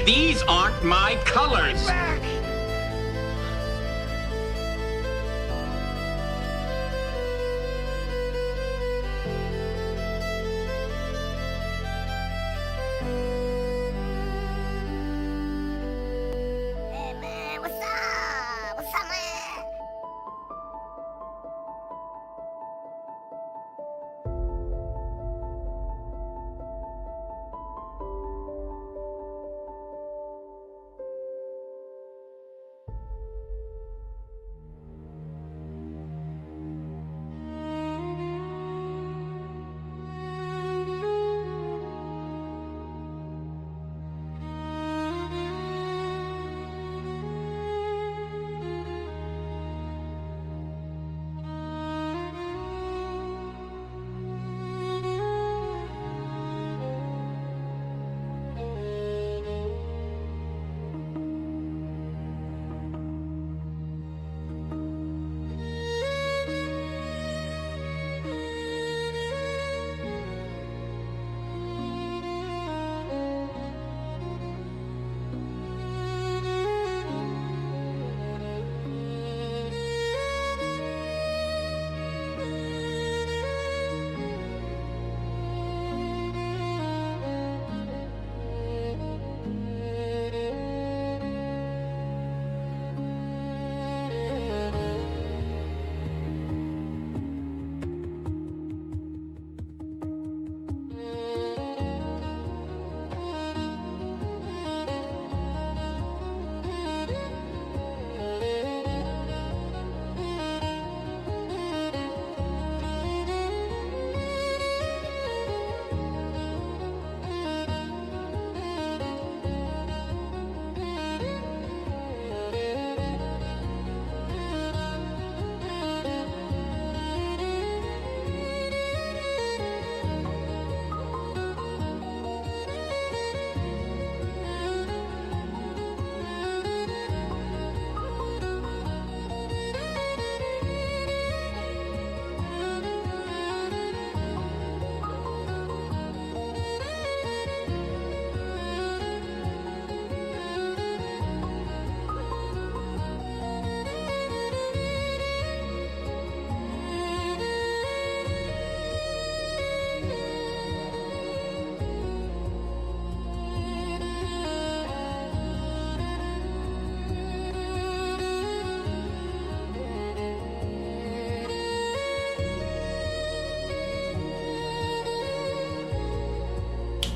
These aren't my colors. Back! Hey man, what's up? What's up, man?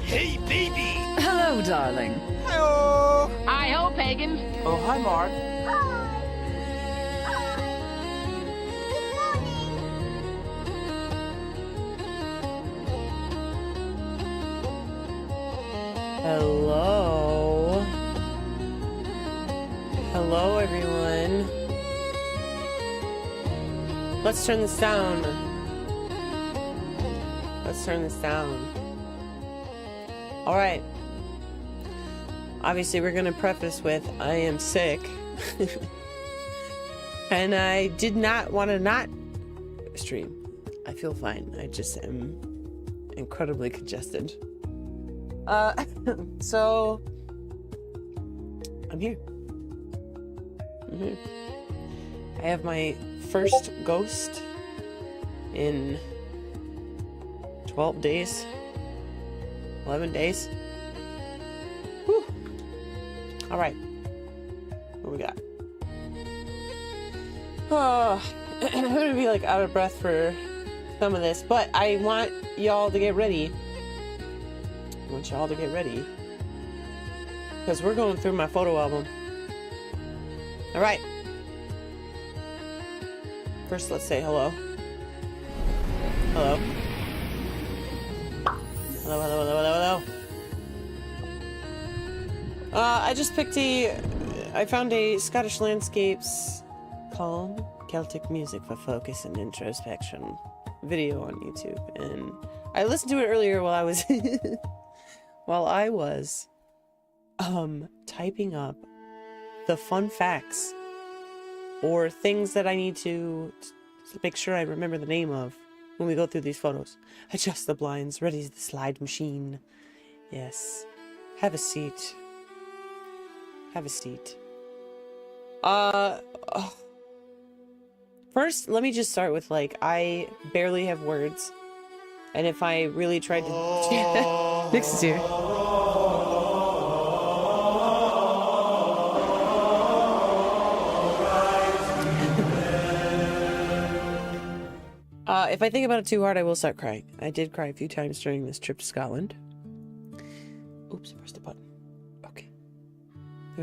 Hey, baby! Hello, darling. Hello! Hi-ho, pagans. Oh, hi, Mark. Hello. Hello, everyone. Let's turn this down. Let's turn this down. All right. Obviously, we're going to preface with, I am sick. And I did not want to not stream. I feel fine. I just am incredibly congested. So I'm here. I have my first ghost in 12 days, 11 days. Whew. All right, what we got? Oh, I'm gonna be like out of breath for some of this, but I want y'all to get ready. I want y'all to get ready because we're going through my photo album. All right. First, let's say hello. Hello. Hello, hello, hello, hello, hello. I just picked I found a Scottish Landscapes calm Celtic music for focus and introspection video on YouTube, and I listened to it earlier while I was typing up the fun facts or things that I need to make sure I remember the name of when we go through these photos. Adjust the blinds, ready the slide machine. Yes. Have a seat. Have a seat. First, let me just start with, like, I barely have words. And if I really tried to... Nix is here. If I think about it too hard, I will start crying. I did cry a few times during this trip to Scotland. Oops, pressed the button. Okay. There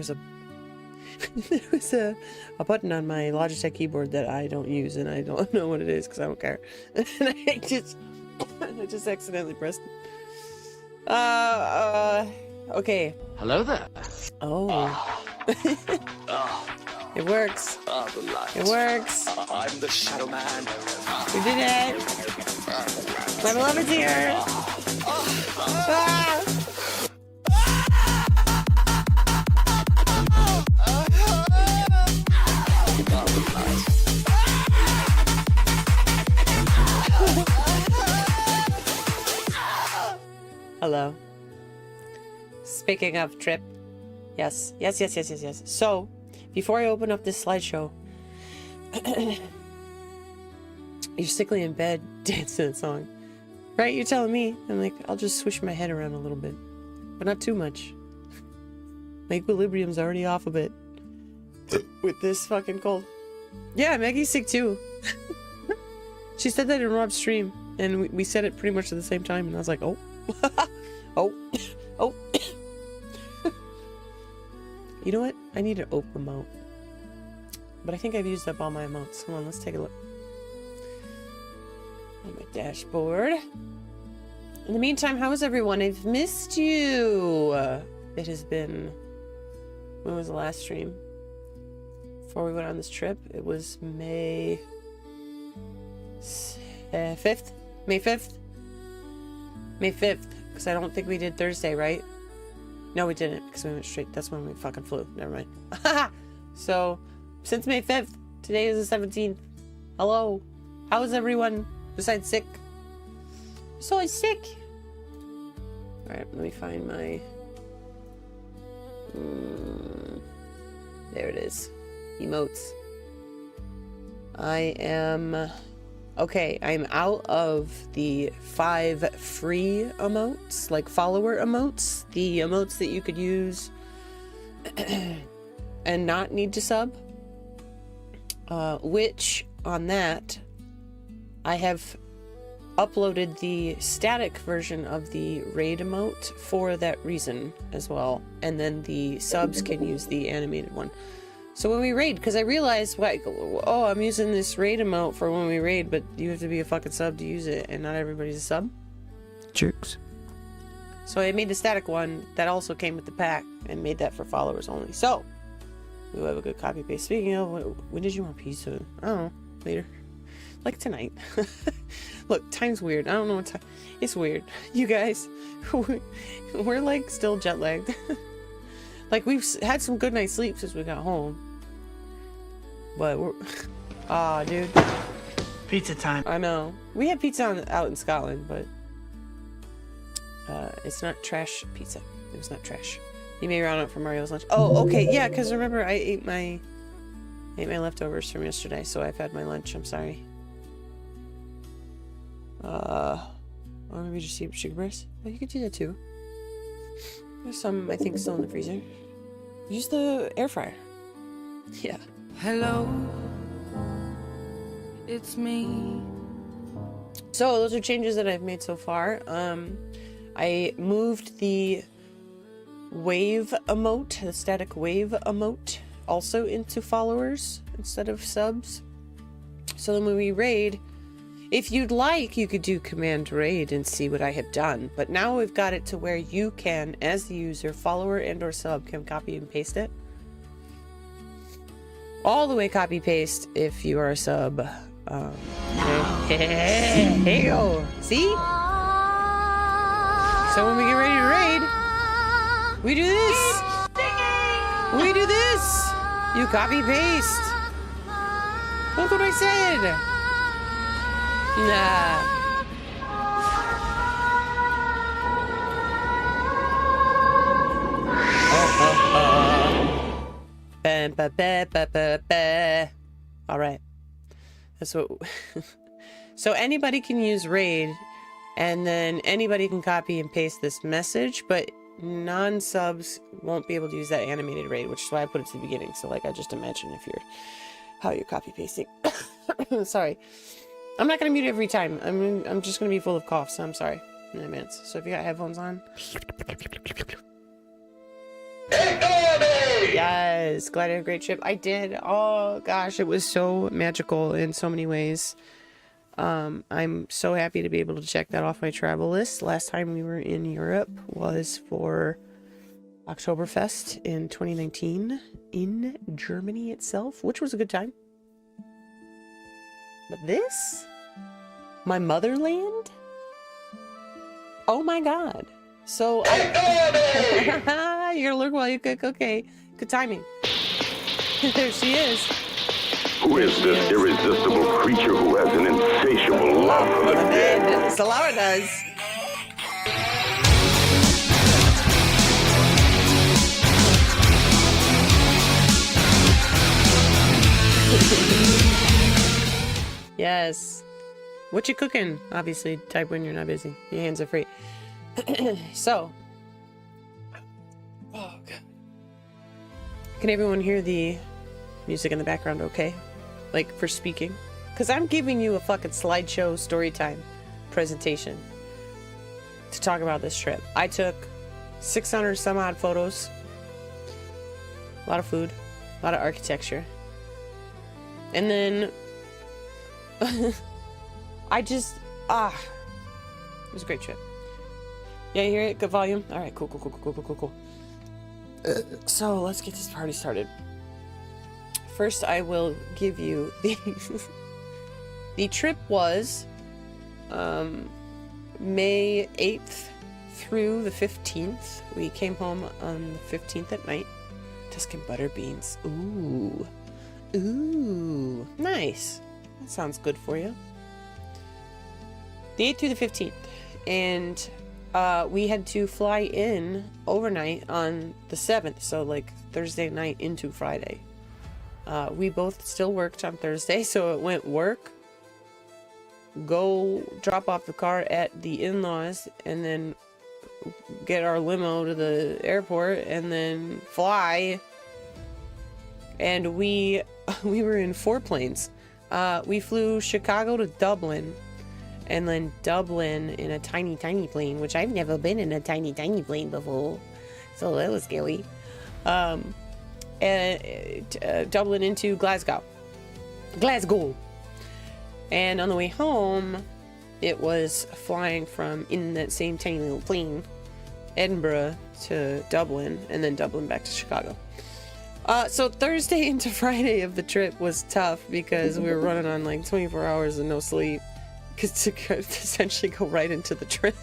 was a button on my Logitech keyboard that I don't use, and I don't know what it is because I don't care. And I just accidentally pressed it. Okay. Hello there. Oh. It works. The light. It works. I'm the Shadow Man. We did it. My beloved's here. Ah! Hello. Speaking of trip. Yes. So, before I open up this slideshow, you're sickly in bed dancing that song. Right? You're telling me. I'm like, I'll just swish my head around a little bit. But not too much. My equilibrium's already off a bit. With this fucking cold. Yeah, Maggie's sick too. She said that in Rob's stream. And we said it pretty much at the same time. And I was like, oh. Oh. You know what? I need an oak remote. But I think I've used up all my emotes. Come on, let's take a look. On my dashboard. In the meantime, how is everyone? I've missed you. It has been... When was the last stream? Before we went on this trip? It was May... 5th? May 5th? May 5th. Because I don't think we did Thursday, right? No, we didn't. Because we went straight. That's when we fucking flew. Never mind. So, since May 5th, today is the 17th. Hello. How is everyone besides sick? So I'm sick. Alright, let me find my... There it is. Emotes. I am... Okay, I'm out of the 5 free emotes, like follower emotes. The emotes that you could use and not need to sub. Which, on that, I have uploaded the static version of the raid emote for that reason as well. And then the subs can use the animated one. So when we raid, because I realized, like, oh, I'm using this raid emote for when we raid, but you have to be a fucking sub to use it, and not everybody's a sub. Jerks. So I made the static one that also came with the pack, and made that for followers only. So, we'll have a good copy paste. Speaking of, when did you want pizza? I don't know. Later. Like tonight. Look, time's weird. I don't know what time. It's weird. You guys, we're like still jet lagged. Like, we've had some good night's sleep since we got home. But we're... Aw, dude. Pizza time. I know. We had pizza out in Scotland, but... it's not trash pizza. It was not trash. You may round up for Mario's lunch. Oh, okay. Yeah, because remember, I ate my leftovers from yesterday, so I've had my lunch. I'm sorry. Or maybe just eat sugar bars. Oh, you could do that too. There's some, I think, still in the freezer. Use the air fryer. Yeah. Hello, it's me. So those are changes that I've made so far. I moved the wave emote, the static wave emote, also into followers instead of subs. So then when we raid, if you'd like, you could do command raid and see what I have done. But now we've got it to where you can, as the user, follower and or sub, can copy and paste it. All the way copy paste if you are a sub. Hey, go. See? So when we get ready to raid, we do this. We do this. You copy paste. Look what I said. Nah. All right. That's what. So anybody can use raid, and then anybody can copy and paste this message, but non-subs won't be able to use that animated raid, which is why I put it to the beginning. So like, I just imagine if you're how you're copy pasting. Sorry. I'm not gonna mute every time. I'm just gonna be full of coughs, so I'm sorry in advance. So if you got headphones on. Yes, glad I had a great trip. I did. Oh gosh, it was so magical in so many ways. I'm so happy to be able to check that off my travel list. Last time we were in Europe was for Oktoberfest in 2019 in Germany itself, which was a good time. But this? My motherland? Oh my god. So you're gonna look while you cook. Okay. Good timing. There she is. Who is this irresistible creature who has an insatiable love for the dead? Solara does. Yes. What you cooking? Obviously, type when you're not busy. Your hands are free. So. Oh, God. Can everyone hear the music in the background okay? Like, for speaking? Because I'm giving you a fucking slideshow story time presentation to talk about this trip. I took 600 some odd photos. A lot of food. A lot of architecture. And then... I just... it was a great trip. Yeah, you hear it? Good volume? Alright, cool. So, let's get this party started. First, I will give you the... The trip was May 8th through the 15th. We came home on the 15th at night. Tuscan butter beans. Ooh. Nice. That sounds good for you. The 8th through the 15th. And we had to fly in overnight on the 7th. So, like, Thursday night into Friday. We both still worked on Thursday. So it went work, go drop off the car at the in-laws, and then get our limo to the airport, and then fly. And we were in 4 planes. We flew Chicago to Dublin, and then Dublin in a tiny plane, which I've never been in a tiny plane before, so that was scary. And Dublin into Glasgow. And on the way home, it was flying from, in that same tiny little plane, Edinburgh to Dublin, and then Dublin back to Chicago. So Thursday into Friday of the trip was tough because we were running on like 24 hours and no sleep, because to essentially go right into the trip.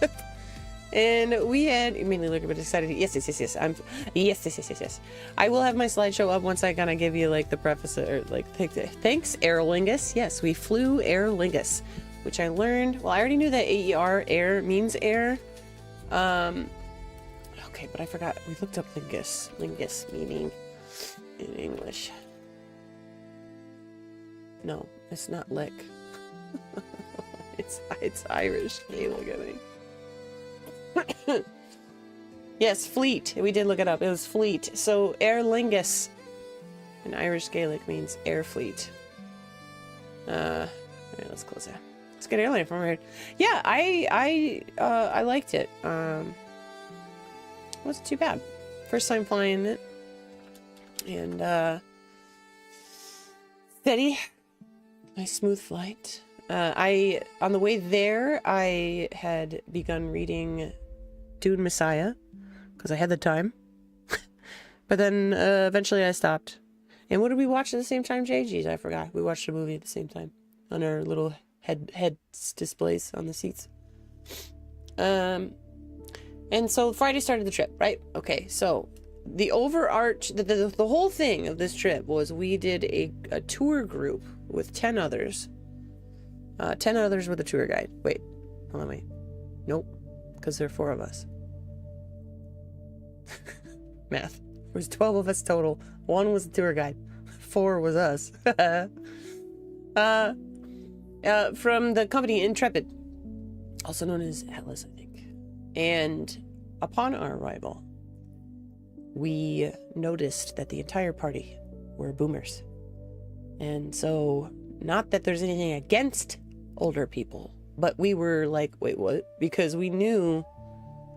And we had immediately look a bit excited. Yes. Yes. I will have my slideshow up once I kind of give you like the preface, or like thanks Aer Lingus. Yes, we flew Aer Lingus, which I learned. Well, I already knew that AER, air, means air. Okay, but I forgot. We looked up Lingus. Lingus meaning in English. No, it's not lick. it's Irish. Look at me. Yes, fleet. We did look it up. It was fleet. So Aer Lingus in Irish Gaelic means air fleet. Alright, let's close that. Let's get airline from here. Yeah, I liked it. Wasn't too bad. First time flying it. And steady. Nice smooth flight. On the way there, I had begun reading Dune Messiah because I had the time. But then eventually I stopped. And what did we watch at the same time, Jay? Jeez, I forgot. We watched a movie at the same time on our little head displays on the seats. And so Friday started the trip, right? Okay, so the the whole thing of this trip was we did a tour group with 10 others. 10 others with a tour guide. Wait. Nope. Because there are 4 of us. Math. There was 12 of us total. 1 was the tour guide. 4 was us. From the company Intrepid. Also known as Atlas, I think. And upon our arrival, we noticed that the entire party were boomers. And so, not that there's anything against older people, but we were like, wait, what? Because we knew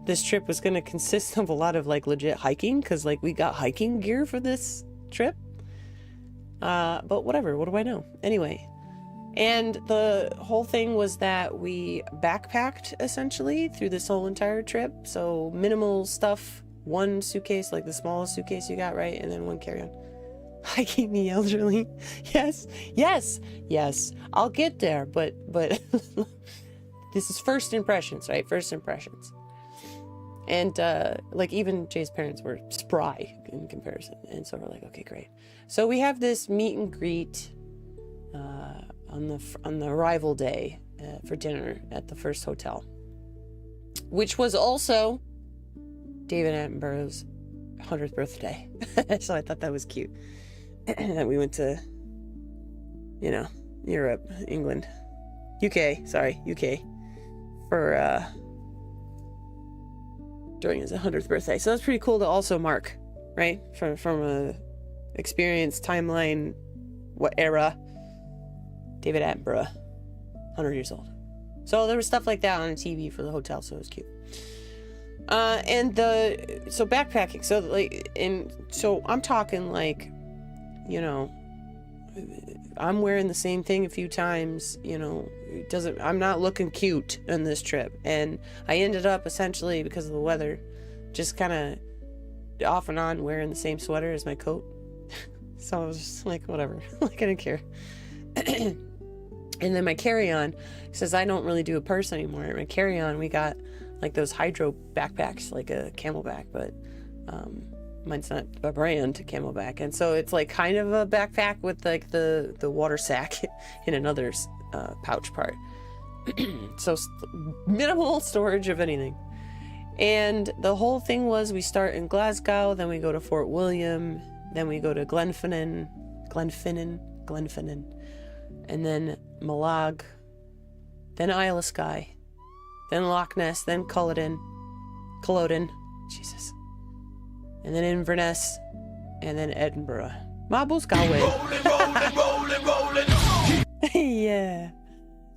this trip was going to consist of a lot of like legit hiking, because like we got hiking gear for this trip. But whatever, what do I know? Anyway, and the whole thing was that we backpacked essentially through this whole entire trip. So minimal stuff, 1 suitcase, like the smallest suitcase you got, right? And then 1 carry-on. Hiking the elderly. Yes. I'll get there, but this is first impressions, right? First impressions. And like even Jay's parents were spry in comparison, and so we're like, okay, great. So we have this meet and greet on the arrival day for dinner at the first hotel, which was also David Attenborough's 100th birthday. So I thought that was cute. And we went to, Europe, England, UK, for during his 100th birthday. So that's pretty cool to also mark, right? From a experience, timeline, what era? David Attenborough, 100 years old. So there was stuff like that on the TV for the hotel, so it was cute. So backpacking, so I'm talking like, I'm wearing the same thing a few times, I'm not looking cute on this trip. And I ended up essentially, because of the weather, just kind of off and on wearing the same sweater as my coat. So I was just like, whatever, like I didn't care. And then my carry-on, says I don't really do a purse anymore. My carry-on, we got like those hydro backpacks, like a Camelback, but mine's not a brand Camelback, and so it's like kind of a backpack with like the water sack in another pouch part. So minimal storage of anything. And the whole thing was we start in Glasgow, then we go to Fort William, then we go to Glenfinnan, and then Malag, then Isle of Skye, then Loch Ness, then Culloden, Jesus, and then Inverness, and then Edinburgh. Mabus Galway. Rolling. Yeah.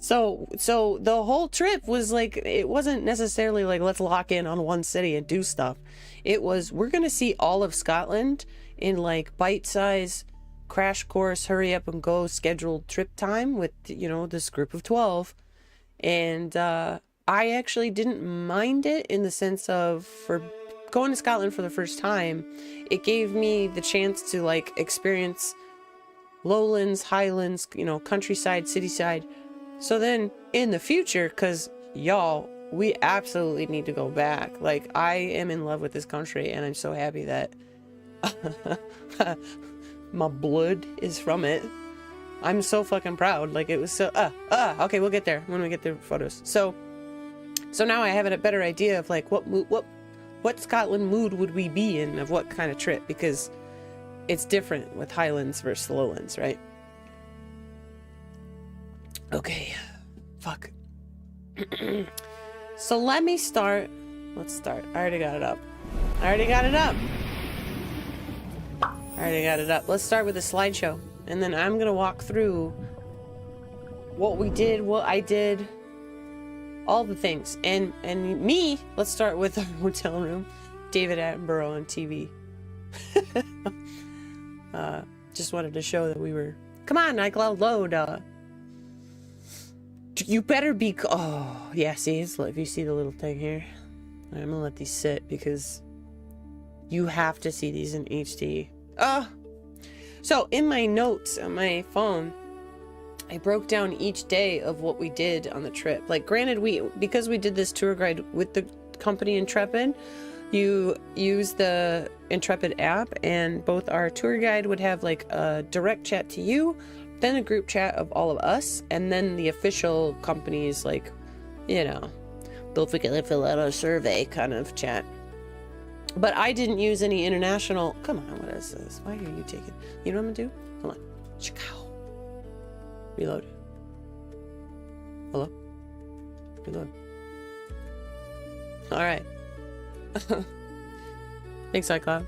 So the whole trip was like, it wasn't necessarily like, let's lock in on one city and do stuff. It was, we're going to see all of Scotland in like bite-size crash course, hurry up and go scheduled trip time with, you know, this group of 12. And I actually didn't mind it in the sense of, for going to Scotland for the first time, it gave me the chance to like experience lowlands, highlands, you know, countryside, cityside. So then in the future, because y'all, we absolutely need to go back. Like, I am in love with this country and I'm so happy that my blood is from it. I'm so fucking proud. Like, it was so, okay, we'll get there when we get the photos. So now I have a better idea of like what Scotland mood would we be in, of what kind of trip, because it's different with highlands versus lowlands, right? Okay, fuck. So let me start. Let's start. I already got it up. Let's start with a slideshow, and then I'm gonna walk through what we did, what I did, all the things, and me. Let's start with the hotel room. David Attenborough on TV. Just wanted to show that we were. Come on, iCloud load. You better be. Oh yeah, see, if you see the little thing here, I'm gonna let these sit because you have to see these in HD. So in my notes on my phone, I broke down each day of what we did on the trip. Like, granted, because we did this tour guide with the company Intrepid, you use the Intrepid app, and both our tour guide would have like a direct chat to you, then a group chat of all of us, and then the official company's like, you know, don't forget to fill out a survey kind of chat. But I didn't use any international. Come on, what is this? Why are you taking? You know what I'm gonna do? Hold on. Chicago. Reload. Hello? Reload. Alright. Thanks, iCloud.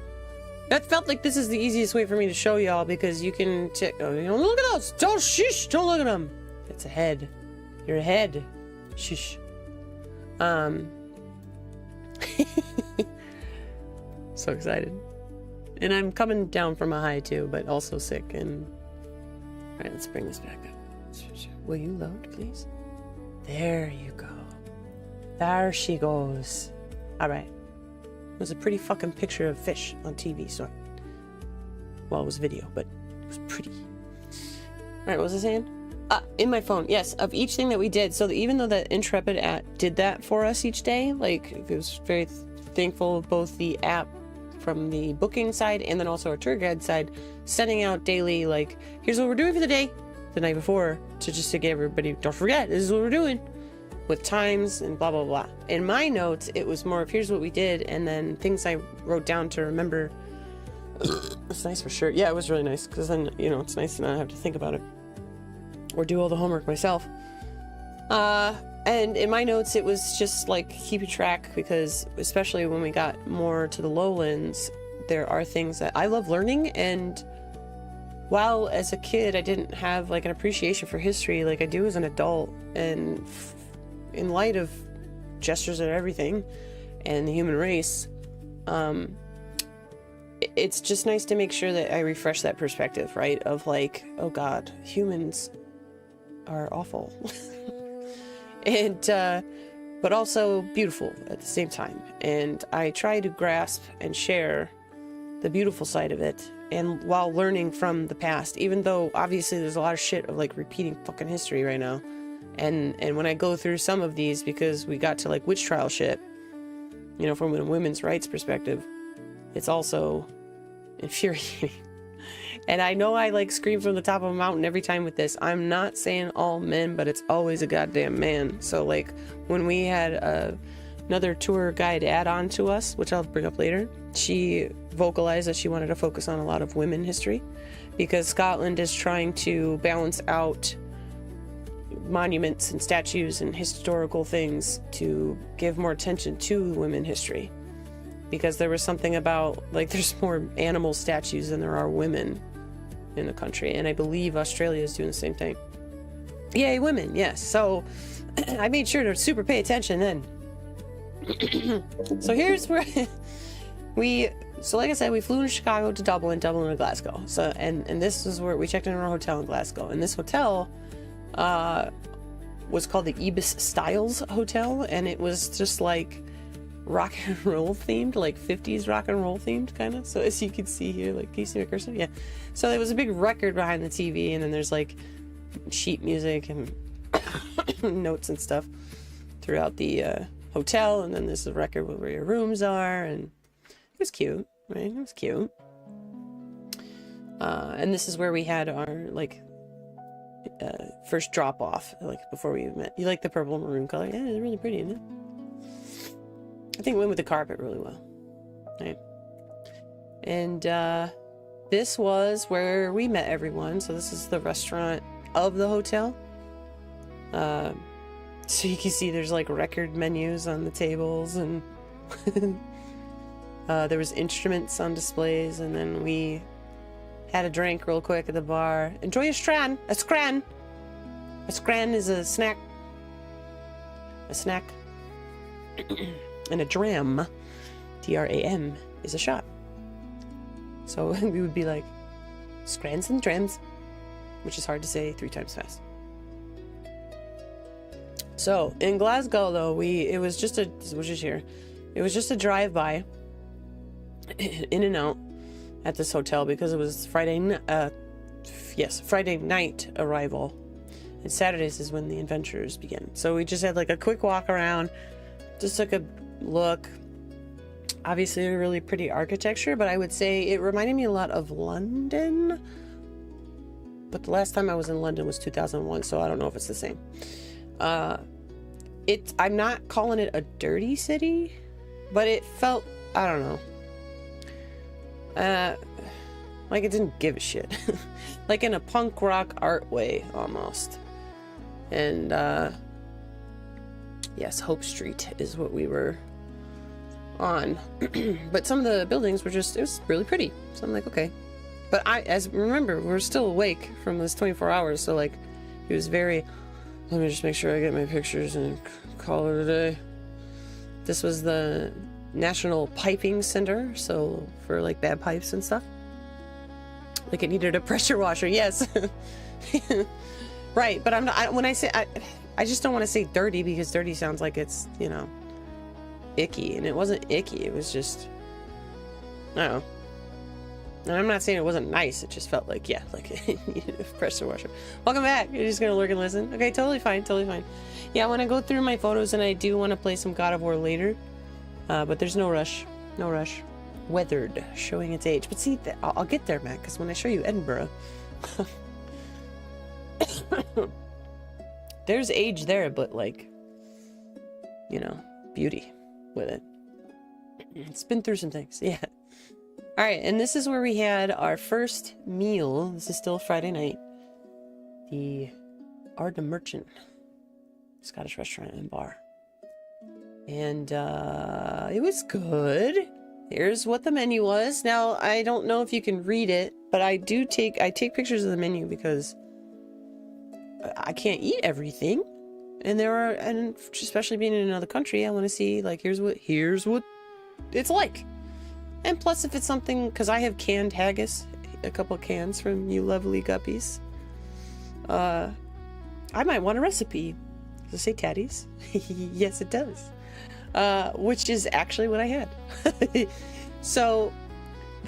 That felt like this is the easiest way for me to show y'all, because you can check. Oh, you know, look at those! Don't shush! Don't look at them! It's a head. You're a head. Shush. So excited. And I'm coming down from a high too, but also sick. And alright, let's bring this back up. Will you load, please? There you go. There she goes. Alright. It was a pretty fucking picture of fish on TV, so. Well, it was video, but it was pretty. Alright, what was I saying? In my phone, yes, of each thing that we did. So even though that Intrepid app did that for us each day, like, it was very thankful of both the app from the booking side and then also our tour guide side, sending out daily, like, here's what we're doing for the day, the night before, to get everybody, don't forget, this is what we're doing, with times and blah, blah, blah. In my notes, it was more of, here's what we did, and then things I wrote down to remember. It's nice for sure. Yeah, it was really nice, because then, you know, it's nice to not have to think about it or do all the homework myself. And in my notes, it was just like keeping track, because especially when we got more to the lowlands, there are things that I love learning. And while as a kid I didn't have like an appreciation for history like I do as an adult, and in light of gestures of everything and the human race, it's just nice to make sure that I refresh that perspective, right? Of like, oh God, humans are awful. And but also beautiful at the same time, and I try to grasp and share the beautiful side of it, and while learning from the past, even though obviously there's a lot of shit of like repeating fucking history right now, and when I go through some of these, because we got to like witch trial shit, you know, from a women's rights perspective, it's also infuriating. And I know I like scream from the top of a mountain every time with this. I'm not saying all men, but it's always a goddamn man. So like when we had another tour guide add on to us, which I'll bring up later, she vocalized that she wanted to focus on a lot of women history, because Scotland is trying to balance out monuments and statues and historical things to give more attention to women history. Because there was something about, like, there's more animal statues than there are women in the country, and I believe Australia is doing the same thing. Yay, women, yes. So I made sure to super pay attention then. So here's where so like I said, we flew to Chicago to Dublin to Glasgow. So and this is where we checked in our hotel in Glasgow. And this hotel was called the Ibis Styles Hotel, and it was just like rock and roll themed, like 50s rock and roll themed kind of. So as you can see here, like, can you see my cursor? Yeah. So there was a big record behind the TV, and then there's like sheet music and notes and stuff throughout the hotel, and then there's a record where your rooms are, and it was cute, right? It was cute. And this is where we had our like first drop off, like before we met. You like the purple and maroon color? Yeah, it's really pretty, isn't it? I think it went with the carpet really well, right? And this was where we met everyone. So this is the restaurant of the hotel. So you can see there's like record menus on the tables, and there was instruments on displays, and then we had a drink real quick at the bar. Enjoy a scran. A scran. A scran is a snack. A snack. And a dram, D-R-A-M, is a shot. So we would be like, scrans and drams, which is hard to say 3 times fast. So in Glasgow, though, it was just a drive-by, in and out at this hotel, because it was Friday night arrival, and Saturdays is when the adventures begin. So we just had like a quick walk around, just took a look. Obviously a really pretty architecture, but I would say it reminded me a lot of London, but the last time I was in London was 2001, so I don't know if it's the same. I'm not calling it a dirty city, but it felt, I don't know, like it didn't give a shit. Like in a punk rock art way, almost. And yes, Hope Street is what we were on. But some of the buildings were just, it was really pretty. So I'm like, okay. But remember, we're still awake from this 24 hours. So like, it was very, let me just make sure I get my pictures and call it a day. This was the National Piping Center. So for like bad pipes and stuff. Like it needed a pressure washer. Yes. Right. But I'm not, when I say, I just don't want to say dirty, because dirty sounds like it's, you know, icky, and it wasn't icky. It was just, I don't know. And I'm not saying it wasn't nice. It just felt like, yeah, like it needed a pressure washer. Welcome back. You're just gonna lurk and listen. Okay, totally fine, totally fine. Yeah, I want to go through my photos, and I do want to play some God of War later, but there's no rush. No rush. Weathered, showing its age. But see, I'll get there, Matt, because when I show you Edinburgh, there's age there, but like, you know, beauty with it. It's been through some things. Yeah. All right, and this is where we had our first meal. This is still Friday night. The Arda Merchant Scottish restaurant and bar. And it was good. Here's what the menu was. Now, I don't know if you can read it, but I take pictures of the menu because I can't eat everything. And and especially being in another country, I want to see, like, here's what it's like. And plus, if it's something, because I have canned haggis, a couple cans from you lovely guppies, I might want a recipe. Does it say tatties? Yes, it does. Which is actually what I had. So,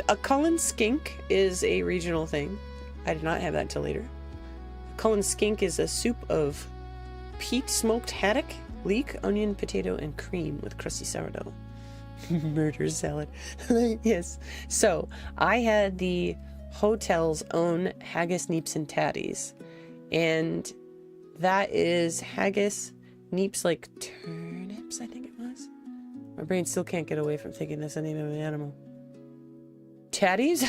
a Cullen skink is a regional thing. I did not have that until later. Cullen skink is a soup of peat smoked haddock, leek, onion, potato, and cream with crusty sourdough. Murder salad. Yes. So I had the hotel's own haggis, neeps, and tatties, and that is haggis, neeps, like turnips, I think it was. My brain still can't get away from thinking that's the name of an animal. Tatties?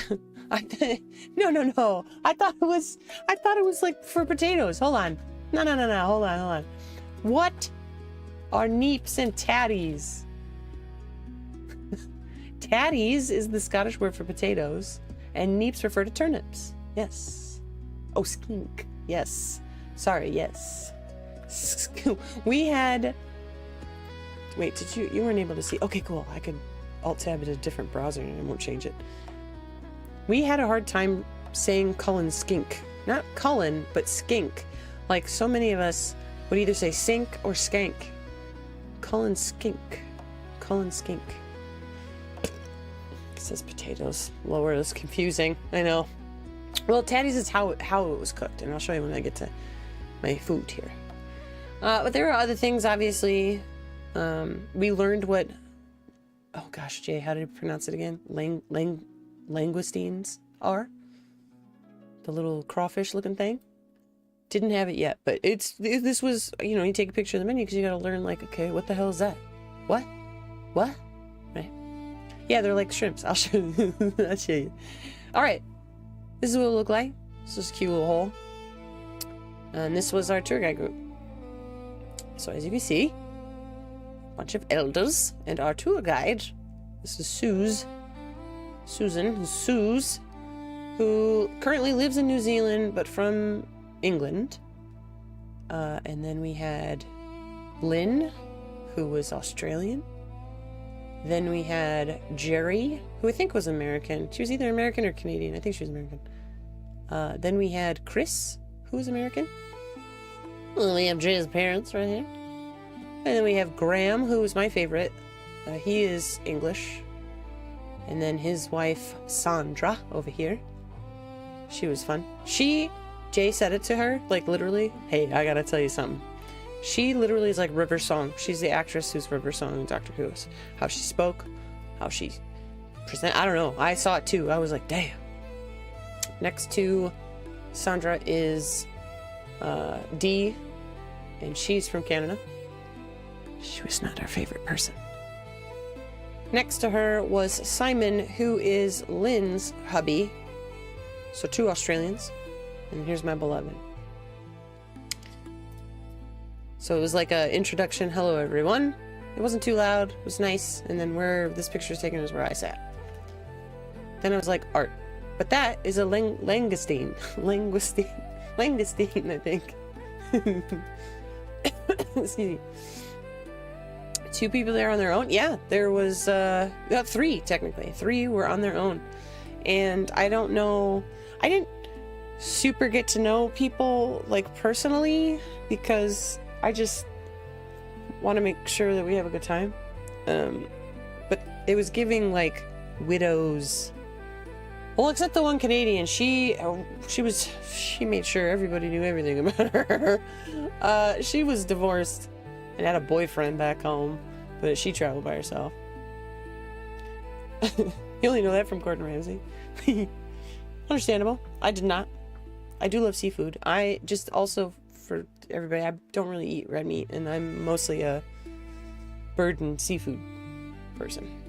No. I thought it was like for potatoes. Hold on. No. Hold on. What are neeps and tatties? Tatties is the Scottish word for potatoes, and neeps refer to turnips. Yes. Oh, skink. Yes. Sorry, yes. We had... Wait, you weren't able to see... Okay, cool. I could alt-tab at a different browser and I won't change it. We had a hard time saying Cullen skink. Not Cullen, but skink. Like, so many of us would either say sink or skank. Cullen skink. Cullen skink. It says potatoes. Lower is confusing. I know. Well, Taddy's is how it was cooked, and I'll show you when I get to my food here. But there are other things, obviously. We learned what... Oh gosh, Jay, how did you pronounce it again? Langoustines are? The little crawfish-looking thing? Didn't have it yet, but this was, you know, you take a picture of the menu because you gotta learn, like, okay, what the hell is that? What? What? Right? Yeah, they're like shrimps. I'll show you. I'll show you. Alright. This is what it looked like. This is a cute little hole. And this was our tour guide group. So as you can see, a bunch of elders and our tour guide. This is Susan, who currently lives in New Zealand, but from England. And then we had Lynn, who was Australian. Then we had Jerry, who I think was American. She was either American or Canadian. I think she was American. Then we had Chris, who was American. Well, we have Jay's parents right here. And then we have Graham, who is my favorite. He is English. And then his wife, Sandra, over here. She was fun. Jay said it to her, like literally, hey, I gotta tell you something. She literally is like River Song. She's the actress who's River Song in Doctor Who. How she spoke, how she presented. I don't know. I saw it too. I was like, damn. Next to Sandra is Dee, and she's from Canada. She was not our favorite person. Next to her was Simon, who is Lynn's hubby. So 2 Australians. And here's my beloved. So it was like a introduction, hello everyone. It wasn't too loud, it was nice. And then where this picture is taken is where I sat. Then I was like, art. But that is a langoustine. Langoustine, I think. Excuse me. 2 people there on their own? Yeah, there was 3 technically. 3 were on their own. And I don't know, I didn't super get to know people like personally because I just want to make sure that we have a good time. But it was giving like widows. Well, except the one Canadian, she made sure everybody knew everything about her. She was divorced and had a boyfriend back home, but she traveled by herself. You only know that from Gordon Ramsay. Understandable. I did not. I do love seafood. I just also, for everybody, I don't really eat red meat, and I'm mostly a bird and seafood person.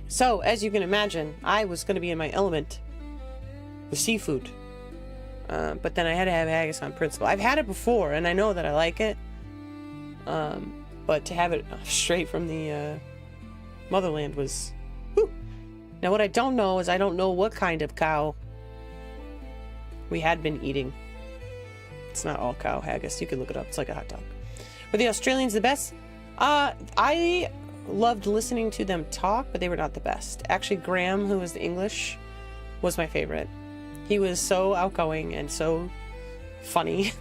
So, as you can imagine, I was going to be in my element with seafood. But then I had to have haggis on principle. I've had it before, and I know that I like it. But to have it straight from the motherland was... Whew. Now, what I don't know is I don't know what kind of cow we had been eating. It's not all cow haggis. You can look it up. It's like a hot dog. Were the Australians the best? I loved listening to them talk, but they were not the best. Actually, Graham, who was the English, was my favorite. He was so outgoing and so funny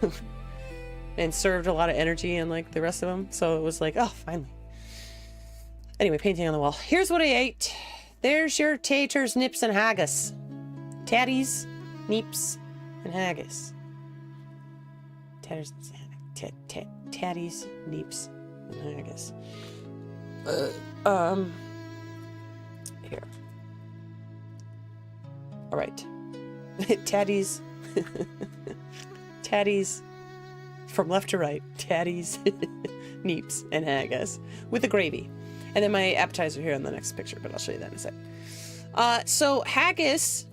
and served a lot of energy unlike the rest of them. So it was like, oh, finally. Anyway, painting on the wall. Here's what I ate. There's your taters, nips, and haggis. Tatties, neeps, and haggis. Tatties, neeps, and haggis. Here. All right. Tatties. Tatties. From left to right. Tatties, neeps, and haggis. With the gravy. And then my appetizer here on the next picture, but I'll show you that in a sec. So haggis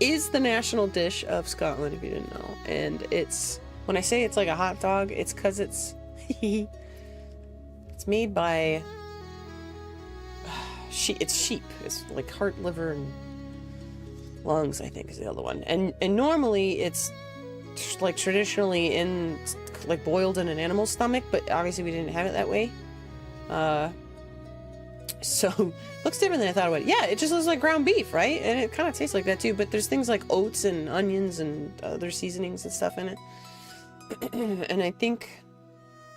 is the national dish of Scotland, if you didn't know. And it's, when I say it's like a hot dog, it's because it's it's made by it's sheep. It's like heart, liver, and lungs, I think, is the other one. And normally it's like traditionally in like boiled in an animal's stomach, but obviously we didn't have it that way. So looks different than I thought it would. Yeah, it just looks like ground beef, right? And it kind of tastes like that too, but there's things like oats and onions and other seasonings and stuff in it. And I think,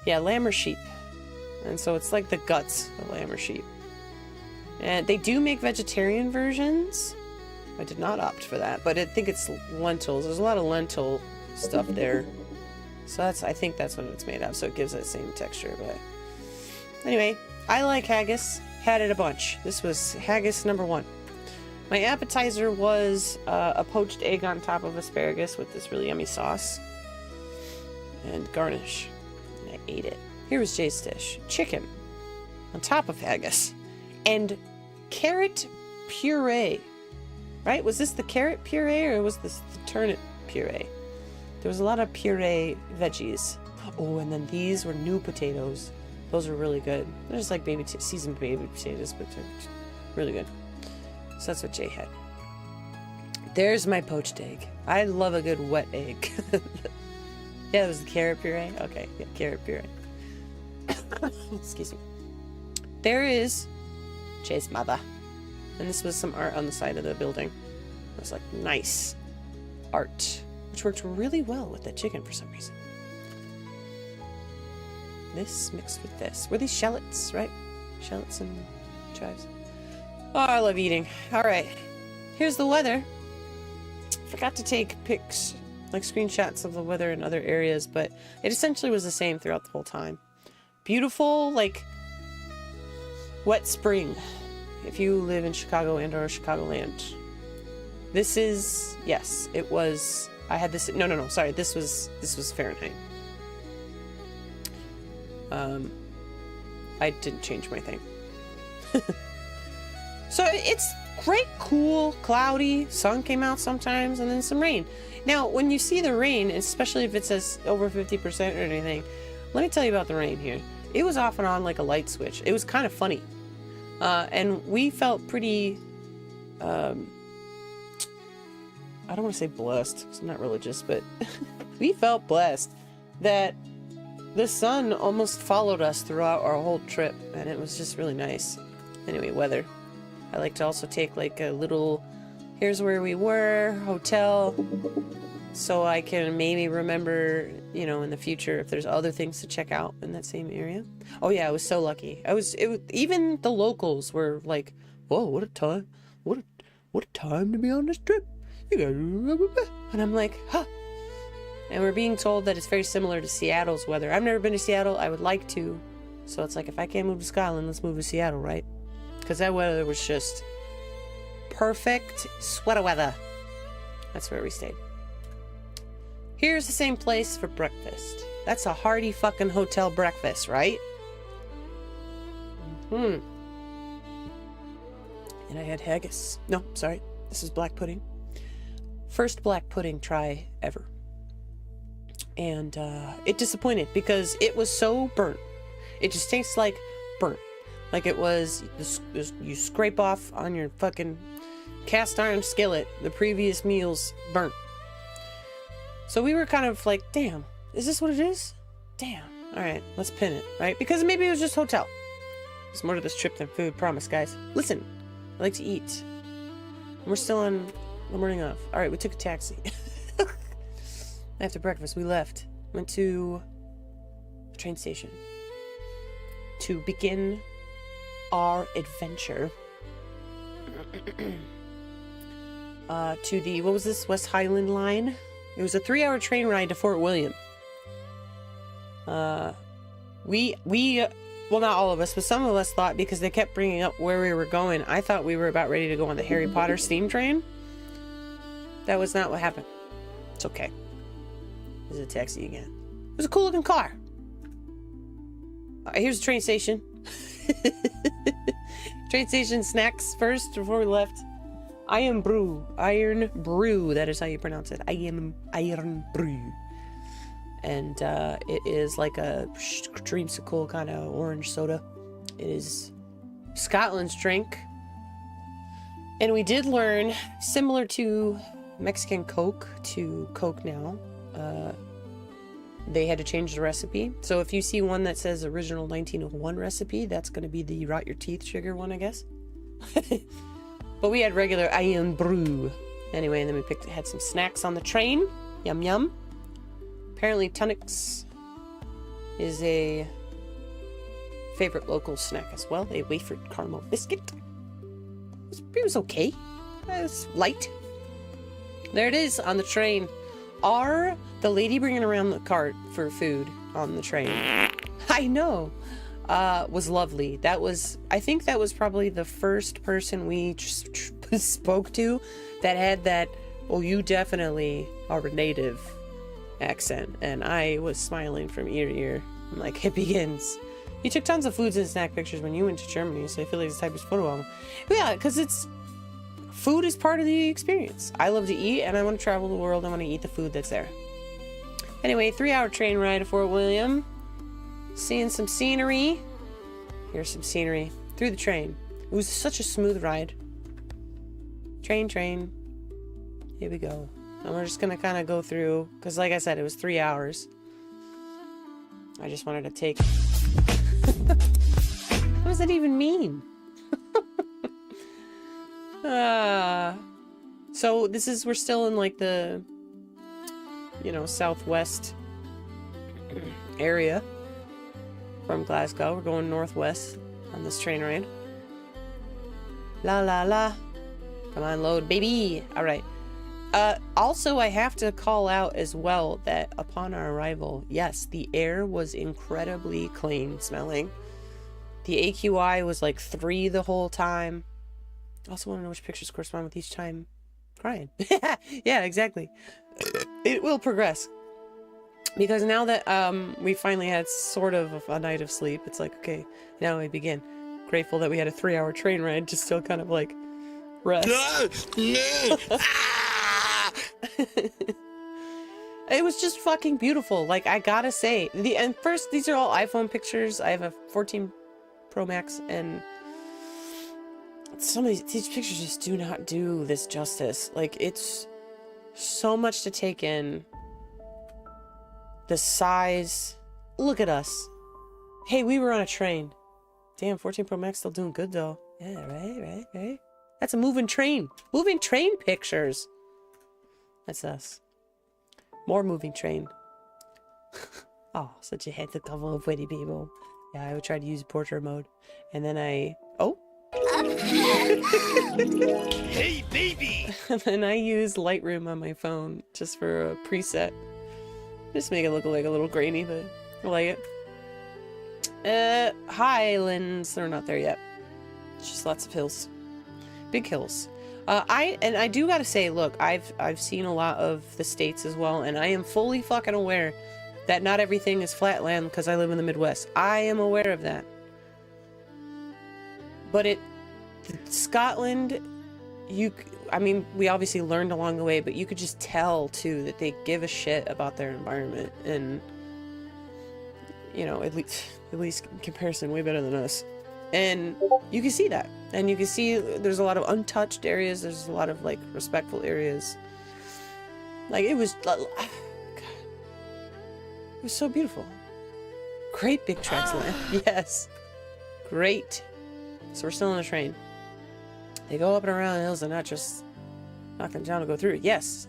yeah, lamb or sheep. And so it's like the guts of lamb or sheep. And they do make vegetarian versions. I did not opt for that, but I think it's lentils. There's a lot of lentil stuff there. So I think that's what it's made of, so it gives that same texture. But anyway, I like haggis. Had it a bunch. This was haggis number 1. My appetizer was a poached egg on top of asparagus with this really yummy sauce. And garnish. And I ate it. Here was Jay's dish. Chicken on top of haggis. And carrot puree. Right? Was this the carrot puree or was this the turnip puree? There was a lot of puree veggies. Oh, and then these were new potatoes. Those are really good. They're just like seasoned baby potatoes, but they're really good. So that's what Jay had. There's my poached egg. I love a good wet egg. Yeah, it was the carrot puree. Okay, yeah, carrot puree. Excuse me. There is Jay's mother. And this was some art on the side of the building. It was like nice art, which worked really well with that chicken for some reason. This mixed with this. Were these shallots, right? Shallots and chives. Oh, I love eating. All right. Here's the weather. Forgot to take pics, like screenshots of the weather in other areas, but it essentially was the same throughout the whole time. Beautiful, like, wet spring. If you live in Chicago and or Chicagoland. This is, yes, it was, I had this, no, sorry, this was Fahrenheit. I didn't change my thing. So it's great, cool, cloudy, sun came out sometimes, and then some rain. Now, when you see the rain, especially if it says over 50% or anything, let me tell you about the rain here. It was off and on like a light switch. It was kind of funny. And we felt pretty, I don't want to say blessed, because I'm not religious, but we felt blessed that the sun almost followed us throughout our whole trip, and it was just really nice. Anyway, weather. I like to also take like a little, here's where we were, hotel, so I can maybe remember, you know, in the future if there's other things to check out in that same area. Oh yeah, I was so lucky. Even the locals were like, whoa, what a time, what a time to be on this trip. You got, and I'm like, huh. And we're being told that it's very similar to Seattle's weather. I've never been to Seattle. I would like to. So it's like, if I can't move to Scotland, let's move to Seattle, right? Because that weather was just perfect sweater weather. That's where we stayed. Here's the same place for breakfast. That's a hearty fucking hotel breakfast, right? And I had haggis. No, sorry. This is black pudding. First black pudding try ever. And it disappointed because it was so burnt. It just tastes like burnt. Like it was, you scrape off on your fucking cast iron skillet the previous meal's burnt. So we were kind of like, damn, is this what it is? Damn. All right, let's pin it, right? Because maybe it was just hotel. There's more to this trip than food, promise, guys. Listen, I like to eat. And we're still on the morning of. All right, we took a taxi. After breakfast, we left. Went to the train station to begin our adventure to the, what was this, West Highland line? It was a 3-hour train ride to Fort William. We well, not all of us, but some of us thought, because they kept bringing up where we were going, I thought we were about ready to go on the Harry Potter steam train. That was not what happened. It's okay. There's a taxi again. It was a cool looking car. Here's the train station. Train station snacks first before we left. Iron Brew. That is how you pronounce it. Iron Brew. And it is like a dreamsicle kind of orange soda. It is Scotland's drink. And we did learn, similar to Mexican Coke to Coke now, they had to change the recipe. So if you see one that says original 1901 recipe, that's going to be the rot your teeth sugar one, I guess. But we had regular iron brew. Anyway, and then we had some snacks on the train. Yum yum. Apparently Tunnocks is a favorite local snack as well. A wafered caramel biscuit. It was okay. It was light. There it is on the train. The lady bringing around the cart for food on the train, I know, was lovely. I think that was probably the first person we spoke to that had that, oh, you definitely are a native accent. And I was smiling from ear to ear. I'm like, it begins. You took tons of foods and snack pictures when you went to Germany, so I feel like this type of photo album. But yeah, because food is part of the experience. I love to eat, and I want to travel the world. I want to eat the food that's there. Anyway, 3-hour train ride to Fort William. Seeing some scenery. Here's some scenery through the train. It was such a smooth ride. Train. Here we go. And we're just going to kind of go through, because like I said, it was 3 hours. I just wanted to take... What does that even mean? So we're still in like the, southwest area from Glasgow. We're going northwest on this train ride. La la la. Come on, load, baby. All right. Also, I have to call out as well that upon our arrival, yes, the air was incredibly clean smelling. The AQI was like 3 the whole time. I also want to know which pictures correspond with each time crying. Yeah, exactly. It will progress. Because now that we finally had sort of a night of sleep, it's like, okay, now we begin. Grateful that we had a 3-hour train ride to still kind of like rest. It was just fucking beautiful. Like, I gotta say, and first, these are all iPhone pictures. I have a 14 Pro Max, and some of these pictures just do not do this justice. Like, it's so much to take in. The size. Look at us. Hey, we were on a train. Damn, 14 Pro Max still doing good though. Yeah, right. That's a moving train. Moving train pictures. That's us. More moving train. Oh, such a handsome couple of witty people. Yeah, I would try to use portrait mode. And then Hey, baby! And then I use Lightroom on my phone just for a preset. Just make it look like a little grainy, but I like it. Highlands, they're not there yet. It's just lots of hills. Big hills. I do gotta say, look, I've seen a lot of the States as well, and I am fully fucking aware that not everything is flat land because I live in the Midwest. I am aware of that. But Scotland, we obviously learned along the way, but you could just tell too that they give a shit about their environment, and at least in comparison, way better than us. And you can see that, and you can see there's a lot of untouched areas. There's a lot of like respectful areas. Like it was so beautiful. Great big tracts of land. Yes, great. So we're still on the train. They go up and around the hills and not just knock them down to go through. Yes.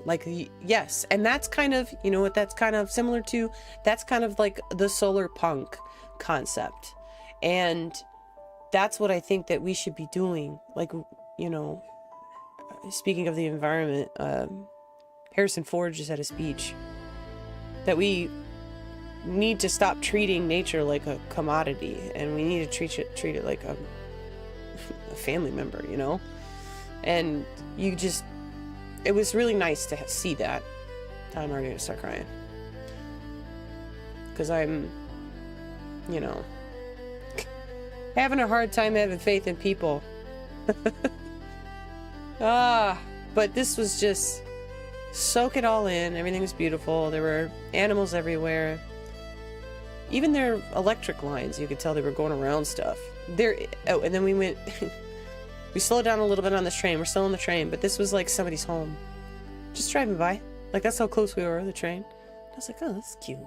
Like, yes. And that's kind of, what that's kind of similar to? That's kind of like the solar punk concept. And that's what I think that we should be doing. Like, speaking of the environment, Harrison Ford just had a speech that we need to stop treating nature like a commodity, and we need to treat it like a family member, and it was really nice to see that. I'm already gonna start crying because I'm having a hard time having faith in people. But this was just soak it all in. Everything was beautiful. There were animals everywhere. Even their electric lines, you could tell they were going around stuff. And then we went... we slowed down a little bit on this train. We're still on the train, but this was like somebody's home. Just driving by. Like, that's how close we were, the train. I was like, oh, this is cute.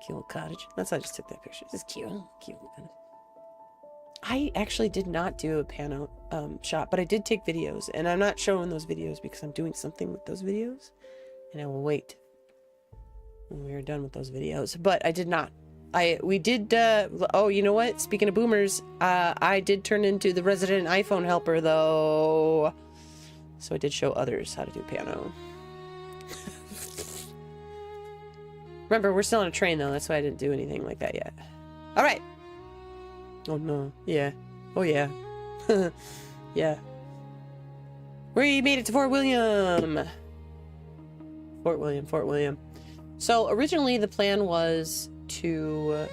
Cute little cottage. That's why I just took that picture. This is cute. Cute little cottage. I actually did not do a pano shot, but I did take videos. And I'm not showing those videos because I'm doing something with those videos. And I will wait when we are done with those videos. But I did not. We did, oh, you know what? Speaking of boomers, I did turn into the resident iPhone helper, though. So I did show others how to do piano. Remember, we're still on a train, though. That's why I didn't do anything like that yet. All right. Oh, no. Yeah. Oh, yeah. Yeah. We made it to Fort William. Fort William. So, originally, the plan was to...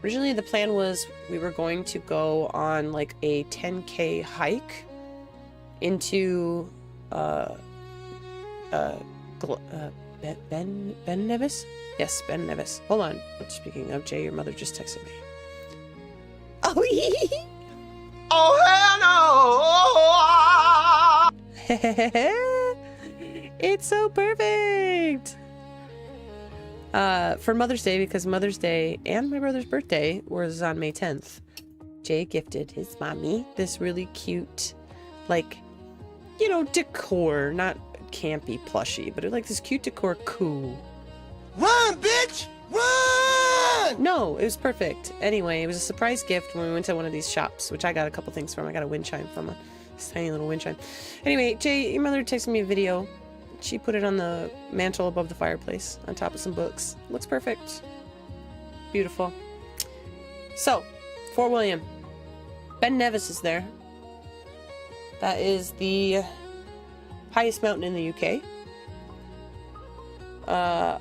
Originally, the plan was we were going to go on, like, a 10K hike into, Ben Nevis? Yes, Ben Nevis. Hold on. Speaking of Jay, your mother just texted me. Oh, Oh, hell no! It's so perfect! For Mother's Day, because Mother's Day and my brother's birthday was on May 10th, Jay gifted his mommy this really cute, like, you know, decor, not campy plushie, but like this cute decor cool. Run, bitch! Run! No, it was perfect. Anyway, it was a surprise gift when we went to one of these shops, which I got a couple things from. I got a wind chime from this tiny little wind chime. Anyway, Jay, your mother texted me a video. She put it on the mantle above the fireplace on top of some books. Looks perfect. Beautiful. So, Fort William. Ben Nevis is there. That is the highest mountain in the UK.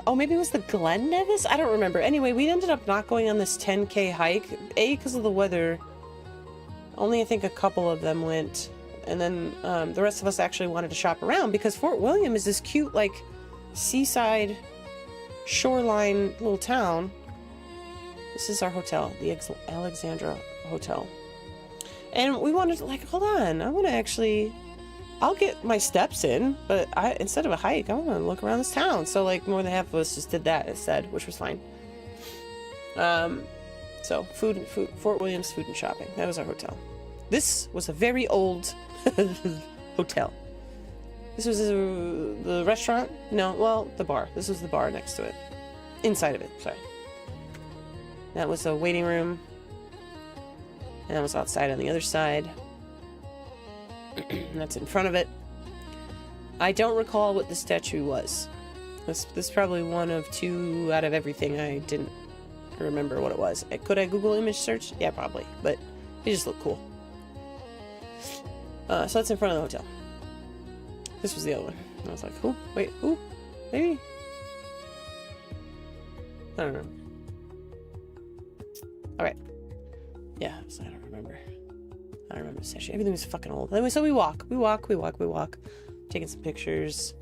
Oh, maybe it was the Glen Nevis? I don't remember. Anyway, we ended up not going on this 10K hike. A, because of the weather. Only, I think, a couple of them went. And then the rest of us actually wanted to shop around because Fort William is this cute, like, seaside, shoreline little town. This is our hotel, the Alexandra Hotel. And we wanted to, like, hold on, I want to actually... I'll get my steps in, but instead of a hike, I want to look around this town. So, like, more than half of us just did that instead, which was fine. So, Fort Williams food and shopping. That was our hotel. This was a very old hotel. This was the restaurant? No, well, the bar. This was the bar next to it. Inside of it, sorry. That was a waiting room. And that was outside on the other side. And that's in front of it. I don't recall what the statue was. This is probably one of two out of everything I didn't remember what it was. Could I Google image search? Yeah, probably. But it just looked cool. So that's in front of the hotel. This was the other one. I was like, who? Wait, who? Maybe? I don't know. Alright. Yeah, so I don't remember. I don't remember the statue. Everything was fucking old. Anyway, so we walk. Taking some pictures.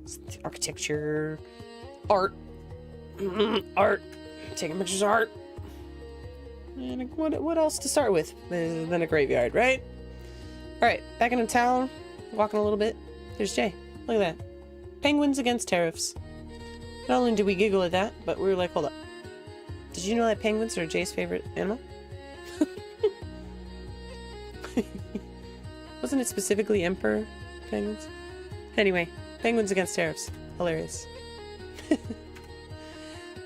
Some architecture. Art. Art. Taking pictures of art. And what else to start with than a graveyard, right? Alright, back into town. Walking a little bit. There's Jay. Look at that. Penguins against tariffs. Not only did we giggle at that, but we were like, hold up. Did you know that penguins are Jay's favorite animal? Wasn't it specifically emperor penguins? Anyway, penguins against tariffs. Hilarious.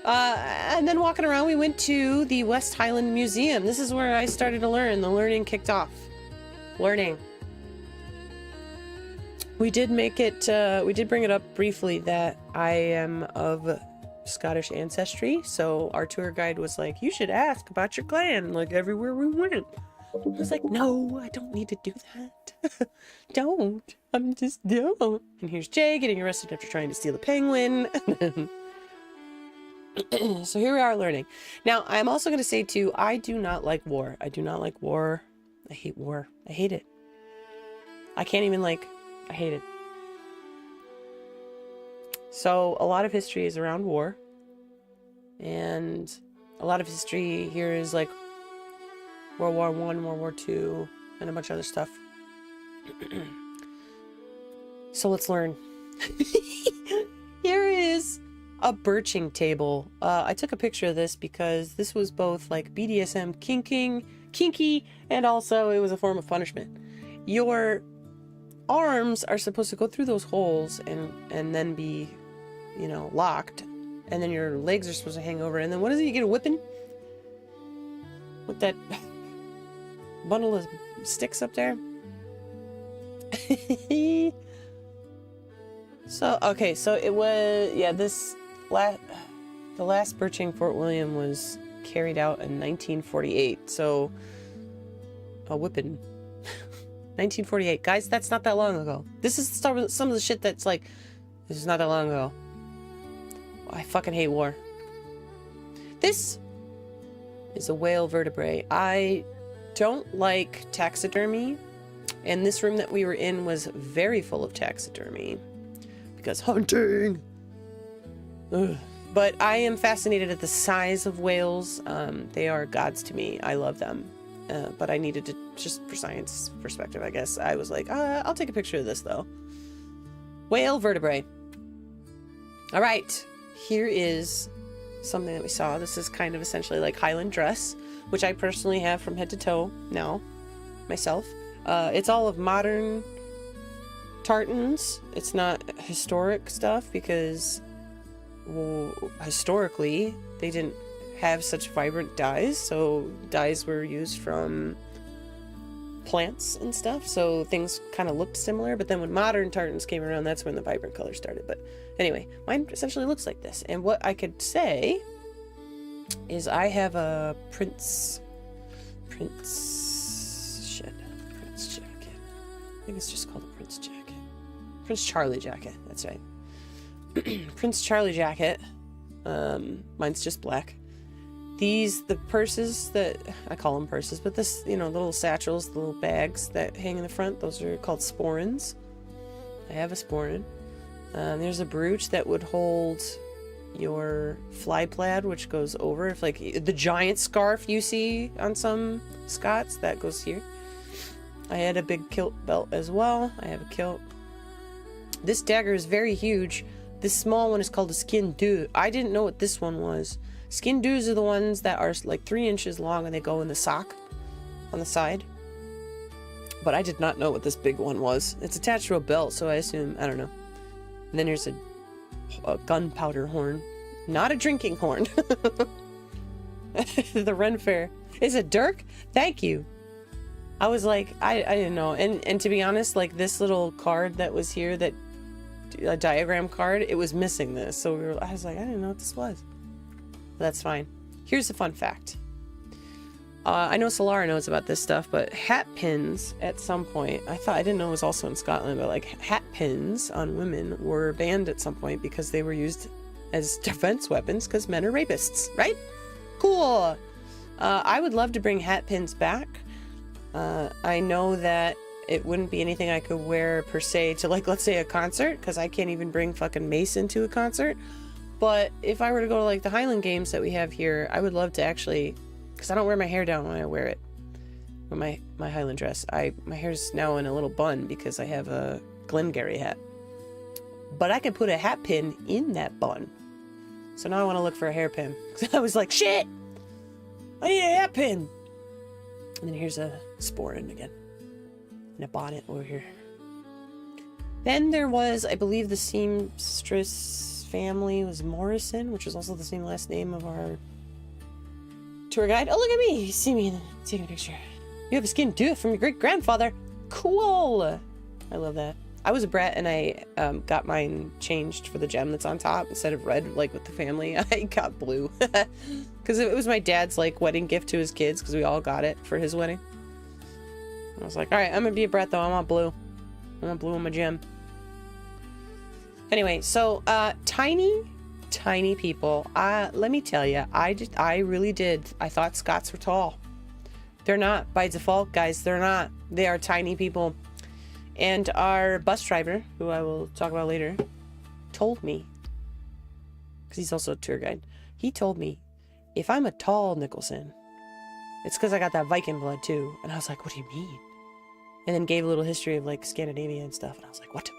And then walking around, we went to the West Highland Museum. This is where I started to learn. The learning kicked off. Learning. We did make it, we did bring it up briefly that I am of Scottish ancestry. So our tour guide was like, you should ask about your clan, like everywhere we went. I was like, no, I don't need to do that. Don't. I'm just dumb. And here's Jay getting arrested after trying to steal a penguin. So here we are learning. Now, I'm also going to say, too, I do not like war. I do not like war. I hate war. I hate it. I can't even, like, I hate it. So, a lot of history is around war. And a lot of history here is, like, World War I, World War II, and a bunch of other stuff. So let's learn. Here is a birching table. I took a picture of this because this was both like BDSM kinky, and also it was a form of punishment. Your arms are supposed to go through those holes and then be, you know, locked, and then your legs are supposed to hang over, and then what is it? You get a whipping with that bundle of sticks up there. So okay, so it was, yeah, the last birching Fort William was carried out in 1948. So a whipping. 1948, guys, that's not that long ago. This is some of the shit that's like, this is not that long ago. I fucking hate war. This is a whale vertebrae. I don't like taxidermy, and this room that we were in was very full of taxidermy because hunting. Ugh. But I am fascinated at the size of whales. They are gods to me. I love them. But I needed to, just for science perspective, I guess, I was like, I'll take a picture of this though. Whale vertebrae. All right, here is something that we saw. This is kind of essentially like Highland dress, which I personally have from head to toe now, myself. It's all of modern tartans. It's not historic stuff because, well, historically, they didn't have such vibrant dyes, so dyes were used from plants and stuff, so things kind of looked similar. But then when modern tartans came around, that's when the vibrant colors started. But anyway, mine essentially looks like this, and what I could say is I have a Prince jacket. I think it's just called a Prince jacket. Prince Charlie jacket, that's right. Prince Charlie jacket. Mine's just black. The purses that, I call them purses, but this, you know, little satchels, the little bags that hang in the front, those are called sporrans. I have a sporran. There's a brooch that would hold your fly plaid, which goes over, if like the giant scarf you see on some Scots, that goes here. I had a big kilt belt as well. I have a kilt. This dagger is very huge. This small one is called a skin deux. I didn't know what this one was. Skin deux are the ones that are like 3 inches long and they go in the sock on the side. But I did not know what this big one was. It's attached to a belt, so I assume, I don't know. And then there's a gunpowder horn. Not a drinking horn. The Ren Fair. Is it Dirk? Thank you. I was like, I didn't know. And to be honest, like this little card that was here, that a diagram card, it was missing this. So I was like, I didn't know what this was. But that's fine. Here's a fun fact. I know Solara knows about this stuff, but hat pins at some point, I didn't know it was also in Scotland, but like hat pins on women were banned at some point because they were used as defense weapons because men are rapists, right? Cool. I would love to bring hat pins back. I know that it wouldn't be anything I could wear per se to, like, let's say a concert, because I can't even bring fucking mace into a concert. But if I were to go to like the Highland Games that we have here, I would love to actually, because I don't wear my hair down when I wear it, with my Highland dress. My hair's now in a little bun because I have a Glengarry hat. But I can put a hat pin in that bun. So now I want to look for a hairpin. I was like, shit! I need a hat pin! And then here's a sporran again. And a bonnet over here. Then there was, I believe, the seamstress family was Morrison, which was also the same last name of our tour guide. Oh, look at me! You see me taking a picture. You have a skin tooth from your great-grandfather. Cool! I love that. I was a brat and I got mine changed for the gem that's on top. Instead of red, like with the family, I got blue. Because it was my dad's like wedding gift to his kids, because we all got it for his wedding. I was like, alright, I'm gonna be a brat though. I want blue. I want blue on my gem. Anyway, so tiny people. Let me tell you, I really did. I thought Scots were tall. They're not. By default, guys, they're not. They are tiny people. And our bus driver, who I will talk about later, told me, because he's also a tour guide, he told me, if I'm a tall Nicholson, it's because I got that Viking blood too. And I was like, what do you mean? And then gave a little history of like Scandinavia and stuff. And I was like, what?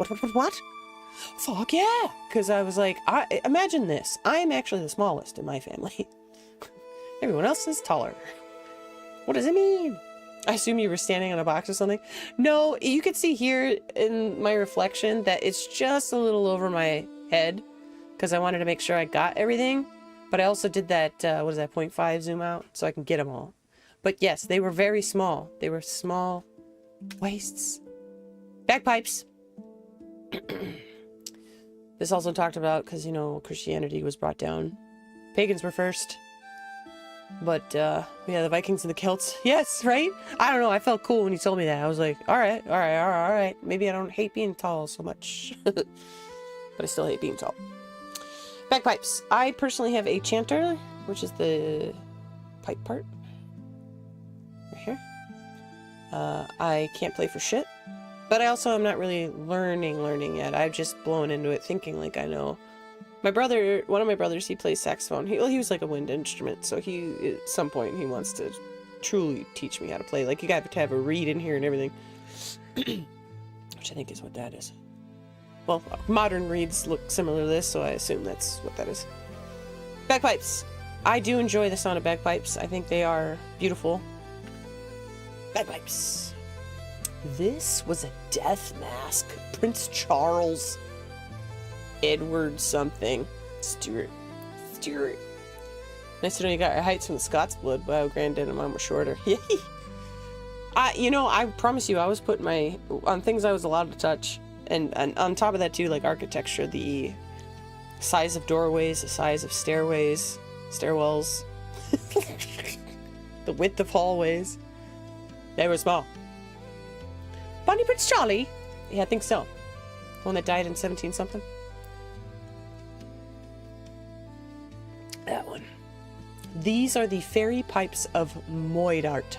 fuck yeah. Because I was like, imagine this. I am actually the smallest in my family. Everyone else is taller. What does it mean? I assume you were standing on a box or something. No, you can see here in my reflection that it's just a little over my head because I wanted to make sure I got everything. But I also did that, what is that, 0.5 zoom out so I can get them all. But yes, they were very small. They were small waists. Bagpipes. This also talked about because, you know, Christianity was brought down. Pagans were first. But, yeah, the Vikings and the Celts. Yes, right? I don't know. I felt cool when you told me that. I was like, all right. Maybe I don't hate being tall so much. But I still hate being tall. Bagpipes. I personally have a chanter, which is the pipe part. Right here. I can't play for shit. But I also am not really learning yet. I've just blown into it thinking like I know. My brother, one of my brothers, he plays saxophone. He was like a wind instrument, so he, at some point, he wants to truly teach me how to play. Like, you got to have a reed in here and everything. Which I think is what that is. Well, modern reeds look similar to this, so I assume that's what that is. Bagpipes. I do enjoy the sound of bagpipes. I think they are beautiful. Bagpipes. This was a death mask. Prince Charles. Edward something. Stuart. Nice to know you got your heights from the Scots blood. Wow, granddad and mom were shorter. Yay! You know, I promise you, I was putting my... on things I was allowed to touch. And on top of that, too, like architecture, the size of doorways, the size of stairways, stairwells, the width of hallways. They were small. Bonnie Prince Charlie? Yeah, I think so. The one that died in 17-something. That one. These are the fairy pipes of Moidart.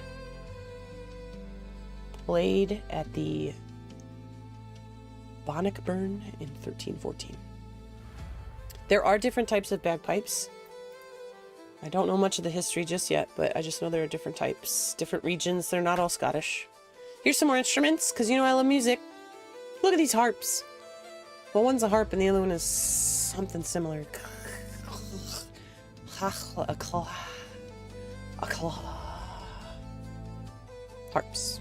Played at the Bannockburn in 1314. There are different types of bagpipes. I don't know much of the history just yet, but I just know there are different types, different regions. They're not all Scottish. Here's some more instruments, because you know I love music. Look at these harps. Well, one's a harp and the other one is something similar. A claw. Harps.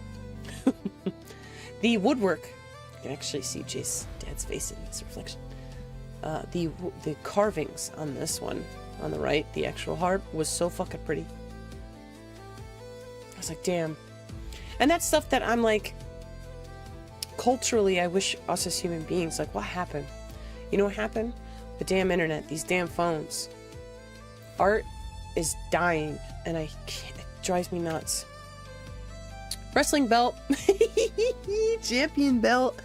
The woodwork. You can actually see Jace's dad's face in this reflection. The carvings on this one, on the right, the actual harp, was so fucking pretty. I was like, damn. And that's stuff that I'm like, culturally, I wish us as human beings, like, what happened? You know what happened? The damn internet, these damn phones. Art is dying, and it drives me nuts. Wrestling belt. Champion belt.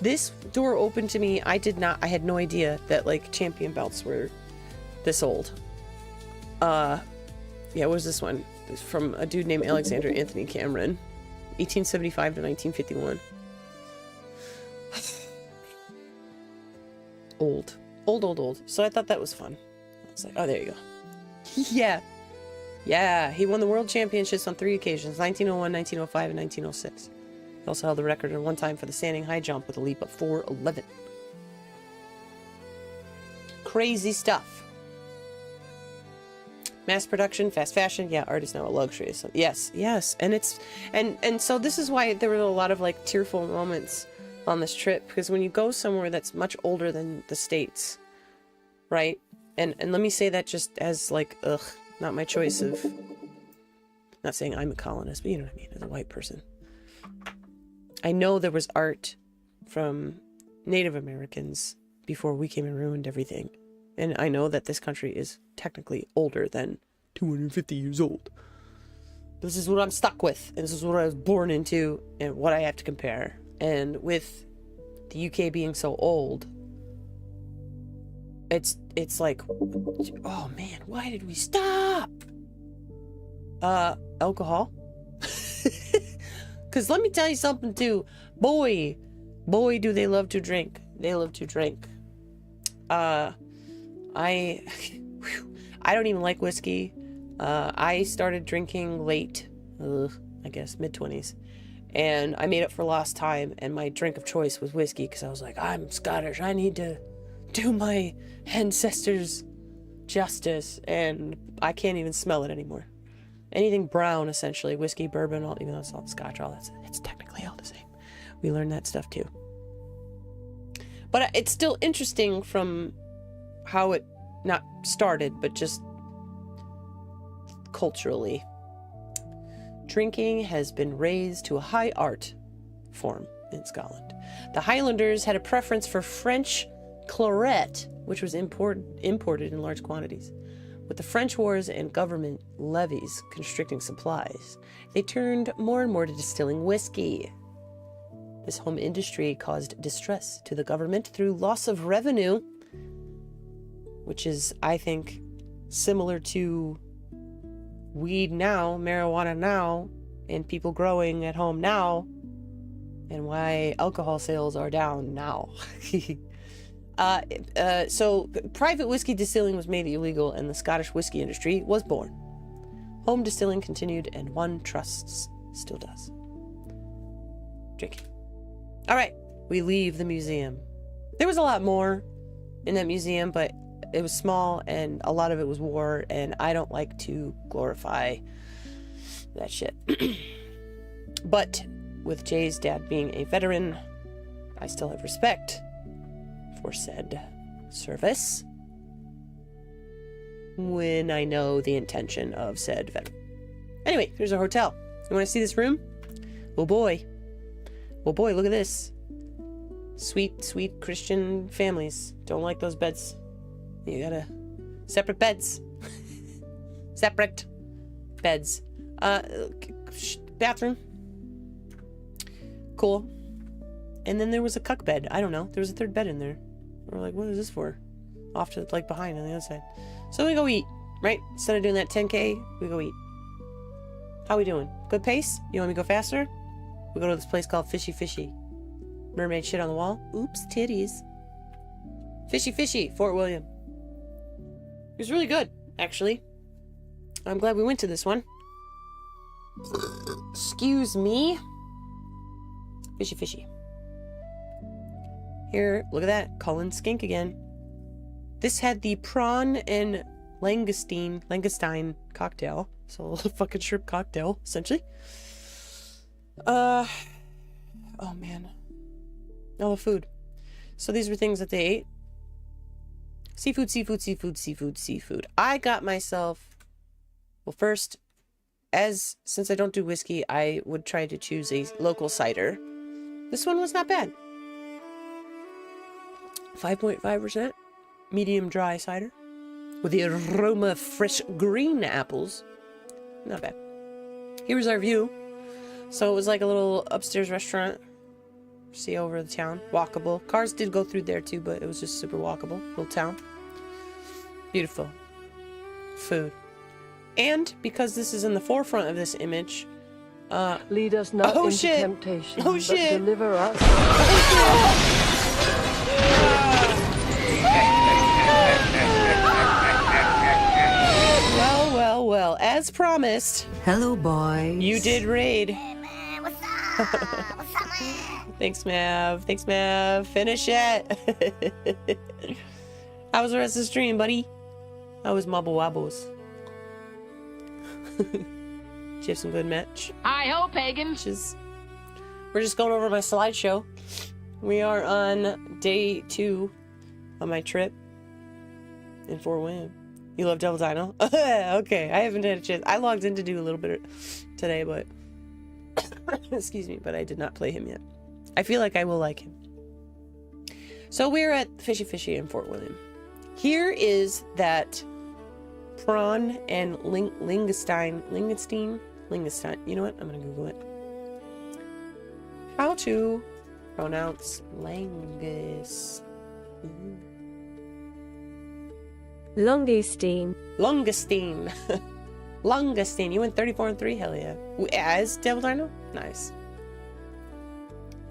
This door opened to me. I had no idea that, like, champion belts were this old. Yeah, what was this one? It was from a dude named Alexander Anthony Cameron. 1875 to 1951. Old. So I thought that was fun. I was like, oh, there you go. Yeah, he won the world championships on 3 occasions, 1901, 1905, and 1906. He also held the record at one time for the standing high jump with a leap of 4:11. Crazy stuff. Mass production, fast fashion, yeah, art is now a luxury. So yes, and so this is why there were a lot of like tearful moments on this trip, because when you go somewhere that's much older than the States, right? And let me say that just as like, not my choice of, not saying I'm a colonist, but you know what I mean, as a white person. I know there was art from Native Americans before we came and ruined everything. And I know that this country is technically older than 250 years old. This is what I'm stuck with. And this is what I was born into and what I have to compare. And with the UK being so old, it's like, oh man, why did we stop? Alcohol. Because let me tell you something too. Boy, do they love to drink. They love to drink. I don't even like whiskey. I started drinking late, I guess mid-20s. And I made up for lost time, and my drink of choice was whiskey, because I was like, I'm Scottish, I need to do my ancestors justice, and I can't even smell it anymore. Anything brown, essentially, whiskey, bourbon, all, even though it's all Scotch, all that's, it's technically all the same. We learned that stuff too. But it's still interesting from how it not started, but just culturally. Drinking has been raised to a high art form in Scotland. The Highlanders had a preference for French claret, which was imported in large quantities. With the French wars and government levies constricting supplies, they turned more and more to distilling whiskey. This home industry caused distress to the government through loss of revenue, which is, I think, similar to weed now, marijuana now, and people growing at home now, and why alcohol sales are down now. So private whiskey distilling was made illegal, and the Scottish whiskey industry was born. Home distilling continued, and one trusts still does. Drinking. All right, we leave the museum. There was a lot more in that museum, but it was small, and a lot of it was war, and I don't like to glorify that shit. But with Jay's dad being a veteran, I still have respect for said service when I know the intention of said veteran. Anyway, here's our hotel. You want to see this room? Oh boy. Oh boy, look at this. Sweet, sweet Christian families. Don't like those beds. You gotta... Separate beds. Separate beds. Bathroom. Cool. And then there was a cuck bed. I don't know. There was a third bed in there. We're like, what is this for? Off to, like, behind on the other side. So we go eat, right? Instead of doing that 10K, we go eat. How we doing? Good pace? You want me to go faster? We go to this place called Fishy Fishy. Mermaid shit on the wall. Oops, titties. Fishy Fishy, Fort William. It was really good, actually. I'm glad we went to this one. Excuse me. Fishy Fishy. Here, look at that. Cullen skink again. This had the prawn and langoustine cocktail. So a little fucking shrimp cocktail, essentially. Oh man. All the food. So these were things that they ate. Seafood, seafood, seafood, seafood, seafood. I got myself... Well, first, since I don't do whiskey, I would try to choose a local cider. This one was not bad. 5.5%. Medium dry cider. With the aroma of fresh green apples. Not bad. Here was our view. So it was like a little upstairs restaurant. See over the town. Walkable. Cars did go through there too, but it was just super walkable. Little town. Beautiful. Food. And because this is in the forefront of this image, lead us not into shit. temptation, Oh, but shit. deliver us. Well, as promised. Hello, boys. You did raid. Hey, man, what's up? What's up, man? Thanks, Mav. Thanks, Mav. Finish it. How was the rest of the stream, buddy? How was Mobble Wobbles? Did you have some good match? Hi-ho, pagan. We're just going over my slideshow. We are on day 2 of my trip in Fort William. You love Double Dino? Okay, I haven't had a chance. I logged in to do a little bit today, but... excuse me, but I did not play him yet. I feel like I will like him. So we're at Fishy Fishy in Fort William. Here is that prawn and langoustine. You know what? I'm gonna Google it. How to pronounce langus. Langoustine. Langoustine. Langoustine. You went 34-3. Hell yeah. As Devil Dino? Nice.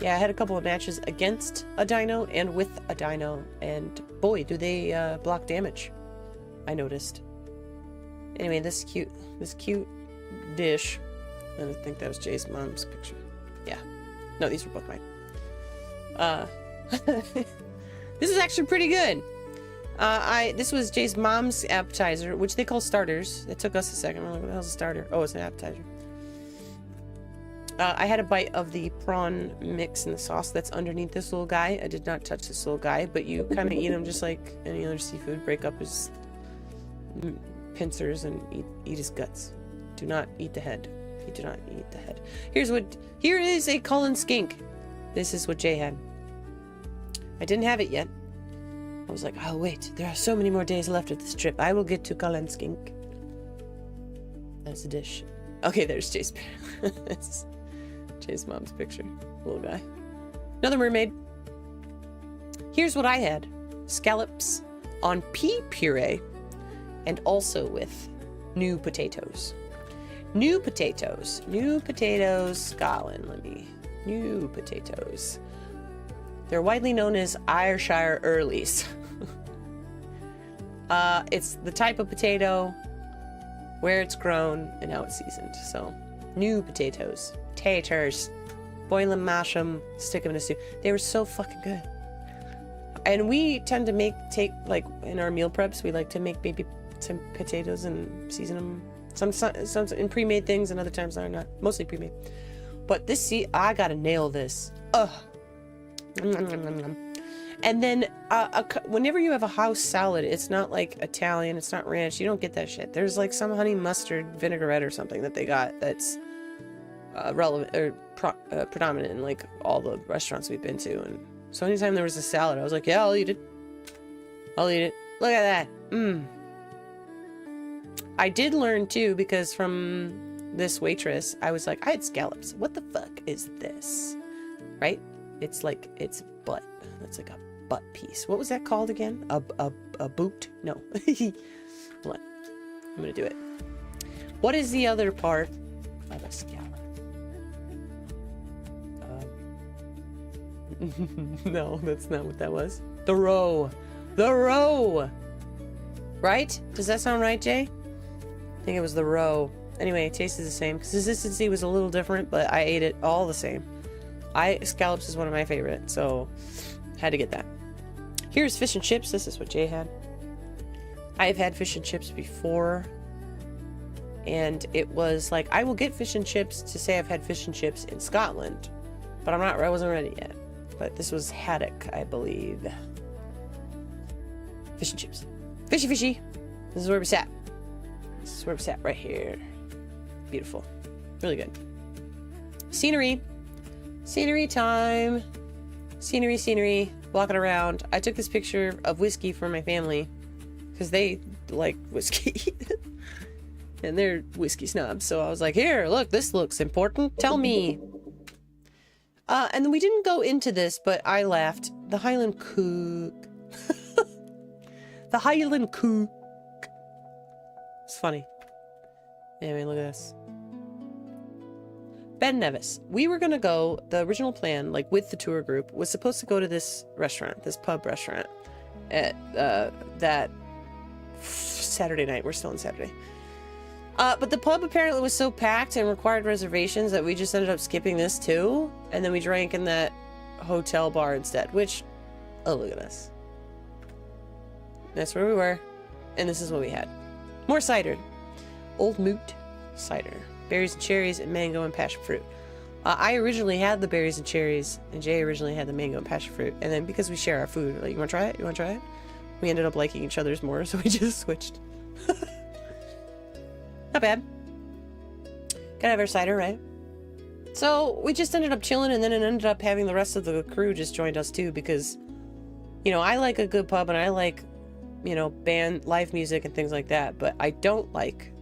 Yeah, I had a couple of matches against a dino and with a dino, and boy, do they block damage. I noticed. Anyway, this cute dish. I think that was Jay's mom's picture. Yeah. No, these were both mine. This is actually pretty good. This was Jay's mom's appetizer, which they call starters. It took us a second. I'm like, what the hell's a starter? Oh, it's an appetizer. I had a bite of the prawn mix in the sauce that's underneath this little guy. I did not touch this little guy, but you kind of eat him just like any other seafood. Break up his pincers and eat his guts. Do not eat the head. You do not eat the head. Here is a Cullen skink. This is what Jay had. I didn't have it yet. I was like, oh wait, there are so many more days left of this trip. I will get to Cullen skink. That's a dish. Okay, there's Jay's. Jay's mom's picture. Little guy. Another mermaid. Here's what I had. Scallops on pea puree and also with new potatoes. New potatoes. New potatoes, Scotland. New potatoes. They're widely known as Ayrshire Earlies. It's the type of potato, where it's grown, and how it's seasoned. So, new potatoes. Taters. Boil them, mash them, stick them in a stew. They were so fucking good. And we tend to take in our meal preps, we like to make maybe some potatoes and season them. Some in pre-made things, and other times are not. Mostly pre-made. But I gotta nail this. Ugh. And then whenever you have a house salad, it's not like Italian, it's not ranch. You don't get that shit. There's like some honey mustard vinaigrette or something that they got that's relevant or predominant in like all the restaurants we've been to. And so anytime there was a salad, I was like, yeah, I'll eat it. I'll eat it. Look at that. I did learn too, because from this waitress, I was like, I had scallops. What the fuck is this? Right? It's butt. That's like a butt piece. What was that called again? A boot? No. Hold on. I'm gonna do it. What is the other part of a scallop? No, that's not what that was. The roe. The roe. Right? Does that sound right, Jay? I think it was the roe. Anyway, it tasted the same. Consistency was a little different, but I ate it all the same. Scallops is one of my favorite, so had to get that. Here's fish and chips. This is what Jay had. I've had fish and chips before, and it was like, I will get fish and chips to say I've had fish and chips in Scotland, but I wasn't ready yet. But this was haddock, I believe. Fish and chips. Fishy fishy. This is where we sat. This is where we sat, right here. Beautiful. Really good. Scenery. Scenery time. Scenery. Walking around. I took this picture of whiskey for my family because they like whiskey. And they're whiskey snobs. So I was like, here, look, this looks important. Tell me. And then we didn't go into this, but I laughed. The Highland Cook. The Highland Cook. It's funny. Anyway, look at this. Ben Nevis. We were gonna go, the original plan, like with the tour group, was supposed to go to this restaurant, this pub restaurant, at that Saturday night. We're still on Saturday. But the pub apparently was so packed and required reservations that we just ended up skipping this too. And then we drank in that hotel bar instead, which, oh, look at this. That's where we were. And this is what we had. More cider. Old Moot cider. Berries and cherries and mango and passion fruit. I originally had the berries and cherries, and Jay originally had the mango and passion fruit. And then because we share our food, like, you want to try it? You want to try it? We ended up liking each other's more, so we just switched. Not bad. Gotta have our cider, right? So we just ended up chilling, and then it ended up having the rest of the crew just joined us too, because, you know, I like a good pub and I like, you know, band, live music and things like that, but I don't like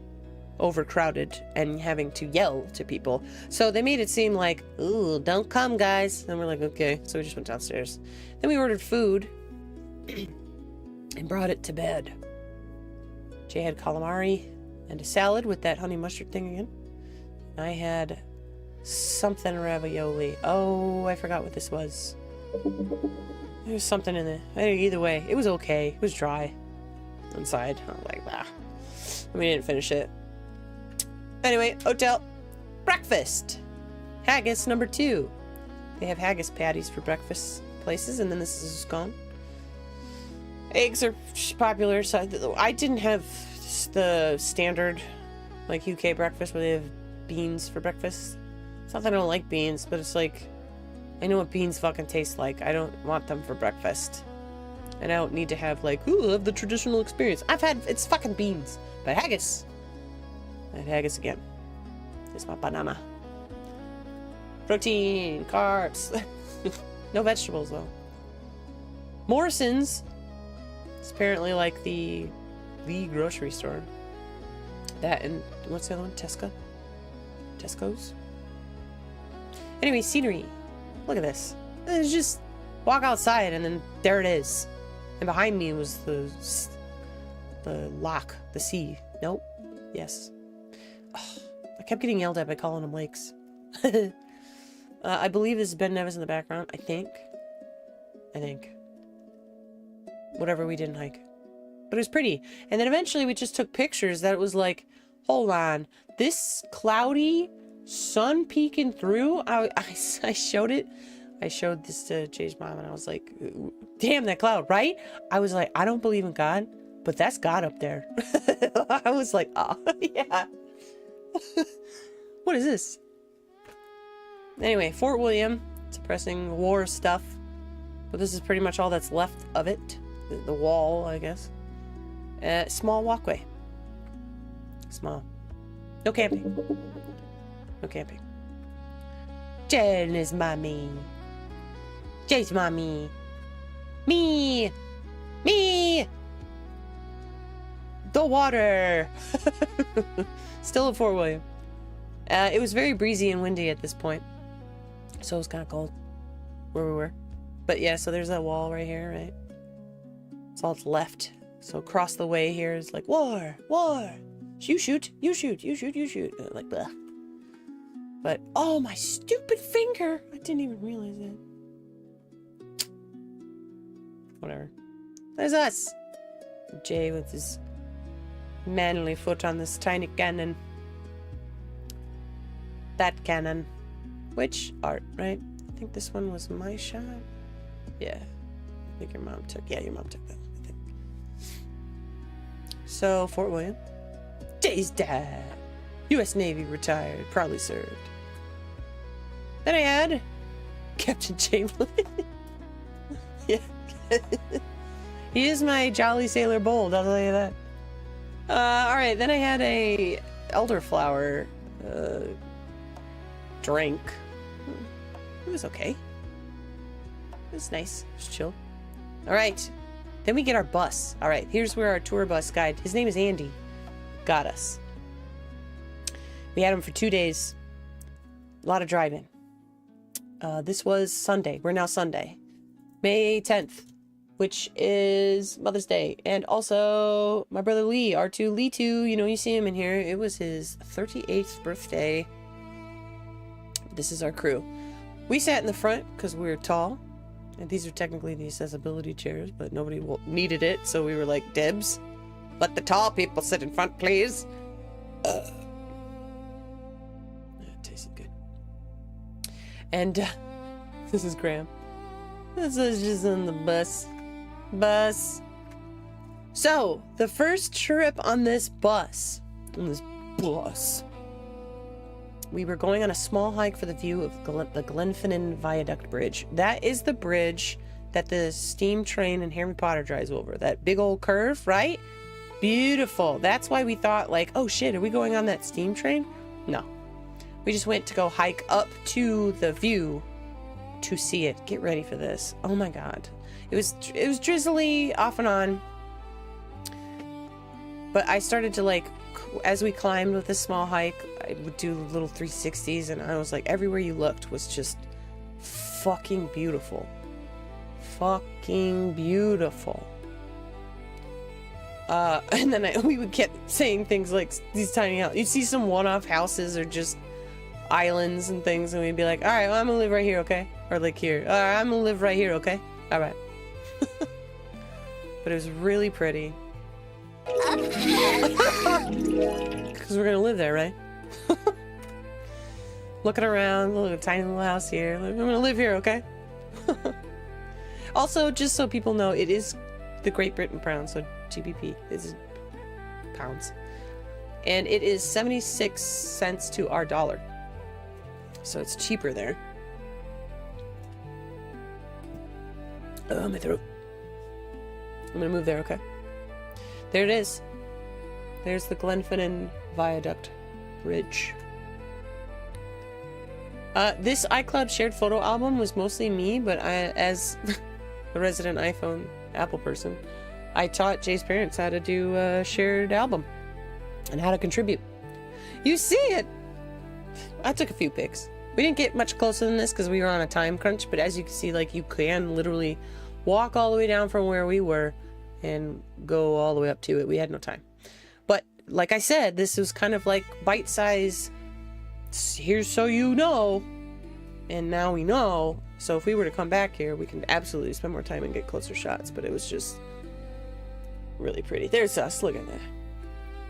overcrowded and having to yell to people. So they made it seem like, ooh, don't come, guys. And we're like, okay. So we just went downstairs. Then we ordered food and brought it to bed. Jay had calamari and a salad with that honey mustard thing again. I had something ravioli. Oh, I forgot what this was. There was something in it. Either way, it was okay. It was dry inside. I was like, bah. We didn't finish it. Anyway, hotel breakfast. Haggis number 2. They have haggis patties for breakfast places, and then this is gone. Eggs are popular, so I didn't have the standard, like, UK breakfast where they have beans for breakfast. It's not that I don't like beans, but it's like, I know what beans fucking taste like. I don't want them for breakfast. And I don't need to have, like, ooh, I have the traditional experience. It's fucking beans. But haggis. I had haggis again. It's my banana. Protein, carbs. No vegetables, though. Morrison's. It's apparently like the grocery store. That and, what's the other one? Tesco's? Anyway, scenery. Look at this. It's just walk outside and then there it is. And behind me was the lock, the sea. Nope. Yes. Oh, I kept getting yelled at by calling them lakes. I believe this is Ben Nevis in the background. I think. Whatever, we didn't hike. But it was pretty. And then eventually we just took pictures that it was like, hold on. This cloudy sun peeking through. I showed it. I showed this to Jay's mom and I was like, damn, that cloud, right? I was like, I don't believe in God, but that's God up there. I was like, oh, yeah. What is this? Anyway, Fort William, suppressing war stuff. But this is pretty much all that's left of it. The wall, I guess. Small walkway. Small. No camping. No camping. Jen is mommy. Jay's mommy. Me. The water. Still at Fort William. It was very breezy and windy at this point. So it was kind of cold where we were. But yeah, so there's that wall right here, right? It's all that's left. So across the way here is like, war. You shoot. Like, blah. But, oh, my stupid finger. I didn't even realize that. Whatever. There's us. Jay with his manly foot on this tiny cannon. That cannon. Which art, right? I think this one was my shot. Yeah. I think your mom took that, I think. So, Fort William. Jay's dad. U.S. Navy, retired, proudly served. Then I had Captain Chamberlain. Yeah. He is my jolly sailor bold, I'll tell you that. Alright, then I had a elderflower drink. It was okay. It was nice. It was chill. Alright. Then we get our bus. Alright, here's where our tour bus guide, his name is Andy, got us. We had him for 2 days. A lot of driving. This was Sunday. We're now Sunday. May 10th, which is Mother's Day. And also, my brother Lee, R2, Lee 2, you know, you see him in here. It was his 38th birthday. This is our crew. We sat in the front because we were tall. And these are technically the accessibility chairs, but nobody needed it. So we were like, Debs, let the tall people sit in front, please. That tasted good. And this is Graham. This is just on the bus. So, the first trip on this bus, we were going on a small hike for the view of the Glenfinnan Viaduct Bridge. That is the bridge that the steam train in Harry Potter drives over. That big old curve, right? Beautiful. That's why we thought, like, oh shit, are we going on that steam train? No. We just went to go hike up to the view to see it. Get ready for this. Oh my god. It was drizzly off and on. But I started to, like, as we climbed with this small hike, I would do little 360s, and I was like, everywhere you looked was just fucking beautiful. Fucking beautiful. And then we would keep saying things like these tiny houses. You'd see some one-off houses or just islands and things, and we'd be like, alright, well, I'm gonna live right here, okay? Or like here. Alright, I'm gonna live right here, okay? Alright. But it was really pretty. Because we're gonna live there, right? looking around, a little tiny little house here. I'm gonna live here, okay? Also, just so people know, it is the Great Britain pound, so GBP is pounds. And it is 76 cents to our dollar. So it's cheaper there. Oh, my throat. I'm gonna move there, okay? There it is. There's the Glenfinnan Viaduct Bridge. This iCloud shared photo album was mostly me, but as the resident iPhone Apple person, I taught Jay's parents how to do a shared album and how to contribute. You see it! I took a few pics. We didn't get much closer than this because we were on a time crunch, but as you can see, like, you can literally walk all the way down from where we were and go all the way up to it. We had no time. But like I said, this was kind of like bite-size, here's so you know, and now we know. So if we were to come back here, we can absolutely spend more time and get closer shots, but it was just really pretty. There's us. Look at that.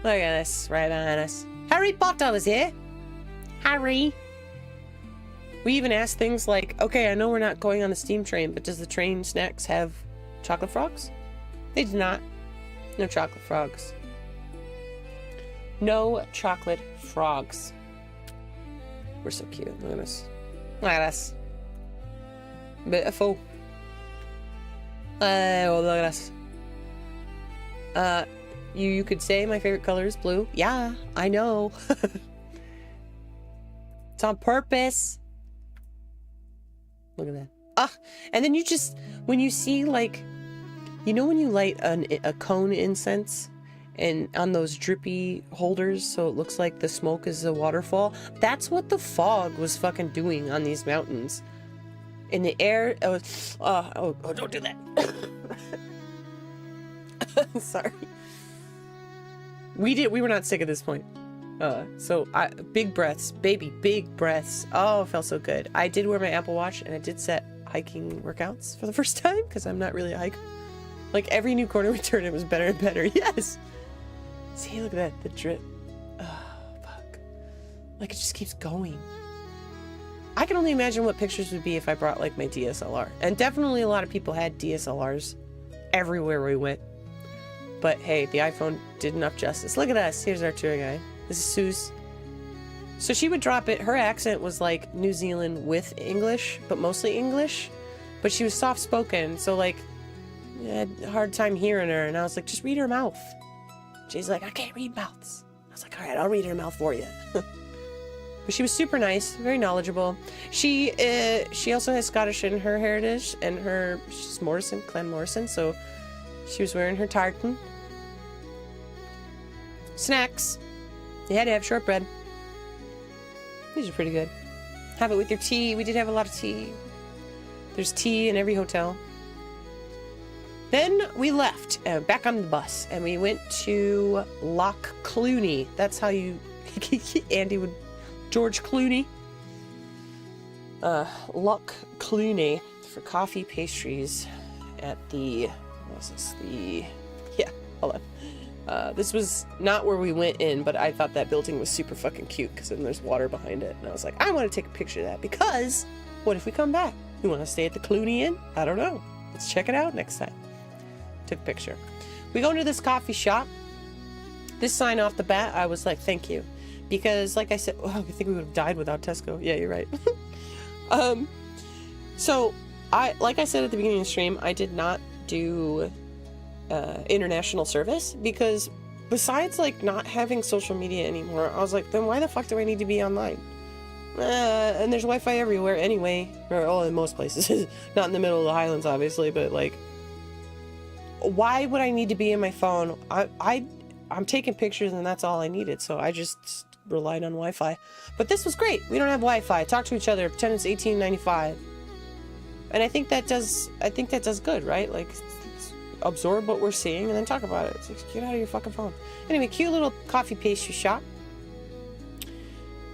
Look at us right behind us. Harry Potter is here. Harry. We even asked things like, okay, I know we're not going on the steam train, but does the train snacks have chocolate frogs? They did not. No chocolate frogs. No chocolate frogs. We're so cute. Look at us. Look at us. Beautiful. Oh, look at us. You could say my favorite color is blue. Yeah, I know. It's on purpose. Look at that. Ah, and then you just, when you see, like, you know when you light a cone incense and on those drippy holders so it looks like the smoke is a waterfall? That's what the fog was fucking doing on these mountains. In the air, oh, don't do that. Sorry. We were not sick at this point. Big breaths, baby, big breaths. Oh, it felt so good. I did wear my Apple Watch and I did set hiking workouts for the first time because I'm not really a hiker. Like every new corner we turned, it was better and better. Yes. See, look at that, the drip. Oh, fuck. Like it just keeps going. I can only imagine what pictures would be if I brought like my DSLR. And definitely a lot of people had DSLRs everywhere we went. But hey, the iPhone did enough justice. Look at us. Here's our tour guide. This is Suze. So she would drop it. Her accent was like New Zealand with English, but mostly English. But she was soft-spoken, so like, I had a hard time hearing her. And I was like, just read her mouth. She's like, I can't read mouths. I was like, all right, I'll read her mouth for you. But she was super nice, very knowledgeable. She also has Scottish in her heritage, and she's Morrison, Clan Morrison, so she was wearing her tartan. Snacks. You had to have shortbread. These are pretty good. Have it with your tea. We did have a lot of tea. There's tea in every hotel. Then we left, back on the bus, and we went to Loch Clooney. That's how you... Andy would... George Clooney. Loch Clooney for coffee pastries at the... What is this? Yeah, hold on. This was not where we went in, but I thought that building was super fucking cute because then there's water behind it. And I was like, I want to take a picture of that because what if we come back? You want to stay at the Clooney Inn? I don't know. Let's check it out next time. Took a picture. We go into this coffee shop. This sign off the bat, I was like, thank you. Because like I said, I think we would have died without Tesco. Yeah, you're right. So like I said at the beginning of the stream, I did not do international service because besides like not having social media anymore, I was like, then why the fuck do I need to be online? And there's Wi-Fi everywhere anyway, or in most places. Not in the middle of the Highlands, obviously, but like, why would I need to be in my phone? I'm taking pictures and that's all I needed, so I just relied on Wi-Fi. But this was great. We don't have Wi-Fi. Talk to each other. Pretend it's 1895. And I think that does good, right? Like, absorb what we're seeing and then talk about it. It's like, get out of your fucking phone. Anyway, cute little coffee pastry shop.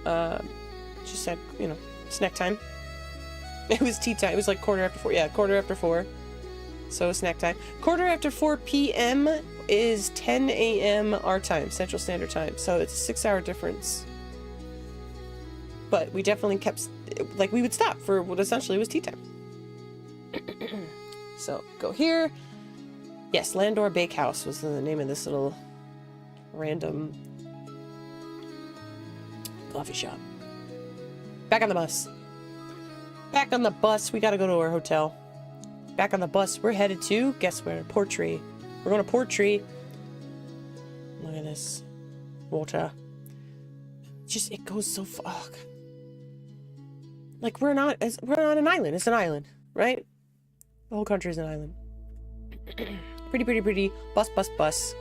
Just said, snack time. It was tea time. It was like 4:15. Yeah, 4:15. So snack time. 4:15 p.m. is 10 a.m. our time, Central Standard Time. So it's a 6-hour difference. but we definitely kept, like, we would stop for what essentially was tea time. So, go here. Yes, Landor Bakehouse was the name of this little random coffee shop. Back on the bus. Back on the bus. We gotta go to our hotel. Back on the bus. We're headed to, guess where? Portree. We're going to Portree. Look at this. Water. Just, it goes so far. Like, we're on an island. It's an island, right? The whole country is an island. Pretty. Bus.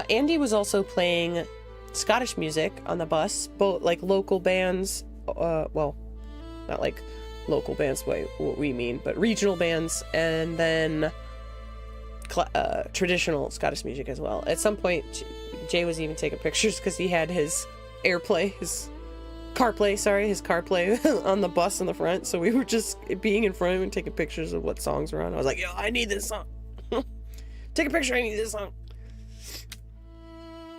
Andy was also playing Scottish music on the bus, both like local bands, well, not like local bands what we mean, but regional bands, and then traditional Scottish music as well. At some point, Jay was even taking pictures because he had his his CarPlay on the bus in the front, so we were just being in front of him and taking pictures of what songs were on. I was like, yo, I need this song. Take a picture, I need this song.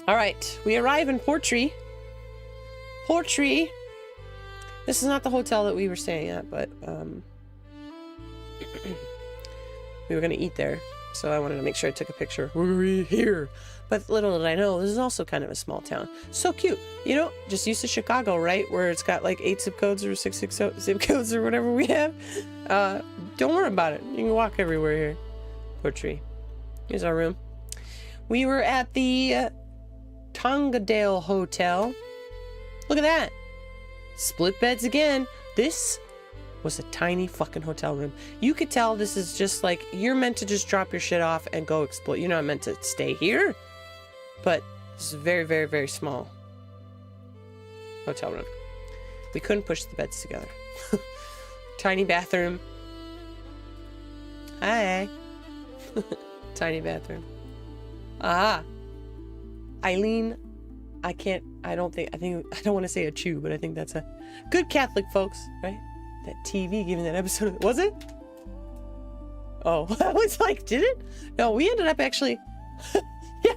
Alright, we arrive in Portree. Portree. This is not the hotel that we were staying at, but we were going to eat there, so I wanted to make sure I took a picture. We're here. But little did I know, this is also kind of a small town. So cute. You know, just used to Chicago, right? Where it's got like 8 zip codes or 6 zip codes or whatever we have. Don't worry about it. You can walk everywhere here. Portree. Here's our room. We were at the Tongadale Hotel. Look at that. Split beds again. This was a tiny fucking hotel room. You could tell this is just like, you're meant to just drop your shit off and go explore. You're not meant to stay here. But this is a very, very, very small hotel room. We couldn't push the beds together. Tiny bathroom. Hi. Tiny bathroom. Ah. Eileen, I don't want to say a chew, but I think that's a good Catholic, folks, right? That TV giving that episode, was it? Oh, I was like, did it? No, we ended up actually, yeah.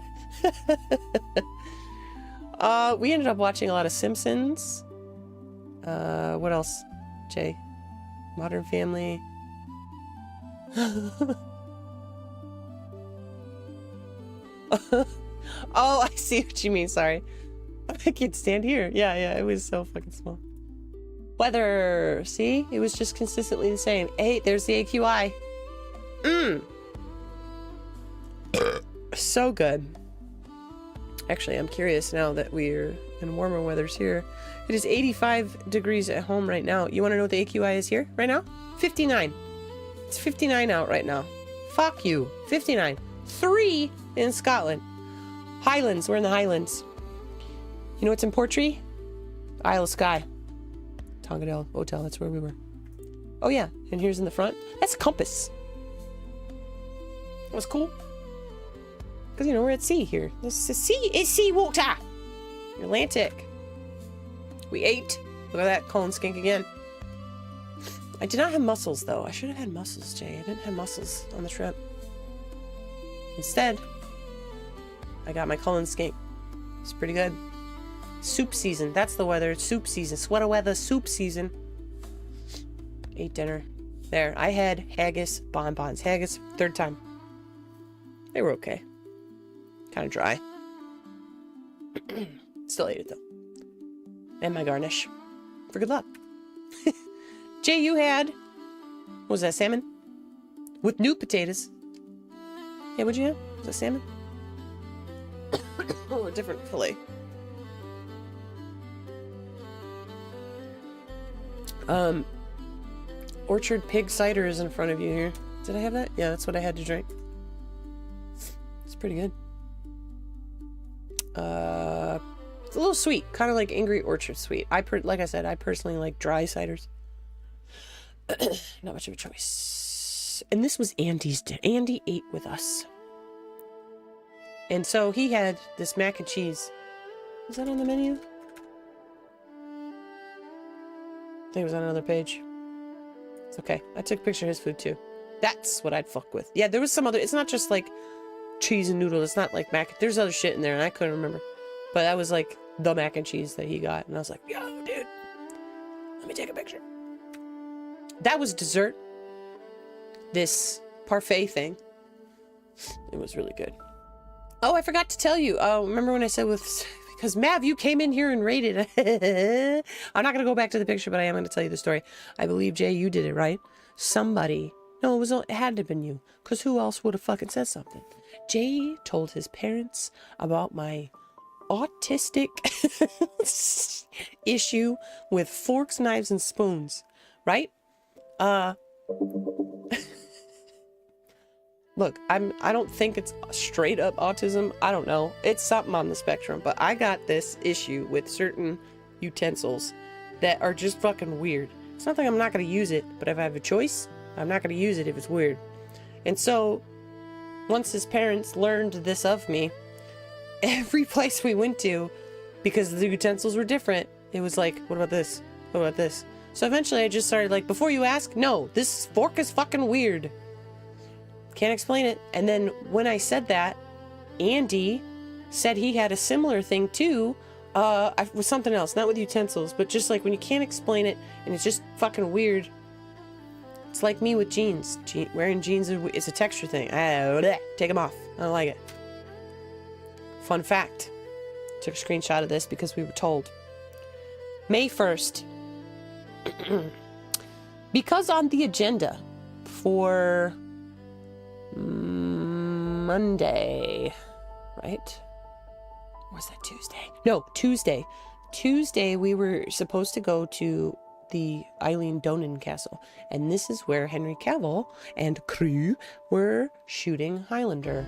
We ended up watching a lot of Simpsons. What else, Jay? Modern Family. Oh, I see what you mean. Sorry. I can't stand here. Yeah, it was so fucking small. Weather. See? It was just consistently the same. Hey, there's the AQI. So good. Actually, I'm curious now that we're in warmer weathers here. It is 85 degrees at home right now. You want to know what the AQI is here right now? 59. It's 59 out right now. Fuck you. 59. 3 in Scotland. Highlands. We're in the Highlands. You know what's in Portree? Isle of Skye. Tongadale Hotel. That's where we were. Oh yeah. And here's in the front. That's a compass. That was cool. Because, you know, we're at sea here. This is sea. It's sea water. Atlantic. We ate. Look at that. Colin skink again. I did not have mussels, though. I should have had mussels, Jay. I didn't have mussels on the trip. Instead, I got my Cullen skink. It's pretty good. Soup season. That's the weather. It's soup season. Sweater weather. Soup season. Ate dinner. There. I had haggis bonbons. Haggis. Third time. They were okay. Kind of dry. Still ate it, though. And my garnish. For good luck. Jay, you had... What was that? Salmon? With new potatoes. Yeah, what'd you have? Was that salmon? Oh, a different fillet. Orchard pig cider is in front of you here. Did I have that? Yeah, that's what I had to drink. It's pretty good. It's a little sweet, kind of like Angry Orchard sweet. Like I said, I personally like dry ciders. Not much of a choice. And this was Andy's dinner. Andy ate with us. And so he had this mac and cheese. Was that on the menu? I think it was on another page. It's okay. I took a picture of his food too. That's what I'd fuck with. Yeah, there was some other... It's not just like cheese and noodles. It's not like mac... There's other shit in there and I couldn't remember. But that was like the mac and cheese that he got. And I was like, yo, dude. Let me take a picture. That was dessert. This parfait thing. It was really good. Oh, I forgot to tell you. Remember when I said because Mav, you came in here and raided. I'm not going to go back to the picture, but I am going to tell you the story. I believe, Jay, you did it, right? Somebody. No, it had to have been you. Because who else would have fucking said something? Jay told his parents about my autistic issue with forks, knives, and spoons. Right? Look, I don't think it's straight up autism. I don't know. It's something on the spectrum. But I got this issue with certain utensils that are just fucking weird. It's not like I'm not going to use it, but if I have a choice, I'm not going to use it if it's weird. And so, once his parents learned this of me, every place we went to, because the utensils were different, it was like, what about this? What about this? So eventually I just started like, before you ask, no, this fork is fucking weird. Can't explain it. And then when I said that, Andy said he had a similar thing too. With something else, not with utensils, but just like when you can't explain it and it's just fucking weird. It's like me with jeans. Wearing jeans is a texture thing. Take them off. I don't like it. Fun fact. Took a screenshot of this because we were told. May 1st. Because on the agenda for Monday, right? Or was that Tuesday? No, Tuesday. Tuesday we were supposed to go to the Eileen Donan Castle, and this is where Henry Cavill and crew were shooting Highlander.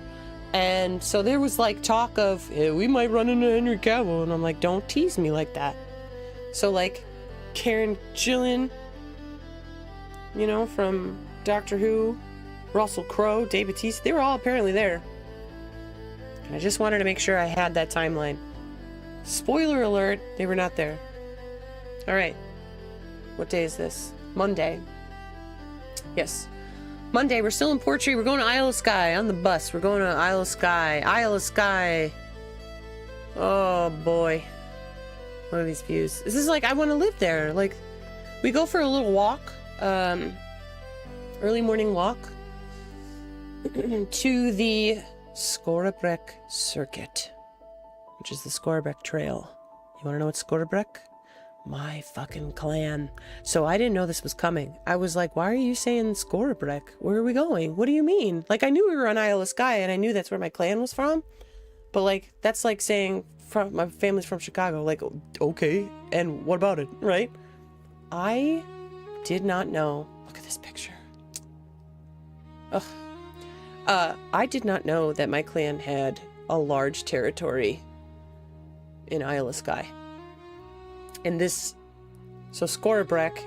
And so there was like talk of, hey, we might run into Henry Cavill, and I'm like, don't tease me like that. So like Karen Gillan, you know, from Doctor Who, Russell Crowe, Dave Bautista, they were all apparently there. And I just wanted to make sure I had that timeline. Spoiler alert, they were not there. All right. What day is this? Monday. Yes. Monday, we're still in Portree. We're going to Isle of Skye on the bus. We're going to Isle of Skye. Isle of Skye. Oh, boy. What are these views? This is like, I want to live there. Like, we go for a little walk. Early morning walk. To the Scorabrek Circuit. Which is the Scorabrek Trail. You want to know what's Scorabrek? My fucking clan. So I didn't know this was coming. I was like, why are you saying Scorabrek? Where are we going? What do you mean? Like, I knew we were on Isle of Skye, and I knew that's where my clan was from. But, like, that's like saying my family's from Chicago. Like, okay, and what about it, right? I did not know. Look at this picture. Ugh. I did not know that my clan had a large territory in Isle of Skye. And this, so Scorabrek,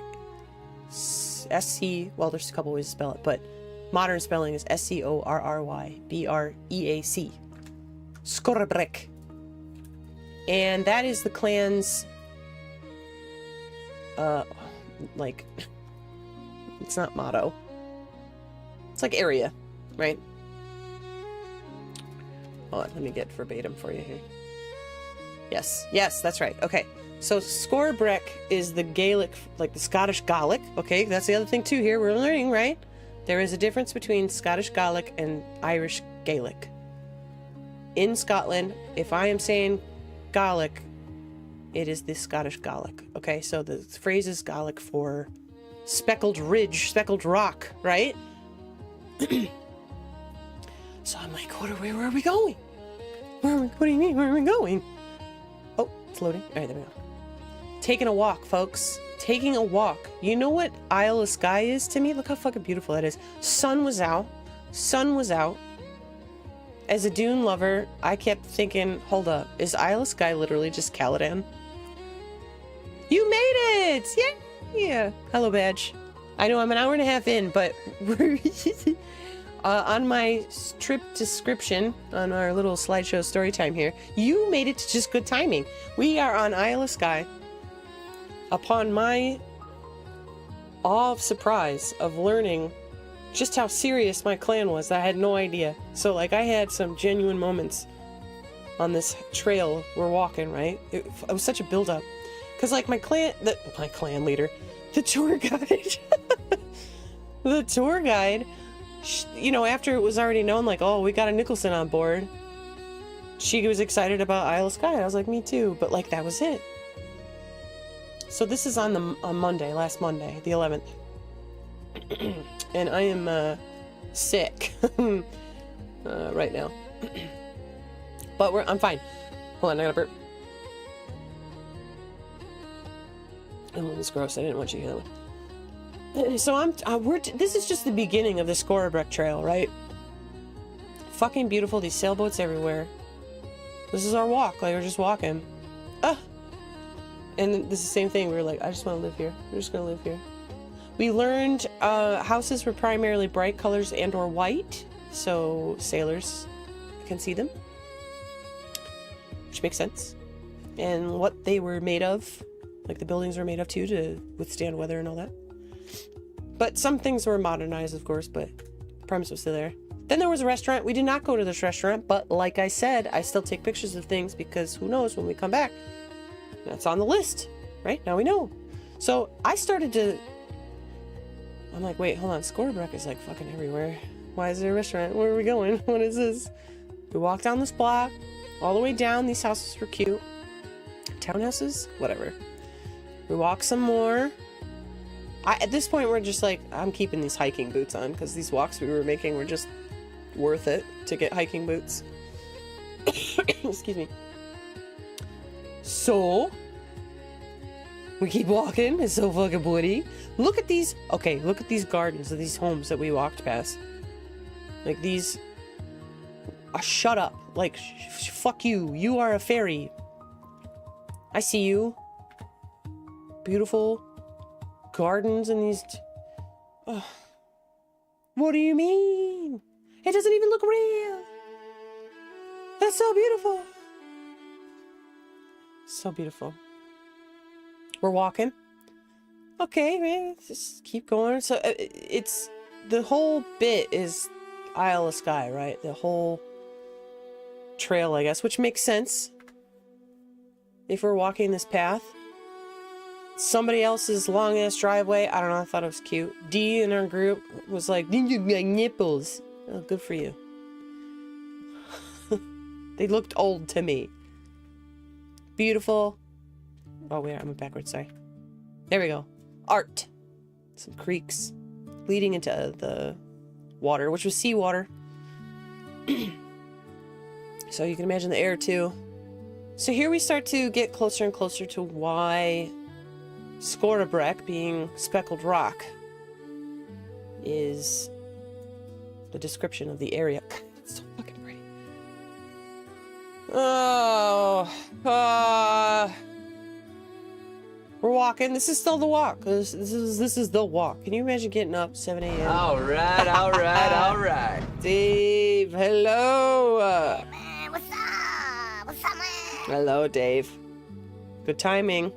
S-C, well, there's a couple ways to spell it, but modern spelling is S-C-O-R-R-Y-B-R-E-A-C. Scorabrek. And that is the clan's, like, it's not motto. It's like area, right? Hold on, let me get verbatim for you here. Yes, that's right. Okay. So Scorabrek is the Gaelic, like the Scottish Gaelic. Okay, that's the other thing too here. We're learning, right? There is a difference between Scottish Gaelic and Irish Gaelic. In Scotland, if I am saying Gaelic, it is the Scottish Gaelic. Okay, so the phrase is Gaelic for speckled ridge, speckled rock, right? So I'm like, where are we going? What do you mean? Where are we going? Oh, it's loading. All right, there we go. Taking a walk, folks. Taking a walk. You know what Isle of Skye is to me? Look how fucking beautiful that is. Sun was out. Sun was out. As a Dune lover, I kept thinking, hold up, is Isle of Skye literally just Caladan? You made it! Yeah. Hello, badge. I know I'm an hour and a half in, but we're on my trip description, on our little slideshow story time here, you made it to just good timing. We are on Isle of Skye. Upon my awe of surprise of learning just how serious my clan was, I had no idea. So, like, I had some genuine moments on this trail we're walking, right? It was such a build-up. Because, like, my clan leader, the tour guide, the tour guide, you know, after it was already known, like, oh, we got a Nicholson on board, she was excited about Isle of Skye. I was like, me too. But, like, that was it. So this is on Monday, last Monday, the 11th. And I am sick right now. But I'm fine. Hold on, I gotta burp. Oh, it was gross. I didn't want you to hear that one. So this is just the beginning of the Scorebreck Trail, right? Fucking beautiful. These sailboats everywhere. This is our walk. Like, we're just walking. And this is the same thing. We were like, I just want to live here. We're just gonna live here. We learned houses were primarily bright colors and or white, so sailors can see them, which makes sense. And what they were made of, like the buildings were made of too, to withstand weather and all that. But some things were modernized, of course, but the premise was still there. Then there was a restaurant. We did not go to this restaurant, but like I said, I still take pictures of things because who knows when we come back. That's on the list, right? Now we know. So I started to... I'm like, wait, hold on. Scorebreck is like fucking everywhere. Why is there a restaurant? Where are we going? What is this? We walked down this block, all the way down. These houses were cute. Townhouses? Whatever. We walk some more. At this point, we're just like, I'm keeping these hiking boots on because these walks we were making were just worth it to get hiking boots. Excuse me. So, we keep walking. It's so fucking woody. Look at these. Okay, look at these gardens of these homes that we walked past. Like these. Shut up. Like, fuck you. You are a fairy. I see you. Beautiful gardens and these. What do you mean? It doesn't even look real. That's so beautiful. So beautiful. We're walking. Okay, man, just keep going. So it's the whole bit is Isle of Skye, right? The whole trail, I guess, which makes sense. If we're walking this path, somebody else's long ass driveway. I don't know. I thought it was cute. D in our group was like, "You got nipples." Oh, good for you. They looked old to me. Beautiful. Oh wait, I'm backwards. Sorry. There we go. Art. Some creeks leading into the water, which was seawater. So you can imagine the air too. So here we start to get closer and closer to why Scorebreck, being speckled rock, is the description of the area. God, it's so fucking pretty. We're walking. This is still the walk. This is the walk. Can you imagine getting up 7 a.m.? All right. Dave, hello. Hey, man, what's up? What's up, man? Hello, Dave. Good timing.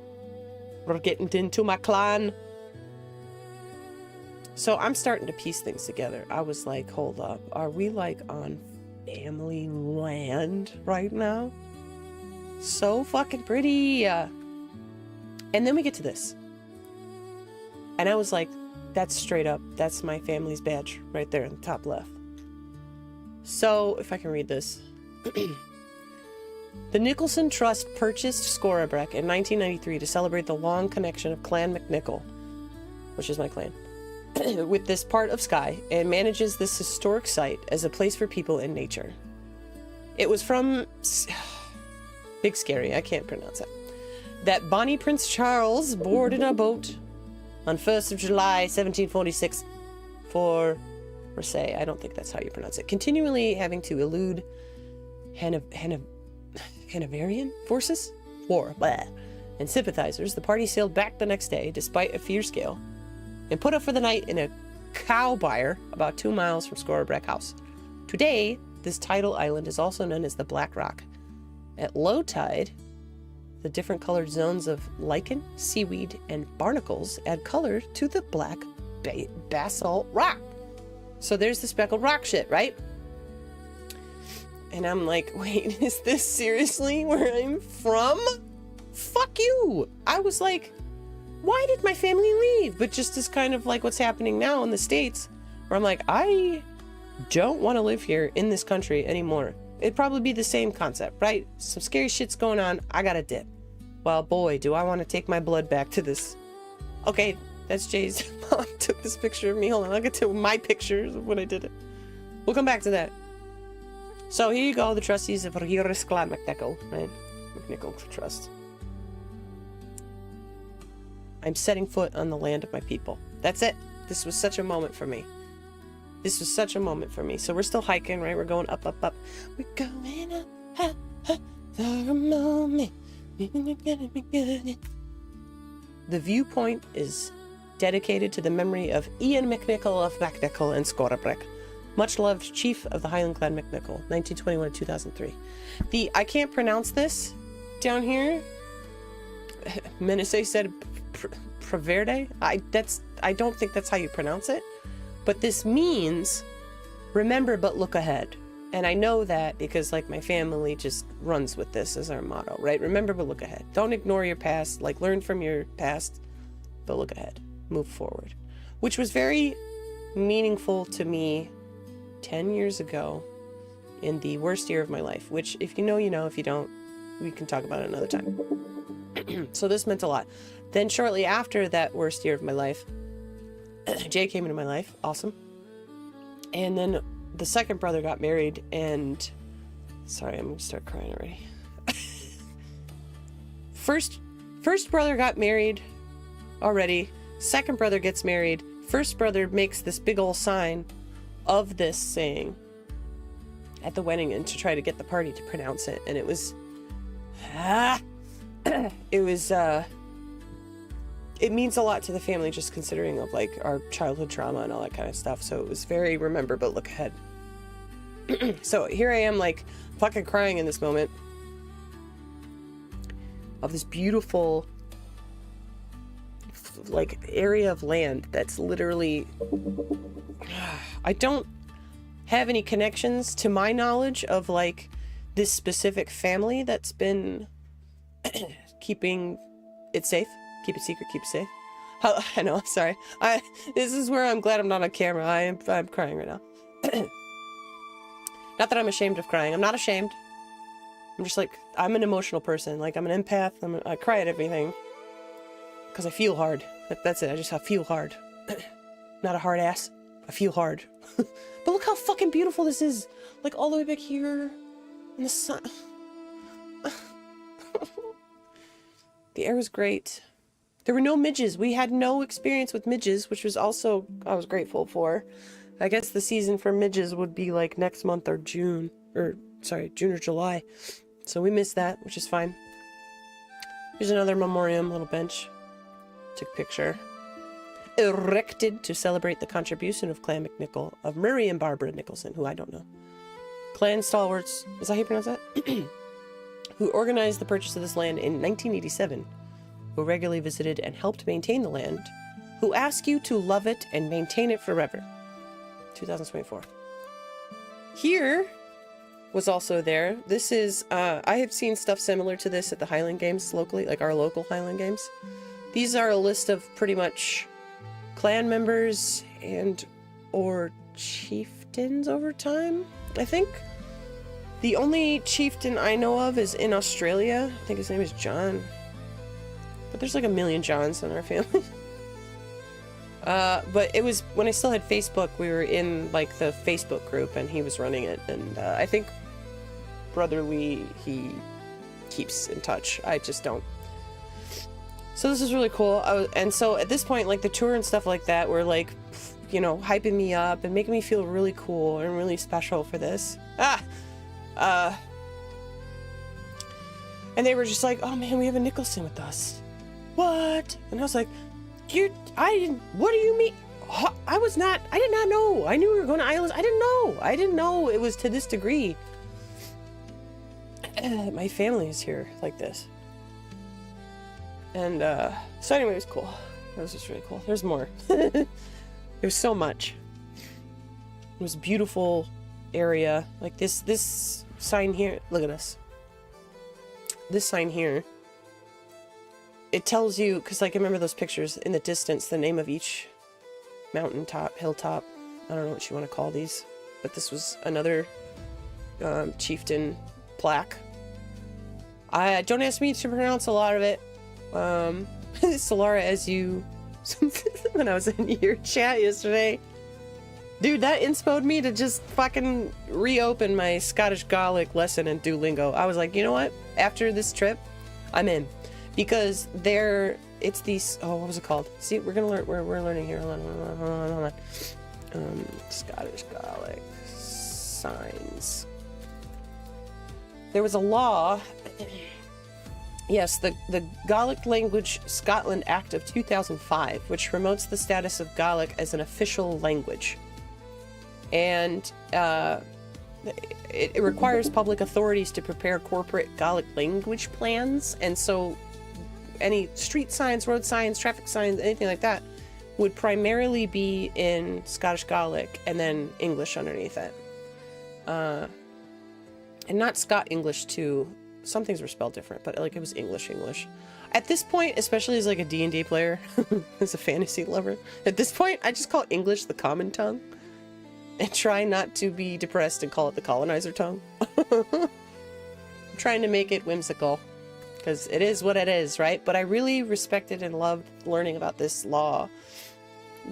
We're getting into my clan. So I'm starting to piece things together. I was like, hold up. Are we like on family land right now? So fucking pretty. And then we get to this. And I was like, that's straight up. That's my family's badge right there in the top left. So, if I can read this. The Nicholson Trust purchased Scorebreck in 1993 to celebrate the long connection of Clan McNichol, which is my clan, with this part of Skye, and manages this historic site as a place for people and nature. It was from... Big Scary, I can't pronounce it. That Bonnie Prince Charles boarded a boat on 1st of July, 1746 for Marseille. I don't think that's how you pronounce it. Continually having to elude Hanoverian forces? War, blah. And sympathizers, the party sailed back the next day, despite a fierce gale, and put up for the night in a cow byre about 2 miles from Scorebreck House. Today, this tidal island is also known as the Black Rock. At low tide, the different colored zones of lichen, seaweed, and barnacles add color to the black basalt rock. So there's the speckled rock shit, right? And I'm like, wait, is this seriously where I'm from? fuck you. I was like, why did my family leave? But just as kind of like what's happening now in the States, where I'm like, I don't want to live here in this country anymore. It'd probably be the same concept, right? Some scary shit's going on. I gotta dip. Well, boy, do I want to take my blood back to this. Okay, that's Jay's mom took this picture of me. Hold on, I'll get to my pictures of when I did it. We'll come back to that. So here you go, the trustees of Rhiris Clan McNichol, right? McNichol Trust. I'm setting foot on the land of my people. That's it. This was such a moment for me. This was such a moment for me. So we're still hiking, right? We're going up, up, up. We're going up, up, up for a moment. The viewpoint is dedicated to the memory of Ian McNichol of McNichol and Scorabrick, much loved chief of the Highland Clan McNichol, 1921 to 2003. I can't pronounce this down here. Menese said Praverde. I don't think that's how you pronounce it. But this means remember but look ahead. And I know that because like my family just runs with this as our motto, right? Remember but look ahead. Don't ignore your past, like learn from your past, but look ahead. Move forward. Which was very meaningful to me 10 years ago in the worst year of my life, which if you know, you know, if you don't, we can talk about it another time. So this meant a lot. Then shortly after that worst year of my life, Jay came into my life. Awesome. And then the second brother got married and... Sorry, I'm going to start crying already. First brother got married already. Second brother gets married. First brother makes this big old sign of this saying at the wedding and to try to get the party to pronounce it. And it was... it means a lot to the family just considering of like our childhood trauma and all that kind of stuff. So it was very remember but look ahead. So here I am like fucking crying in this moment of this beautiful like area of land that's literally I don't have any connections to my knowledge of like this specific family that's been keeping it safe. Keep it secret, keep it safe. I know, sorry. This is where I'm glad I'm not on camera. I'm crying right now. Not that I'm ashamed of crying. I'm not ashamed. I'm just like, I'm an emotional person. Like, I'm an empath. I cry at everything. Because I feel hard. That's it. I feel hard. Not a hard ass. I feel hard. But look how fucking beautiful this is. Like, all the way back here. In the sun. The air was great. There were no midges. We had no experience with midges, which was also, I was grateful for. I guess the season for midges would be like next month or June or July. So we missed that, which is fine. Here's another memoriam, little bench. Took a picture. Erected to celebrate the contribution of Clan McNichol, of Murray and Barbara Nicholson, who I don't know. Clan stalwarts, is that how you pronounce that? Who organized the purchase of this land in 1987. Who regularly visited and helped maintain the land, who ask you to love it and maintain it forever. 2024. Here was also there. This is, I have seen stuff similar to this at the Highland Games locally, like our local Highland Games. These are a list of pretty much clan members and or chieftains over time, I think. The only chieftain I know of is in Australia. I think his name is John. But there's like a million Johns in our family. But it was when I still had Facebook, we were in like the Facebook group and he was running it. And I think brotherly, he keeps in touch. I just don't. So this is really cool. And so at this point, like the tour and stuff like that were like, you know, hyping me up and making me feel really cool and really special for this. And they were just like, oh man, we have a Nicholson with us. What? And I was like, what do you mean? I did not know. I knew we were going to islands. I didn't know it was to this degree. My family is here like this. And, so anyway, it was cool. It was just really cool. There's more. There's so much. It was a beautiful area. Like this sign here. Look at this. This sign here it tells you, because like I remember those pictures in the distance, the name of each mountaintop, hilltop, I don't know what you want to call these, but this was another chieftain plaque. Don't ask me to pronounce a lot of it. Solara, as you, when I was in your chat yesterday, dude, that inspoed me to just fucking reopen my Scottish Gaelic lesson in Duolingo. I was like, you know what? After this trip, I'm in. Because it's these, oh, what was it called? See, we're gonna learn, we're learning here. Hold on. Scottish Gaelic signs. There was a law, yes, the Gaelic Language Scotland Act of 2005, which promotes the status of Gaelic as an official language. And it requires public authorities to prepare corporate Gaelic language plans, and so any street signs, road signs, traffic signs, anything like that would primarily be in Scottish Gaelic and then English underneath it. And not Scott English too. Some things were spelled different, but like it was English. At this point, especially as like a D&D player, as a fantasy lover, at this point I just call English the common tongue and try not to be depressed and call it the colonizer tongue. I'm trying to make it whimsical. Because it is what it is, right? But I really respected and loved learning about this law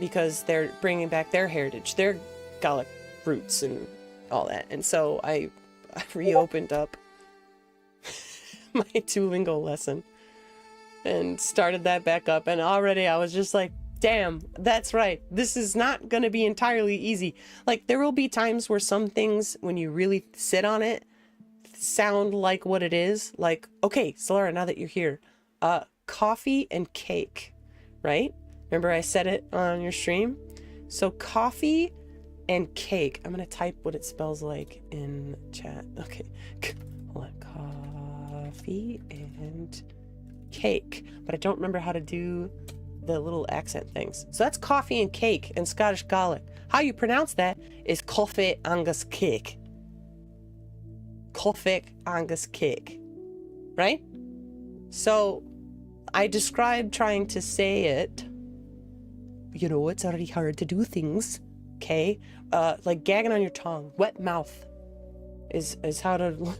because they're bringing back their heritage, their Gaelic roots and all that. And so I reopened up my Duolingo lesson and started that back up. And already I was just like, damn, that's right. This is not going to be entirely easy. Like, there will be times where some things, when you really sit on it, sound like what it is. Like, okay, Solara, now that you're here, coffee and cake, right? Remember I said it on your stream? So coffee and cake. I'm gonna type what it spells like in chat. Okay, hold on. Coffee and cake, but I don't remember how to do the little accent things. So that's coffee and cake in Scottish Gaelic. How you pronounce that is coffee angus cake. Coffee angus cake, right? So I described trying to say it. You know, it's already hard to do things, okay? Like gagging on your tongue, wet mouth is how to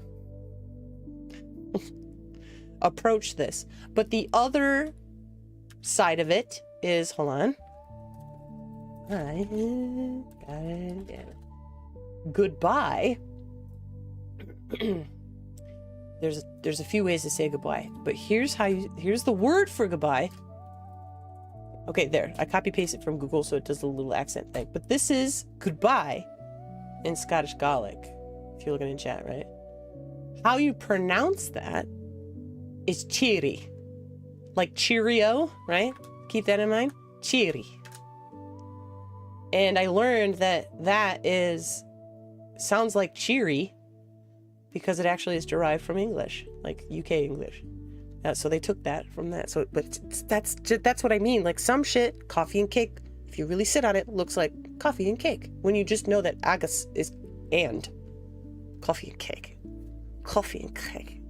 approach this. But the other side of it is, hold on. Goodbye. There's a few ways to say goodbye, but here's the word for goodbye. Okay, there. I copy paste it from Google so it does the little accent thing. But this is goodbye in Scottish Gaelic. If you're looking in chat, right? How you pronounce that is cheery. Like Cheerio, right? Keep that in mind. Cheery. And I learned that sounds like cheery because it actually is derived from English, like UK English. So they took that from that. So, but that's what I mean. Like some shit, coffee and cake, if you really sit on it, looks like coffee and cake. When you just know that agus is and coffee and cake. Coffee and cake.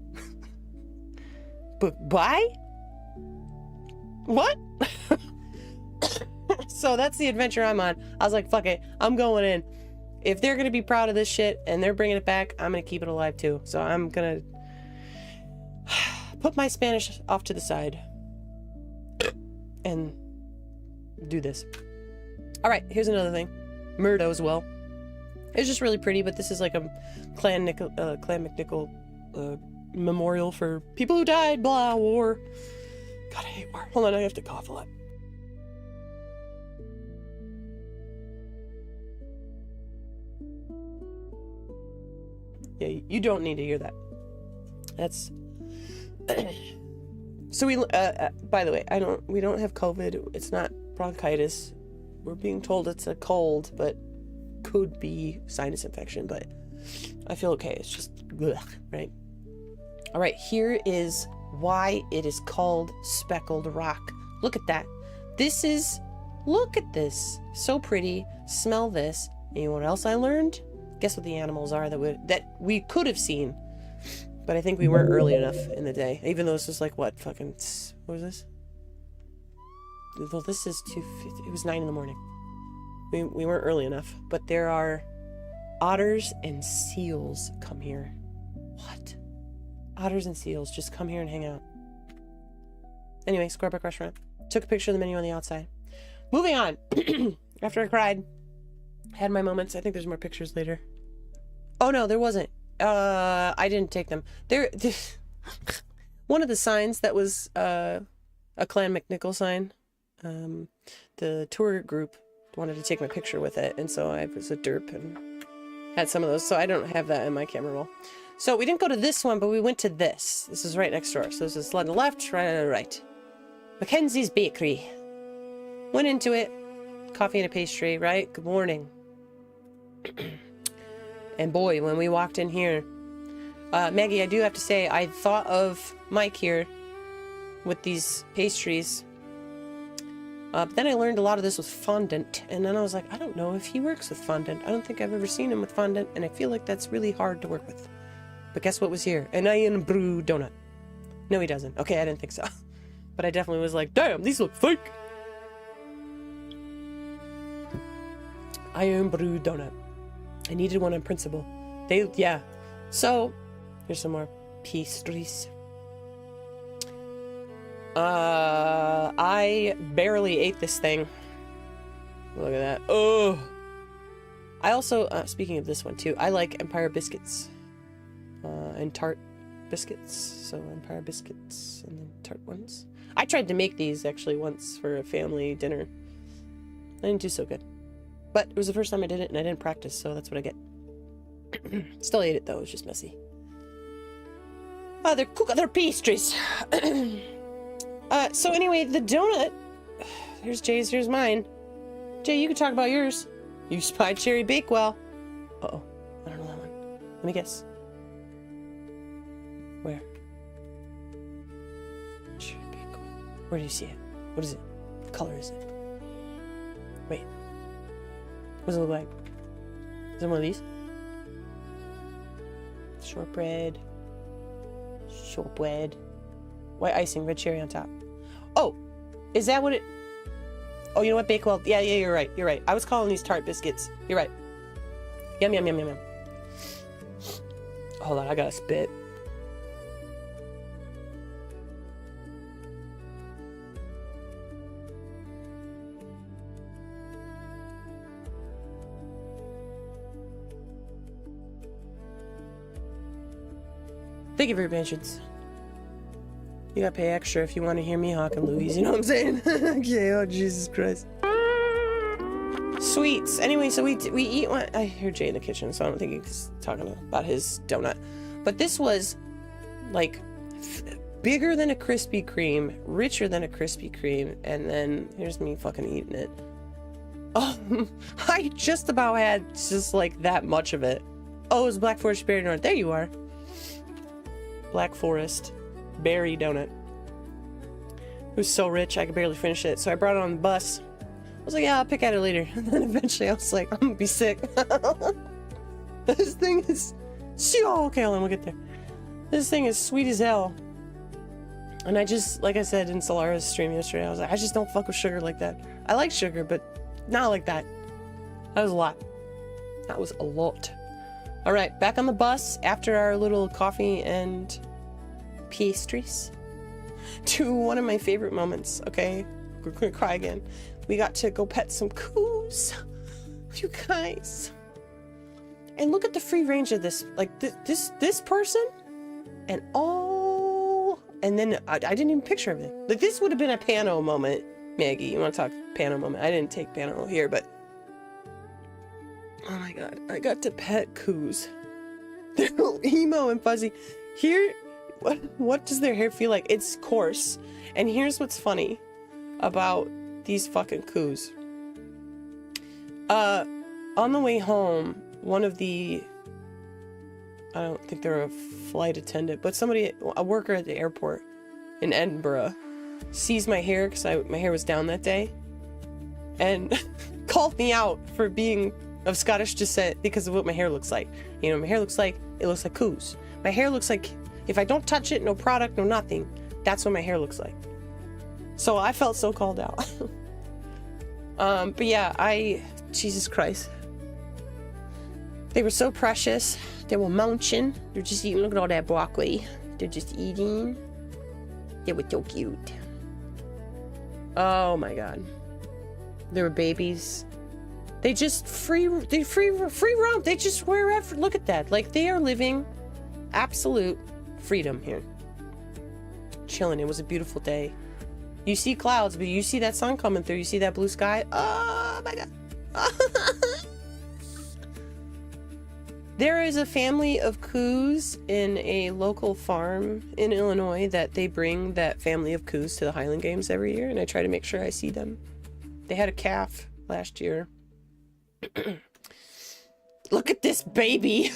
But why? What? So that's the adventure I'm on. I was like, fuck it, I'm going in. If they're gonna be proud of this shit and they're bringing it back, I'm gonna keep it alive too. So I'm gonna put my Spanish off to the side and do this. All right, here's another thing. Murdo as well. It's just really pretty, but this is like a Clan McNichol memorial for people who died, blah, war. God, I hate war. Hold on, I have to cough a lot. Yeah, you don't need to hear that. That's... So we, by the way, we don't have COVID. It's not bronchitis. We're being told it's a cold, but could be sinus infection, but I feel okay. It's just, ugh, right? All right, here is why it is called speckled rock. Look at that. Look at this. So pretty. Smell this. And you know what else I learned? Guess what the animals are that we could have seen, But I think we weren't early enough in the day. Even though this was like, what was this? Well, this is 2:50. It was 9 in the morning. We weren't early enough. But there are otters and seals come here. What? Otters and seals just come here and hang out. Anyway, Squareback Restaurant. Took a picture of the menu on the outside. Moving on. After I cried, had my moments. I think there's more pictures later. Oh no, there wasn't. I didn't take them. One of the signs that was a Clan McNichol sign. The tour group wanted to take my picture with it, and so I was a derp and had some of those. So I don't have that in my camera roll. So we didn't go to this one, but we went to this. This is right next door. So this is on the left, right. Mackenzie's Bakery. Went into it. Coffee and a pastry, right? Good morning. And boy, when we walked in here, Maggie, I do have to say, I thought of Mike here with these pastries. But then I learned a lot of this was fondant. And then I was like, I don't know if he works with fondant. I don't think I've ever seen him with fondant. And I feel like that's really hard to work with. But guess what was here? An iron brew donut. No, he doesn't. Okay, I didn't think so. But I definitely was like, damn, these look fake. Iron brew donut. I needed one on principle. Yeah. So, here's some more pastries. I barely ate this thing. Look at that. Oh. I also, speaking of this one too, I like Empire biscuits. And tart biscuits. So Empire biscuits and then tart ones. I tried to make these actually once for a family dinner. I didn't do so good. But it was the first time I did it and I didn't practice, so that's what I get. Still ate it though, it was just messy. They're pastries. So anyway, the donut. Here's Jay's, here's mine. Jay, you can talk about yours. You spied Cherry Bakewell. Uh-oh, I don't know that one. Let me guess. Where? Cherry Bakewell. Where do you see it? What is it? What color is it? Wait. What does it look like? Is it one of these? Shortbread. Shortbread. White icing, red cherry on top. Oh! Is that what it... Oh, you know what? Bakewell... Yeah, you're right. You're right. I was calling these tart biscuits. You're right. Yum, yum, yum, yum, yum. Hold on, I gotta spit. Thank you for your patience. You gotta pay extra if you want to hear me hawking Louise, you know what I'm saying? Okay, oh Jesus Christ. Sweets. Anyway, so we eat one. I hear Jay in the kitchen, so I don't think he's talking about his donut. But this was like bigger than a Krispy Kreme, richer than a Krispy Kreme, and then here's me fucking eating it. Oh, I just about had just like that much of it. Oh, it was Black Forest Berry Donut. There you are. Black Forest berry donut. It was so rich I could barely finish it, so I brought it on the bus. I was like, yeah, I'll pick at it later. And then eventually I was like, I'm gonna be sick. This thing is so okay, hold on, we'll get there. This thing is sweet as hell. And I just, like I said in Solara's stream yesterday, I was like, I just don't fuck with sugar like that. I like sugar, but not like that. That was a lot. That was a lot. All right, back on the bus after our little coffee and pastries to one of my favorite moments. Okay, we're gonna cry again. We got to go pet some coos, you guys, and look at the free range of this. Like this person, and all, and then I didn't even picture everything. Like this would have been a Pano moment. Maggie, you want to talk Pano moment? I didn't take Pano here, but. Oh my god, I got to pet coos. They're emo and fuzzy. Here, what does their hair feel like? It's coarse. And here's what's funny about these fucking coos. On the way home, one of the... I don't think they're a flight attendant, but somebody, a worker at the airport in Edinburgh, sees my hair, because my hair was down that day, and called me out for being of Scottish descent because of what my hair looks like. You know, my hair looks like, it looks like coos. My hair looks like, If I don't touch it, no product, no nothing, that's what my hair looks like. So I felt so called out. But yeah, Jesus Christ. They were so precious. They were munching. They're just eating. Look at all that broccoli. They're just eating. They were so cute. Oh my God. They were babies. They just free roam. They just wherever. Look at that. Like, they are living absolute freedom here. Chilling. It was a beautiful day. You see clouds, but you see that sun coming through. You see that blue sky. Oh my God. There is a family of coos in a local farm in Illinois that they bring that family of coos to the Highland Games every year, and I try to make sure I see them. They had a calf last year. Look at this baby.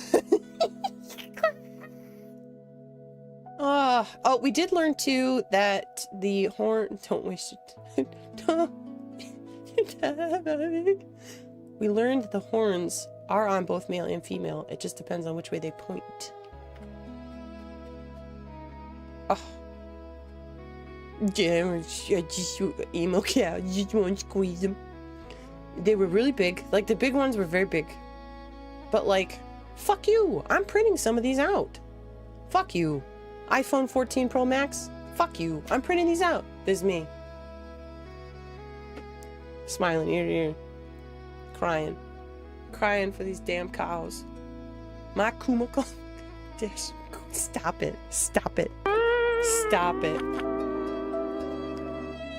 Oh, we did learn too that the horn... Don't waste it. We learned the horns are on both male and female. It just depends on which way they point. Oh. Yeah, I just emo cow. Just want to squeeze them. They were really big. Like, the big ones were very big. But, like, fuck you. I'm printing some of these out. Fuck you. iPhone 14 Pro Max? Fuck you. I'm printing these out. This is me. Smiling ear to ear. Crying. Crying for these damn cows. My Kumako. Stop it. Stop it. Stop it.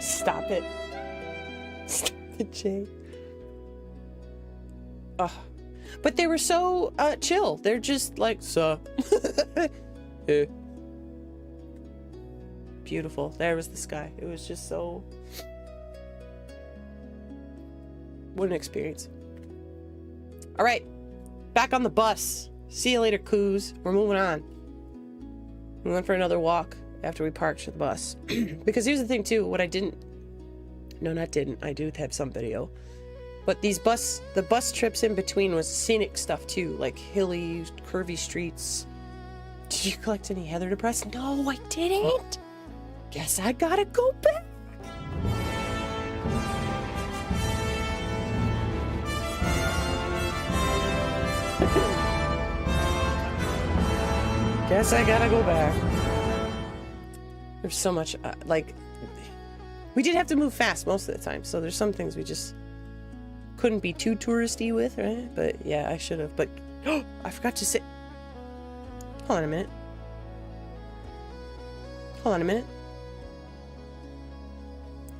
Stop it. Stop it, Jay. Ugh. But they were so chill. They're just like, Beautiful. There was the sky. It was just so... What an experience. All right, back on the bus. See you later, coos. We're moving on. We went for another walk after we parked the bus. Because here's the thing, too. What I didn't... No, not didn't. I do have some video. But the bus trips in between was scenic stuff, too. Like hilly, curvy streets. Did you collect any heather to press? No, I didn't. Guess I gotta go back. Guess I gotta go back. There's so much, like, we did have to move fast most of the time, so there's some things we just couldn't be too touristy with, right? But yeah, I should have. But I forgot to say. Hold on a minute. Hold on a minute.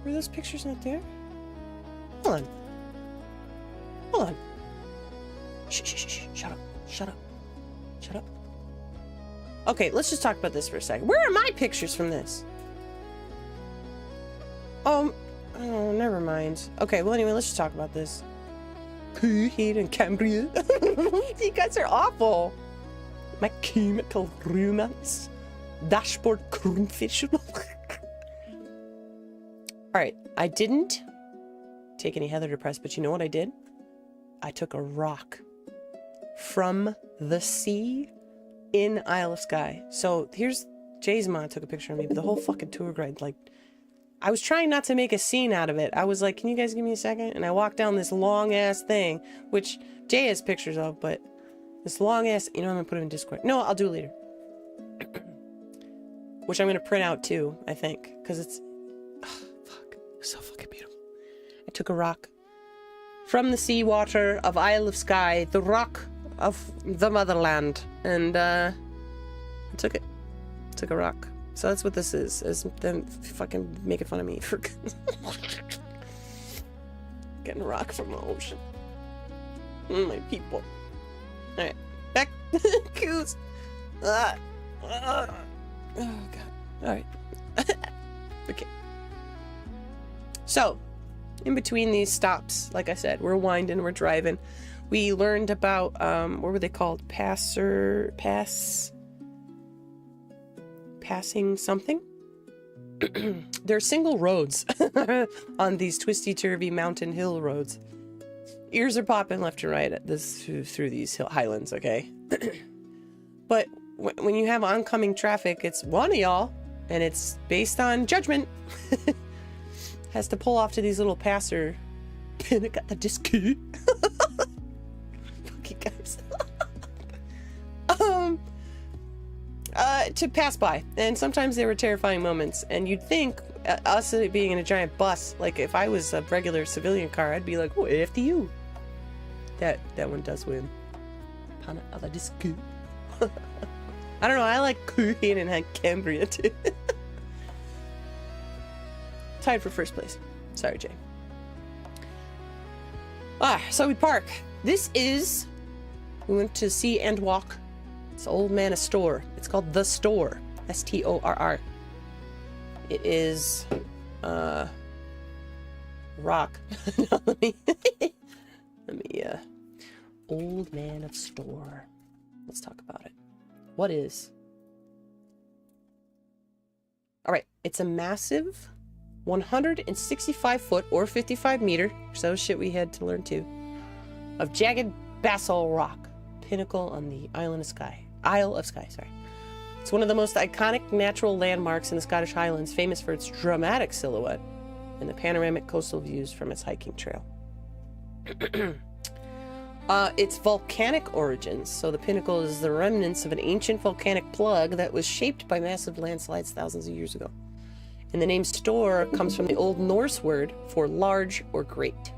Were those pictures not there? Hold on. Hold on. Shh, shh, shh, shh. Shut up. Shut up. Shut up. Okay, let's just talk about this for a second. Where are my pictures from this? Oh, never mind. Okay, well, anyway, let's just talk about this. Here in Cambria. You guys are awful. My chemical romance. Dashboard cornfish. Alright, I didn't take any heather to press, but you know what I did? I took a rock from the sea in Isle of Skye. So here's Jay's mom took a picture of me, but the whole fucking tour guide, like, I was trying not to make a scene out of it. I was like, can you guys give me a second? And I walked down this long ass thing, which Jay has pictures of, but this long ass, you know, I'm gonna put it in Discord. No, I'll do it later. Which I'm gonna print out too, I think, because it's, fuck, it was so fucking beautiful. I took a rock from the seawater of Isle of Skye, the rock of the motherland, and I took it. Took a rock. So that's what this is them fucking making fun of me for getting a rock from the ocean. My people. Alright, back. Coos. Oh god. Alright. Okay. So, in between these stops, like I said, we're winding, we're driving. We learned about, what were they called? Passing something? They're single roads on these twisty-turvy mountain hill roads. Ears are popping left and right at this through these highlands, okay? But when you have oncoming traffic, it's one of y'all, and it's based on judgment. Has to pull off to these little passer. And I got the disc. Fucking guys. To pass by, and sometimes they were terrifying moments. And you'd think us being in a giant bus, like if I was a regular civilian car, I'd be like, "Oh, after you." That one does win. Pana alla disc. I don't know. I like Queen and Cambria too. Tied for first place. Sorry, Jay. So we park. We went to see and walk. It's Old Man a Store. It's called The Store. S-T-O-R-R. It is, rock. No, let me, Old Man of Store. Let's talk about it. What is? Alright, it's a massive 165 foot or 55 meter, so shit we had to learn too, of jagged basalt rock, pinnacle on the Isle of Skye. It's one of the most iconic natural landmarks in the Scottish Highlands, famous for its dramatic silhouette and the panoramic coastal views from its hiking trail. Its volcanic origins, so the pinnacle is the remnants of an ancient volcanic plug that was shaped by massive landslides thousands of years ago. And the name Store comes from the Old Norse word for large or great.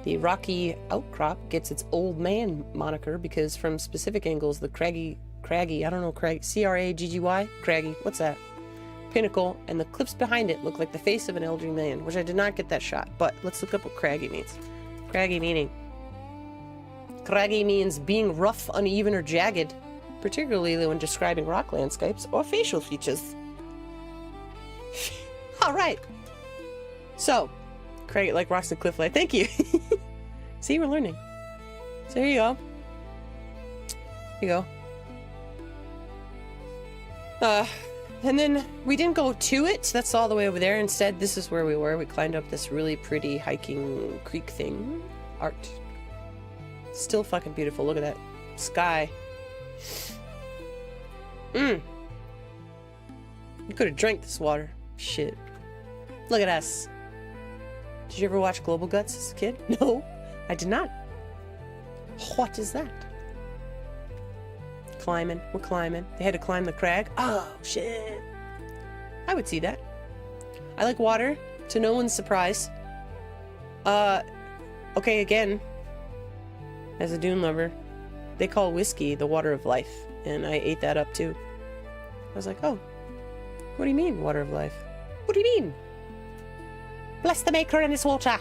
The rocky outcrop gets its Old Man moniker because from specific angles, the craggy, I don't know, C-R-A-G-G-Y? Craggy, what's that? Pinnacle, and the cliffs behind it look like the face of an elderly man, which I did not get that shot, but let's look up what craggy means. Craggy means being rough, uneven, or jagged, particularly when describing rock landscapes or facial features. Alright. So, craggy like rocks and cliff light. Thank you. See, we're learning. So here you go. Here you go. And then we didn't go to it. That's all the way over there. Instead, this is where we were. We climbed up this really pretty hiking creek thing. Art. Still fucking beautiful. Look at that sky. You could have drank this water. Shit. Look at us. Did you ever watch Global Guts as a kid? No, I did not. What is that? Climbing. We're climbing. They had to climb the crag. Oh, shit. I would see that. I like water, to no one's surprise. Okay, again, as a Dune lover, they call whiskey the water of life, and I ate that up too. I was like, oh, what do you mean, water of life? What do you mean? Bless the maker and his water.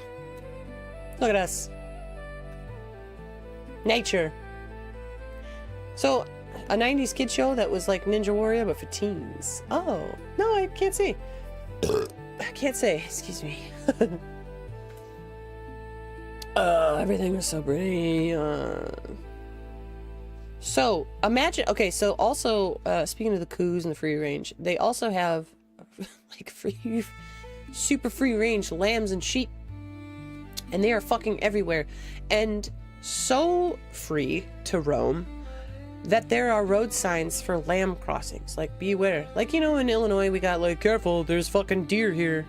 Look at us. Nature. So, a 90s kid show that was like Ninja Warrior, but for teens. Oh, no, I can't say. I can't say, excuse me. Everything was so pretty. So, imagine, okay, so also, speaking of the coos and the free range, they also have, like, super free range lambs and sheep. And they are fucking everywhere. And so free to roam that there are road signs for lamb crossings. Like, beware. Like, you know, in Illinois, we got, like, careful, there's fucking deer here.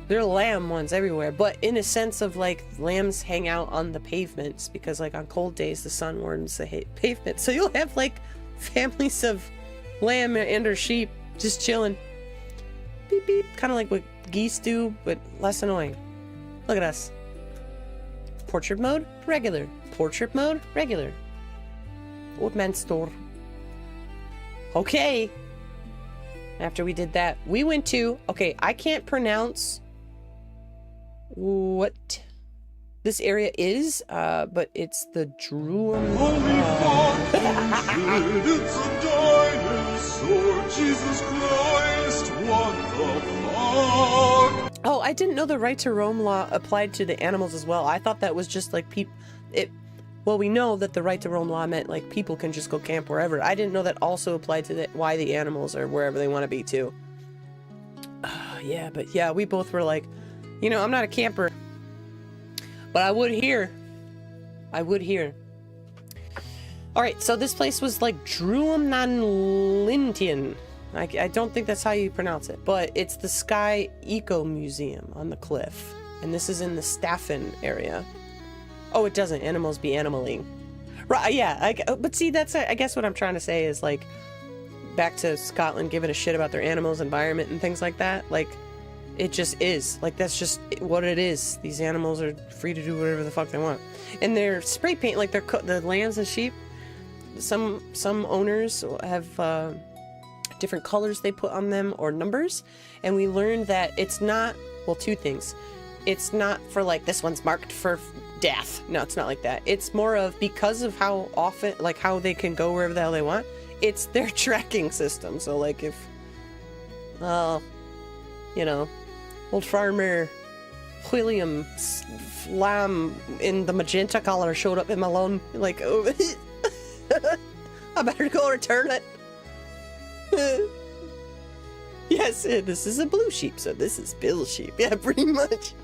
There are lamb ones everywhere, but in a sense of, like, lambs hang out on the pavements because, like, on cold days, the sun warms the pavement. So you'll have, like, families of lamb and or sheep just chilling. Beep, beep. Kind of like what geese do, but less annoying. Look at us. Portrait mode, regular. Portrait mode, regular. Old Man Store. Okay. After we did that, we went to... Okay, I can't pronounce what this area is, but it's the Druum... It's a dinosaur, Jesus Christ, what the fuck? Oh, I didn't know the right to roam law applied to the animals as well. I thought that was just like people... Well, we know that the right to roam law meant like people can just go camp wherever. I didn't know that also applied to why the animals are wherever they want to be too. Yeah, but yeah, we both were like, you know, I'm not a camper, but I would here. Alright, so this place was like Druamnanlintian. I don't think that's how you pronounce it, but it's the Sky Eco Museum on the cliff. And this is in the Staffen area. Oh, it doesn't. Animals be animaling. Right, yeah. But see, that's, I guess what I'm trying to say is, like, back to Scotland giving a shit about their animals, environment, and things like that. Like, it just is. Like, that's just what it is. These animals are free to do whatever the fuck they want. And they're spray paint, like, the lambs and sheep. Some owners have different colors they put on them or numbers. And we learned that it's not, well, two things. It's not for, like, this one's marked for death. No, it's not like that. It's more of, because of how often, like, how they can go wherever the hell they want, it's their tracking system. So, like, if, you know, old farmer William Lamb in the magenta collar showed up in my lawn, like, oh, I better go return it. Yes, this is a blue sheep, so this is Bill's sheep. Yeah, pretty much.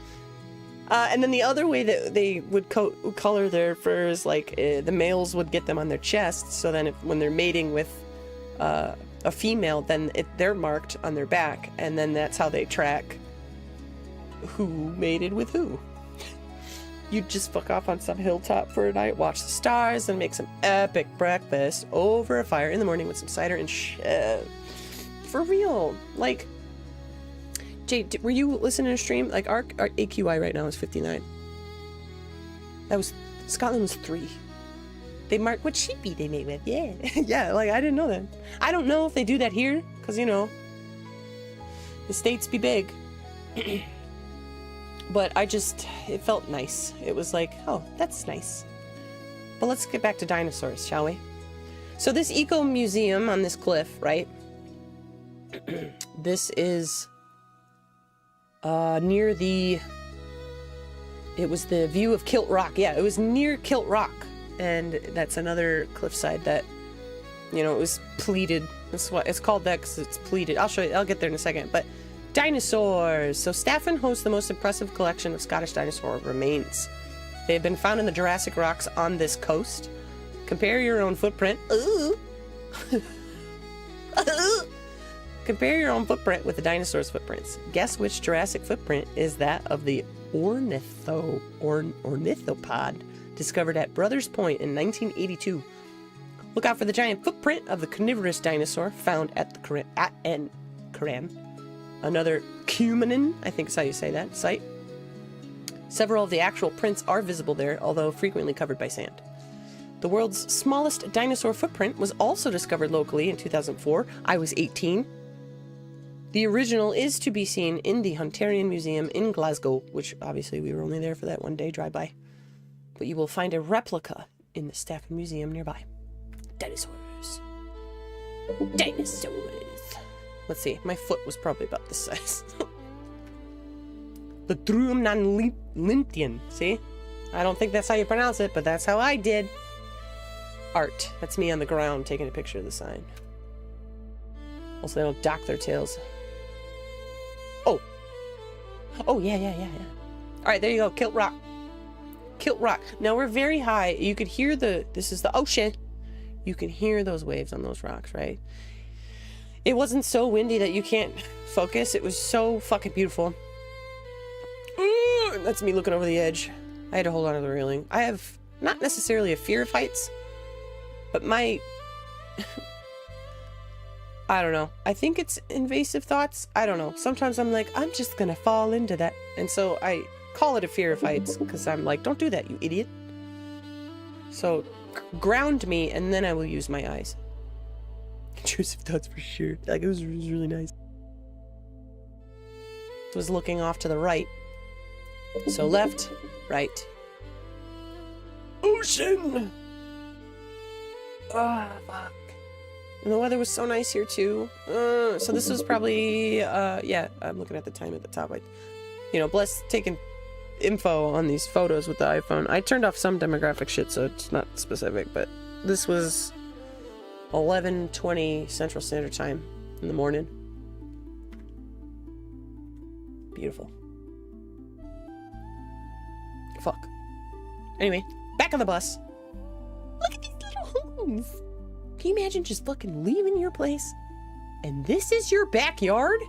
And then the other way that they would color their furs, like, the males would get them on their chests, so then when they're mating with a female, then they're marked on their back, and then that's how they track who mated with who. You'd just fuck off on some hilltop for a night, watch the stars, and make some epic breakfast over a fire in the morning with some cider and shit. For real. Like, Jay, were you listening to stream? Like, our AQI right now is 59. That was, Scotland was 3. They mark what sheepy they made with. Yeah. Yeah, like, I didn't know that. I don't know if they do that here, because, you know, the states be big. But it felt nice. It was like, oh, that's nice. But let's get back to dinosaurs, shall we? So this eco museum on this cliff, right? This is near it was the view of Kilt Rock. Yeah, it was near Kilt Rock. And that's another cliffside that, you know, it was pleated. That's what it's called, that because it's pleated. I'll show you. I'll get there in a second. But dinosaurs. So Staffen hosts the most impressive collection of Scottish dinosaur remains. They have been found in the Jurassic rocks on this coast. Compare your own footprint. Ooh. Compare your own footprint with the dinosaurs' footprints. Guess which Jurassic footprint is that of the ornithopod discovered at Brothers Point in 1982. Look out for the giant footprint of the carnivorous dinosaur found at the Curran, another Cumanin, I think is how you say that, site. Several of the actual prints are visible there, although frequently covered by sand. The world's smallest dinosaur footprint was also discovered locally in 2004. I was 18. The original is to be seen in the Hunterian Museum in Glasgow, which obviously we were only there for that one day drive-by. But you will find a replica in the Staffen Museum nearby. Dinosaurs. Dinosaurs. Let's see, my foot was probably about this size. The Druamnanlintian, see? I don't think that's how you pronounce it, but that's how I did. Art. That's me on the ground taking a picture of the sign. Also, they don't dock their tails. Oh, yeah. Alright, there you go. Kilt Rock. Kilt Rock. Now, we're very high. You could hear this is the ocean. You can hear those waves on those rocks, right? It wasn't so windy that you can't focus. It was so fucking beautiful. That's me looking over the edge. I had to hold on to the railing. I have not necessarily a fear of heights, but my... I don't know. I think it's invasive thoughts. I don't know. Sometimes I'm like, I'm just gonna fall into that. And so I call it a fear of heights because I'm like, don't do that, you idiot. So ground me and then I will use my eyes. Intrusive thoughts for sure. Like, it was really nice. It was looking off to the right. So left, right. Ocean! Ah, fuck. And the weather was so nice here too. So this was probably, yeah, I'm looking at the time at the top. You know, bless taking info on these photos with the iPhone. I turned off some demographic shit, so it's not specific, but this was 11:20 Central Standard Time in the morning. Beautiful. Fuck. Anyway, back on the bus. Look at these little mountains. Can you imagine just fucking leaving your place and this is your backyard?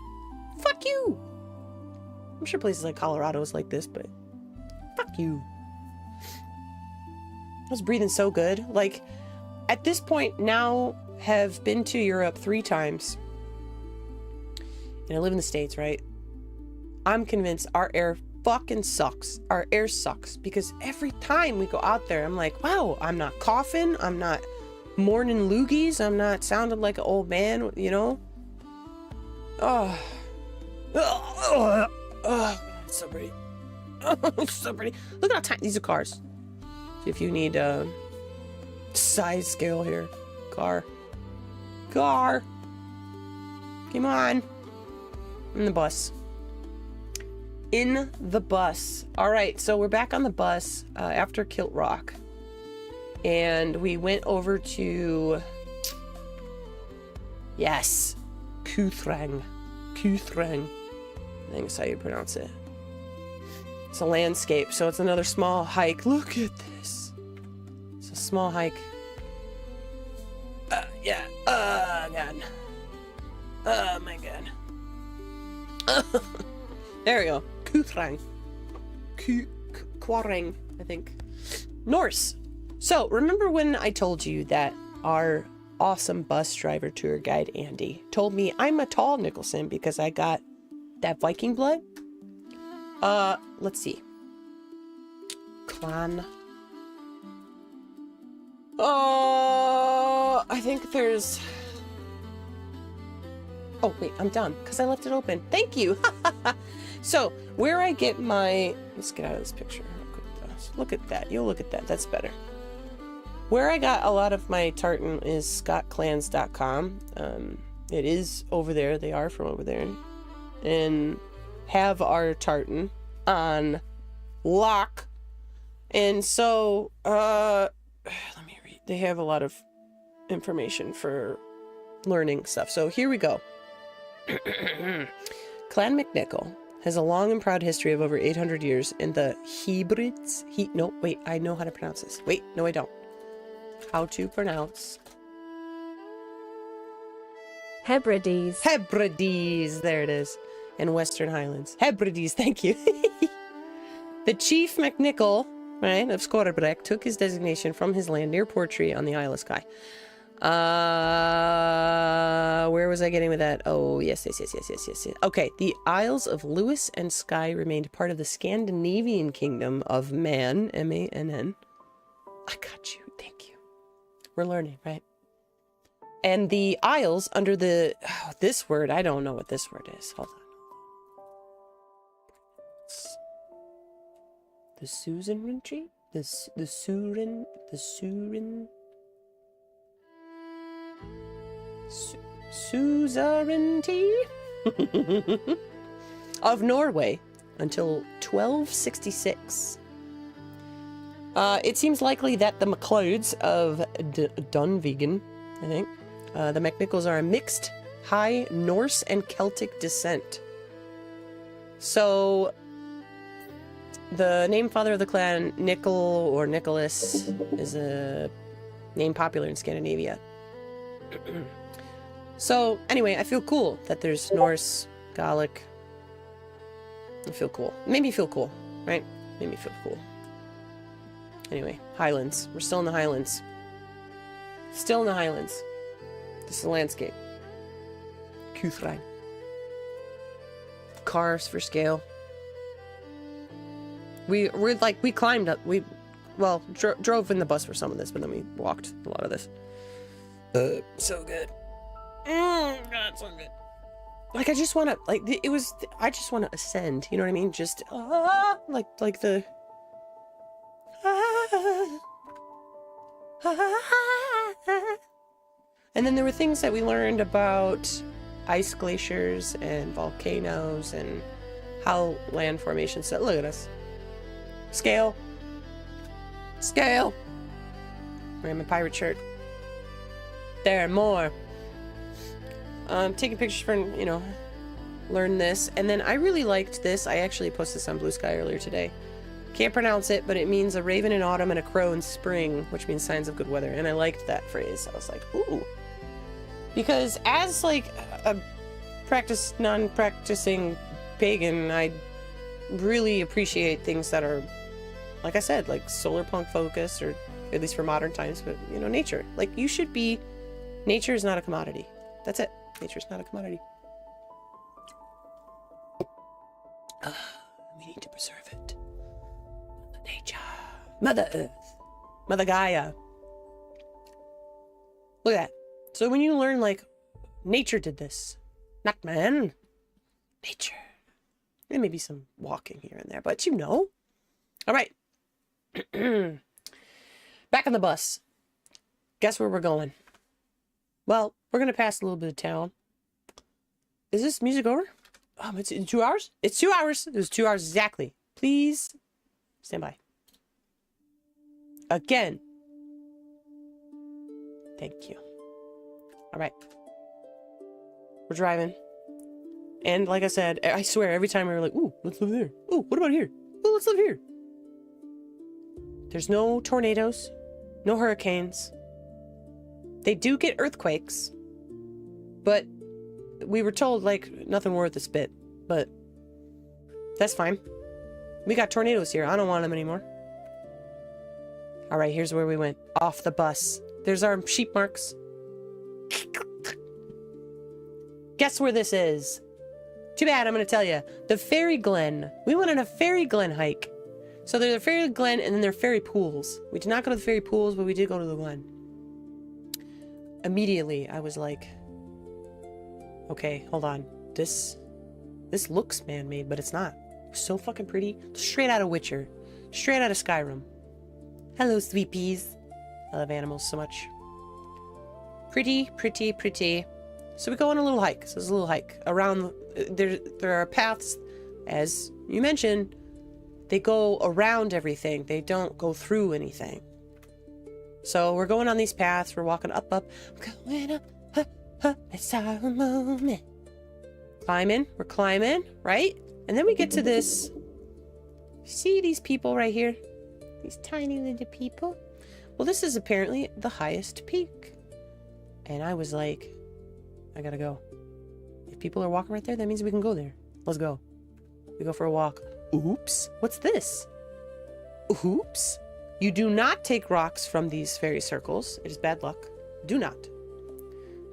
Fuck you. I'm sure places like Colorado is like this, but fuck you. I was breathing so good. Like, at this point now, have been to Europe 3 times. And I live in the States, right? I'm convinced our air fucking sucks. Our air sucks. Because every time we go out there, I'm like, wow, I'm not coughing. I'm not morning loogies. I'm not sounding like an old man, you know? Oh. Oh, it's so pretty. It's so pretty. Look at how tiny these are cars. If you need a size scale here. Car. Come on. In the bus. In the bus. All right, so we're back on the bus after Kilt Rock. And we went over to... Yes. Kearstin. I think that's how you pronounce it. It's a landscape, so it's another small hike. Look at this. It's a small hike. Yeah. Oh, God. Oh, my God. There we go. Kearstin. Kearstin, I think. Norse. So, remember when I told you that our awesome bus driver tour guide, Andy, told me I'm a tall Nicholson because I got that Viking blood? Let's see. Clan. I think there's... Oh, wait, I'm done, because I left it open. Thank you! So, where I get my... Let's get out of this picture. Look at that. You'll look at that. That's better. Where I got a lot of my tartan is Kearstin.com. It is over there. They are from over there. And have our tartan on lock. And so, let me read. They have a lot of information for learning stuff. So here we go. Clan McNichol has a long and proud history of over 800 years in the Hebrides. No, wait, I know how to pronounce this. Wait, no, I don't. How to pronounce? Hebrides. Hebrides, there it is. In Western Highlands. Hebrides, thank you. The Chief McNichol, right, of Scorbreck took his designation from his land near Portree on the Isle of Skye. Where was I getting with that? Oh, yes. Okay, the Isles of Lewis and Skye remained part of the Scandinavian Kingdom of Man, M-A-N-N. I got you, thank you. We're learning, right? And the Isles under the... Oh, this word, I don't know what this word is. Hold on. The suzerainty? The suzerainty of Norway until 1266. It seems likely that the MacLeods of Dunvegan, I think, the McNichols are a mixed High Norse and Celtic descent. So, the name father of the clan, Nicol or Nicholas, is a name popular in Scandinavia. So, anyway, I feel cool that there's Norse, Gaelic. I feel cool. Made me feel cool, right? Made me feel cool. Anyway, Highlands. We're still in the Highlands. Still in the Highlands. This is the landscape. Kearstin. Cars for scale. We climbed up. We drove in the bus for some of this, but then we walked a lot of this. So good. God, so good. Like, I just want to, I just want to ascend, you know what I mean? Just, like the, and then there were things that we learned about ice glaciers and volcanoes and how land formations set. Look at us. Scale. Wearing my pirate shirt. There, more. Taking pictures for, learn this. And then I really liked this. I actually posted this on Blue Sky earlier today. Can't pronounce it, but it means a raven in autumn and a crow in spring, which means signs of good weather. And I liked that phrase. I was like, ooh. Because as like a non-practicing pagan, I really appreciate things that are, like I said, like solar punk focused, or at least for modern times, but you know, nature. Like you should be, nature is not a commodity. That's it. Nature is not a commodity. We need to preserve it. Nature. Mother Earth. Mother Gaia. Look at that. So when you learn, like, nature did this. Not man. Nature. And maybe some walking here and there, but you know. All right. Back on the bus. Guess where we're going? Well, we're going to pass a little bit of town. Is this music over? It's in 2 hours? It's 2 hours. It was 2 hours exactly. Please stand by. Again. Thank you. All right. We're driving. And like I said, I swear, every time we were like, ooh, let's live there. Ooh, what about here? Ooh, let's live here. There's no tornadoes, no hurricanes. They do get earthquakes, but we were told, like, nothing worth a spit. But that's fine. We got tornadoes here. I don't want them anymore. All right, here's where we went. Off the bus. There's our sheep marks. Guess where this is? Too bad, I'm going to tell you. The Fairy Glen. We went on a Fairy Glen hike. So there's a Fairy Glen and then there are fairy pools. We did not go to the fairy pools, but we did go to the Glen. Immediately, I was like, okay, hold on. This looks man-made, but it's not. It was so fucking pretty. Straight out of Witcher. Straight out of Skyrim. Hello, sweet peas. I love animals so much. Pretty, pretty, pretty. So we go on a little hike. So there's a little hike. Around, there are paths, as you mentioned, they go around everything. They don't go through anything. So we're going on these paths. We're walking up. We're going up, it's our moment. Climbing. We're climbing, right? And then we get to this. See these people right here? These tiny little people? Well, this is apparently the highest peak. And I was like, I gotta go. If people are walking right there, that means we can go there. Let's go. We go for a walk. Oops. What's this? Oops. You do not take rocks from these fairy circles. It is bad luck. Do not.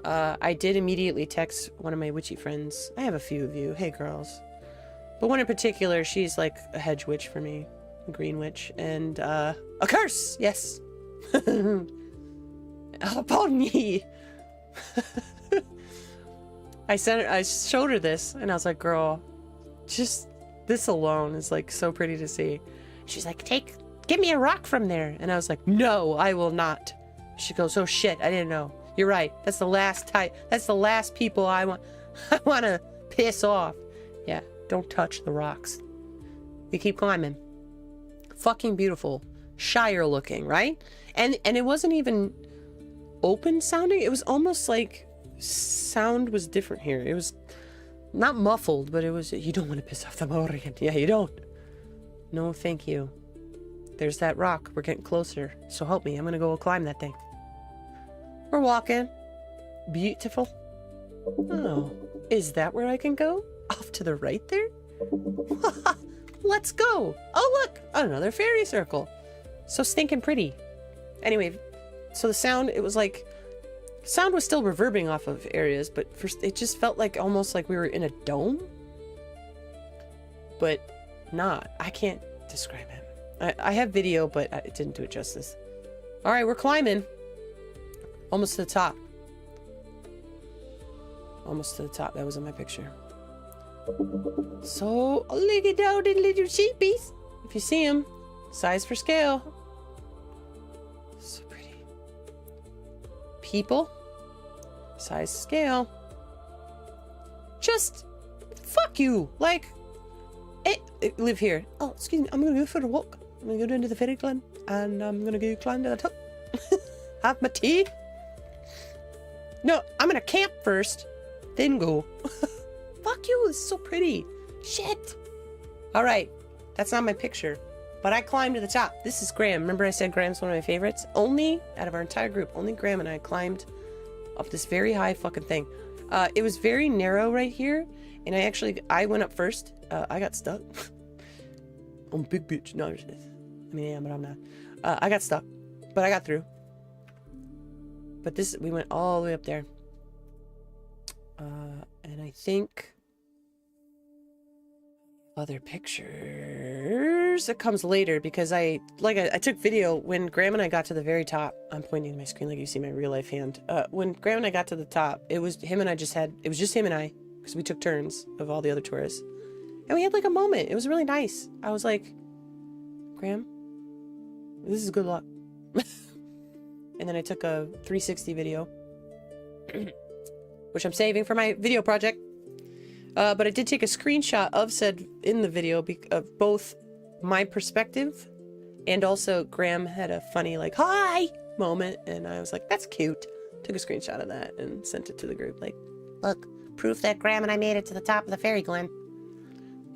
I did immediately text one of my witchy friends. I have a few of you. Hey, girls. But one in particular, she's like a hedge witch for me. A green witch. And, a curse! Yes. Upon me. I showed her this, and I was like, girl, just this alone is like so pretty to see. She's like, give me a rock from there. And I was like, no, I will not. She goes, oh shit, I didn't know. You're right. That's the last type. That's the last people I want to piss off. Yeah, don't touch the rocks. We keep climbing. Fucking beautiful. Shire looking, right? And it wasn't even open sounding. It was almost like sound was different here. It was not muffled, but it was, you don't want to piss off the Morrigan. Yeah, you don't. No, thank you. There's that rock. We're getting closer. So help me. I'm going to go climb that thing. We're walking. Beautiful. Oh, is that where I can go? Off to the right there? Let's go. Oh, look, another fairy circle. So stinking pretty. Anyway, so the sound, it was like, sound was still reverbing off of areas, but first it just felt like almost like we were in a dome. But not. I can't describe it. I have video, but it didn't do it justice. All right, we're climbing. Almost to the top. Almost to the top. That was in my picture. So, look at all the little sheepies. If you see them, size for scale. So pretty. People. Size scale. Just, fuck you. Like, live here. Oh, excuse me. I'm going to go for a walk. I'm going to go down to the fairy glen. And I'm going to go climb to the top. Have my tea. No, I'm going to camp first. Then go. Fuck you. This is so pretty. Shit. All right. That's not my picture. But I climbed to the top. This is Graham. Remember I said Graham's one of my favorites? Only, out of our entire group, only Graham and I climbed up this very high fucking thing. It was very narrow right here. And I went up first. I got stuck. I'm a big bitch. No, I mean, yeah, but I'm not. I got stuck. But I got through. But we went all the way up there. And I think other pictures, it comes later because I took video when Graham and I got to the very top. I'm pointing to my screen like you see my real life hand. When Graham and I got to the top, it was him and I because we took turns of all the other tourists. And we had like a moment. It was really nice. I was like, Graham, this is good luck. And then I took a 360 video, which I'm saving for my video project. But I did take a screenshot of said in the video of both my perspective and also Graham had a funny like, hi moment. And I was like, that's cute. Took a screenshot of that and sent it to the group. Like, Look, proof that Graham and I made it to the top of the fairy glen.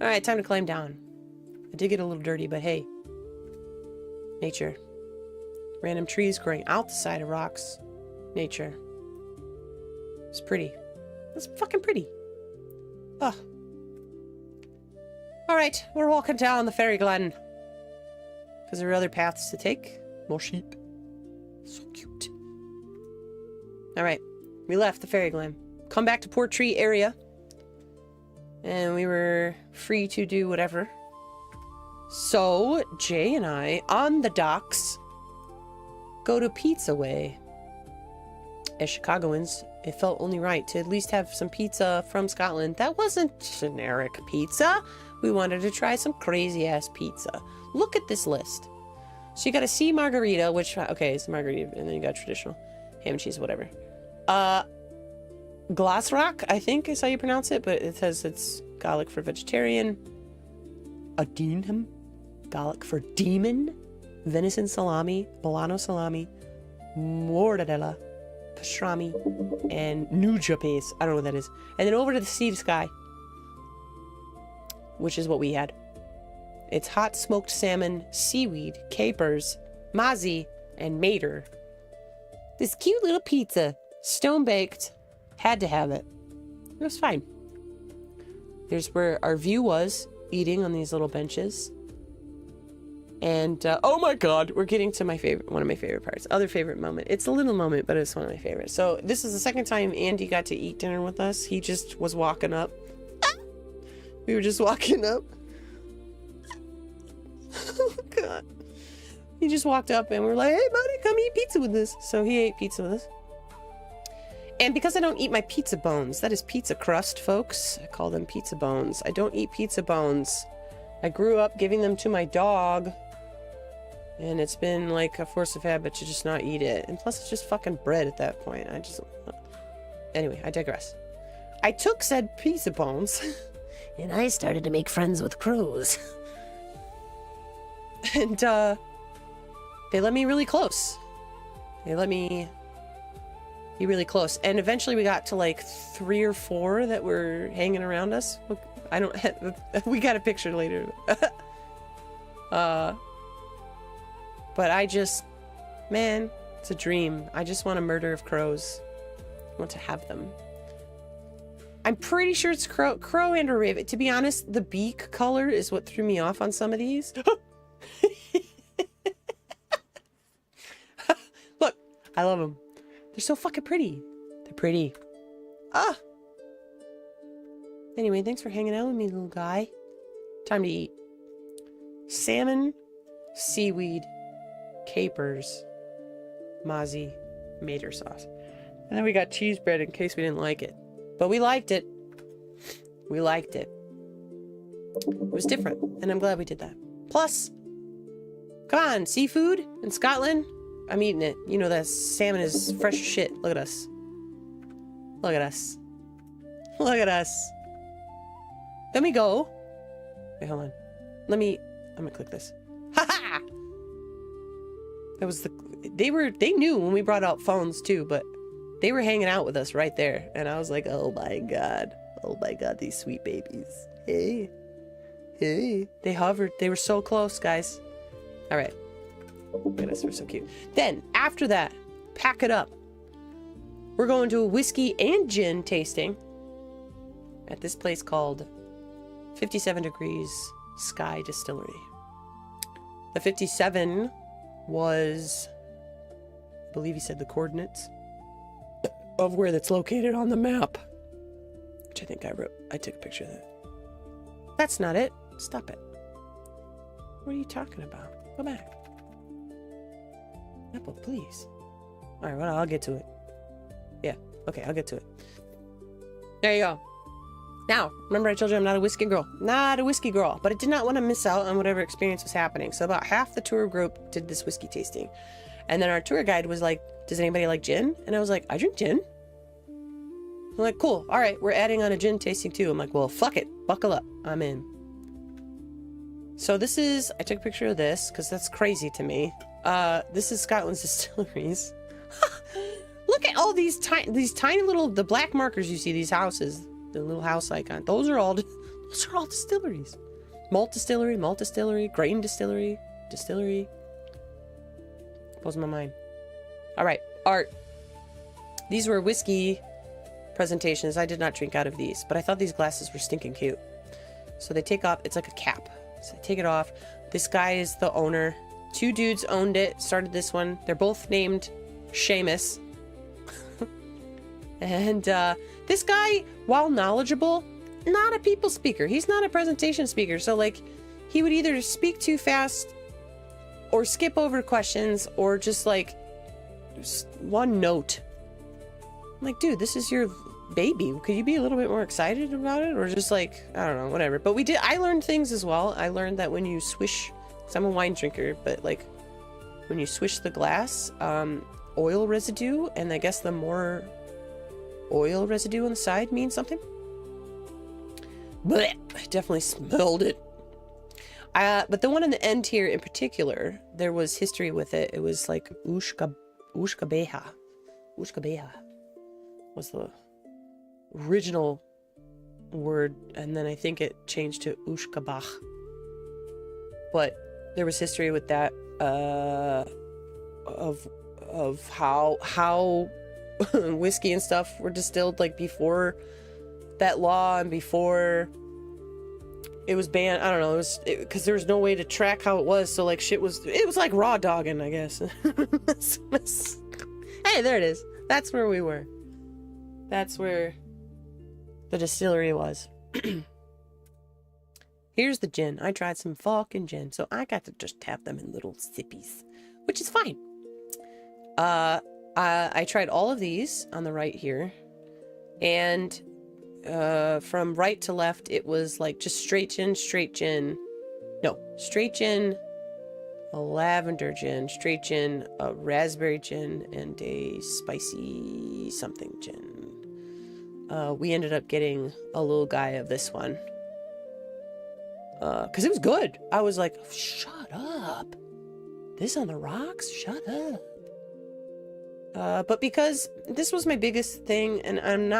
all right, time to climb down. I did get a little dirty, but hey, nature. Random trees growing out the side of rocks. Nature. It's pretty. It's fucking pretty. Oh. Alright, we're walking down the fairy glen. Because there are other paths to take. More sheep. So cute. Alright, we left the fairy glen. Come back to Portree area. And we were free to do whatever. So, Jay and I, on the docks, go to Pizza Way. As Chicagoans, it felt only right to at least have some pizza from Scotland. That wasn't generic pizza. We wanted to try some crazy-ass pizza. Look at this list. So you got a sea margarita, which, okay, it's a margarita, and then you got traditional ham and cheese, whatever. Glasrock, I think is how you pronounce it, but it says it's Gaelic for vegetarian. A Dinham, Gaelic for demon. Venison salami, Milano salami, mortadella, pastrami, and nuja paste. I don't know what that is. And then over to the sea to sky, which is what we had. It's hot smoked salmon, seaweed, capers, mazzi, and mater. This cute little pizza, stone baked, had to have it. It was fine. Here's where our view was, eating on these little benches. And, oh my god, we're getting to my favorite, one of my favorite parts. Other favorite moment. It's a little moment, but it's one of my favorites. So, this is the second time Andy got to eat dinner with us. He just was walking up. We were just walking up. Oh god. He just walked up and we're like, hey buddy, come eat pizza with us. So, he ate pizza with us. And because I don't eat my pizza bones, that is pizza crust, folks. I call them pizza bones. I don't eat pizza bones. I grew up giving them to my dog. And it's been like a force of habit to just not eat it. And plus it's just fucking bread at that point. Anyway, I digress. I took said pizza bones. And I started to make friends with crows. And, they let me really close. They let me be really close. And eventually we got to like 3 or 4 that were hanging around us. I don't, we got a picture later. But I just, man, it's a dream. I just want a murder of crows. I want to have them. I'm pretty sure it's crow and or raven. To be honest, the beak color is what threw me off on some of these. Look, I love them. They're so fucking pretty. They're pretty. Ah. Anyway, thanks for hanging out with me, little guy. Time to eat. Salmon, seaweed, capers, mazzi, mater sauce. And then we got cheese bread in case we didn't like it. But we liked it. We liked it. It was different, and I'm glad we did that. Plus, come on, seafood in Scotland? I'm eating it. You know that salmon is fresh as shit. Look at us. Look at us. Look at us. Let me go. Wait, hold on. I'm gonna click this. Ha-ha! That was they knew when we brought out phones too, but they were hanging out with us right there. And I was like, oh my god. Oh my god, these sweet babies. Hey. Hey. They hovered. They were so close, guys. All right. Look at us, we're so cute. Then, after that, pack it up. We're going to a whiskey and gin tasting at this place called 57 Degrees Sky Distillery. The 57 was, I believe he said the coordinates of where that's located on the map, which I think I wrote. I took a picture of that. That's not it. Stop it. What are you talking about? Go back. Apple, please. All right, well, I'll get to it. Yeah, okay, I'll get to it. There you go. Now, remember I told you I'm not a whiskey girl. Not a whiskey girl, but I did not want to miss out on whatever experience was happening. So about half the tour group did this whiskey tasting. And then our tour guide was like, does anybody like gin? And I was like, I drink gin. I'm like, cool. All right, we're adding on a gin tasting too. I'm like, well, fuck it. Buckle up. I'm in. So this is, I took a picture of this because that's crazy to me. This is Scotland's distilleries. Look at all these tiny little, the black markers you see, these houses, the little house icon. Those are all distilleries. Malt distillery, grain distillery. Blows my mind. All right, art. These were whiskey presentations. I did not drink out of these, but I thought these glasses were stinking cute. So they take off, it's like a cap. So they take it off. This guy is the owner. Two dudes owned it, started this one. They're both named Seamus. And this guy, while knowledgeable, not a people speaker. He's not a presentation speaker. So like, he would either speak too fast or skip over questions or just like one note. I'm like, dude, this is your baby. Could you be a little bit more excited about it? Or just like, I don't know, whatever. But I learned things as well. I learned that when you swish, because I'm a wine drinker, but like when you swish the glass, oil residue, and I guess the more oil residue on the side means something. Blech, I definitely smelled it. But the one in the end here in particular, there was history with it. It was like Ushkabeha. Ushkabeha was the original word, and then I think it changed to Ushkabach. But there was history with that of how whiskey and stuff were distilled like before that law and before it was banned. I don't know, it was because there was no way to track how it was, so like it was like raw dogging, I guess. Hey, there it is. That's where we were. That's where the distillery was. Here's the gin. I tried some fucking gin, so I got to just tap them in little sippies, which is fine. I tried all of these on the right here, and from right to left, it was like just straight gin, a lavender gin, straight gin, a raspberry gin, and a spicy something gin. We ended up getting a little guy of this one. Because it was good. I was like, shut up. This on the rocks? Shut up. But because this was my biggest thing, and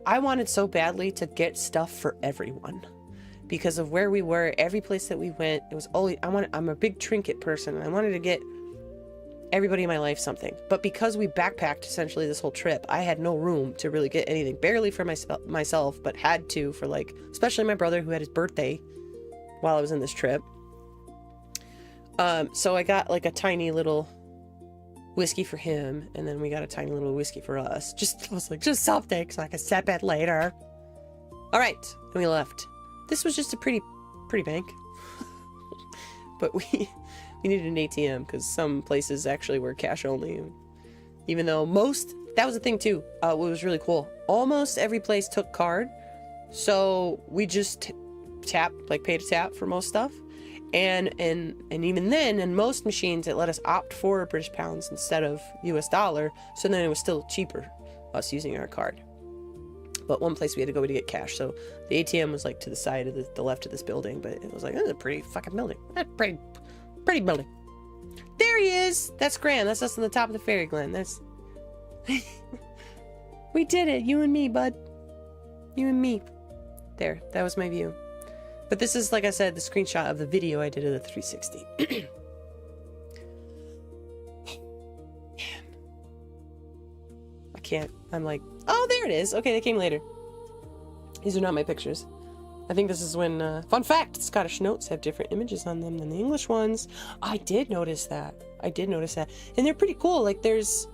I wanted so badly to get stuff for everyone. Because of where we were, every place that we went, it was always, I'm a big trinket person, and I wanted to get everybody in my life something. But because we backpacked essentially this whole trip, I had no room to really get anything, barely for myself, but had to for like, especially my brother who had his birthday while I was in this trip. So I got like a tiny little whiskey for him, and then we got a tiny little whiskey for us. I was like, just something so I could sip it later. All right, and we left. This was just a pretty bank. But we needed an ATM because some places actually were cash only. Even though that was the thing too. What was really cool. Almost every place took card. So we just paid a tap for most stuff. And even then, in most machines, it let us opt for British pounds instead of US dollar. So then it was still cheaper, us using our card. But one place we had to go to get cash. So the ATM was like to the side of the left of this building. But it was like, that's a pretty fucking building. That's pretty building. There he is. That's grand. That's us on the top of the fairy glen. That's... We did it. You and me, bud. You and me. There. That was my view. But this is, like I said, the screenshot of the video I did of the 360. Man. I can't. I'm like, oh, there it is. Okay, they came later. These are not my pictures. I think this is when, fun fact, Scottish notes have different images on them than the English ones. I did notice that. And they're pretty cool. Like, there's,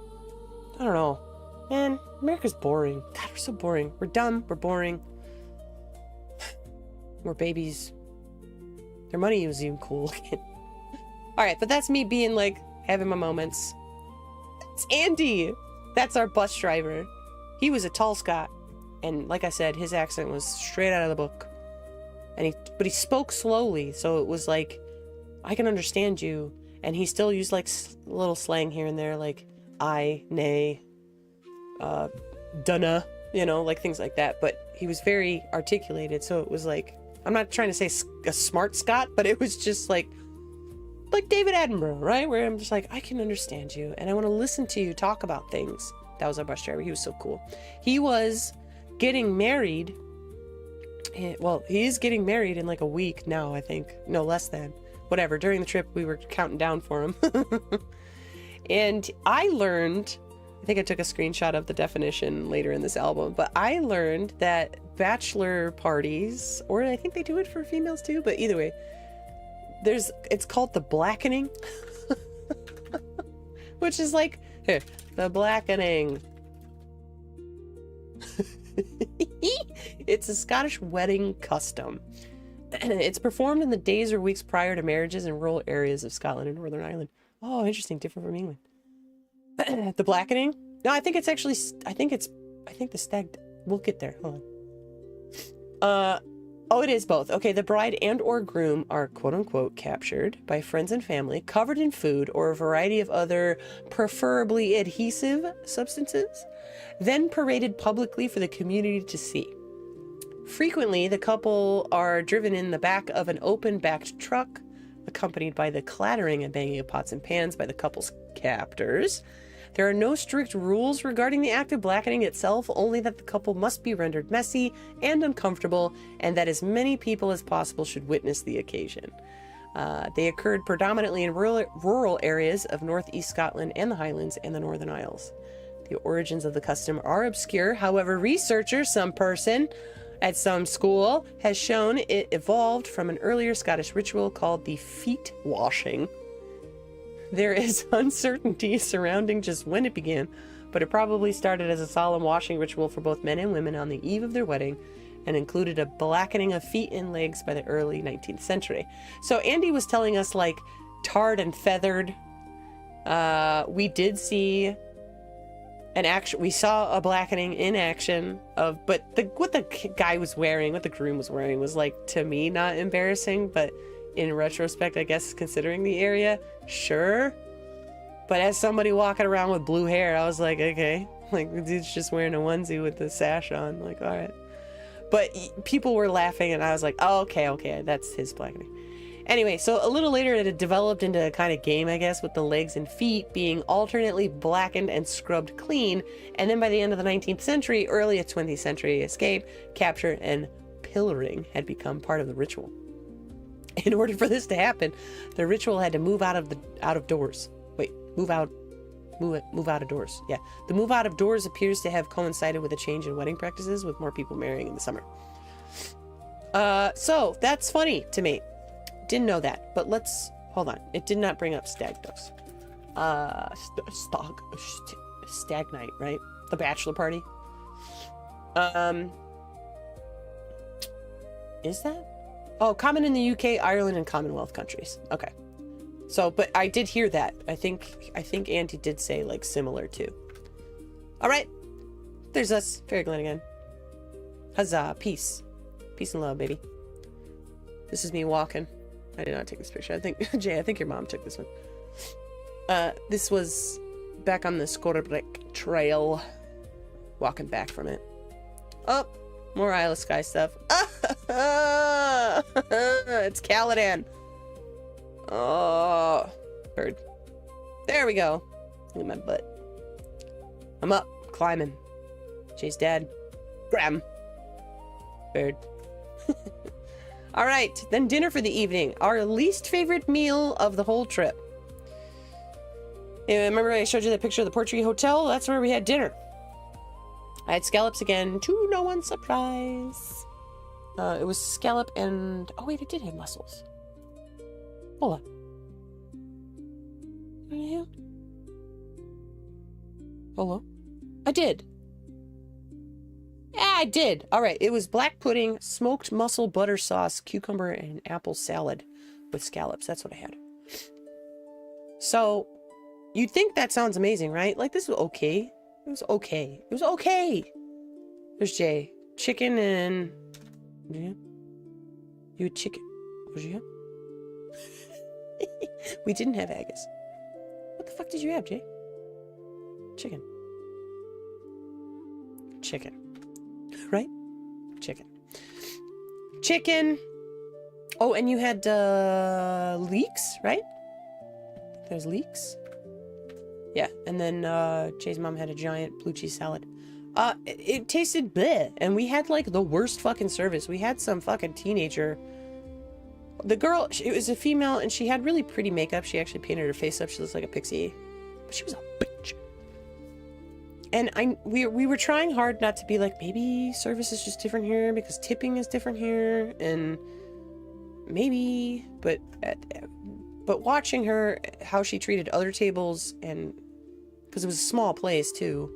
I don't know. Man, America's boring. God, we're so boring. We're dumb. We're boring. We're babies. Their money was even cool looking. Alright, but that's me being like, having my moments. It's Andy! That's our bus driver. He was a tall Scot. And like I said, his accent was straight out of the book. But he spoke slowly, so it was like, I can understand you. And he still used like little slang here and there, like I, nay, dunna, you know, like things like that. But he was very articulated, so it was like, I'm not trying to say a smart Scot, but it was just like David Attenborough, right? Where I'm just like, I can understand you, and I want to listen to you talk about things. That was our bus driver. He was so cool. He was getting married. Well, he is getting married in like a week now, I think. No, less than. Whatever. During the trip, we were counting down for him. And I learned, I think I took a screenshot of the definition later in this album, but I learned that bachelor parties, or I think they do it for females too, but either way, it's called the blackening. Which is like, here, the blackening. It's a Scottish wedding custom. It's performed in the days or weeks prior to marriages in rural areas of Scotland and Northern Ireland. Oh, interesting. Different from England. The blackening? No, I think it's actually, I think the stag, we'll get there. Hold on. Oh, it is both. Okay, the bride and or groom are quote-unquote captured by friends and family, covered in food or a variety of other preferably adhesive substances, then paraded publicly for the community to see. Frequently, the couple are driven in the back of an open-backed truck, accompanied by the clattering and banging of pots and pans by the couple's captors. There are no strict rules regarding the act of blackening itself, only that the couple must be rendered messy and uncomfortable, and that as many people as possible should witness the occasion. They occurred predominantly in rural areas of northeast Scotland and the Highlands and the Northern Isles. The origins of the custom are obscure. However, researchers, some person at some school, has shown it evolved from an earlier Scottish ritual called the feet washing. There is uncertainty surrounding just when it began, but it probably started as a solemn washing ritual for both men and women on the eve of their wedding and included a blackening of feet and legs by the early 19th century. So Andy was telling us, like, tarred and feathered. We did see an action. We saw a blackening in action of, but what the guy was wearing, what the groom was wearing was, like, to me, not embarrassing, but in retrospect, I guess, considering the area, sure. But as somebody walking around with blue hair, I was like, okay. Like, the dude's just wearing a onesie with the sash on. Like, all right. But people were laughing, and I was like, oh, okay, that's his blackening. Anyway, so a little later, it had developed into a kind of game, I guess, with the legs and feet being alternately blackened and scrubbed clean. And then by the end of the 19th century, early 20th century, escape, capture, and pillaring had become part of the ritual. In order for this to happen, the ritual had to move out of doors. Wait, move out of doors. Yeah, the move out of doors appears to have coincided with a change in wedding practices, with more people marrying in the summer. So that's funny to me. Didn't know that, but let's hold on. It did not bring up stag does. Stag night, right? The bachelor party. Is that? Oh, common in the UK, Ireland, and Commonwealth countries. Okay. So, but I did hear that. I think Andy did say, like, similar too. All right. There's us. Fairy Glen again. Huzzah. Peace. Peace and love, baby. This is me walking. I did not take this picture. I think your mom took this one. This was back on the Scorebrick Trail. Walking back from it. Oh, more Isle of Skye stuff. It's Caladan. Oh, bird. There we go. Look at my butt. I'm up, climbing. Jay's dad. Graham. Bird. All right, then dinner for the evening. Our least favorite meal of the whole trip. Yeah, remember I showed you that picture of the Portree Hotel? That's where we had dinner. I had scallops again, to no one's surprise. It was scallop and... Oh, wait, I did have mussels. Hold on. Yeah. Hello? I did. Yeah, I did. All right, it was black pudding, smoked mussel butter sauce, cucumber, and apple salad with scallops. That's what I had. So, you'd think that sounds amazing, right? Like, this was okay. It was okay. It was okay. There's Jay. Chicken and... Yeah. You had chicken. What did you have? We didn't have Agus. What the fuck did you have, Jay? Chicken. Chicken. Right? Chicken. Chicken. Oh, and you had leeks, right? There's leeks. Yeah, and then Jay's mom had a giant blue cheese salad. It tasted bleh, and we had like the worst fucking service. We had some fucking teenager. The girl, it was a female, and she had really pretty makeup. She actually painted her face up. She looks like a pixie, but she was a bitch. And we were trying hard not to be like, maybe service is just different here because tipping is different here, and maybe, but watching her, how she treated other tables, and because it was a small place too,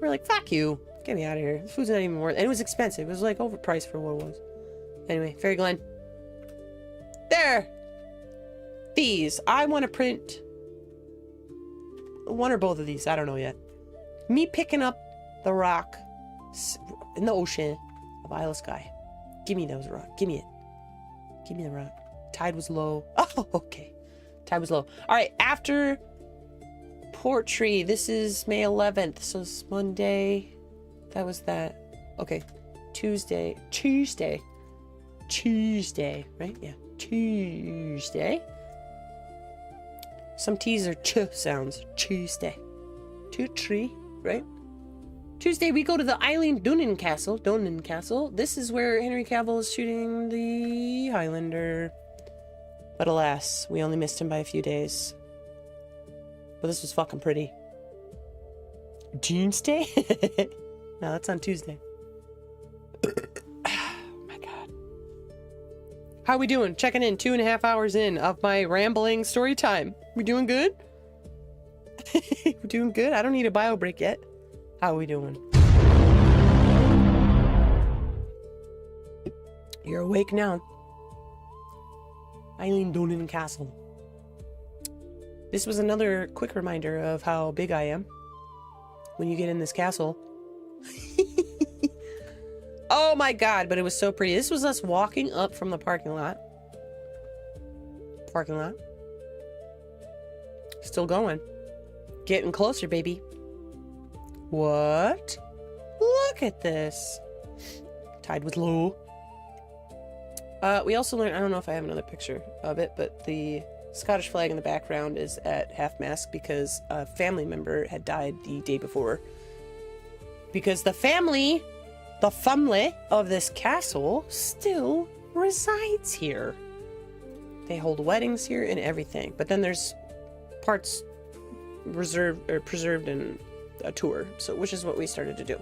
we're like, fuck you, get me out of here. This food's not even worth it. And it was expensive. It was like overpriced for what it was. Anyway, Fairy Glen. There. These. I want to print one or both of these. I don't know yet. Me picking up the rock in the ocean of Isle of Skye. Give me those rock. Give me it. Give me the rock. Tide was low. Oh, okay. Tide was low. All right. After Portree, this is May 11th. So it's Monday. That was that. Okay. Tuesday. Right? Yeah. Tuesday. Some T's are ch sounds. Tuesday. Tree, right? Tuesday, we go to the Eileen Donen Castle. This is where Henry Cavill is shooting the Highlander. But alas, we only missed him by a few days. But this was fucking pretty. Tuesday? No, that's on Tuesday. Oh my god. How are we doing? Checking in 2.5 hours in of my rambling story time. We doing good? We're doing good? I don't need a bio break yet. How are we doing? You're awake now. Eileen Donen Castle. This was another quick reminder of how big I am when you get in this castle. Oh my god, but it was so pretty. This was us walking up from the parking lot. Still going. Getting closer, baby. What? Look at this. Tide was low. We also learned, I don't know if I have another picture of it, but the Scottish flag in the background is at half-mast because a family member had died the day before. Because the family of this castle still resides here. They hold weddings here and everything. But then there's parts preserved in a tour, so which is what we started to do.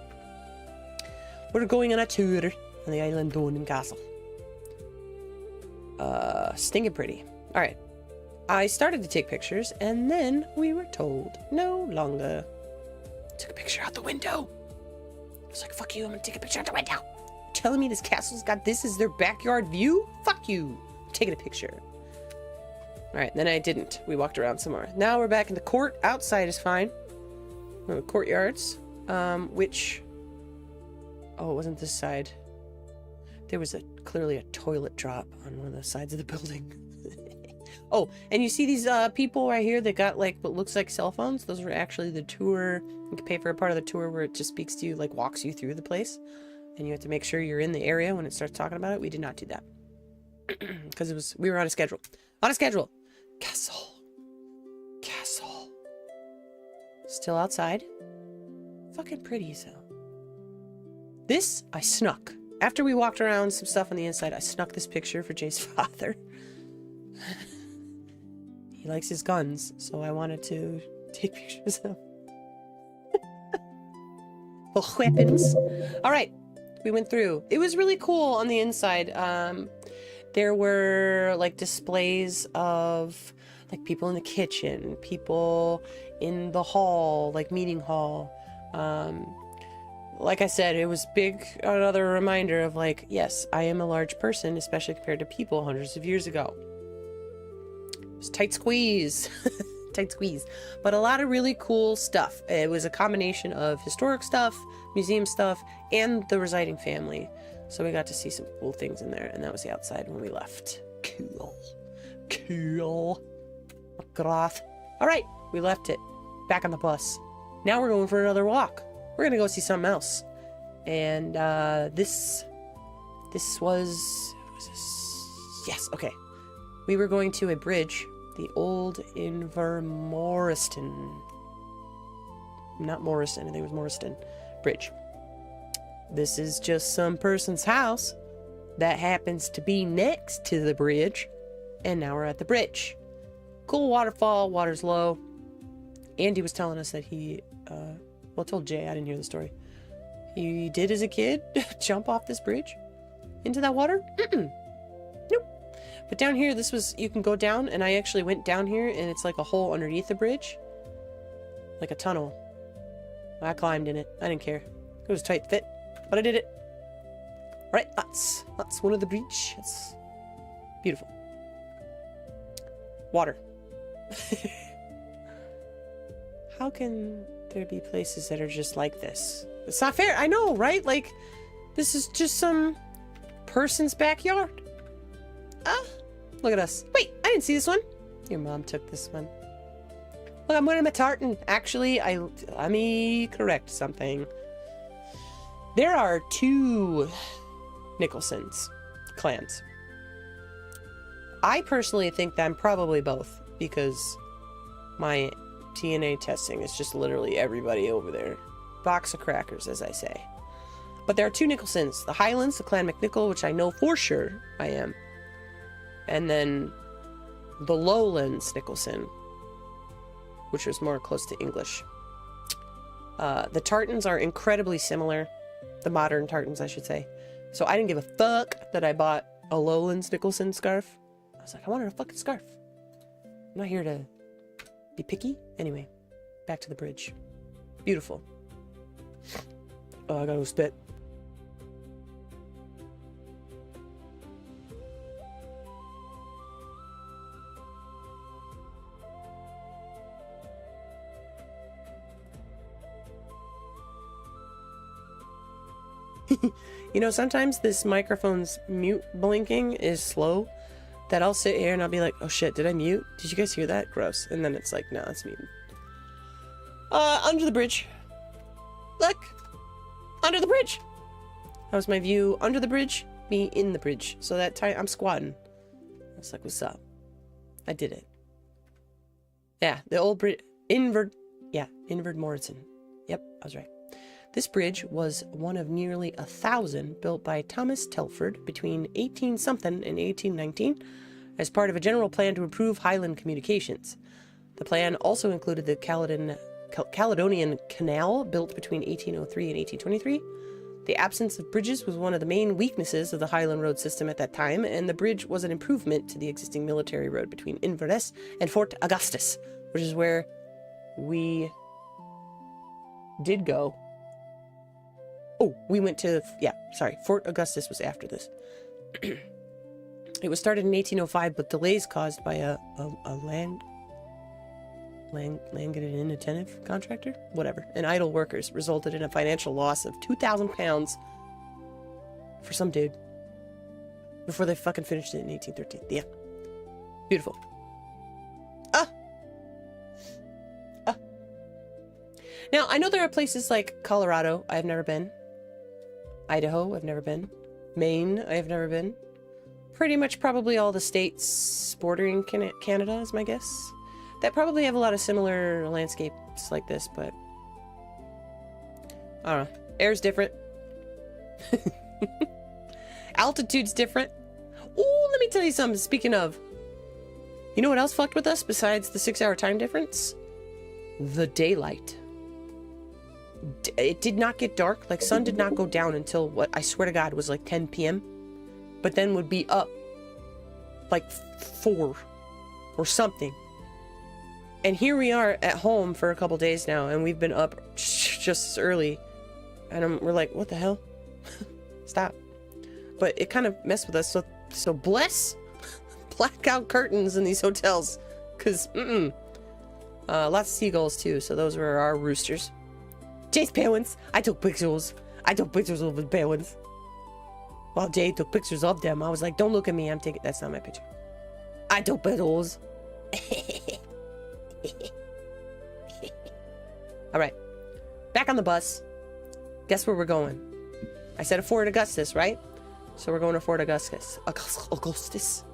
We're going on a tour on the Eileen Donen Castle. Stinking pretty. All right, I started to take pictures, and then we were told no longer. Took a picture out the window. I was like, "Fuck you! I'm gonna take a picture out the window." You're telling me this castle's got this as their backyard view? Fuck you! I'm taking a picture. Alright, then I didn't. We walked around some more. Now we're back in the court. Outside is fine. The courtyards. Which... Oh, it wasn't this side. There was clearly a toilet drop on one of the sides of the building. Oh, and you see these people right here that got like what looks like cell phones? Those were actually the tour. You can pay for a part of the tour where it just speaks to you, like walks you through the place. And you have to make sure you're in the area when it starts talking about it. We did not do that. Because we were on a schedule. On a schedule. Castle. Still outside. Fucking pretty as hell. This, I snuck. after we walked around some stuff on the inside, I snuck this picture for Jay's father. He likes his guns, so I wanted to take pictures of the weapons. All right, we went through. It was really cool on the inside. There were like displays of like people in the kitchen, people in the hall, like meeting hall. Like I said, it was big, another reminder of like, yes, I am a large person, especially compared to people hundreds of years ago. It was tight squeeze. Tight squeeze. But a lot of really cool stuff. It was a combination of historic stuff, museum stuff, and the residing family. So we got to see some cool things in there, and that was the outside when we left. Cool. Cool. Groth. All right, we left it. Back on the bus. Now we're going for another walk. We're gonna go see something else. And this was yes, okay. We were going to a bridge, the old Invermoriston. Not Morriston, I think it was Morriston Bridge. This is just some person's house that happens to be next to the bridge, and now we're at the bridge. Cool waterfall, water's low. Andy was telling us that he, well, I told Jay, I didn't hear the story. He did as a kid jump off this bridge into that water? Nope. But down here, this was, you can go down, and I actually went down here, and it's like a hole underneath the bridge. Like a tunnel. I climbed in it. I didn't care. It was a tight fit, but I did it. Alright, that's one of the beach. It's beautiful. Water. How can there be places that are just like this? It's not fair. I know, right? Like, this is just some person's backyard. Ah, look at us. Wait, I didn't see this one. Your mom took this one. Look, I'm wearing my tartan. Actually, let me correct something. There are 2 Nicholson's clans. I personally think that I'm probably both, because my DNA testing is just literally everybody over there. Box of crackers, as I say. But there are 2 Nicholsons. The Highlands, the Clan McNichol, which I know for sure I am. And then the Lowlands Nicholson, which was more close to English. The tartans are incredibly similar. The modern tartans, I should say. So I didn't give a fuck that I bought a Lowlands Nicholson scarf. I was like, I wanted a fucking scarf. I'm not here to be picky. Anyway, back to the bridge. Beautiful. Oh, I gotta go spit. You know, sometimes this microphone's mute blinking is slow, that I'll sit here and I'll be like, oh shit, did I mute? Did you guys hear that? Gross. And then it's like, no, it's muted. Under the bridge. Look! Under the bridge! That was my view under the bridge, me in the bridge. So that time, I'm squatting. I was like, what's up? I did it. Yeah, the old bridge. Invermorriston. Yep, I was right. This bridge was one of nearly 1,000 built by Thomas Telford between 18-something and 1819 as part of a general plan to improve Highland communications. The plan also included the Caledonian Canal, built between 1803 and 1823. The absence of bridges was one of the main weaknesses of the Highland road system at that time, and the bridge was an improvement to the existing military road between Inverness and Fort Augustus, which is where we did go. Oh, we went to, yeah, sorry, Fort Augustus was after this. It was started in 1805, but delays caused by a land-getting inattentive contractor? Whatever. And idle workers resulted in a financial loss of £2,000 for some dude before they fucking finished it in 1813. Yeah. Beautiful. Now, I know there are places like Colorado, I've never been. Idaho, I've never been. Maine, I've never been. Pretty much probably all the states bordering Canada is my guess. That probably have a lot of similar landscapes like this, but I don't know. Air's different. Altitude's different. Ooh, let me tell you something. Speaking of, you know what else fucked with us besides the 6-hour time difference? The daylight. It did not get dark. Like, sun did not go down until, what, I swear to God, was like 10 p.m. But then would be up like 4 or something. And here we are at home for a couple days now, and we've been up just as early. And we're like, what the hell? Stop. But it kind of messed with us. So bless blackout curtains in these hotels. Because, lots of seagulls too. So those were our roosters. Jay's penguins. I took pictures. I took pictures of the penguins. While Jay took pictures of them, I was like, don't look at me. I'm taking... That's not my picture. I took pictures. All right. Back on the bus. Guess where we're going? I said Fort Augustus, right? So we're going to Fort Augustus. Augustus.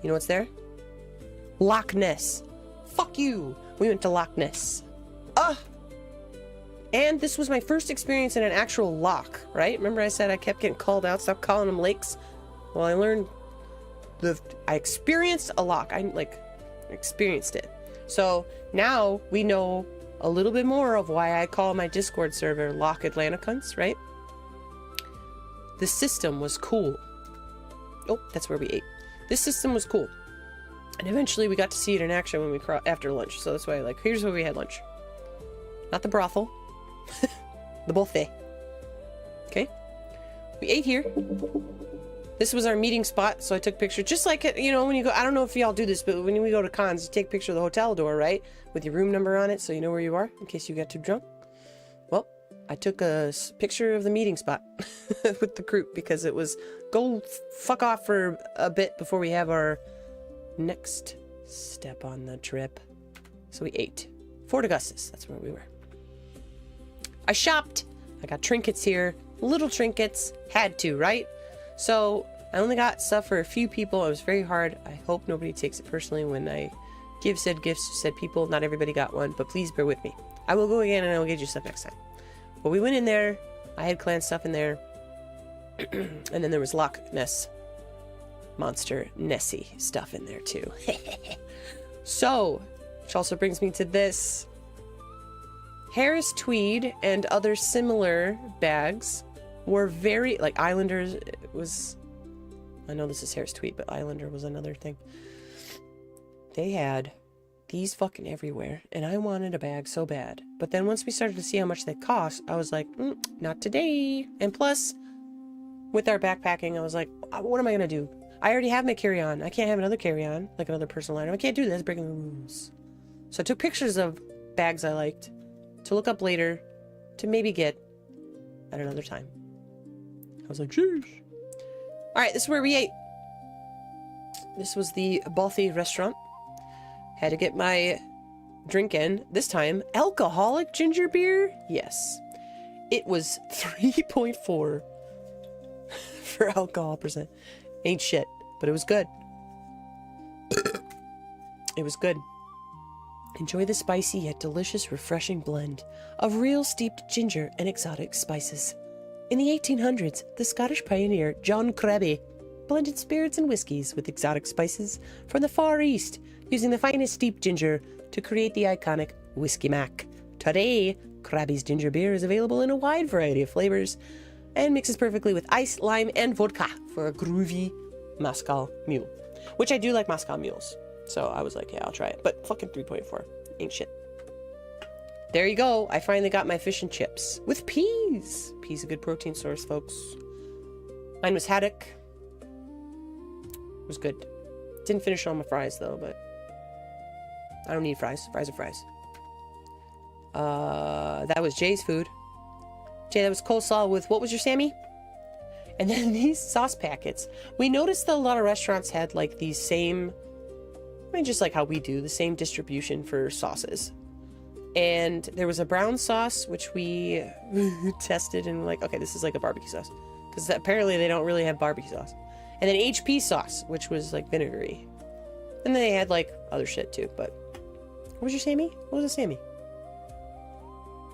You know what's there? Loch Ness. Fuck you. We went to Loch Ness. And this was my first experience in an actual loch, right? Remember I said I kept getting called out, stop calling them lakes? Well, I experienced a loch. I experienced it. So now we know a little bit more of why I call my Discord server Loch Atlanticans, right? The system was cool. Oh, that's where we ate. This system was cool. And eventually we got to see it in action when after lunch. So that's why, like, here's where we had lunch. Not the brothel. The buffet. Okay? We ate here. This was our meeting spot, so I took pictures. Just like, you know, when you go, I don't know if y'all do this, but when we go to cons, you take a picture of the hotel door, right? With your room number on it, so you know where you are, in case you get too drunk. Well, I took a picture of the meeting spot with the group, because it was go fuck off for a bit before we have our next step on the trip. So we ate. Fort Augustus, that's where we were. I shopped. I got trinkets here. Little trinkets. Had to, right? So I only got stuff for a few people. It was very hard. I hope nobody takes it personally when I give said gifts to said people. Not everybody got one, but please bear with me. I will go again and I will get you stuff next time. But we went in there. I had clan stuff in there. And then there was Loch Ness Monster Nessie stuff in there too. So, which also brings me to this. Harris Tweed and other similar bags were very, like Islanders was, I know this is Harris Tweed, but Islander was another thing. They had these fucking everywhere, and I wanted a bag so bad. But then once we started to see how much they cost, I was like, not today. And plus, with our backpacking, I was like, what am I gonna do? I already have my carry-on. I can't have another carry-on, like another personal item. I can't do this, breaking the rules. So I took pictures of bags I liked to look up later, to maybe get at another time. I was like, sheesh. Alright, this is where we ate. This was the Bothy restaurant. Had to get my drink in. This time, alcoholic ginger beer? Yes. It was 3.4 for alcohol percent. Ain't shit, but it was good. It was good. Enjoy the spicy yet delicious, refreshing blend of real steeped ginger and exotic spices. In the 1800s, the Scottish pioneer John Krabbe blended spirits and whiskies with exotic spices from the Far East, using the finest steeped ginger to create the iconic Whiskey Mac. Today, Krabbe's ginger beer is available in a wide variety of flavors and mixes perfectly with ice, lime, and vodka for a groovy Moscow mule. Which I do like Moscow mules. So I was like, yeah, I'll try it. But fucking 3.4. Ain't shit. There you go. I finally got my fish and chips. With peas. Peas a good protein source, folks. Mine was haddock. It was good. Didn't finish all my fries, though, but... I don't need fries. Fries are fries. That was Jay's food. Jay, that was coleslaw with... What was your Sammy? And then these sauce packets. We noticed that a lot of restaurants had, like, these same... I mean, just like how we do, the same distribution for sauces. And there was a brown sauce, which we tested and like, okay, this is like a barbecue sauce. Because apparently they don't really have barbecue sauce. And then HP sauce, which was like vinegary. And then they had like other shit too, but... What was your Sammy? What was a Sammy?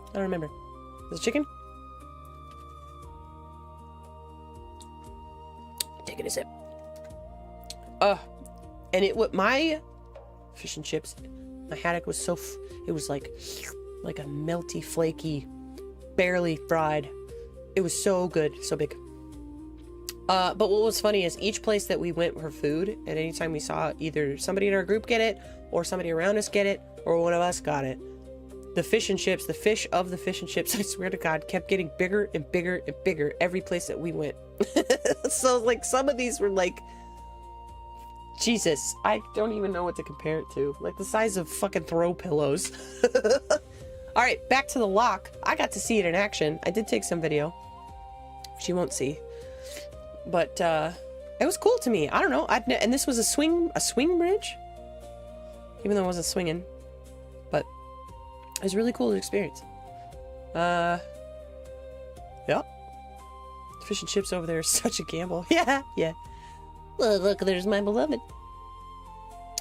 I don't remember. Was it chicken? And my fish and chips, my haddock was so, it was like a melty, flaky, barely fried. It was so good, so big. But what was funny is each place that we went for food, and anytime we saw either somebody in our group get it, or somebody around us get it, or one of us got it, the fish and chips, the fish of the fish and chips, I swear to God, kept getting bigger and bigger and bigger every place that we went. So like some of these were like, Jesus, I don't even know what to compare it to. Like the size of fucking throw pillows. All right, back to the lock. I got to see it in action. I did take some video, which you won't see. But it was cool to me. I don't know. And this was a swing bridge, even though I wasn't swinging. But it was a really cool experience. Yeah. Fish and chips over there is such a gamble. Yeah. Well, look, there's my beloved.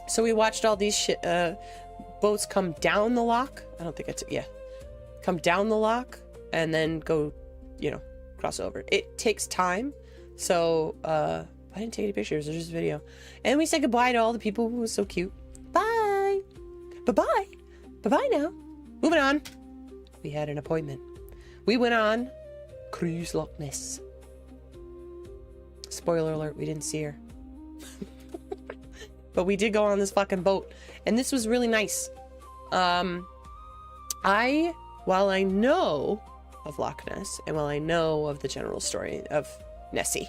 So we watched all these boats come down the lock. I don't think it's, yeah. Come down the lock and then go, cross over. It takes time. So, I didn't take any pictures. There's just a video. And we said goodbye to all the people. It was so cute. Bye. Bye-bye. Bye-bye now. Moving on. We had an appointment. We went on Cruise Loch Ness. Spoiler alert, we didn't see her. But we did go on this fucking boat. And this was really nice. While I know of Loch Ness, and while I know of the general story of Nessie,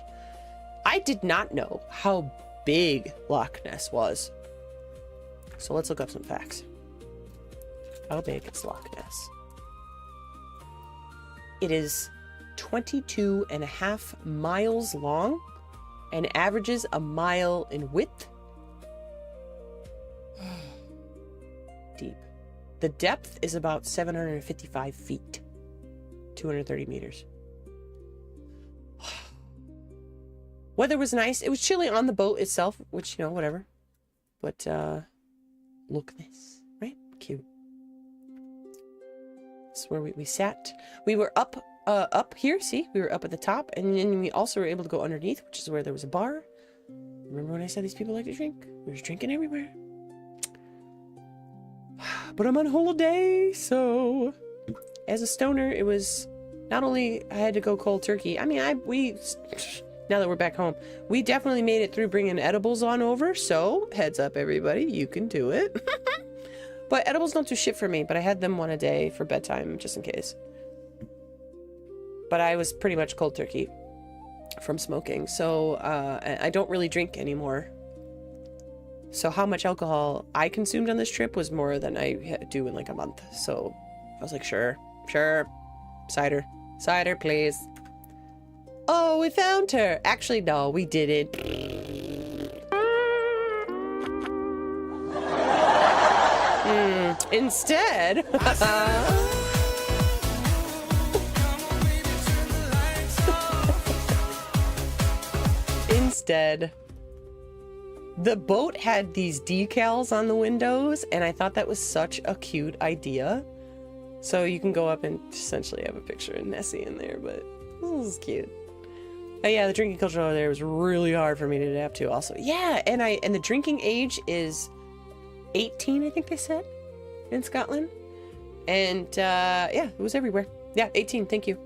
I did not know how big Loch Ness was. So let's look up some facts. How big is Loch Ness? It is 22.5 miles long and averages a mile in width. Deep. The depth is about 755 feet, 230 meters. Weather was nice. It was chilly on the boat itself, which, whatever. But, look at this, right? Cute. This is where we sat. We were up here, see? We were up at the top, and then we also were able to go underneath, which is where there was a bar. Remember when I said these people like to drink? There's drinking everywhere. But I'm on holiday, so... As a stoner, it was... Not only I had to go cold turkey, I mean, now that we're back home, we definitely made it through bringing edibles on over, so heads up everybody, you can do it. But edibles don't do shit for me, but I had them one a day for bedtime, just in case. But I was pretty much cold turkey from smoking, so I don't really drink anymore. So how much alcohol I consumed on this trip was more than I do in like a month, so I was like, sure, cider, please. Oh, we found her. Actually, no, we didn't. Instead, the boat had these decals on the windows, and I thought that was such a cute idea. So you can go up and essentially have a picture of Nessie in there, but this is cute. But yeah, the drinking culture over there was really hard for me to adapt to also. Yeah, and the drinking age is 18, I think they said, in Scotland. And yeah, it was everywhere. Yeah, 18, thank you.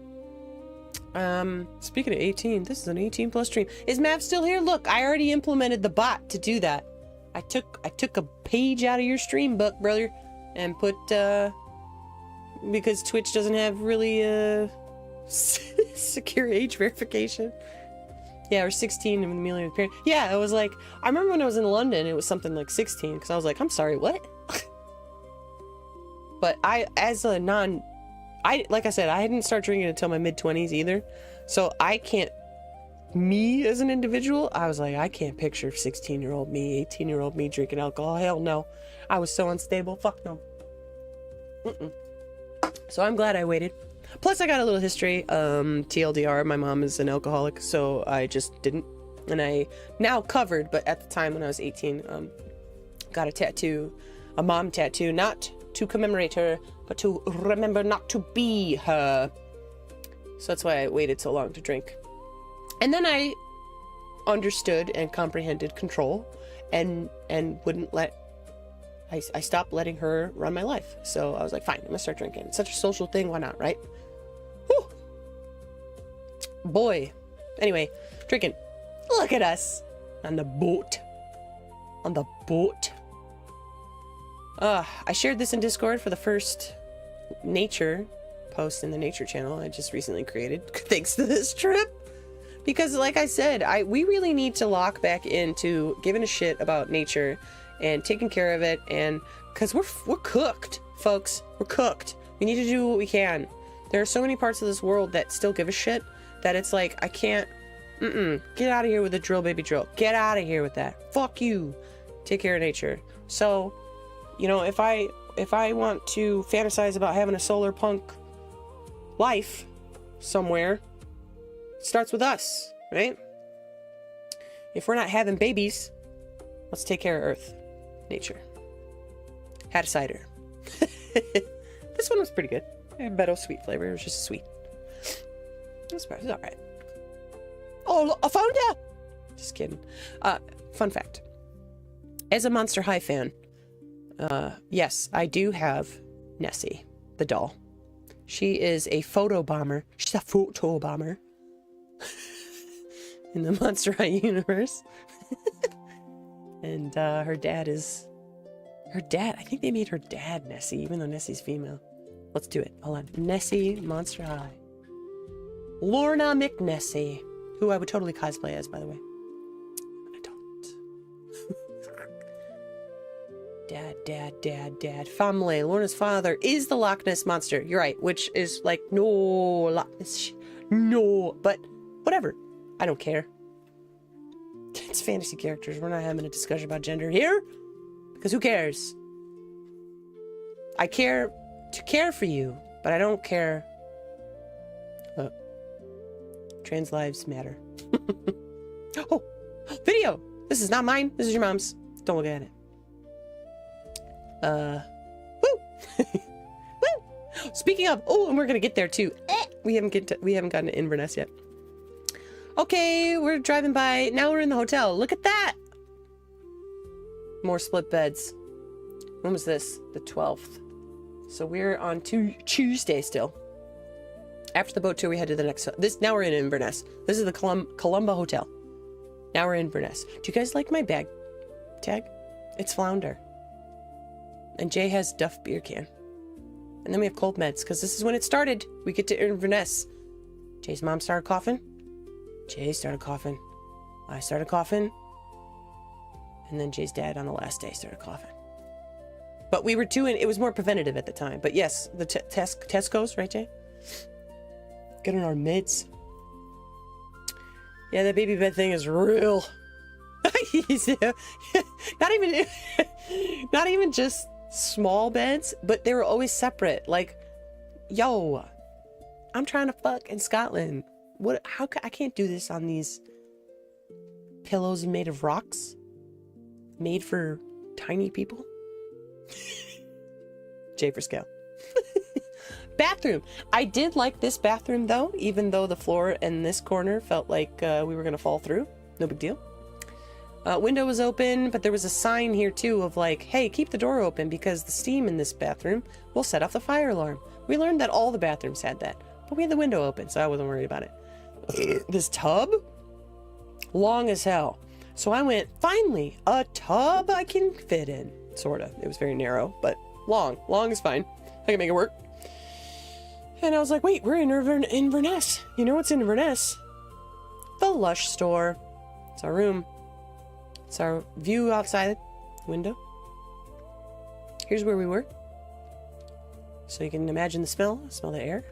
Speaking of 18, this is an 18 plus stream. Is Mav still here? Look, I already implemented the bot to do that. I took a page out of your stream book, brother, and put because Twitch doesn't have really secure age verification. Yeah, or 16 and Amelia parent. Yeah, it was like, I remember when I was in London, it was something like 16, because I was like, I'm sorry, what? But like I said, I didn't start drinking until my mid-20s either. So I can't, me as an individual, I was like, I can't picture 16-year-old me, 18-year-old me drinking alcohol. Hell no. I was so unstable. Fuck no. So I'm glad I waited. Plus I got a little history. TLDR, my mom is an alcoholic, so I just didn't. And I now covered, but at the time when I was 18, got a tattoo, a mom tattoo, not to commemorate her, but to remember not to be her. So that's why I waited so long to drink. And then I understood and comprehended control and wouldn't let. I stopped letting her run my life. So I was like, fine, I'm gonna start drinking. It's such a social thing, why not, right? Whew. Boy. Anyway, drinking. Look at us on the boat. On the boat. I shared this in Discord for the first nature post in the nature channel I just recently created, thanks to this trip. Because like I said, we really need to lock back into giving a shit about nature and taking care of it, and because we're cooked, folks. We're cooked. We need to do what we can. There are so many parts of this world that still give a shit that it's like, I can't, get out of here with the drill, baby drill. Get out of here with that. Fuck you. Take care of nature. So, you know, if I want to fantasize about having a solar punk life somewhere, it starts with us, right? If we're not having babies, let's take care of Earth, nature. Had a cider. This one was pretty good. It had better sweet flavor. It was just sweet. It was all right. Oh, I found ya! Just kidding. Fun fact. As a Monster High fan, yes, I do have Nessie, the doll. She is a photo bomber. She's a photo bomber in the Monster High universe. And her dad, I think they made her dad Nessie, even though Nessie's female. Let's do it. Hold on. Nessie, Monster High. Lorna McNessie, who I would totally cosplay as, by the way. I don't. Dad. Family. Lorna's father is the Loch Ness Monster. You're right. Which is like, no, Loch Ness. No. But whatever. I don't care. It's fantasy characters. We're not having a discussion about gender here. Because who cares? I care to care for you. But I don't care. Look. Trans lives matter. Oh, video. This is not mine. This is your mom's. Don't look at it. Woo. Woo. Speaking of, and we're gonna get there too. We haven't gotten to Inverness yet. Okay, we're driving by. Now we're in the hotel. Look at that. More split beds. When was this? The 12th. So we're on Tuesday still. After the boat tour, we head to the next. Now we're in Inverness. This is the Columba Hotel. Now we're in Inverness. Do you guys like my bag tag? It's Flounder. And Jay has Duff beer can. And then we have cold meds, because this is when it started. We get to Inverness. Jay's mom started coughing. Jay started coughing. I started coughing. And then Jay's dad on the last day started coughing. But we were it was more preventative at the time. But yes, the Tesco's, right, Jay? Getting our meds. Yeah, that baby bed thing is real. Not even just small beds, but they were always separate. Like, yo, I'm trying to fuck in Scotland. I can't do this on these pillows made of rocks, made for tiny people. J for scale. Bathroom. I did like this bathroom though, even though the floor in this corner felt like we were gonna fall through. No big deal. Window was open, but there was a sign here too of like, hey, keep the door open because the steam in this bathroom will set off the fire alarm. We learned that all the bathrooms had that, but we had the window open, so I wasn't worried about it. This tub, long as hell. So I went, finally, a tub I can fit in. Sort of. It was very narrow, but long. Long is fine. I can make it work. And I was like, wait, we're in Inverness. You know what's in Inverness? The Lush store. It's our room. It's our view outside the window. Here's where we were. So you can imagine the smell. Smell the air.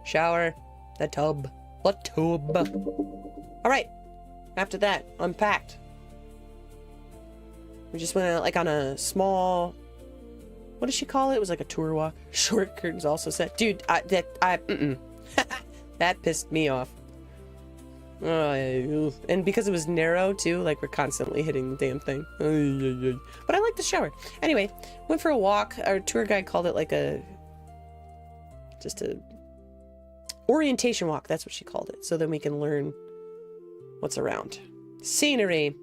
Shower. The tub. The tub. All right. After that, unpacked. We just went like on a small, what does she call it? It was like a tour walk. Short curtains also set. Dude, that pissed me off. And because it was narrow too, like we're constantly hitting the damn thing. But I like the shower. Anyway, went for a walk. Our tour guide called it like just a orientation walk. That's what she called it. So then we can learn what's around. Scenery.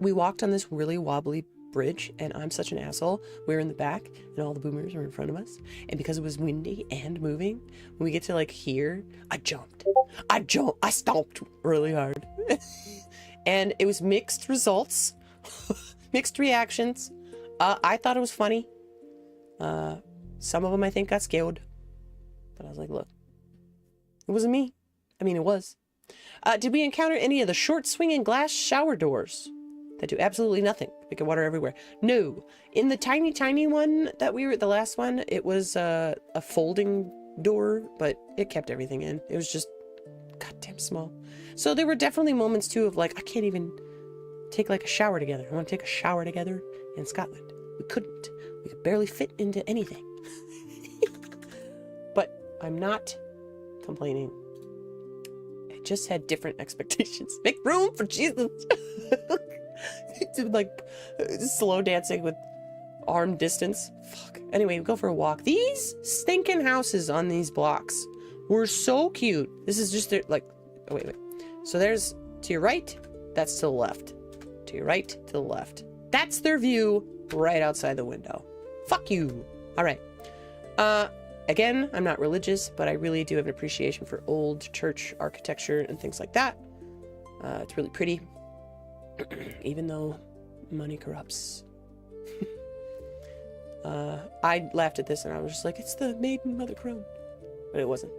we walked on this really wobbly bridge, and I'm such an asshole. We were in the back, and all the boomers were in front of us. And because it was windy and moving, when we get to like here, I jumped. I stomped really hard. And it was mixed results, mixed reactions. I thought it was funny. Some of them I think got scared. But I was like, look, it wasn't me. I mean, it was. Did we encounter any of the short swinging glass shower doors that do absolutely nothing? We get water everywhere. No. In the tiny, tiny one that we were at, the last one, it was a folding door, but it kept everything in. It was just goddamn small. So there were definitely moments too of like, I can't even take like a shower together. I want to take a shower together in Scotland. We couldn't. We could barely fit into anything. But I'm not complaining. I just had different expectations. Make room for Jesus. Like slow dancing with arm distance. Fuck. Anyway, we go for a walk. These stinking houses on these blocks were so cute. This is just their, like, oh, wait. So there's to your right, that's to the left. To your right, to the left. That's their view right outside the window. Fuck you. All right. Again, I'm not religious, but I really do have an appreciation for old church architecture and things like that. It's really pretty, even though money corrupts. I laughed at this and I was just like, it's the maiden mother crone. But it wasn't.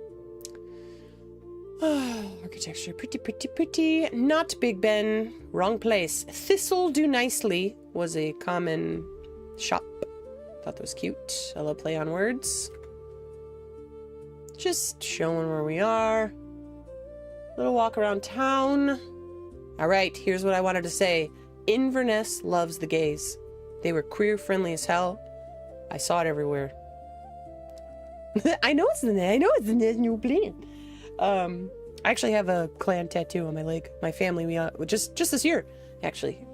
Architecture, pretty, pretty, pretty. Not Big Ben, wrong place. Thistle Do Nicely was a common shop. Thought that was cute. I love play on words. Just showing where we are. Little walk around town. All right, here's what I wanted to say. Inverness loves the gays. They were queer friendly as hell. I saw it everywhere. I know it's the national plan. I actually have a clan tattoo on my leg. My family, we just this year, actually.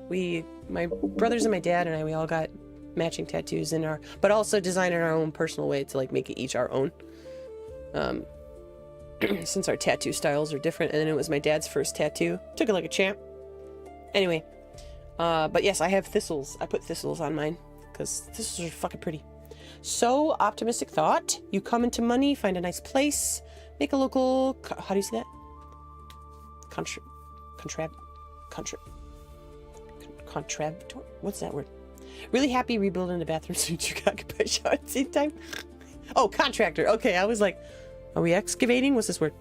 My brothers and my dad and I, we all got matching tattoos in our, but also designed in our own personal way to like make it each our own. Since our tattoo styles are different, and then it was my dad's first tattoo. Took it like a champ. Anyway, but yes, I have thistles. I put thistles on mine because thistles are fucking pretty. So, optimistic thought. You come into money, find a nice place, make a local, how do you say that? Contractor? What's that word? Really happy rebuilding the bathroom suits you got by shower at the same time. Oh, contractor. Okay, I was like, are we excavating? What's this word?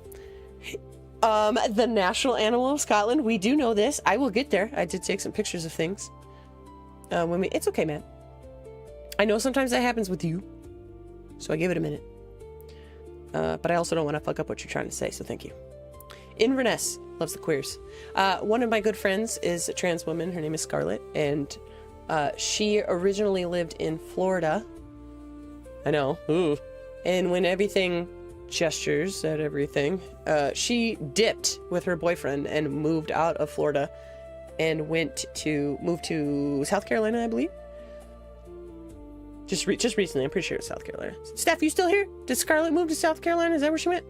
The national animal of Scotland. We do know this. I will get there. I did take some pictures of things. It's okay, man. I know sometimes that happens with you, so I give it a minute. But I also don't want to fuck up what you're trying to say, so thank you. Inverness loves the queers. One of my good friends is a trans woman. Her name is Scarlett, and she originally lived in Florida. I know. Ooh. And when everything gestures at everything, she dipped with her boyfriend and moved out of Florida and moved to South Carolina, I believe. Just recently, I'm pretty sure it's South Carolina. Steph, you still here? Did Scarlett move to South Carolina? Is that where she went?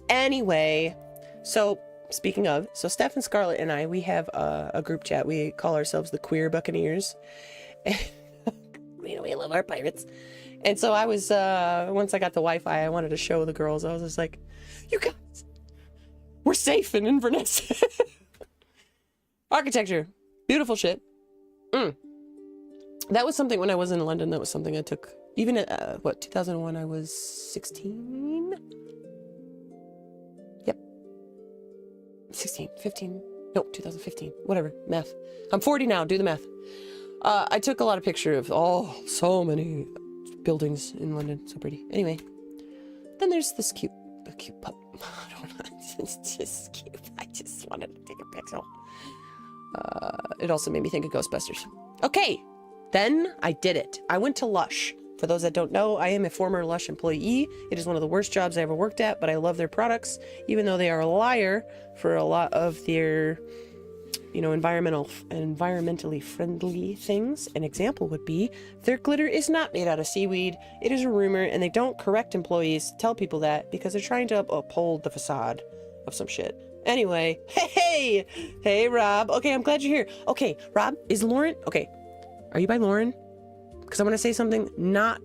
Anyway, so speaking of, so Steph and Scarlett and I, we have a group chat. We call ourselves the Queer Buccaneers. And we love our pirates. And so I was, once I got the Wi-Fi, I wanted to show the girls. I was just like, you guys, we're safe in Inverness. Architecture, beautiful shit. That was something when I was in London. That was something I took. Even at, 2001, I was 16? Yep. 16, 15. No, 2015. Whatever. Math. I'm 40 now. Do the math. I took a lot of pictures of, so many buildings in London. So pretty. Anyway. Then there's this cute pup. I don't know. It's just cute. I just wanted to take a picture. It also made me think of Ghostbusters. Okay. Then I did it. I went to Lush. For those that don't know, I am a former Lush employee. It is one of the worst jobs I ever worked at, but I love their products, even though they are a liar for a lot of their, environmentally friendly things. An example would be their glitter is not made out of seaweed. It is a rumor, and they don't correct employees to tell people that because they're trying to uphold the facade of some shit. Anyway, hey, Rob. Okay, I'm glad you're here. Okay, Rob, is Lauren... Okay, are you by Lauren? Because I'm going to say something not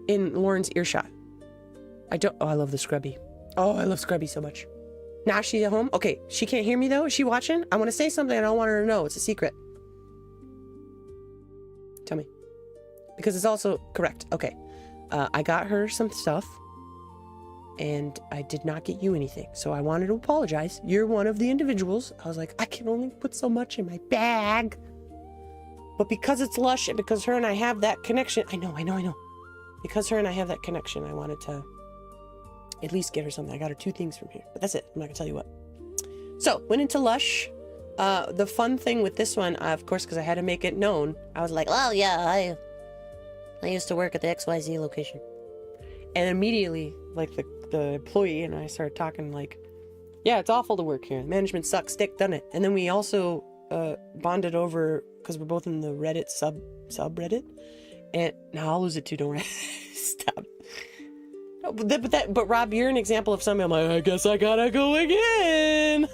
in Lauren's earshot. I don't... Oh, I love the Scrubby. Oh, I love Scrubby so much. Now she's at home? Okay, she can't hear me though? Is she watching? I want to say something I don't want her to know. It's a secret. Tell me. Because it's also correct. Okay. I got her some stuff. And I did not get you anything. So I wanted to apologize. You're one of the individuals. I was like, I can only put so much in my bag. But because it's Lush and because her and I have that connection. I know. Because her and I have that connection, I wanted to at least get her something. I got her 2 things from here. But that's it. I'm not going to tell you what. So, went into Lush. The fun thing with this one, of course, because I had to make it known, I was like, oh yeah, I used to work at the XYZ location. And immediately, like, the employee and I started talking like, yeah, it's awful to work here. Management sucks. Stick, done it. And then we also bonded over, because we're both in the Reddit subreddit. And now I'll lose it too, don't worry. Stop. But Rob, you're an example of something I'm like, I guess I gotta go again.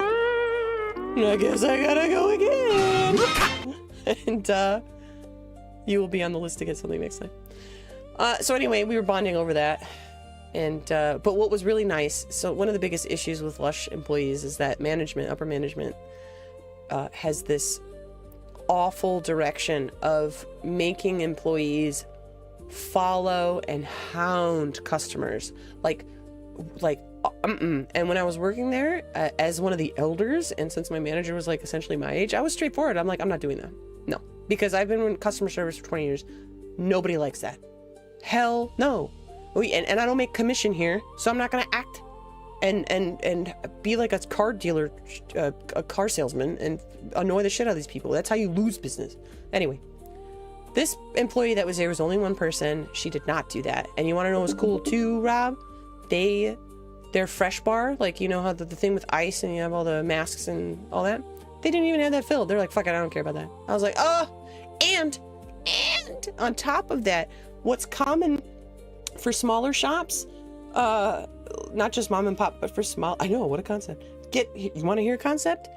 And you will be on the list to get something next time. So anyway, we were bonding over that. And but what was really nice, so one of the biggest issues with Lush employees is that management, upper management, has this awful direction of making employees follow and hound customers. And when I was working there as one of the elders, and since my manager was like essentially my age, I was straightforward. I'm like, I'm not doing that. No, because I've been in customer service for 20 years. Nobody likes that. Hell no. And I don't make commission here, so I'm not going to act and be like a car dealer, a car salesman, and annoy the shit out of these people. That's how you lose business. Anyway, this employee that was there was only one person. She did not do that. And you want to know what's cool too, Rob? Their fresh bar, like, you know how the thing with ice and you have all the masks and all that? They didn't even have that filled. They're like, fuck it, I don't care about that. I was like, oh, and on top of that, what's common for smaller shops, not just mom and pop, but for small, I know, what a concept. You want to hear a concept?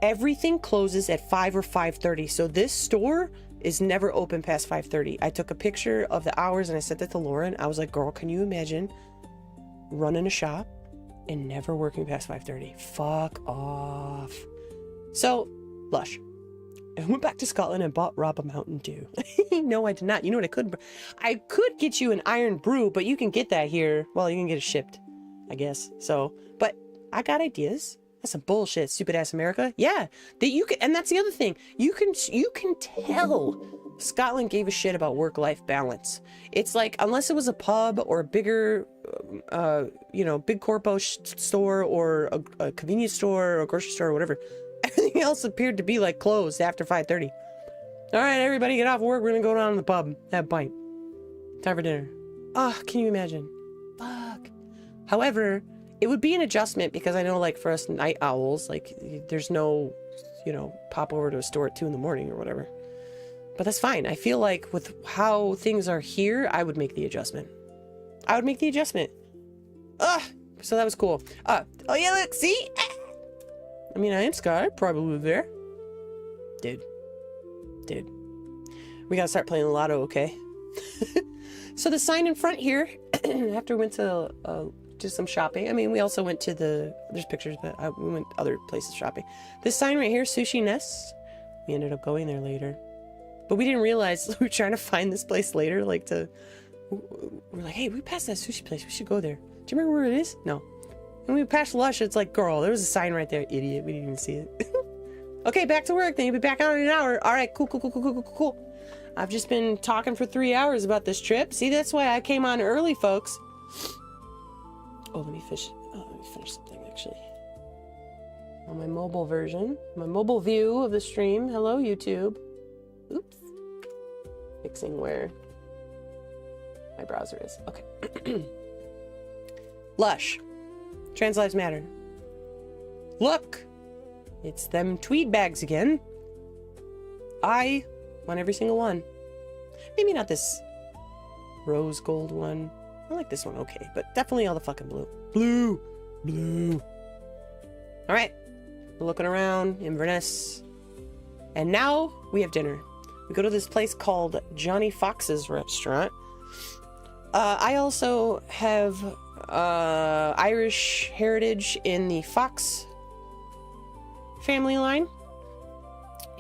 Everything closes at 5 or 5:30. So this store is never open past 5:30. I took a picture of the hours and I sent it to Lauren. I was like, girl, can you imagine running a shop and never working past 5:30? Fuck off. So, Lush. I went back to Scotland and bought Rob a Mountain Dew. No, I did not. You know what I could? I could get you an Iron Brew, but you can get that here. Well, you can get it shipped, I guess. So, but I got ideas. That's some bullshit, stupid ass America. Yeah, that you can, and that's the other thing. You can tell Scotland gave a shit about work-life balance. It's like, unless it was a pub or a bigger, big corpo store or a convenience store or a grocery store or whatever, everything else appeared to be like closed after 5:30. All right, everybody get off work. We're gonna go down to the pub, have a pint. Time for dinner. Can you imagine? Fuck. However, it would be an adjustment because I know, like, for us night owls, like, there's no, pop over to a store at 2 a.m. or whatever. But that's fine. I feel like with how things are here, I would make the adjustment. So that was cool. Oh yeah, look, see? I mean, I am Scott. I probably live there. Dude. We gotta start playing the lotto, okay? So the sign in front here, after we went to do some shopping. I mean, we also went to there's pictures, but we went other places shopping. This sign right here, Sushi Nest. We ended up going there later. But we didn't realize, we were trying to find this place later, we're like, hey, we passed that sushi place. We should go there. Do you remember where it is? No. And we passed Lush, it's like, girl, there was a sign right there. Idiot, we didn't even see it. Okay, back to work, then you'll be back out in an hour. All right, cool. I've just been talking for 3 hours about this trip. See, that's why I came on early, folks. Oh, let me finish something, actually. On my mobile version, my mobile view of the stream. Hello, YouTube. Oops. Fixing where my browser is. Okay. Lush. Trans Lives Matter. Look! It's them tweed bags again. I want every single one. Maybe not this rose gold one. I like this one okay, but definitely all the fucking blue. Blue! All right. We're looking around Inverness. And now we have dinner. We go to this place called Johnny Fox's restaurant. I also have Irish heritage in the Fox family line.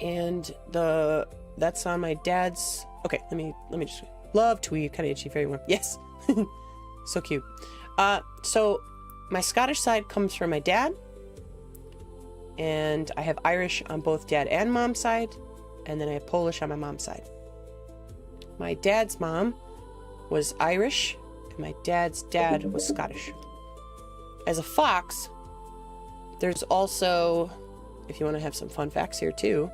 And that's on my dad's. Okay, let me just love tweed, kind of itchy, very warm. Yes. So cute. So my Scottish side comes from my dad. And I have Irish on both dad and mom's side. And then I have Polish on my mom's side. My dad's mom was Irish. And my dad's dad was Scottish. As a Fox, there's also, if you want to have some fun facts here too,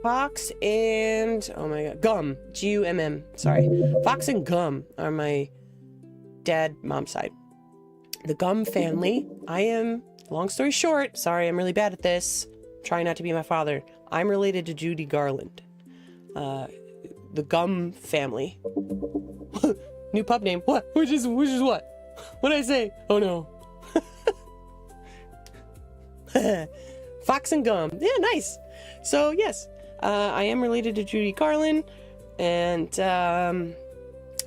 Fox and, oh my god, Gum, G-U-M-M, sorry. Fox and Gum are my mom's side. The Gum family, I am, long story short, sorry, I'm really bad at this, trying not to be my father. I'm related to Judy Garland. The Gum family. New pub name. What? Which is what? What did I say? Oh no. Fox and Gum. Yeah, nice. So, yes, I am related to Judy Garland, and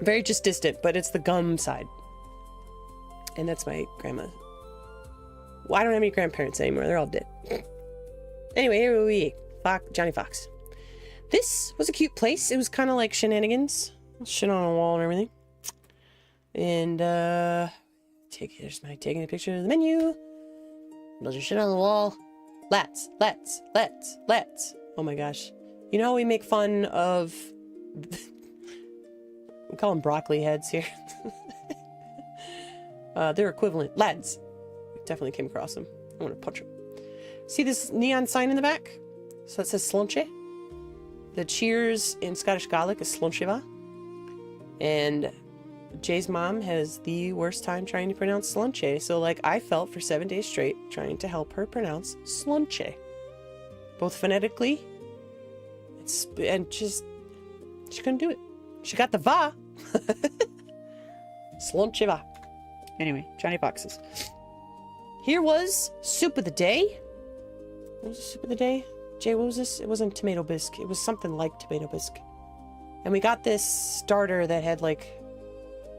very just distant, but it's the Gum side. And that's my grandma. Well, I don't have any grandparents anymore. They're all dead. Anyway, here we are. Johnny Fox. This was a cute place. It was kind of like shenanigans. Shit on a wall and everything. And, here's my taking a picture of the menu. There's your shit on the wall. Let's. Oh my gosh. You know how we make fun of... we call them broccoli heads here. They're equivalent. Lads. We definitely came across them. I want to punch them. See this neon sign in the back? So it says Slunche. The cheers in Scottish Gaelic is Sluncheva. And Jay's mom has the worst time trying to pronounce Slunche. So, like, I felt for 7 days straight trying to help her pronounce Slunche. Both phonetically and just... she couldn't do it. She got the va. Sluncheva. Anyway, Johnny Fox's. Here was soup of the day. What was the soup of the day? Jay, what was this? It wasn't tomato bisque. It was something like tomato bisque. And we got this starter that had like...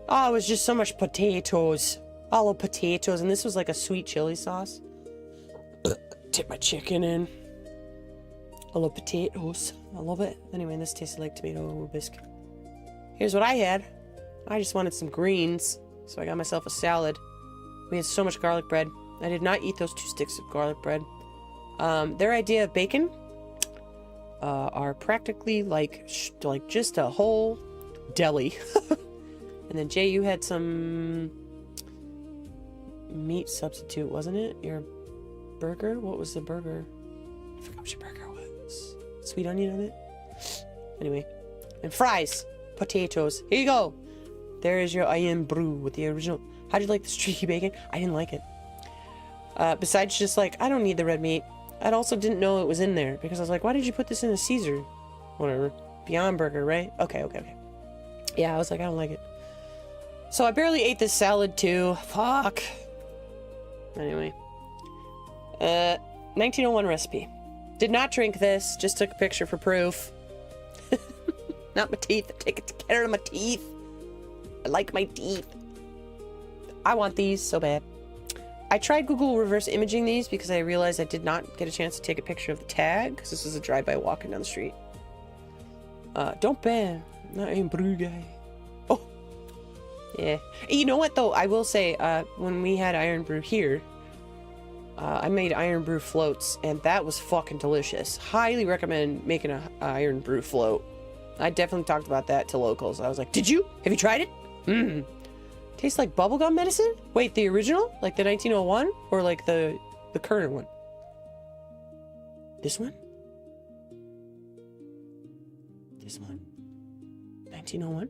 oh, it was just so much potatoes. All of potatoes. And this was like a sweet chili sauce. Tip my chicken in. I love potatoes. I love it. Anyway, this tasted like tomato bisque. Here's what I had. I just wanted some greens. So I got myself a salad. We had so much garlic bread. I did not eat those 2 sticks of garlic bread. Their idea of bacon are practically like just a whole deli. And then Jay, you had some meat substitute, wasn't it? Your burger? What was the burger? I forgot what your burger was. Sweet onion on it? Anyway. And fries. Potatoes. Here you go. There is your iron brew with the original. How'd you like the streaky bacon? I didn't like it. Besides just like, I don't need the red meat. I also didn't know it was in there because I was like, why did you put this in a Caesar? Whatever. Beyond Burger, right? Okay. Yeah, I was like, I don't like it. So I barely ate this salad too. Fuck. Anyway. 1901 recipe. Did not drink this. Just took a picture for proof. Not my teeth. Take care of my teeth. I like my teeth. I want these so bad. I tried Google reverse imaging these because I realized I did not get a chance to take a picture of the tag because this was a drive-by walking down the street. Don't ban. Not a brew guy. Oh. Yeah. You know what though? I will say, when we had Iron Brew here, I made Iron Brew floats and that was fucking delicious. Highly recommend making a Iron Brew float. I definitely talked about that to locals. I was like, did you? Have you tried it? Tastes like bubblegum medicine? Wait, the original? Like the 1901? Or like the current one? This one? This one? 1901?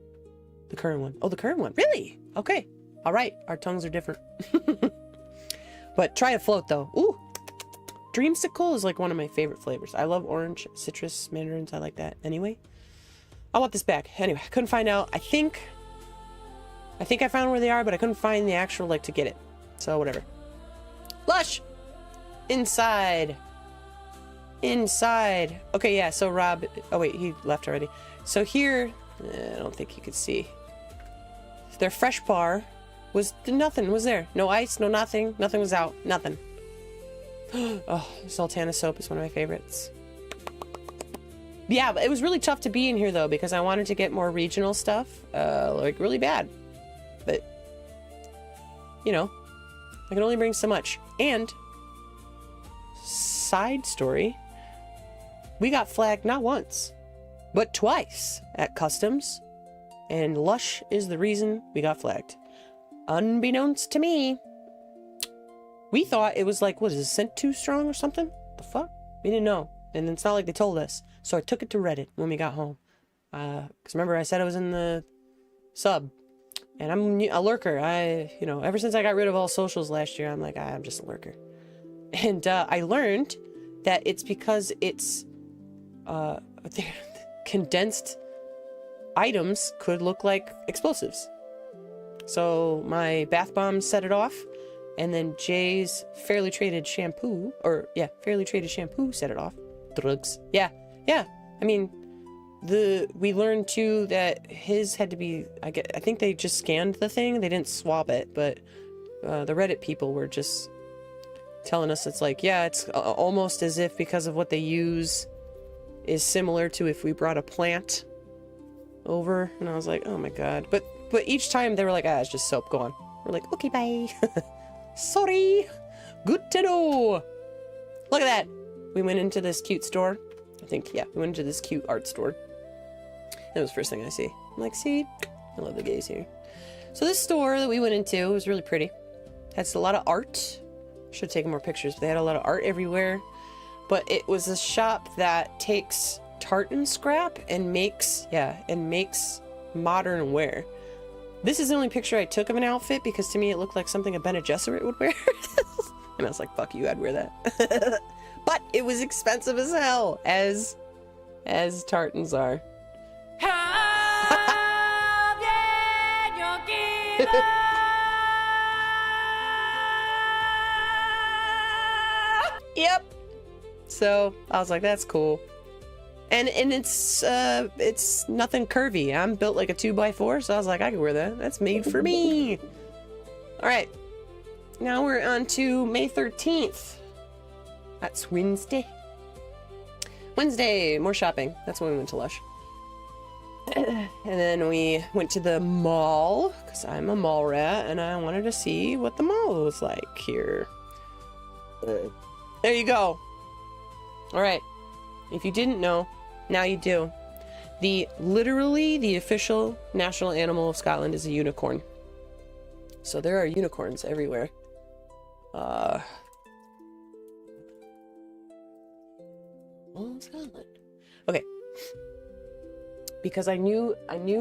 The current one. Oh, the current one. Really? Okay. All right. Our tongues are different. But try a float though. Ooh. Dreamsicle is like one of my favorite flavors. I love orange, citrus, mandarins. I like that. Anyway. I want this back. Anyway, I couldn't find out. I think I found where they are, but I couldn't find the actual, like, to get it. So whatever. Lush! Inside. Inside. Okay, yeah, so Rob... Oh, wait, he left already. So here... I don't think you could see. Their fresh bar was... Nothing was there. No ice, no nothing. Nothing was out. Nothing. Oh, Sultana soap is one of my favorites. Yeah, but it was really tough to be in here, though, because I wanted to get more regional stuff. Like, really bad. But... You know. I can only bring so much. And... Side story... We got flagged not once, but twice at customs, and Lush is the reason we got flagged. Unbeknownst to me, we thought it was like, what is it, sent too strong or something? The fuck? We didn't know, and it's not like they told us. So I took it to Reddit when we got home. Because remember I said I was in the sub, and I'm a lurker. You know, ever since I got rid of all socials last year, I'm like, I'm just a lurker. And I learned that it's because it's condensed items could look like explosives. So my bath bomb set it off, and then Jay's fairly traded shampoo set it off. Drugs. Yeah. I mean, we learned too that his had to be. I think they just scanned the thing. They didn't swab it, but the Reddit people were just telling us it's like, yeah, it's almost as if because of what they use is similar to if we brought a plant over. And I was like, oh my god. But each time they were like, it's just soap, go on. We're like, okay, bye. Sorry. Good to know. Look at that. We went into this cute store. I think, yeah, we went into this cute art store. That was the first thing I see. I'm like, see, I love the gays here. So this store that we went into was really pretty. Had a lot of art. Should have taken more pictures, but they had a lot of art everywhere. But it was a shop that takes tartan scrap and makes modern wear. This is the only picture I took of an outfit because to me it looked like something a Bene Gesserit would wear. And I was like, fuck you, I'd wear that. But it was expensive as hell, as tartans are. Yep. So I was like, that's cool. And it's nothing curvy. I'm built like a 2x4, so I was like, I can wear that. That's made for me. All right. Now we're on to May 13th. That's Wednesday. Wednesday, more shopping. That's when we went to Lush. And then we went to the mall, because I'm a mall rat, and I wanted to see what the mall was like here. There you go. All right. If you didn't know, now you do. Literally, the official national animal of Scotland is a unicorn. So there are unicorns everywhere. Well, Scotland. Okay. Because I knew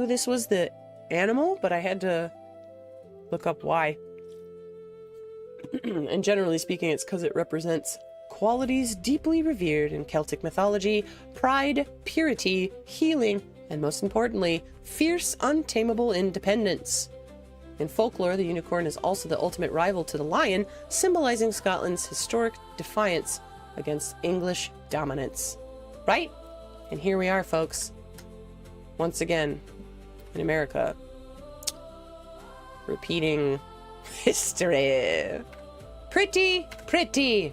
this was the animal, but I had to look up why. And generally speaking, it's because it represents qualities deeply revered in Celtic mythology: pride, purity, healing, and most importantly, fierce, untamable independence. In folklore, the unicorn is also the ultimate rival to the lion, symbolizing Scotland's historic defiance against English dominance. Right? And here we are, folks. Once again, in America, repeating history. Pretty, pretty.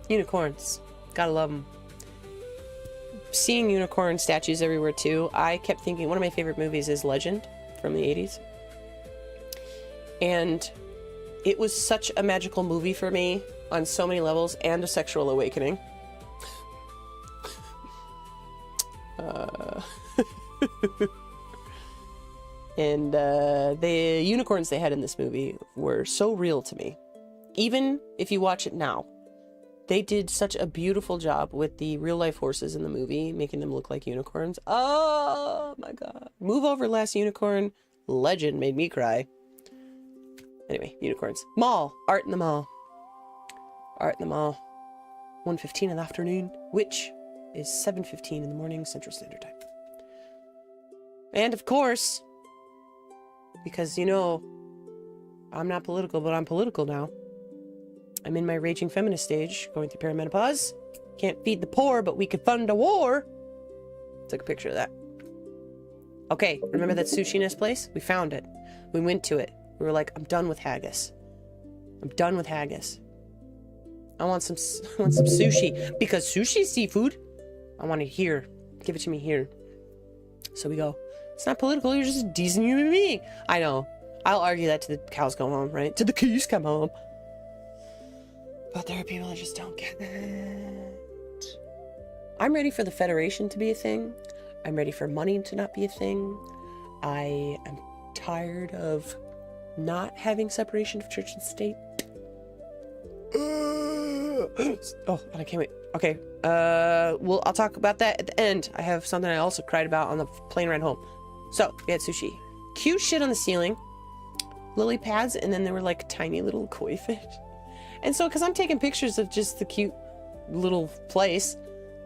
Unicorns. Gotta love them. Seeing unicorn statues everywhere, too. I kept thinking, one of my favorite movies is Legend from the 80s. And it was such a magical movie for me on so many levels, and a sexual awakening. And the unicorns they had in this movie were so real to me. Even if you watch it now, they did such a beautiful job with the real life horses in the movie, making them look like unicorns. Oh my god. Move over, Last Unicorn. Legend made me cry. Anyway, unicorns. Mall. Art in the mall. Art in the mall. 1:15 in the afternoon, which is 7:15 in the morning, Central Standard Time. And of course, because, you know, I'm not political, but I'm political now. I'm in my raging feminist stage, going through perimenopause. Can't feed the poor, but we could fund a war. Took a picture of that. Okay, remember that sushi-ness place? We found it. We went to it. We were like, I'm done with haggis. I'm done with haggis. I want some sushi. Because sushi's seafood. I want it here. Give it to me here. So we go, it's not political, you're just a decent human being. I know. I'll argue that to the cows come home, right? To the cows come home. But there are people that just don't get it. I'm ready for the Federation to be a thing. I'm ready for money to not be a thing. I am tired of not having separation of church and state. Oh, and I can't wait. Okay. Well, I'll talk about that at the end. I have something I also cried about on the plane ride home. So, we had sushi. Cute shit on the ceiling. Lily pads, and then there were like tiny little koi fish. And so, because I'm taking pictures of just the cute little place,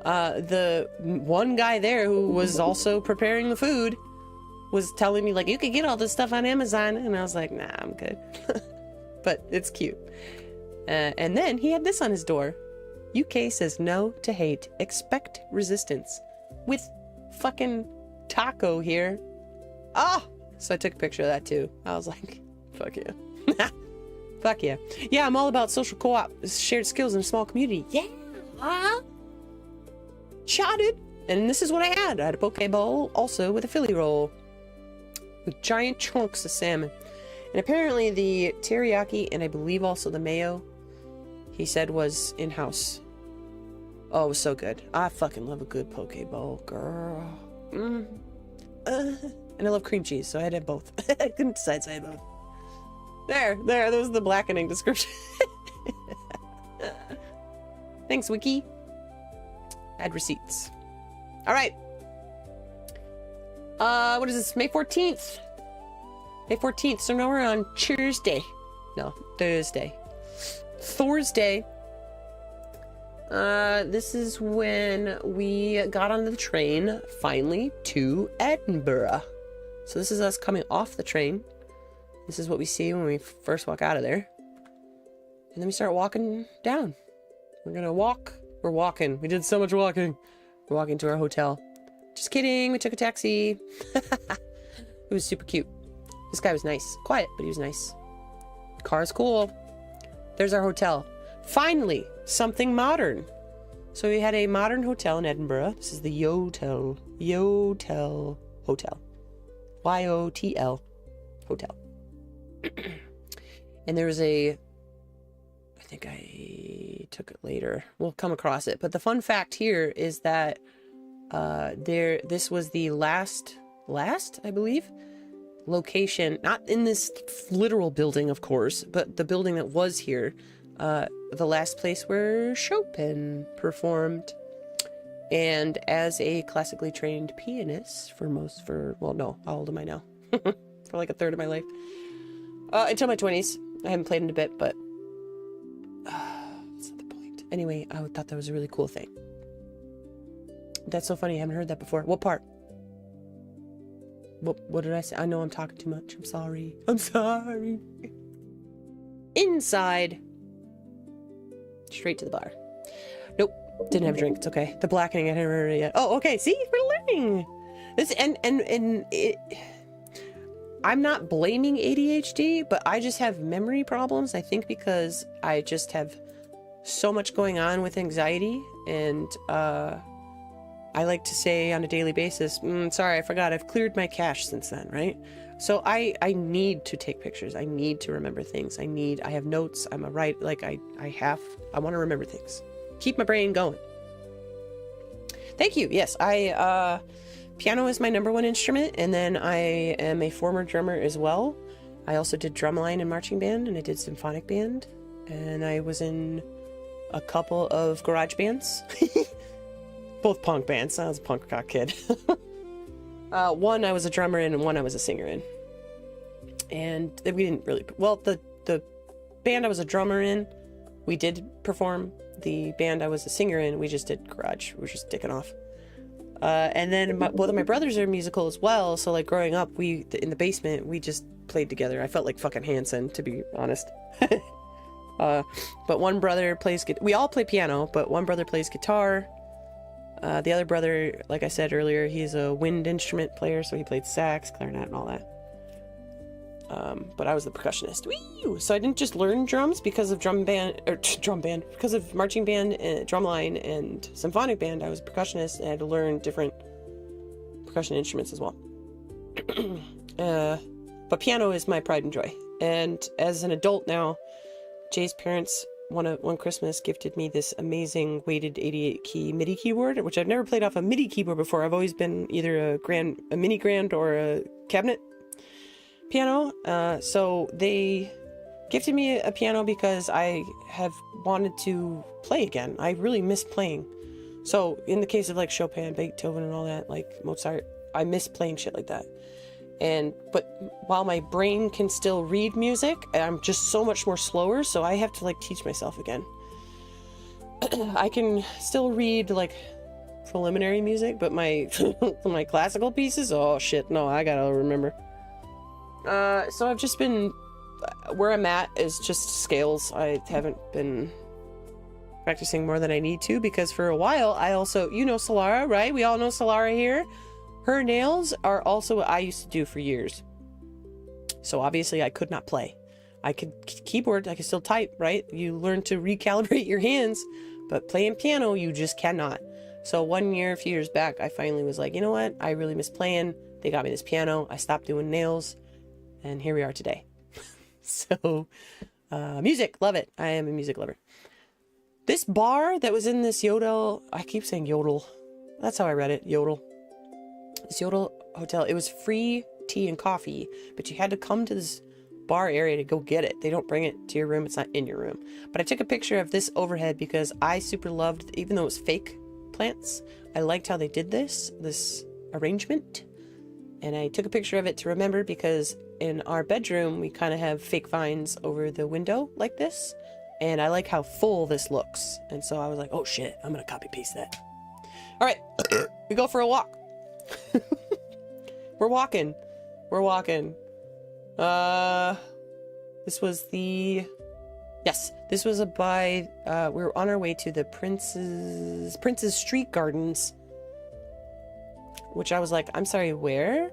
the one guy there who was also preparing the food was telling me, like, you could get all this stuff on Amazon. And I was like, nah, I'm good. But it's cute. And then he had this on his door. UK says no to hate. Expect resistance. With fucking taco here. Ah! So I took a picture of that too. I was like, fuck yeah. Fuck yeah. Yeah, I'm all about social co-op, shared skills in a small community. Yeah! Shot it! And this is what I had. I had a poke bowl, also with a Philly roll. With giant chunks of salmon. And apparently the teriyaki, and I believe also the mayo, he said was in-house. Oh, it was so good. I fucking love a good poke bowl, girl. And I love cream cheese, so I had to have both. I couldn't decide, so I had both. There was the blackening description. Thanks, Wiki. Add receipts. All right. What is this? May 14th. May 14th, so now we're on Thursday. No, Thursday. This is when we got on the train, finally, to Edinburgh. So this is us coming off the train. This is what we see when we first walk out of there. And then we start walking down. We're gonna walk. We're walking. We did so much walking. We're walking to our hotel. Just kidding, we took a taxi. It was super cute. This guy was nice. Quiet, but he was nice. The car's cool. There's our hotel. Finally, something modern. So we had a modern hotel in Edinburgh. This is the Yotel. Yotel Hotel. Y-O-T-L Hotel. And there was a... I think I took it later. We'll come across it. But the fun fact here is that this was the last, I believe, location, not in this literal building, of course, but the building that was here, the last place where Chopin performed. And as a classically trained pianist well, no, how old am I now? For like a third of my life. Until my 20s. I haven't played in a bit, but that's not the point. Anyway, I thought that was a really cool thing. That's so funny. I haven't heard that before. What part? What did I say? I know I'm talking too much. I'm sorry. I'm sorry. Inside. Straight to the bar. Nope. Didn't have a drink. It's okay. The blackening, I haven't heard it yet. Oh, okay. See? We're learning. This, and it... I'm not blaming ADHD, but I just have memory problems. I think because I just have so much going on with anxiety, and I like to say on a daily basis, sorry, I forgot, I've cleared my cache since then, right? So I need to take pictures. I need to remember things. I have notes. I'm a writer. Like I want to remember things. Keep my brain going. Thank you. Yes, piano is my #1 instrument, and then I am a former drummer as well. I also did drumline and marching band, and I did symphonic band, and I was in a couple of garage bands. Both punk bands. I was a punk rock kid. One I was a drummer in, and one I was a singer in. And we didn't really... Well, the band I was a drummer in, we did perform. The band I was a singer in, we just did garage. We were just dicking off. And then both of my brothers are musical as well. So like growing up, in the basement, we just played together. I felt like fucking Hanson, to be honest. But one brother plays, we all play piano, but one brother plays guitar. The other brother, like I said earlier, he's a wind instrument player, so he played sax, clarinet, and all that. But I was the percussionist. Woo! So I didn't just learn drums because of because of marching band, and drumline, and symphonic band. I was a percussionist and I had to learn different percussion instruments as well. But piano is my pride and joy. And as an adult now, Jay's parents one Christmas gifted me this amazing weighted 88 key MIDI keyboard, which I've never played off a MIDI keyboard before. I've always been either a mini grand or a cabinet piano. So they gifted me a piano because I have wanted to play again. I really miss playing. So in the case of like Chopin, Beethoven, and all that, like Mozart, I miss playing shit like that. But while my brain can still read music, I'm just so much more slower, so I have to like teach myself again. I can still read like preliminary music, but my my classical pieces, oh shit, no, I gotta remember. So I've just been, where I'm at is just scales. I haven't been practicing more than I need to, because for a while I also, you know Solara, right? We all know Solara here. Her nails are also what I used to do for years. So obviously I could not play. I could keyboard, I could still type, right? You learn to recalibrate your hands, but playing piano, you just cannot. So one year, a few years back, I finally was like, you know what? I really miss playing. They got me this piano. I stopped doing nails, and here we are today. So, music, love it. I am a music lover. This bar that was in this Yodel, I keep saying Yodel. That's how I read it, Yodel. This Yodel hotel, it was free tea and coffee, but you had to come to this bar area to go get it. They don't bring it to your room. It's not in your room. But I took a picture of this overhead because I super loved, even though it was fake plants, I liked how they did this arrangement. And I took a picture of it to remember, because in our bedroom, we kind of have fake vines over the window like this. And I like how full this looks. And so I was like, oh shit, I'm going to copy paste that. All right, we go for a walk. We're walking. This was by, we were on our way to the Prince's Street Gardens, which I was like, I'm sorry, where?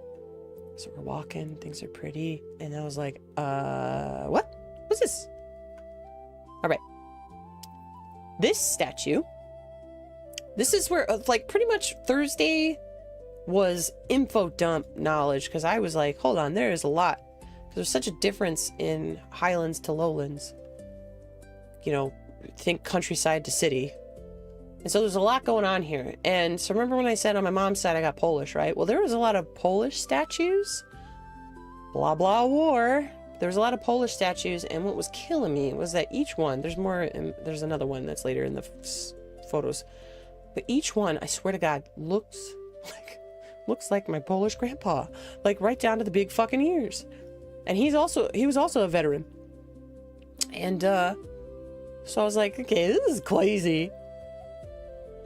So we're walking, things are pretty, and I was like, what? What's this? All right. This statue, this is where, like, pretty much Thursday was info dump knowledge, because I was like, hold on, there is a lot. There's such a difference in highlands to lowlands. You know, think countryside to city. And so there's a lot going on here. And so remember when I said on my mom's side I got Polish, right? Well, there was a lot of Polish statues. Blah, blah, war. There was a lot of Polish statues, and what was killing me was that each one, there's another one that's later in the photos, but each one, I swear to God, looks like my Polish grandpa, like right down to the big fucking ears. And he was also a veteran. And so I was like, okay, this is crazy.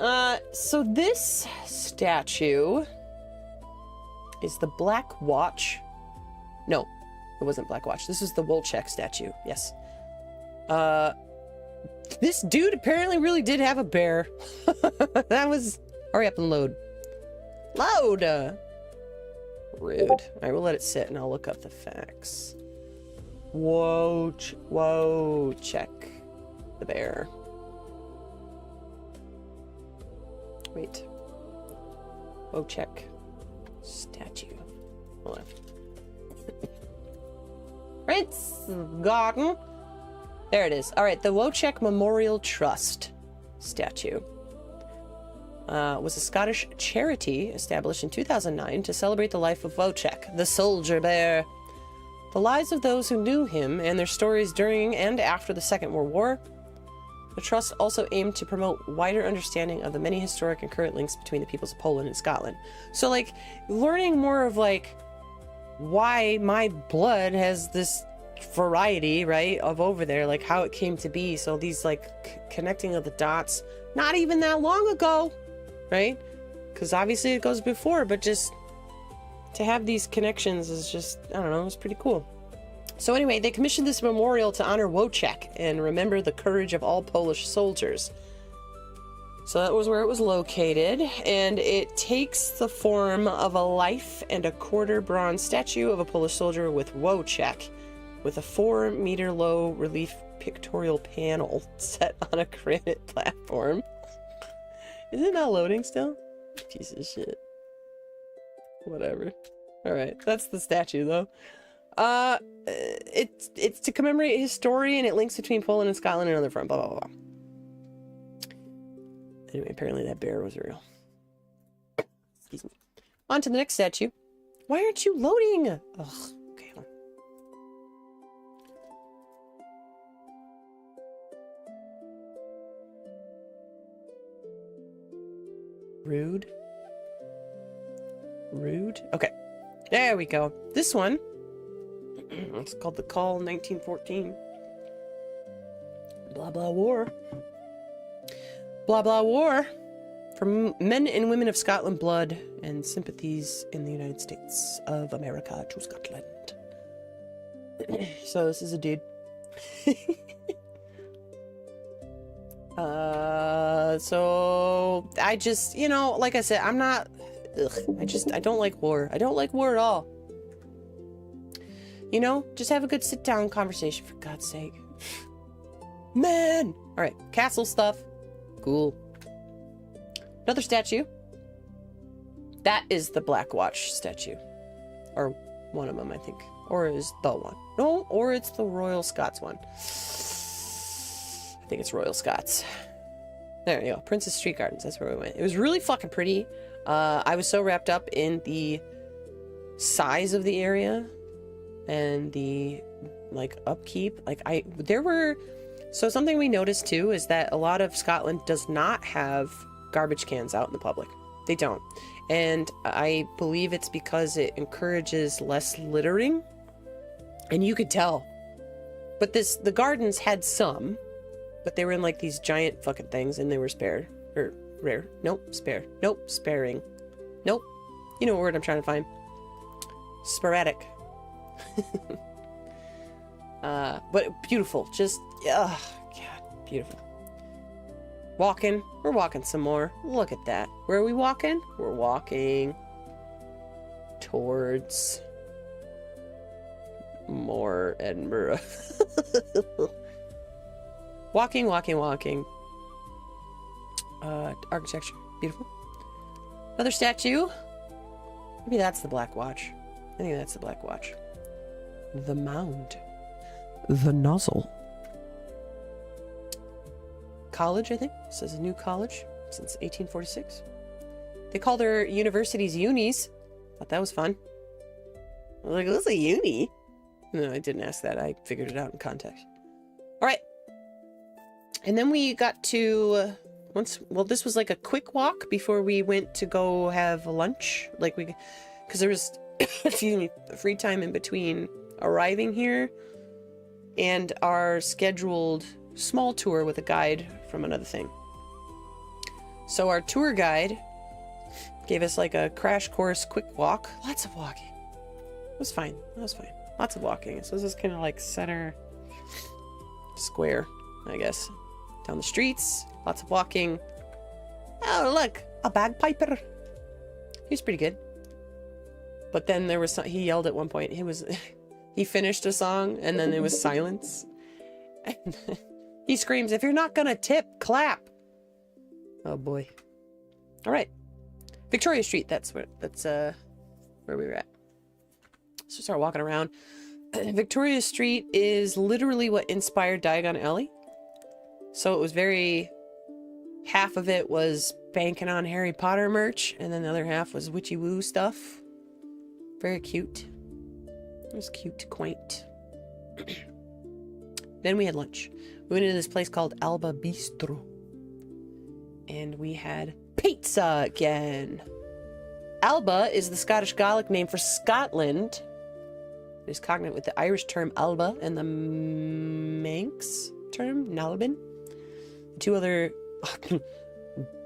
So this statue is the Black Watch. No, it wasn't Black Watch. This is the Wolchek statue. Yes. This dude apparently really did have a bear. That was... Hurry up and load. Load! Rude. Alright, we'll let it sit and I'll look up the facts. Whoa, check the bear. Wait. Whoa, check. Statue. Hold on. Prince Garden. There it is. Alright, the Wojciech Memorial Trust statue. Was a Scottish charity established in 2009 to celebrate the life of Wojciech, the soldier bear. The lives of those who knew him and their stories during and after the Second World War. The trust also aimed to promote wider understanding of the many historic and current links between the peoples of Poland and Scotland. So, like, learning more of, like, why my blood has this variety, right, of over there, like, how it came to be. So these, like, connecting of the dots, not even that long ago, right? because obviously it goes before, but just to have these connections is just, I don't know, it's pretty cool. So anyway, they commissioned this memorial to honor Wojciech and remember the courage of all Polish soldiers. So that was where it was located, and it takes the form of a life and a quarter bronze statue of a Polish soldier with Wojciech, with a 4-meter low relief pictorial panel set on a granite platform. Is it not loading still? Piece of shit. Whatever. Alright, that's the statue though. It's to commemorate his story, and it links between Poland and Scotland and other front, blah, blah, blah. Anyway, apparently that bear was real. Excuse me. On to the next statue. Why aren't you loading? Ugh. Okay, hold on. Rude. Rude. Okay. There we go. This one. It's called The Call 1914. Blah, blah, war. Blah, blah, war. From men and women of Scotland blood and sympathies in the United States of America to Scotland. So this is a dude. So I just, you know, like I said, I'm not, I don't like war. I don't like war at all. You know, just have a good sit down conversation, for God's sake. Man! Alright, castle stuff. Cool. Another statue. That is the Black Watch statue. Or one of them, I think. Or is the one. No, or it's the Royal Scots one. I think it's Royal Scots. There you go. Princess Street Gardens. That's where we went. It was really fucking pretty. I was so wrapped up in the size of the area and the like upkeep. So something we noticed too is that a lot of Scotland does not have garbage cans out in the public. They don't. And I believe it's because it encourages less littering. And you could tell. But the gardens had some, but they were in like these giant fucking things, and they were spared. Or rare. Nope, spare. Nope, sparing. Nope. You know what word I'm trying to find. Sporadic. But beautiful. Just, God, beautiful. Walking. We're walking some more. Look at that. Where are we walking? We're walking towards more Edinburgh. Walking. Architecture. Beautiful. Another statue. Maybe that's the Black Watch. I think that's the Black Watch. The mound. The nozzle. College, I think. This is a new college since 1846. They call their universities unis. Thought that was fun. I was like, what's a uni? No, I didn't ask that. I figured it out in context. All right. And then we got to this was like a quick walk before we went to go have lunch. Because there was, excuse me, free time in between arriving here and our scheduled small tour with a guide from another thing. So our tour guide gave us like a crash course quick walk. Lots of walking. It was fine. Lots of walking. So this is kind of like center square, I guess. Down the streets. Lots of walking. Oh, look. A bagpiper. He was pretty good. But then there was he yelled at one point. He finished a song and then there was silence. And he screams, "If you're not gonna tip, clap." Oh boy. All right. Victoria Street. That's where we were at. So start walking around. Victoria Street is literally what inspired Diagon Alley. So it was half of it was banking on Harry Potter merch, and then the other half was witchy woo stuff. Very cute. It was cute, quaint. Then we had lunch. We went into this place called Alba Bistro. And we had pizza again. Alba is the Scottish Gaelic name for Scotland. It is cognate with the Irish term Alba and the Manx term Nalbin. The two other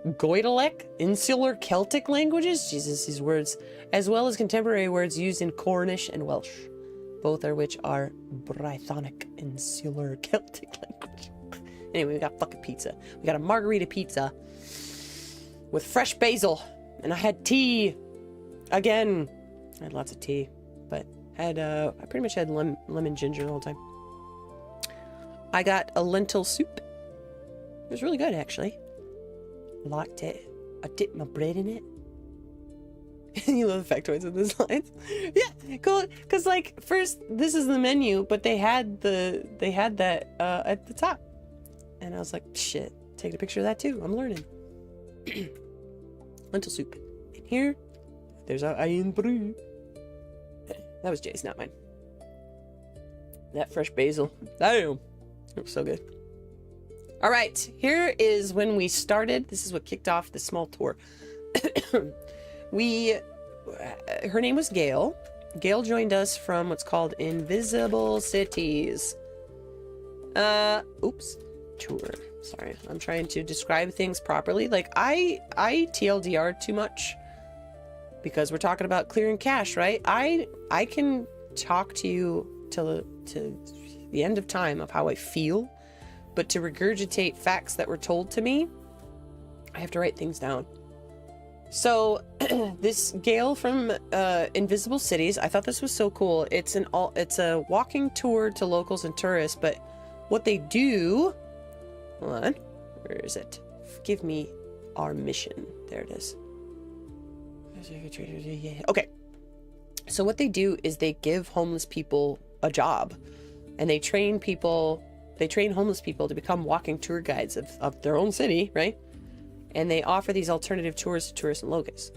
Goidelic, insular Celtic languages, Jesus, these words, as well as contemporary words used in Cornish and Welsh, both of which are Brythonic, insular Celtic language. Anyway, we got fucking pizza. We got a margarita pizza with fresh basil, and I had tea again. I had lots of tea, but I pretty much had lemon ginger the whole time. I got a lentil soup. It was really good, actually. Liked it. I dipped my bread in it. You love the factoids in this lines. Yeah, cool. Because like first, this is the menu, but they had that at the top, and I was like, shit, take a picture of that too. I'm learning. Lentil soup. In here, there's our iron brew. That was Jay's, not mine. That fresh basil. Damn, it was so good. All right, here is when we started. This is what kicked off the small tour. Her name was Gail. Gail joined us from what's called Invisible Cities. Tour. Sorry, I'm trying to describe things properly. Like I TLDR too much because we're talking about clearing cash, right? I can talk to you till to the end of time of how I feel. But to regurgitate facts that were told to me, I have to write things down. So this Gail from Invisible Cities, I thought this was so cool. It's a walking tour to locals and tourists, but what they do, hold on, where is it? Give me our mission. There it is. Okay. So what they do is they give homeless people a job, and they train homeless people to become walking tour guides of their own city, right? And they offer these alternative tours to tourists and locals.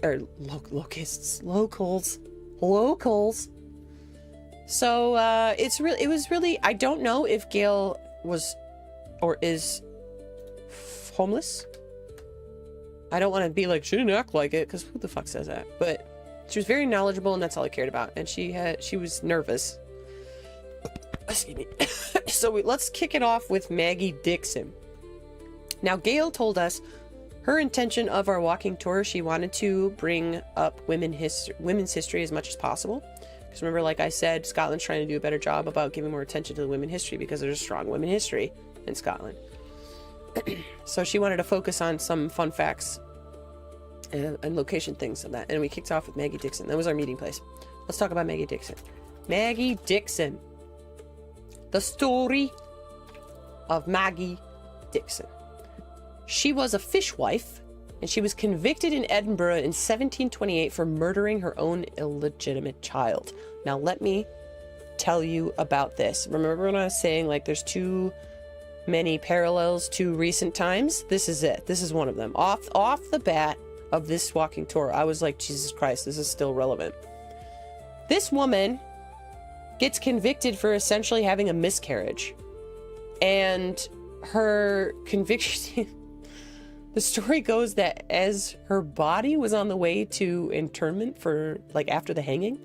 So it was really, I don't know if Gail was or is homeless. I don't want to be like, she didn't act like it, because who the fuck says that? But she was very knowledgeable, and that's all I cared about. And she was nervous. Excuse me. So let's kick it off with Maggie Dixon. Now, Gail told us her intention of our walking tour, she wanted to bring up women's history as much as possible. Because remember, like I said, Scotland's trying to do a better job about giving more attention to the women's history because there's a strong women's history in Scotland. So she wanted to focus on some fun facts and location things of that. And we kicked off with Maggie Dixon. That was our meeting place. Let's talk about Maggie Dixon. Maggie Dixon. The story of Maggie Dixon. She was a fishwife, and she was convicted in Edinburgh in 1728 for murdering her own illegitimate child. Now, let me tell you about this. Remember when I was saying, like, there's too many parallels to recent times? This is it. This is one of them. Off the bat of this walking tour, I was like, Jesus Christ, this is still relevant. This woman gets convicted for essentially having a miscarriage. And her conviction... The story goes that as her body was on the way to internment for, like, after the hanging,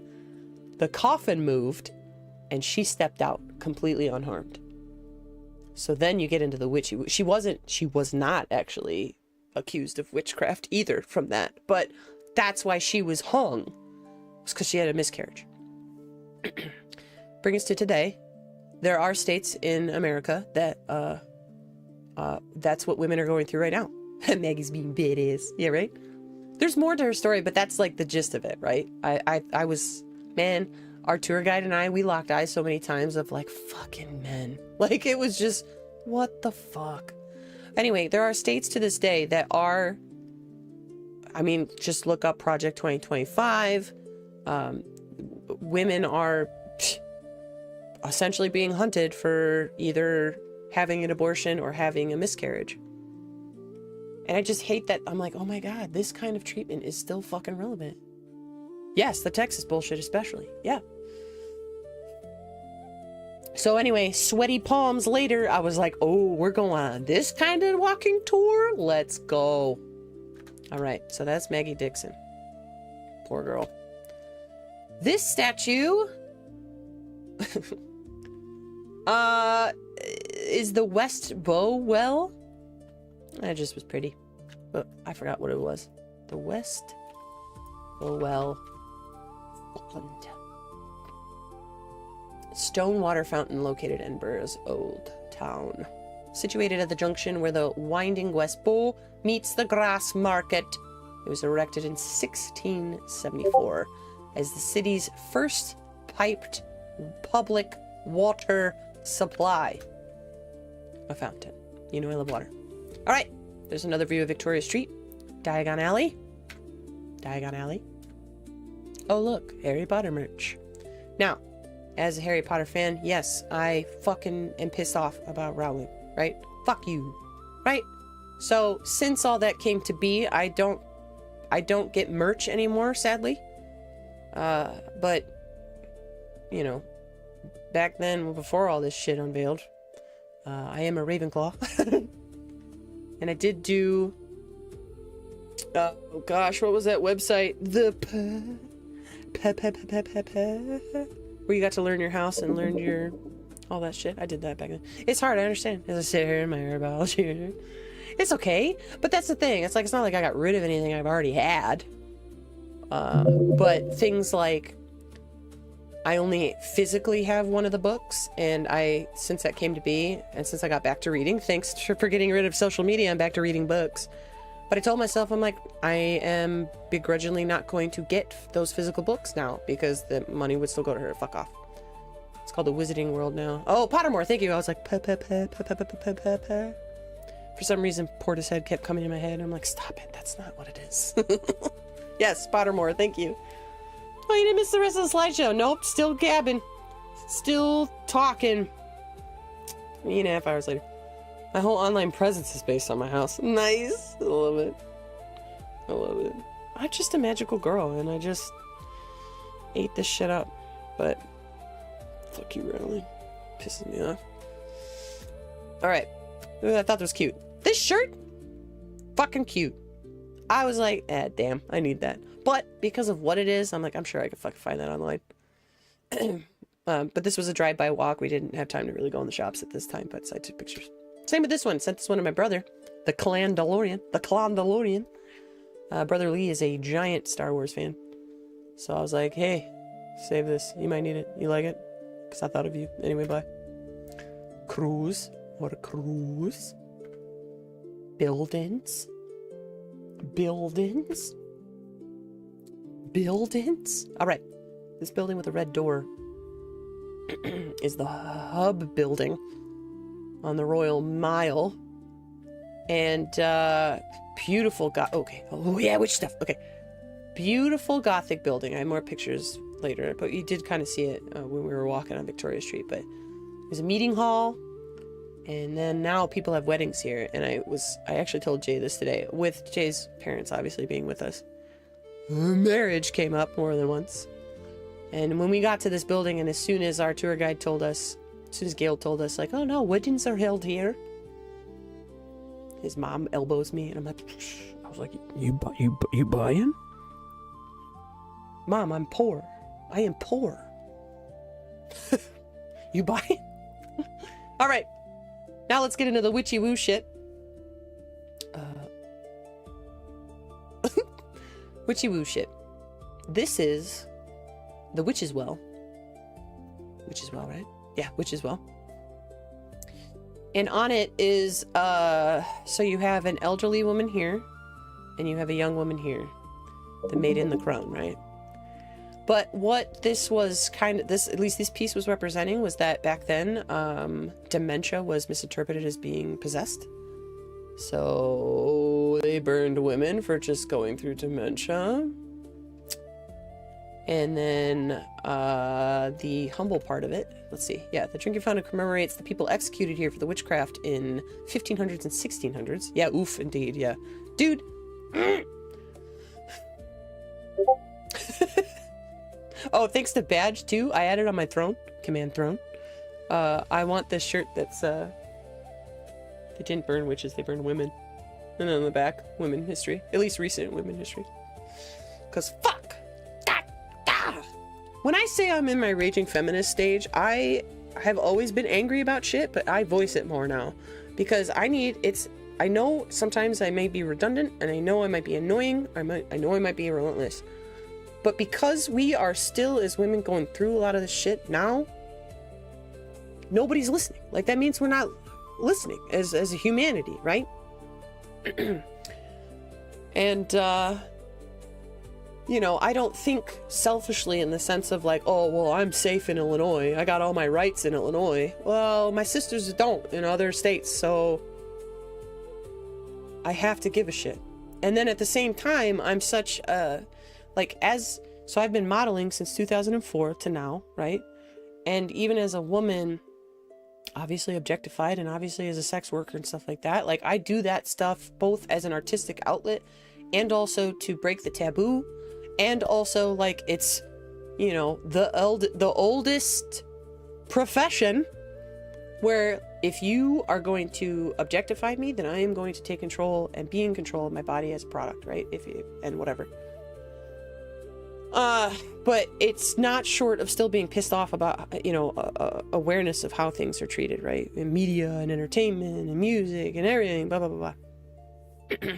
the coffin moved and she stepped out completely unharmed. So then you get into the witchy. She was not actually accused of witchcraft either from that, but that's why she was hung. It's because she had a miscarriage. Bring us to today. There are states in America that that's what women are going through right now. Maggie's being badass. Yeah, right? There's more to her story, but that's like the gist of it, right? I was, man, our tour guide and I, we locked eyes so many times of like, fucking men. Like, it was just, what the fuck? Anyway, there are states to this day that are, I mean, just look up Project 2025. Women are essentially being hunted for either having an abortion or having a miscarriage. And I just hate that. I'm like, oh my God, this kind of treatment is still fucking relevant. Yes, the Texas bullshit especially. Yeah. So anyway, sweaty palms later, I was like, oh, we're going on this kind of walking tour? Let's go. All right, so that's Maggie Dixon. Poor girl. This statue is the West Bow Well. It just was pretty. but I forgot what it was. The West. Oh well. Stone water fountain located in Edinburgh's Old Town. Situated at the junction where the winding West Bow meets the Grass Market. It was erected in 1674 as the city's first piped public water supply. A fountain. You know I love water. Alright, there's another view of Victoria Street. Diagon Alley. Diagon Alley. Oh look, Harry Potter merch. Now, as a Harry Potter fan, yes, I fucking am pissed off about Rowling, right? Fuck you, right? So, since all that came to be, I don't get merch anymore, sadly. But, you know, back then, before all this shit unveiled, I am a Ravenclaw. And I did do, oh gosh, what was that website? Where you got to learn your house and learn your, all that shit. I did that back then. It's hard, I understand. As I sit here in my herbology. It's okay, but that's the thing. It's like, it's not like I got rid of anything I've already had. But things like, I only physically have one of the books, and since that came to be, and since I got back to reading, thanks for getting rid of social media, I'm back to reading books. But I told myself, I'm like, I am begrudgingly not going to get those physical books now, because the money would still go to her. Fuck off. It's called the Wizarding World now. Oh, Pottermore, thank you. I was like, For some reason, Portishead kept coming in my head. I'm like, stop it. That's not what it is. Yes, Pottermore, thank you. Oh, you didn't miss the rest of the slideshow. Nope, still gabbing. Still talking. 3.5 hours later. My whole online presence is based on my house. Nice. I love it. I love it. I'm just a magical girl, and I just ate this shit up. But, fuck you, Rowling. Pissing me off. Alright. I thought that was cute. This shirt? Fucking cute. I was like, damn, I need that. But because of what it is, I'm like, I'm sure I could fucking find that online. But this was a drive-by walk. We didn't have time to really go in the shops at this time, but so I took pictures. Same with this one. Sent this one to my brother, the Clandalorian. Brother Lee is a giant Star Wars fan. So I was like, hey, save this. You might need it. You like it? Because I thought of you. Anyway, bye. Cruise. What a cruise. Buildings. Buildings. Buildings. All right. This building with a red door is the Hub building on the Royal Mile. And beautiful okay. Oh yeah, which stuff? Okay. Beautiful Gothic building. I have more pictures later, but you did kind of see it when we were walking on Victoria Street. But there's a meeting hall, and then now people have weddings here. And I actually told Jay this today, with Jay's parents obviously being with us. Marriage came up more than once. And when we got to this building, and as soon as our tour guide told us, as soon as Gail told us, like, oh no, weddings are held here. His mom elbows me, and I'm like, I was like, you buying? Mom, I'm poor. I am poor. You buying? All right. Now let's get into the witchy woo shit. Witchy woo shit. This is the Witch's Well. Witch's Well, right? Yeah, Witch's Well. And on it is, so you have an elderly woman here, and you have a young woman here. The maid in the crown, right? But what this was at least this piece was representing was that back then, dementia was misinterpreted as being possessed. So they burned women for just going through dementia. And then the humble part of it, let's see. Yeah, the drinking fountain commemorates the people executed here for the witchcraft in 1500s and 1600s. Yeah, oof, indeed, yeah. Dude! Oh, thanks to Badge, too. I added on my throne. Command throne. I want this shirt that's, they didn't burn witches, they burned women. And then on the back, women history. At least recent women history. Because fuck! When I say I'm in my raging feminist stage, I have always been angry about shit, but I voice it more now. Because I know sometimes I may be redundant, and I know I might be annoying, I know I might be relentless. But because we are still, as women, going through a lot of this shit now, nobody's listening. Like, that means we're not listening as a humanity, right? And, you know, I don't think selfishly in the sense of like, oh, well, I'm safe in Illinois. I got all my rights in Illinois. Well, my sisters don't in other states, so I have to give a shit. And then at the same time, I'm such a, like, so I've been modeling since 2004 to now, right? And even as a woman, obviously objectified and obviously as a sex worker and stuff like that, like, I do that stuff both as an artistic outlet and also to break the taboo. And also, like, it's, you know, the oldest profession where if you are going to objectify me, then I am going to take control and be in control of my body as a product, right? And whatever. But it's not short of still being pissed off about, you know, awareness of how things are treated, right? In media and entertainment and music and everything, blah, blah, blah, blah.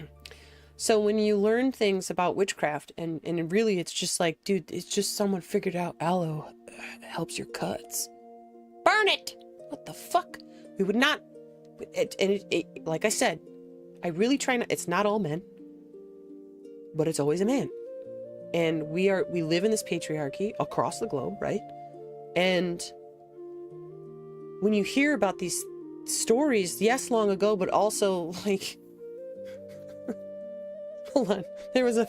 So when you learn things about witchcraft, and really it's just like, dude, it's just someone figured out aloe helps your cuts. Burn it! What the fuck? We would not... like I said, I really try not... It's not all men, but it's always a man. And we live in this patriarchy across the globe, right? And when you hear about these stories, yes, long ago, but also, like... Hold on. There was a...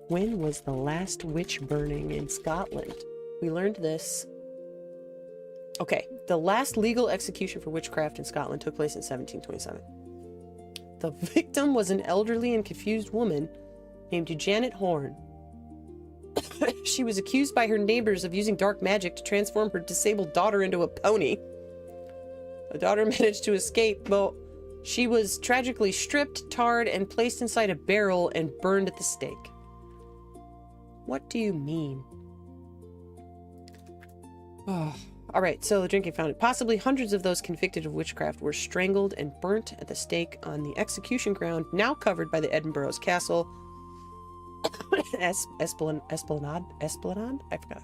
When was the last witch burning in Scotland? We learned this. Okay. The last legal execution for witchcraft in Scotland took place in 1727. The victim was an elderly and confused woman named Janet Horn. She was accused by her neighbors of using dark magic to transform her disabled daughter into a pony. The daughter managed to escape, but she was tragically stripped, tarred, and placed inside a barrel and burned at the stake. What do you mean? Oh. All right, so the drinking fountain. Possibly hundreds of those convicted of witchcraft were strangled and burnt at the stake on the execution ground, now covered by the Edinburgh's castle. Esplanade? I forgot.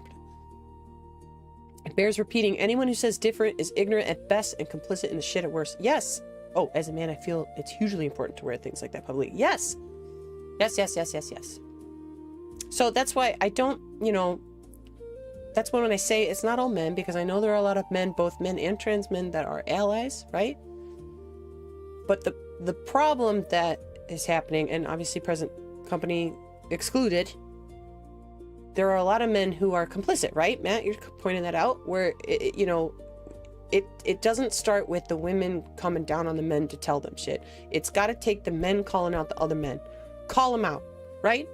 It bears repeating, anyone who says different is ignorant at best and complicit in the shit at worst. Yes! Oh, as a man, I feel it's hugely important to wear things like that publicly. Yes! Yes. So that's why I don't, you know, that's when I say it's not all men, because I know there are a lot of men, both men and trans men, that are allies, right? But the problem that is happening, and obviously present company excluded, there are a lot of men who are complicit, right? Matt, you're pointing that out, where, you know, it doesn't start with the women coming down on the men to tell them shit. It's got to take the men calling out the other men. Call them out, right?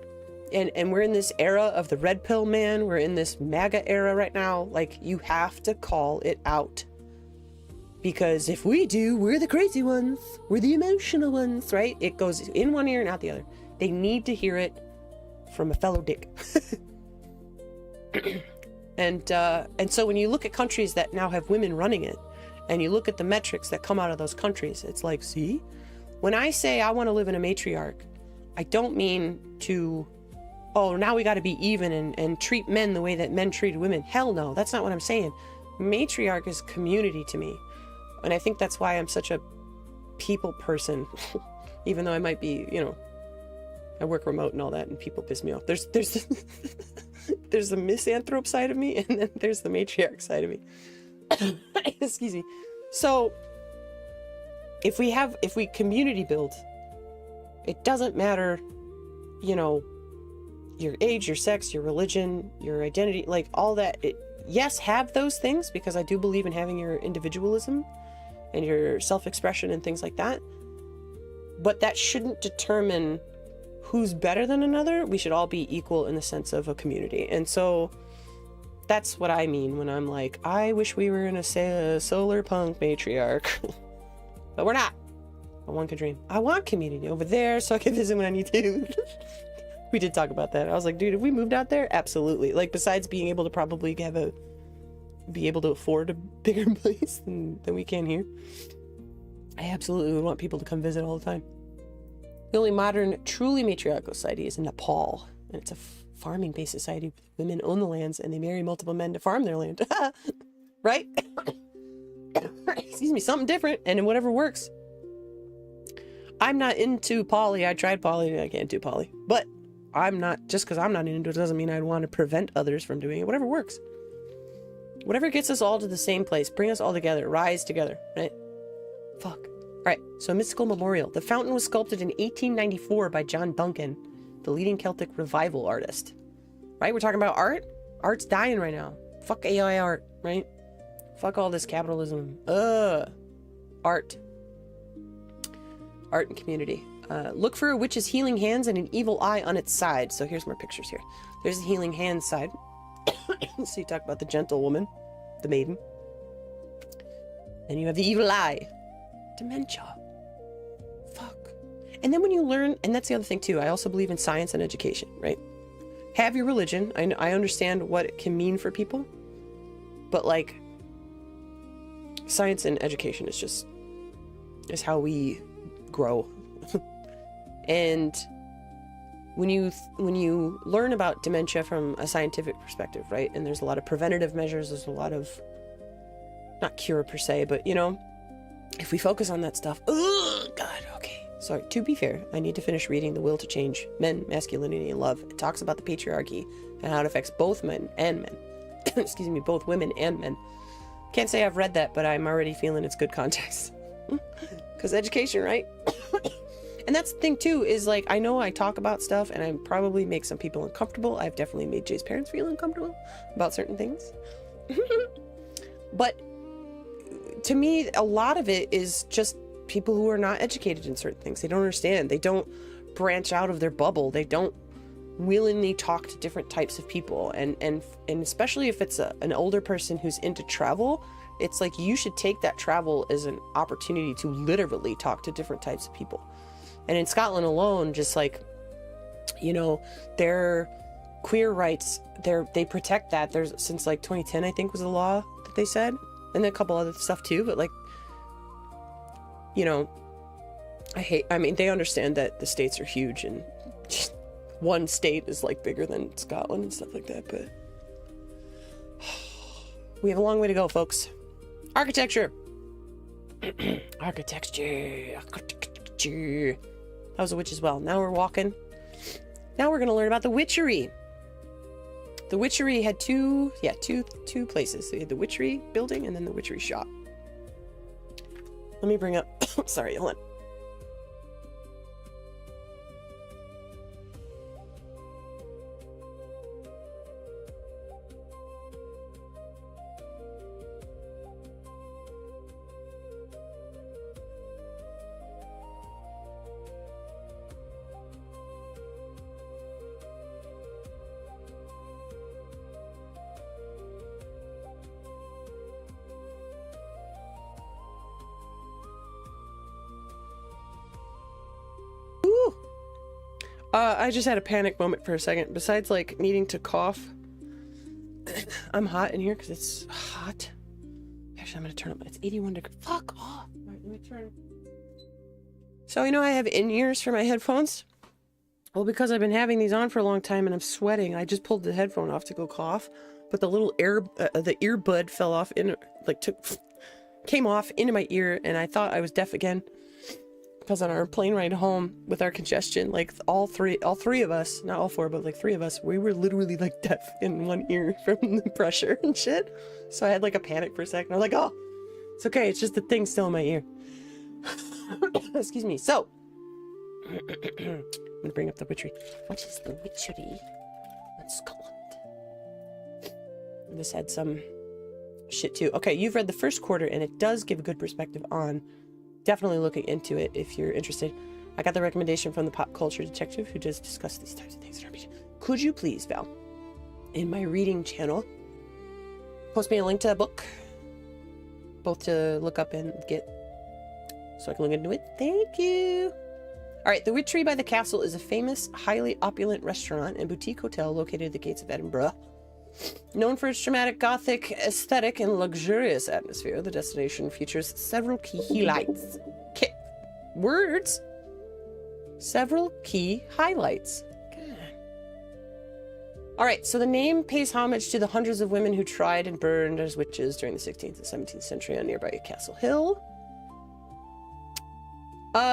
And we're in this era of the red pill man. We're in this MAGA era right now. Like, you have to call it out. Because if we do, we're the crazy ones. We're the emotional ones, right? It goes in one ear and out the other. They need to hear it from a fellow dick. And so when you look at countries that now have women running it, and you look at the metrics that come out of those countries, it's like, see? When I say I want to live in a matriarch, I don't mean to, oh, now we got to be even and treat men the way that men treated women. Hell no, that's not what I'm saying. Matriarch is community to me. And I think that's why I'm such a people person, even though I might be, you know, I work remote and all that, and people piss me off. There's there's the misanthrope side of me, and then there's the matriarch side of me. Excuse me. So if we community build, it doesn't matter, you know, your age, your sex, your religion, your identity, like all that. Yes, have those things, because I do believe in having your individualism and your self-expression and things like that. But that shouldn't determine who's better than another. We should all be equal in the sense of a community. And so that's what I mean when I'm like, I wish we were in a solar punk matriarch. But we're not. But one could dream. I want community over there so I can visit when I need to. We did talk about that. I was like, dude, if we moved out there, absolutely. Like, besides being able to probably be able to afford a bigger place than we can here. I absolutely would want people to come visit all the time. The only modern, truly matriarchal society is in Nepal, and it's a farming-based society. Women own the lands, and they marry multiple men to farm their land. Right? Excuse me, something different, and whatever works. I'm not into poly. I tried poly, I can't do poly. But I'm not, just because I'm not into it doesn't mean I'd want to prevent others from doing it. Whatever works. Whatever gets us all to the same place. Bring us all together. Rise together, right? Fuck. Alright, so Mystical Memorial. The fountain was sculpted in 1894 by John Duncan, the leading Celtic revival artist. Right? We're talking about art? Art's dying right now. Fuck AI art, right? Fuck all this capitalism. Art. Art and community. Look for a witch's healing hands and an evil eye on its side. So here's more pictures here. There's the healing hands side. So you talk about the gentle woman, the maiden. Then you have the evil eye. Dementia. Fuck. And then when you learn, and that's the other thing too, I also believe in science and education, right? Have your religion. I understand what it can mean for people. But like, science and education is how we grow. And when you learn about dementia from a scientific perspective, right? And there's a lot of preventative measures, there's a lot of, not cure per se, but you know, if we focus on that stuff, oh God, okay. Sorry, to be fair, I need to finish reading The Will to Change Men, Masculinity, and Love. It talks about the patriarchy and how it affects both men and men. Excuse me, both women and men. Can't say I've read that, but I'm already feeling it's good context. Because education, right? And that's the thing too, is like, I know I talk about stuff and I probably make some people uncomfortable. I've definitely made Jay's parents feel uncomfortable about certain things. But to me, a lot of it is just people who are not educated in certain things. They don't understand. They don't branch out of their bubble. They don't willingly talk to different types of people. And especially if it's an older person who's into travel, it's like you should take that travel as an opportunity to literally talk to different types of people. And in Scotland alone, just like, you know, their queer rights, they protect that. There's, since like 2010, I think was the law that they said, and then a couple other stuff too, but like, you know, I mean, they understand that the states are huge and one state is like bigger than Scotland and stuff like that, but we have a long way to go, folks. Architecture. Architecture. That was a witch as well. Now we're walking. Now we're going to learn about the witchery. The witchery had two places. So you had the witchery building and then the witchery shop. Let me bring up, sorry, hold on. I just had a panic moment for a second. Besides, like, needing to cough, I'm hot in here because it's hot. Actually, I'm going to turn up. It's 81 degrees. Fuck off. All right, let me turn. So, you know, I have in-ears for my headphones. Well, because I've been having these on for a long time and I'm sweating, I just pulled the headphone off to go cough. But the little the earbud fell off, came off into my ear, and I thought I was deaf again. Because on our plane ride home with our congestion, like all three of us, not all four, but like three of us, we were literally like deaf in one ear from the pressure and shit. So I had like a panic for a second. I was like, oh, it's okay. It's just the thing still in my ear. Excuse me. So, I'm going to bring up the witchery. What is the witchery in Scotland? This had some shit too. Okay, you've read the first quarter and it does give a good perspective on definitely looking into it if you're interested. I got the recommendation from the pop culture detective who does discuss these types of things in RPG. Could you please, Val, in my reading channel, post me a link to a book, both to look up and get, so I can look into it. Thank you. All right, the Witchery by the Castle is a famous, highly opulent restaurant and boutique hotel located at the gates of Edinburgh. Known for its dramatic Gothic aesthetic and luxurious atmosphere, the destination features several key highlights. Words? Several key highlights. Alright, so the name pays homage to the hundreds of women who tried and burned as witches during the 16th and 17th century on nearby Castle Hill.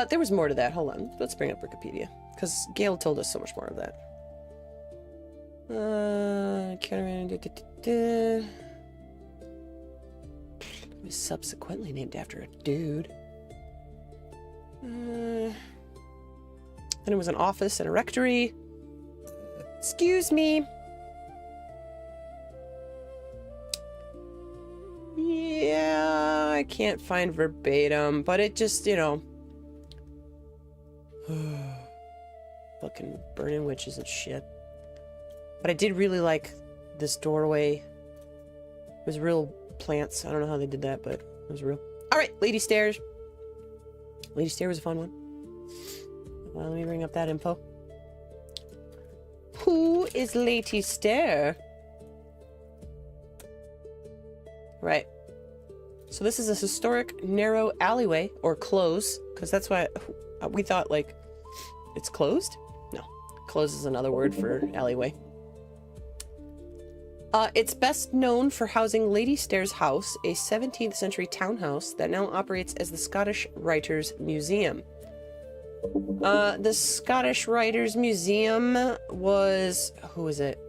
There was more to that. Hold on. Let's bring up Wikipedia. Because Gail told us so much more of that. It was subsequently named after a dude. Then it was an office and a rectory. Excuse me. Yeah, I can't find verbatim, but it just, you know. Fucking burning witches and shit. But I did really like this doorway. It was real plants. I don't know how they did that, but it was real. Alright, Lady Stairs. Lady Stair was a fun one. Well, let me bring up that info. Who is Lady Stair? Right. So this is a historic, narrow alleyway, or close, because that's why we thought, like, it's closed? No. Close is another word for alleyway. It's best known for housing Lady Stair's House, a 17th century townhouse that now operates as the Scottish Writers' Museum. The Scottish Writers' Museum was... Who was it?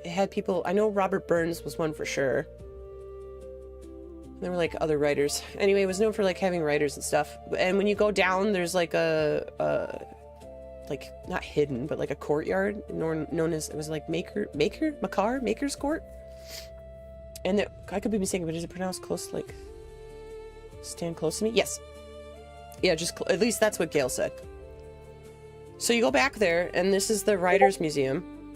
It had people... I know Robert Burns was one for sure. There were, like, other writers. Anyway, it was known for, like, having writers and stuff. And when you go down, there's, like, like, not hidden, but, like, a courtyard known as... It was, like, Maker's Court? And I could be mistaken, but is it pronounced close, like... Stand close to me? Yes. Yeah, just... At least that's what Gail said. So you go back there, and this is the Writers' Museum.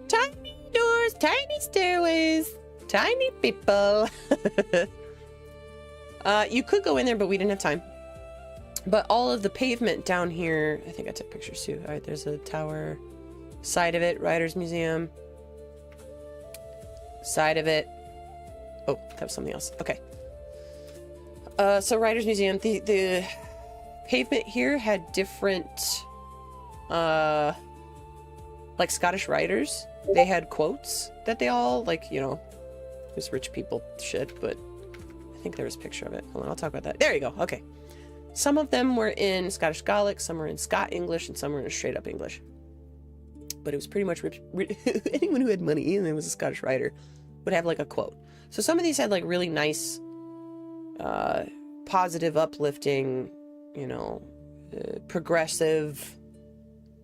Tiny doors, tiny stairways, tiny people. You could go in there, but we didn't have time. But all of the pavement down here, I think I took pictures too. All right, there's a tower. Side of it, Writers' Museum. Side of it. Oh, that was something else. Okay. So Writers' Museum, the pavement here had different, like Scottish writers. They had quotes that they all, like, you know, it was rich people shit, but I think there was a picture of it. Hold on, I'll talk about that. There you go. Okay. Some of them were in Scottish Gaelic, some were in Scot English, and some were in straight up English. But it was pretty much anyone who had money and was a Scottish writer would have like a quote. So some of these had like really nice, positive, uplifting, you know, progressive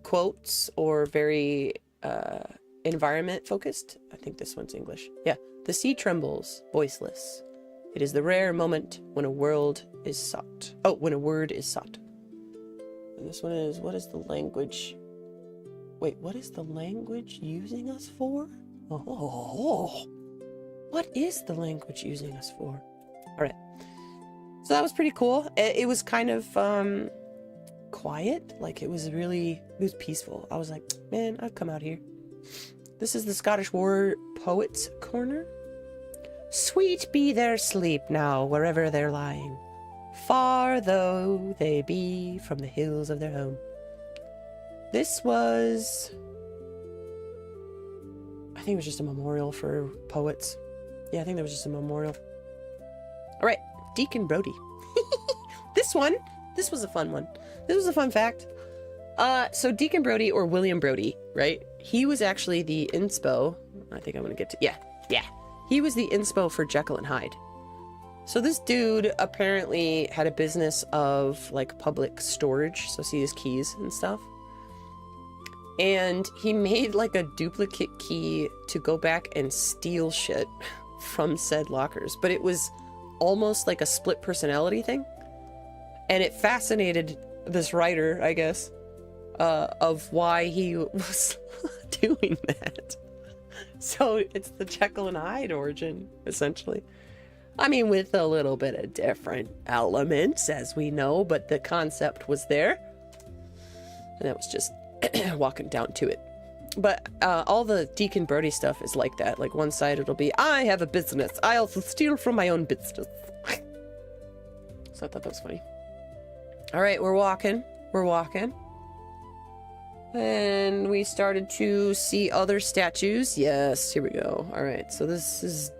quotes, or very environment focused. I think this one's English. Yeah. The sea trembles, voiceless. It is the rare moment when a word is sought. Oh, when a word is sought. And this one is, what is the language? Wait, what is the language using us for? Oh, what is the language using us for? All right. So that was pretty cool. It was kind of quiet. Like it was peaceful. I was like, man, I'd come out here. This is the Scottish War Poets Corner. Sweet be their sleep now, wherever they're lying, far though they be from the hills of their home. This was... I think it was just a memorial for poets. Yeah, I think that was just a memorial. Alright, Deacon Brodie. This was a fun one. This was a fun fact. So Deacon Brodie, or William Brodie, right? He was actually the inspo. I think I'm gonna get to... Yeah. He was the inspo for Jekyll and Hyde. So this dude apparently had a business of like public storage. So see his keys and stuff. And he made like a duplicate key to go back and steal shit from said lockers. But it was almost like a split personality thing. And it fascinated this writer, I guess, of why he was doing that. So it's the Jekyll and Hyde origin, essentially. I mean, with a little bit of different elements, as we know, but the concept was there. And that was just walking down to it. But all the Deacon Brody stuff is like that. Like one side it'll be, I have a business. I also steal from my own business. So I thought that was funny. All right, we're walking. We're walking. And we started to see other statues. Yes, here we go. All right, so this is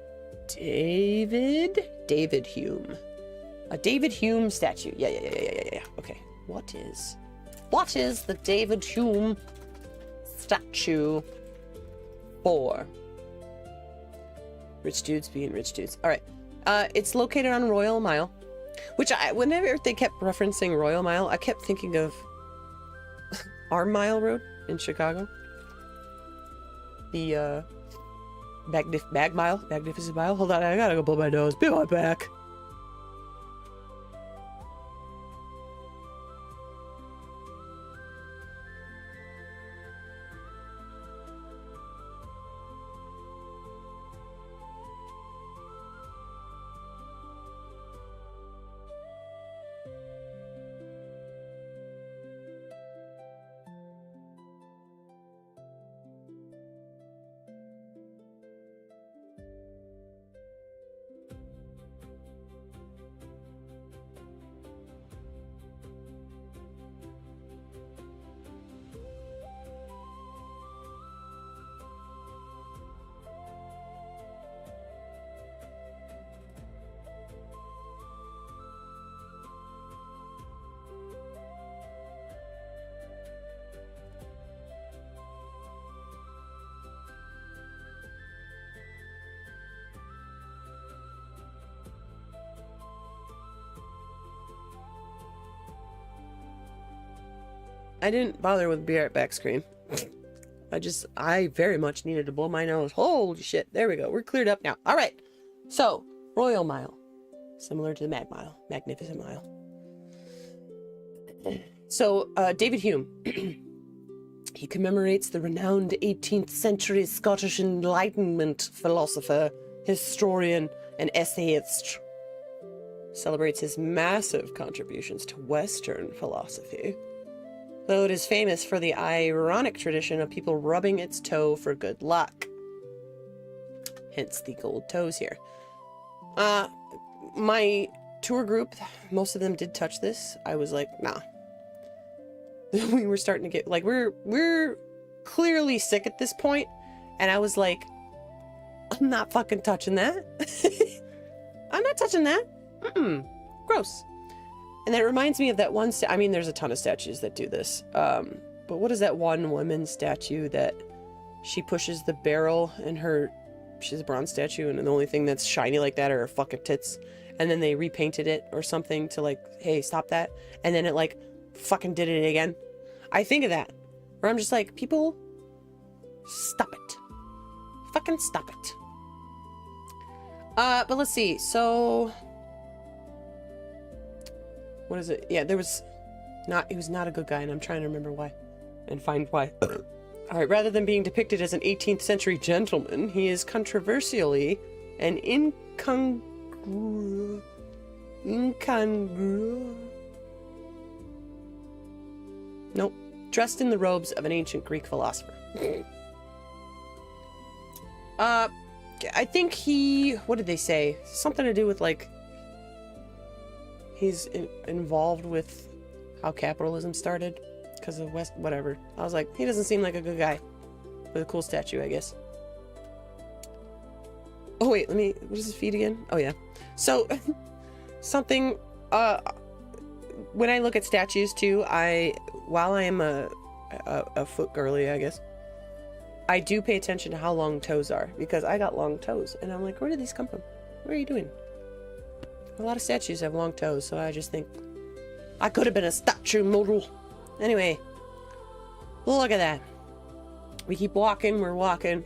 David Hume. A David Hume statue. Yeah. Okay, what is the David Hume statue for? Rich dudes being rich dudes. All right, it's located on Royal Mile, which whenever they kept referencing Royal Mile, I kept thinking of Arm Mile Road in Chicago. The Magnificent Mile. Hold on, I gotta go blow my nose. Be right back. I didn't bother with be right back screen. I very much needed to blow my nose. Holy shit. There we go. We're cleared up now. All right. So, Royal Mile. Similar to the Magnificent Mile. So, David Hume. He commemorates the renowned 18th century Scottish Enlightenment philosopher, historian, and essayist. Celebrates his massive contributions to Western philosophy, though it is famous for the ironic tradition of people rubbing its toe for good luck. Hence the gold toes here. My tour group, most of them did touch this. I was like, nah. We were starting to get, like, we're clearly sick at this point, and I was like, I'm not fucking touching that. I'm not touching that. Gross. And that reminds me of that one, I mean, there's a ton of statues that do this. But what is that one woman statue that she pushes the barrel and she's a bronze statue, and the only thing that's shiny like that are her fucking tits. And then they repainted it or something to like, hey, stop that. And then it like fucking did it again. I think of that. Where I'm just like, people, stop it. Fucking stop it. But let's see. So, what is it? Yeah, he was not a good guy, and I'm trying to remember why and find why. All right, rather than being depicted as an 18th century gentleman, he is controversially an incongruous. Nope. Dressed in the robes of an ancient Greek philosopher. I think what did they say? Something to do with, like, he's involved with how capitalism started because of whatever. I was like, he doesn't seem like a good guy. With a cool statue, I guess. Oh, wait, what is his feet again? Oh, yeah. So, something, when I look at statues, too, while I am a foot girly, I guess, I do pay attention to how long toes are, because I got long toes, and I'm like, where did these come from? What are you doing? A lot of statues have long toes, so I just think, I could have been a statue model. Anyway, look at that. We keep walking, we're walking.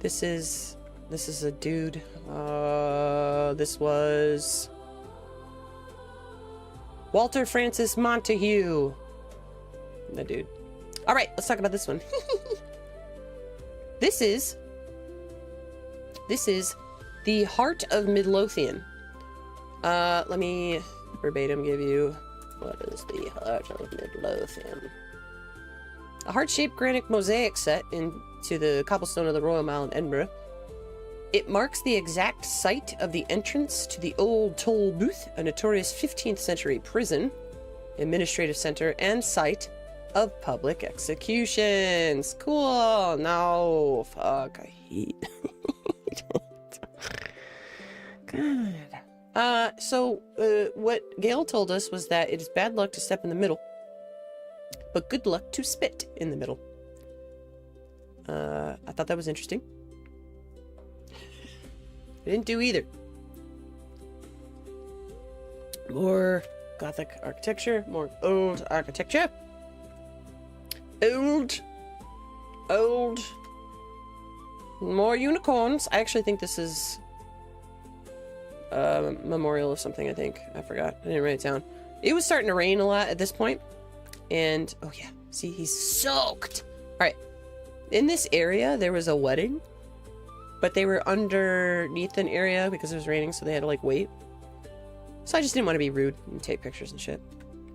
This is a dude. This was Walter Francis Montague. The dude. All right, let's talk about this one. This is the Heart of Midlothian. Let me verbatim give you what is the Heart of Midlothian. A heart-shaped granite mosaic set into the cobblestone of the Royal Mile in Edinburgh. It marks the exact site of the entrance to the Old Toll Booth, a notorious 15th century prison, administrative center, and site of public executions. Cool. No, fuck, I hate it. God. So what Gail told us was that it is bad luck to step in the middle, but good luck to spit in the middle. I thought that was interesting. I didn't do either. More Gothic architecture, more old architecture. Old. More unicorns. I actually think this is a memorial of something, I think. I forgot. I didn't write it down. It was starting to rain a lot at this point. And, oh yeah, see, he's soaked. All right. In this area, there was a wedding. But they were underneath an area because it was raining, so they had to, like, wait. So I just didn't want to be rude and take pictures and shit.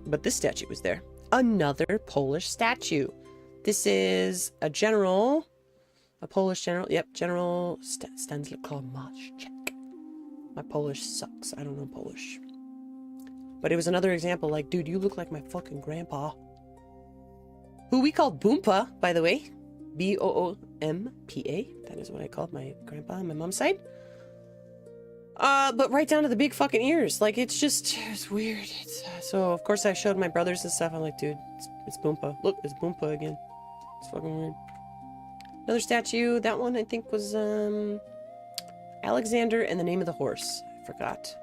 But this statue was there. Another Polish statue. This is a general. A Polish general. Yep, General Stanislaw Maszczyk. My Polish sucks. I don't know Polish. But it was another example, like, dude, you look like my fucking grandpa. Who we called Boompa, by the way. B-O-O-M-P-A. That is what I called my grandpa on my mom's side. But right down to the big fucking ears. Like, it's weird. So, of course, I showed my brothers and stuff. I'm like, dude, it's Boompa. Look, it's Boompa again. It's fucking weird. Another statue. That one, I think, was, Alexander and the Name of the Horse. I forgot.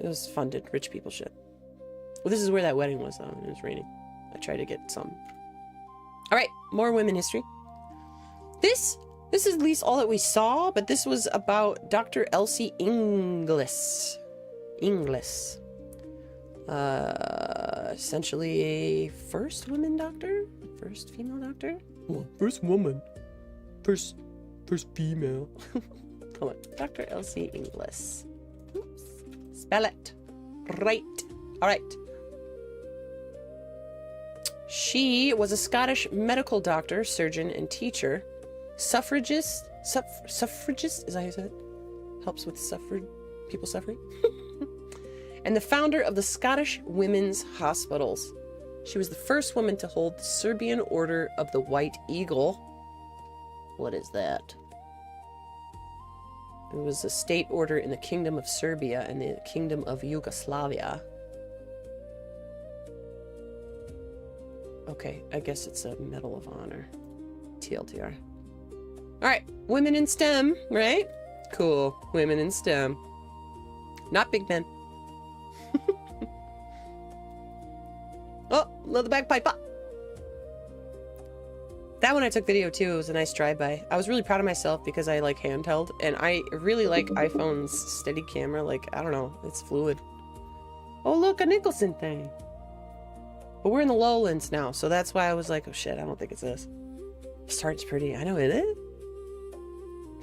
It was funded. Rich people shit. Well, this is where that wedding was, though. It was raining. I tried to get some. All right, more women history. This is at least all that we saw, but this was about Dr. Elsie Inglis. Essentially a first woman doctor? First female doctor? Well, first woman. First female. Hold on. Dr. Elsie Inglis. Oops. Spell it. Right. All right. She was a Scottish medical doctor, surgeon, and teacher. Suffragist? Suffragist? Is that how you said it? Helps with people suffering? And the founder of the Scottish Women's Hospitals. She was the first woman to hold the Serbian Order of the White Eagle. What is that? It was a state order in the Kingdom of Serbia and the Kingdom of Yugoslavia. Okay, I guess it's a Medal of Honor. TLDR. Alright, women in STEM, right? Cool. Women in STEM. Not big men. Oh, love the bagpipe. That one I took video too. It was a nice drive-by. I was really proud of myself because I like handheld, and I really like iPhone's steady camera. Like, I don't know, it's fluid. Oh, look, a Nicholson thing. But we're in the lowlands now, so that's why I was like, oh shit, I don't think it's this. This art's pretty. I know, isn't it?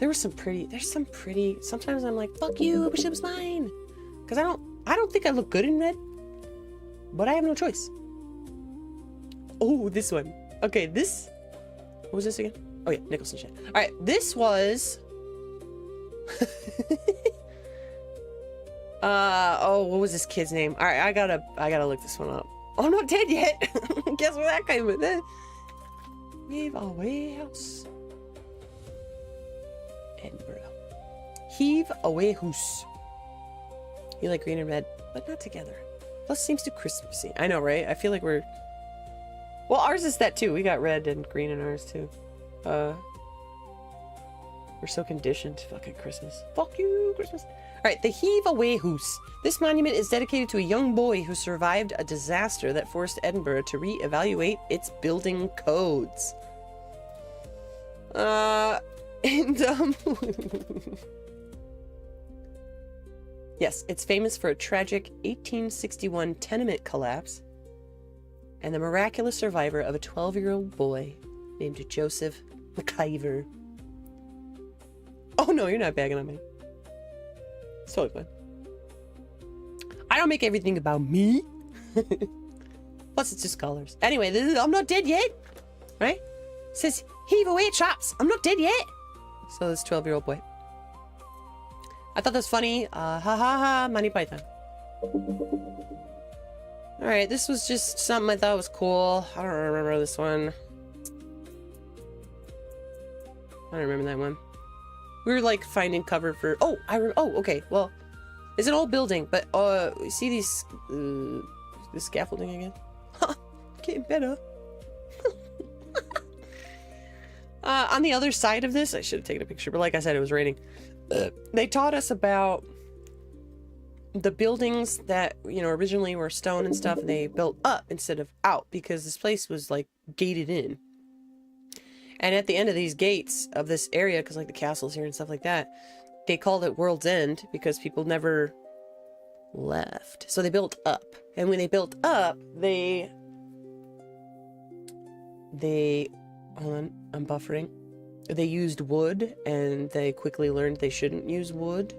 There's some pretty, sometimes I'm like, fuck you, I wish it was mine. Because I don't think I look good in red, but I have no choice. Oh, this one. Okay, this, what was this again? Oh yeah, Nicholson shit. All right, this was, oh, what was this kid's name? All right, I gotta look this one up. Oh, I'm not dead yet. Guess where that came with it? Heave away house. Edinburgh. Heave away house. You like green and red, but not together. Plus seems too Christmassy. I know, right? I feel like we're... Well, ours is that too. We got red and green in ours too. We're so conditioned to fucking Christmas. Fuck you, Christmas. Alright, the Heave Away Hoose. This monument is dedicated to a young boy who survived a disaster that forced Edinburgh to re-evaluate its building codes. Yes, it's famous for a tragic 1861 tenement collapse and the miraculous survivor of a 12-year-old boy named Joseph McIver. Oh no, you're not bagging on me. It's totally fine. I don't make everything about me. Plus, it's just colors. Anyway, I'm not dead yet. Right? It says, heave away traps. I'm not dead yet. So this 12-year-old boy. I thought that was funny. Ha ha ha, Monty Python. Alright, this was just something I thought was cool. I don't remember this one. I don't remember that one. We were like finding cover for... Oh, okay. Well, it's an old building, but you see these... the scaffolding again? Getting better. On the other side of this, I should have taken a picture, but like I said, it was raining. They taught us about the buildings that, you know, originally were stone and stuff, and they built up instead of out because this place was like gated in. And at the end of these gates of this area, because like the castle's here and stuff like that, they called it World's End because people never left. So they built up. And when they built up, they hold on, I'm buffering. They used wood, and they quickly learned they shouldn't use wood.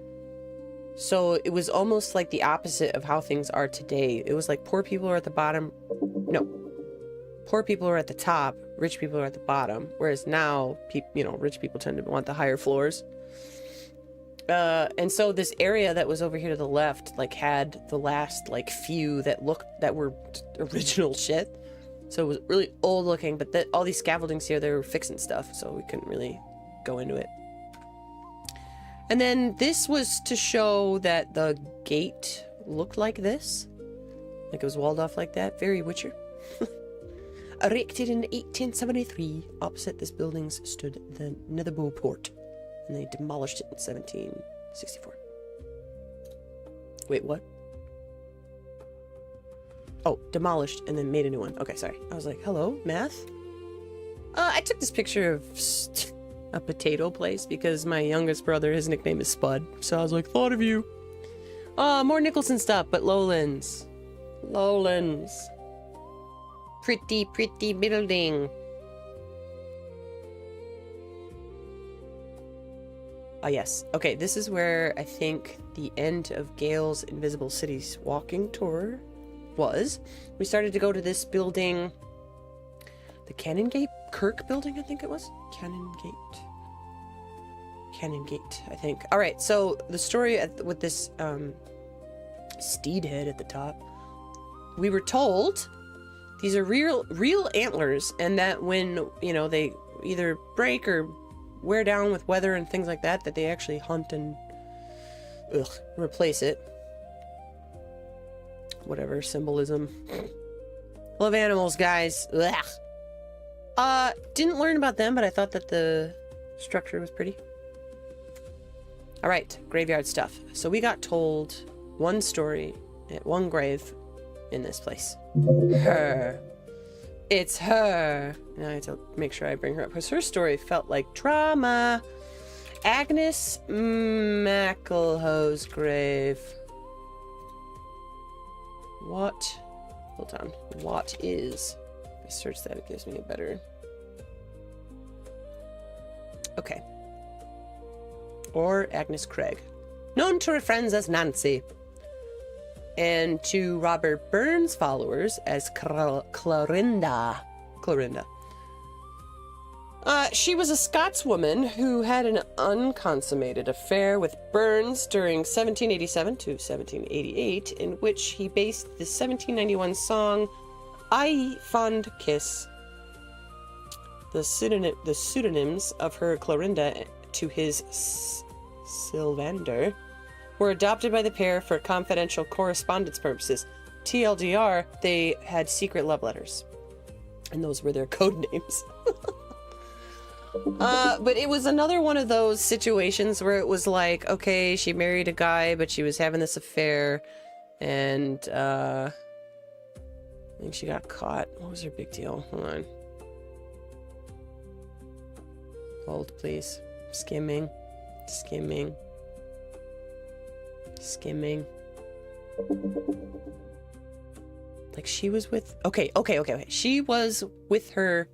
So it was almost like the opposite of how things are today. It was like poor people are at the bottom. No. Poor people are at the top, rich people are at the bottom. Whereas now, you know, rich people tend to want the higher floors. And so this area that was over here to the left, like, had the last, like, few that were original shit. So it was really old looking, but all these scaffoldings here, they were fixing stuff, so we couldn't really go into it. And then this was to show that the gate looked like this. Like it was walled off like that. Very Witcher. Erected in 1873, opposite this building stood the Netherbow Port, and they demolished it in 1764. Wait, what? Oh, demolished and then made a new one. Okay, sorry. I was like, hello, math? I took this picture of a potato place because my youngest brother, his nickname is Spud. So I was like, thought of you. More Nicholson stuff, but Lowlands. Lowlands. Pretty, pretty building. Ah, yes. Okay, this is where I think the end of Gale's Invisible Cities walking tour was. We started to go to this building, the Canongate Kirk building, I think it was. Canongate, I think. All right, so the story with this steed head at the top, we were told these are real antlers, and that when, you know, they either break or wear down with weather and things like that, that they actually hunt and replace it. Whatever symbolism. Love animals, guys. Ugh. Didn't learn about them, but I thought that the structure was pretty. All right, graveyard stuff. So we got told one story at one grave in this place. Her. It's her. Now I have to make sure I bring her up because her story felt like drama. Agnes McElhoe's grave. What? Hold on. What is? If I search that, it gives me a better. Okay. Or Agnes Craig. Known to her friends as Nancy. And to Robert Burns' followers as Clorinda. She was a Scotswoman who had an unconsummated affair with Burns during 1787 to 1788, in which he based the 1791 song I Fond Kiss. The pseudonyms of her Clorinda to his Sylvander were adopted by the pair for confidential correspondence purposes. TLDR, they had secret love letters. And those were their code names. But it was another one of those situations where it was like, okay, she married a guy, but she was having this affair, and I think she got caught. What was her big deal? Hold on. Hold, please. Skimming. Like she was with... Okay. She was with her...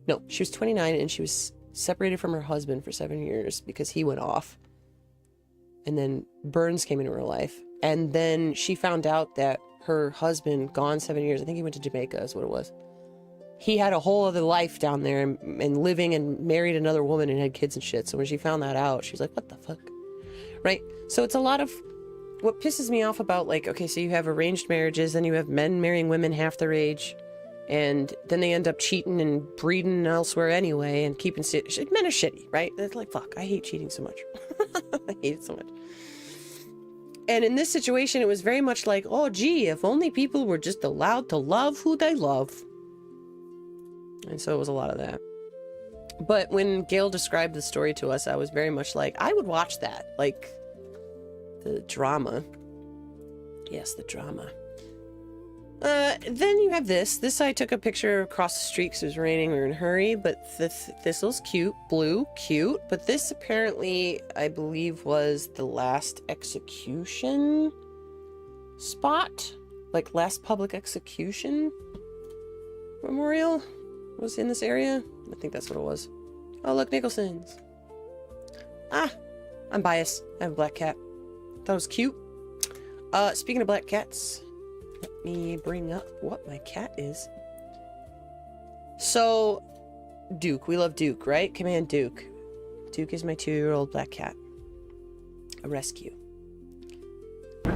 No, she was 29 and she was separated from her husband for 7 years because he went off. And then Burns came into her life. And then she found out that her husband, gone 7 years. I think he went to Jamaica is what it was. He had a whole other life down there and living and married another woman and had kids and shit. So when she found that out, she's like, what the fuck? Right? So it's a lot of what pisses me off about, like, okay, so you have arranged marriages, then you have men marrying women half their age, and then they end up cheating and breeding elsewhere anyway and keeping men are shitty, right? It's like, fuck, I hate cheating so much. I hate it so much. And in this situation, it was very much like, oh, gee, if only people were just allowed to love who they love. And so it was a lot of that. But when Gail described the story to us, I was very much like, I would watch that. Like, the drama. Yes, the drama. Then you have this. This I took a picture across the street because it was raining. We were in a hurry. But this was cute. Blue. Cute. But this apparently, I believe, was the last execution spot. Like, last public execution memorial was in this area. I think that's what it was. Oh, look, Nicholson's. Ah, I'm biased. I have a black cat. Thought it was cute. Speaking of black cats, let me bring up what my cat is. So, Duke. We love Duke, right? Command Duke. Duke is my 2-year-old black cat. A rescue.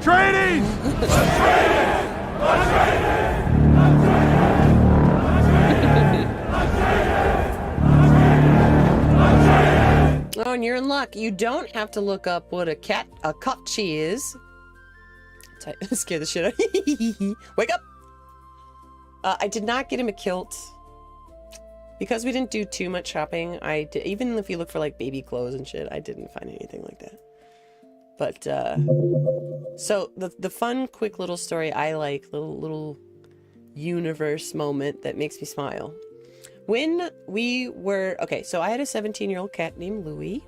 Training! Oh, and you're in luck. You don't have to look up what a cutchie is. Scare the shit out of you. Wake up! I did not get him a kilt. Because we didn't do too much shopping, even if you look for like baby clothes and shit, I didn't find anything like that. But, so the fun, quick little story I like, little universe moment that makes me smile. When we were, okay, so I had a 17-year-old cat named Louie,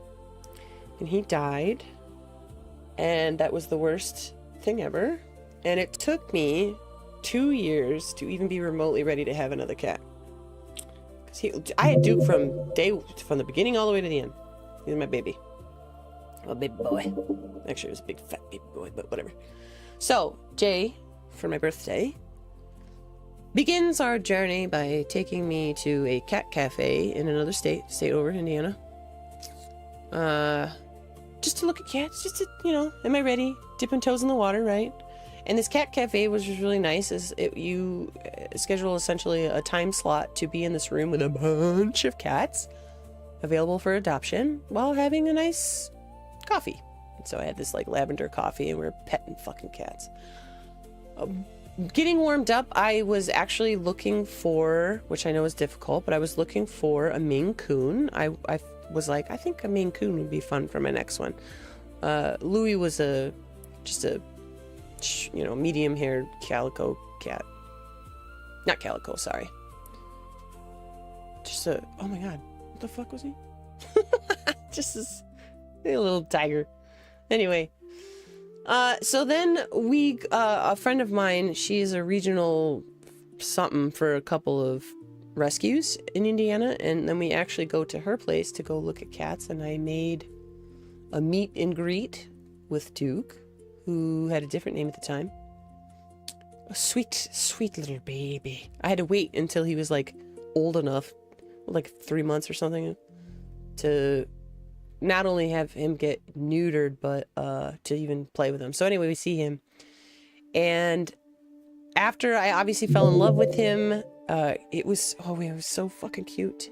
and he died, and that was the worst thing ever, and it took me 2 years to even be remotely ready to have another cat. I had Duke from the beginning all the way to the end. He was my baby. A baby boy. Actually, it was a big fat baby boy, but whatever. So, Jay, for my birthday, begins our journey by taking me to a cat cafe in another state over in Indiana. Just to look at cats, just to, am I ready? Dipping toes in the water, right? And this cat cafe was just really nice. You schedule essentially a time slot to be in this room with a bunch of cats available for adoption while having a nice coffee. And so I had this like lavender coffee and we were petting fucking cats. Getting warmed up, I was actually looking for, which I know is difficult, but I was looking for a Maine Coon. I was like, I think a Maine Coon would be fun for my next one. Louis was just a medium-haired calico cat. Not calico, sorry. Oh my god, what the fuck was he? Just this little tiger. Anyway. So then a friend of mine, she's a regional something for a couple of rescues in Indiana, and then we actually go to her place to go look at cats, and I made a meet and greet with Duke, who had a different name at the time. A sweet, sweet little baby. I had to wait until he was like old enough, like 3 months or something, to not only have him get neutered, but to even play with him. So anyway, we see him. And after I obviously fell in love with him, it was so fucking cute.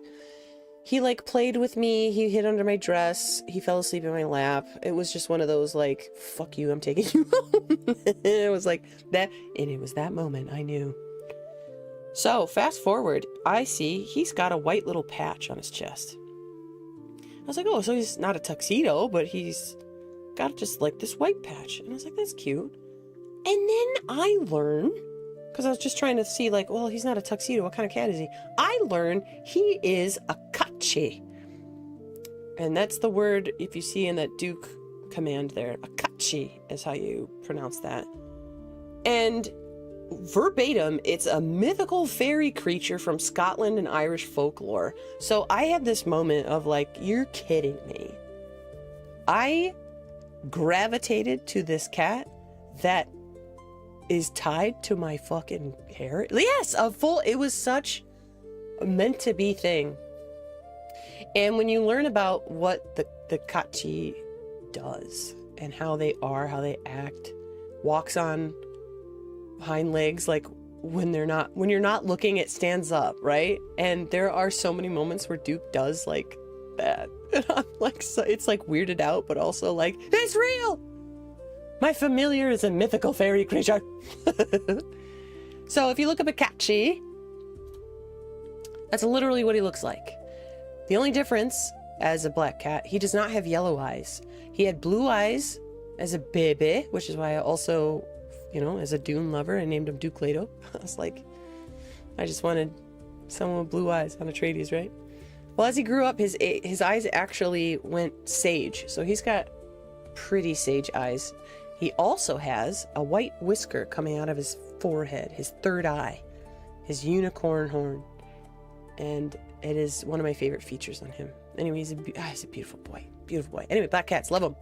He like played with me. He hid under my dress. He fell asleep in my lap. It was just one of those like, fuck you, I'm taking you home. It was like that. And it was that moment I knew. So fast forward, I see he's got a white little patch on his chest. I was like, oh, so he's not a tuxedo, but he's got just like this white patch. And I was like, that's cute. And then I learn, because I was just trying to see like, well, he's not a tuxedo. What kind of cat is he? I learn he is a cutchie. And that's the word, if you see in that Duke command there, a cutchie is how you pronounce that. And verbatim, it's a mythical fairy creature from Scotland and Irish folklore. So I had this moment of like, you're kidding me. I gravitated to this cat that is tied to my fucking hair. Yes, it was such a meant to be thing. And when you learn about what the kachi does and how they act, walks on hind legs, like when you're not looking, it stands up, right? And there are so many moments where Duke does like that. And I'm like, so it's like weirded out, but also like, it's real! My familiar is a mythical fairy creature. So if you look up a kachi, that's literally what he looks like. The only difference, as a black cat, he does not have yellow eyes. He had blue eyes as a baby, which is why I also, as a Dune lover, I named him Duke Leto. I was like, I just wanted someone with blue eyes on Atreides, right? Well, as he grew up, his eyes actually went sage. So he's got pretty sage eyes. He also has a white whisker coming out of his forehead, his third eye, his unicorn horn. And it is one of my favorite features on him. Anyway, he's a beautiful boy. Beautiful boy. Anyway, black cats, love him.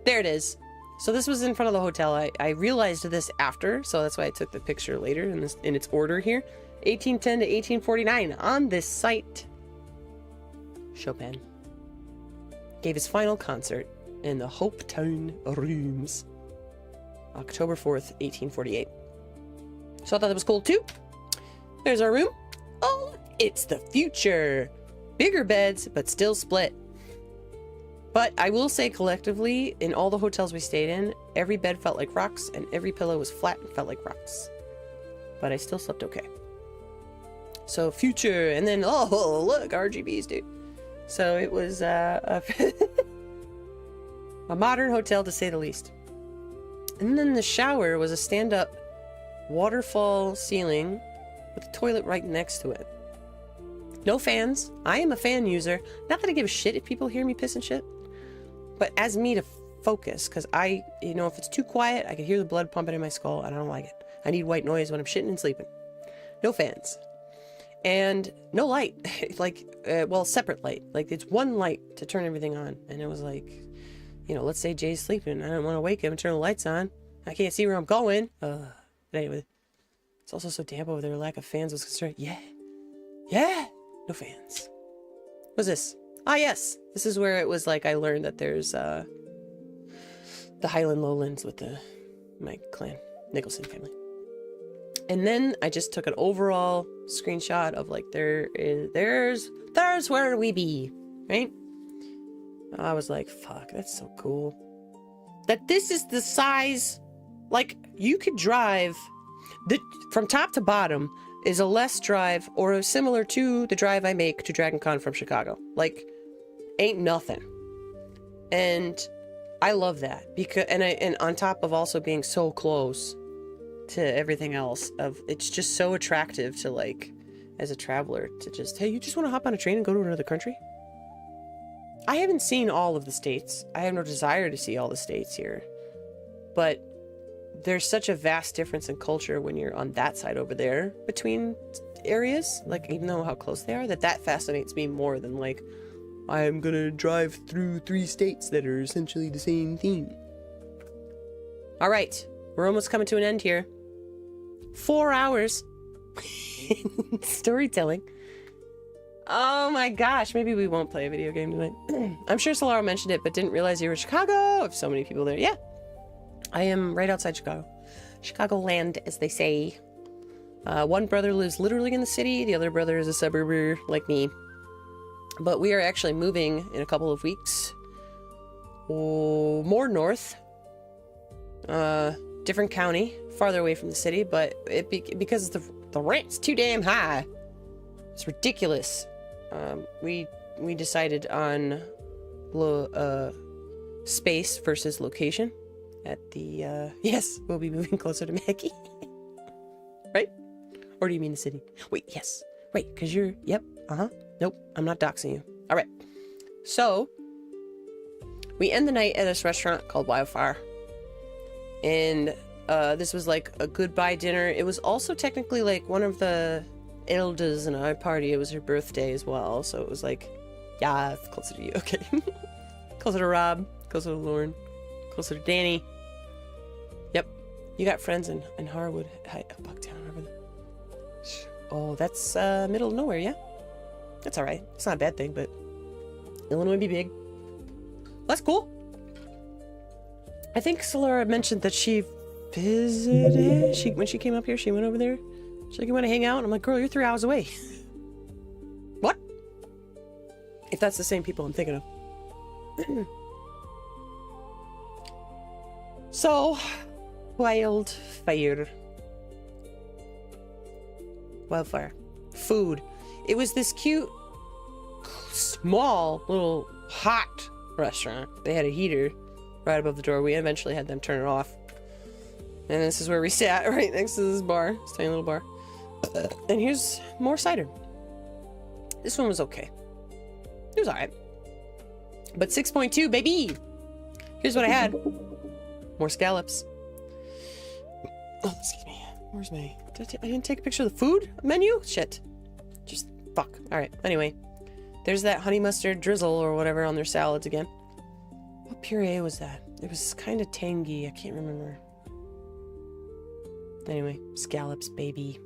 There it is. So this was in front of the hotel. I realized this after, so that's why I took the picture later in its order here. 1810 to 1849 on this site. Chopin gave his final concert in the Hopetown Rooms, October 4th, 1848. So I thought that was cool too. There's our room. Oh, it's the future. Bigger beds, but still split. But I will say collectively, in all the hotels we stayed in, every bed felt like rocks and every pillow was flat and felt like rocks. But I still slept okay. So future, and then, oh, look, RGBs, dude. So it was a modern hotel, to say the least. And then the shower was a stand-up waterfall ceiling with a toilet right next to it. No fans. I am a fan user. Not that I give a shit if people hear me pissing shit, but as me to focus, because if it's too quiet, I can hear the blood pumping in my skull, and I don't like it. I need white noise when I'm shitting and sleeping. No fans. And no light. Separate light. Like, it's one light to turn everything on. And it was like, let's say Jay's sleeping. I don't want to wake him and turn the lights on. I can't see where I'm going. But anyway, it's also so damp over there. Lack of fans was concerned. Yeah. No fans. What's this? Ah, yes. This is where it was like I learned that there's the Highland Lowlands with my clan, Nicholson family. And then I just took an overall screenshot of like, there's where we be, right? I was like, fuck, that's so cool. That this is the size, like, you could drive, from top to bottom is a less drive or similar to the drive I make to Dragon Con from Chicago. Like, ain't nothing. And I love that because, and on top of also being so close to everything else, it's just so attractive to, like, as a traveler, to just, hey, you just want to hop on a train and go to another country? I haven't seen all of the states. I have no desire to see all the states here, but there's such a vast difference in culture when you're on that side over there between areas, like, even though how close they are, that fascinates me more than, like, I am gonna drive through 3 states that are essentially the same thing. All right, we're almost coming to an end here. 4 hours. Storytelling. Oh my gosh, maybe we won't play a video game tonight. I'm sure Solaro mentioned it, but didn't realize you were in Chicago. If so many people there. Yeah, I am right outside Chicago. Chicagoland, as they say. One brother lives literally in the city. The other brother is a suburber like me. But we are actually moving in a couple of weeks. More north. Different county, farther away from the city, but because the rent's too damn high. It's ridiculous. We decided on space versus location at the yes, we'll be moving closer to Maggie. Right? Or do you mean the city? Wait, yes. Wait, because you're, yep, nope, I'm not doxing you. All right. So we end the night at this restaurant called Wildfire. And this was like a goodbye dinner. It was also technically like one of the elders in our party. It was her birthday as well. So it was like, yeah, it's closer to you. Okay. Closer to Rob. Closer to Lauren. Closer to Danny. Yep. You got friends in Harwood. Hi, Bucktown, over there. Oh, that's middle of nowhere, yeah? That's alright. It's not a bad thing, but Illinois be big. That's cool. I think Solara mentioned that she visited. When she came up here, she went over there. She's like, you want to hang out? And I'm like, girl, you're 3 hours away. What? If that's the same people I'm thinking of. So, wildfire. Food. It was this cute, small, little, hot restaurant. They had a heater right above the door. We eventually had them turn it off. And this is where we sat, right next to this bar. This tiny little bar. And here's more cider. This one was okay. It was alright. But 6.2, baby! Here's what I had. More scallops. Oh, excuse me. Where's my... I didn't take a picture of the food menu? Shit. Just fuck. Alright, anyway. There's that honey mustard drizzle or whatever on their salads again. What puree was that? It was kind of tangy. I can't remember. Anyway, scallops, baby.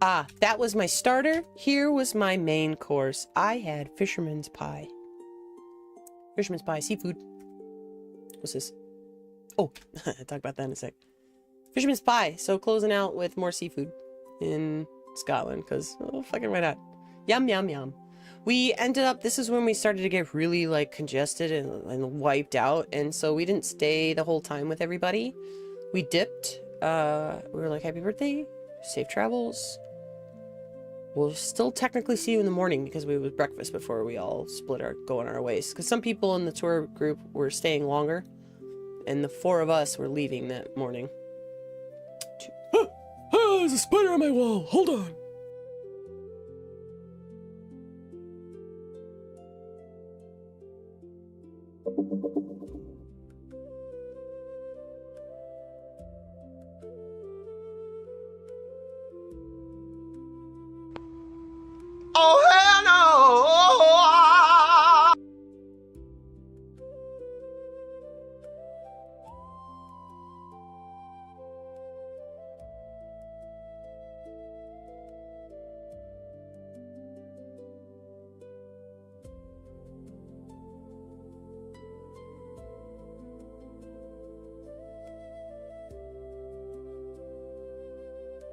Ah, that was my starter. Here was my main course. I had fisherman's pie. Fisherman's pie, seafood. What's this? Oh, I'll talk about that in a sec. Fisherman's pie. So closing out with more seafood in Scotland, because, oh, fucking why not? Yum, yum, yum. We ended up, this is when we started to get really, like, congested and wiped out, and so we didn't stay the whole time with everybody. We dipped. We were like, happy birthday, safe travels. We'll still technically see you in the morning because we was breakfast before we all split going our ways. Because some people in the tour group were staying longer, and the 4 of us were leaving that morning. There's a spider on my wall. Hold on. Oh, hell no!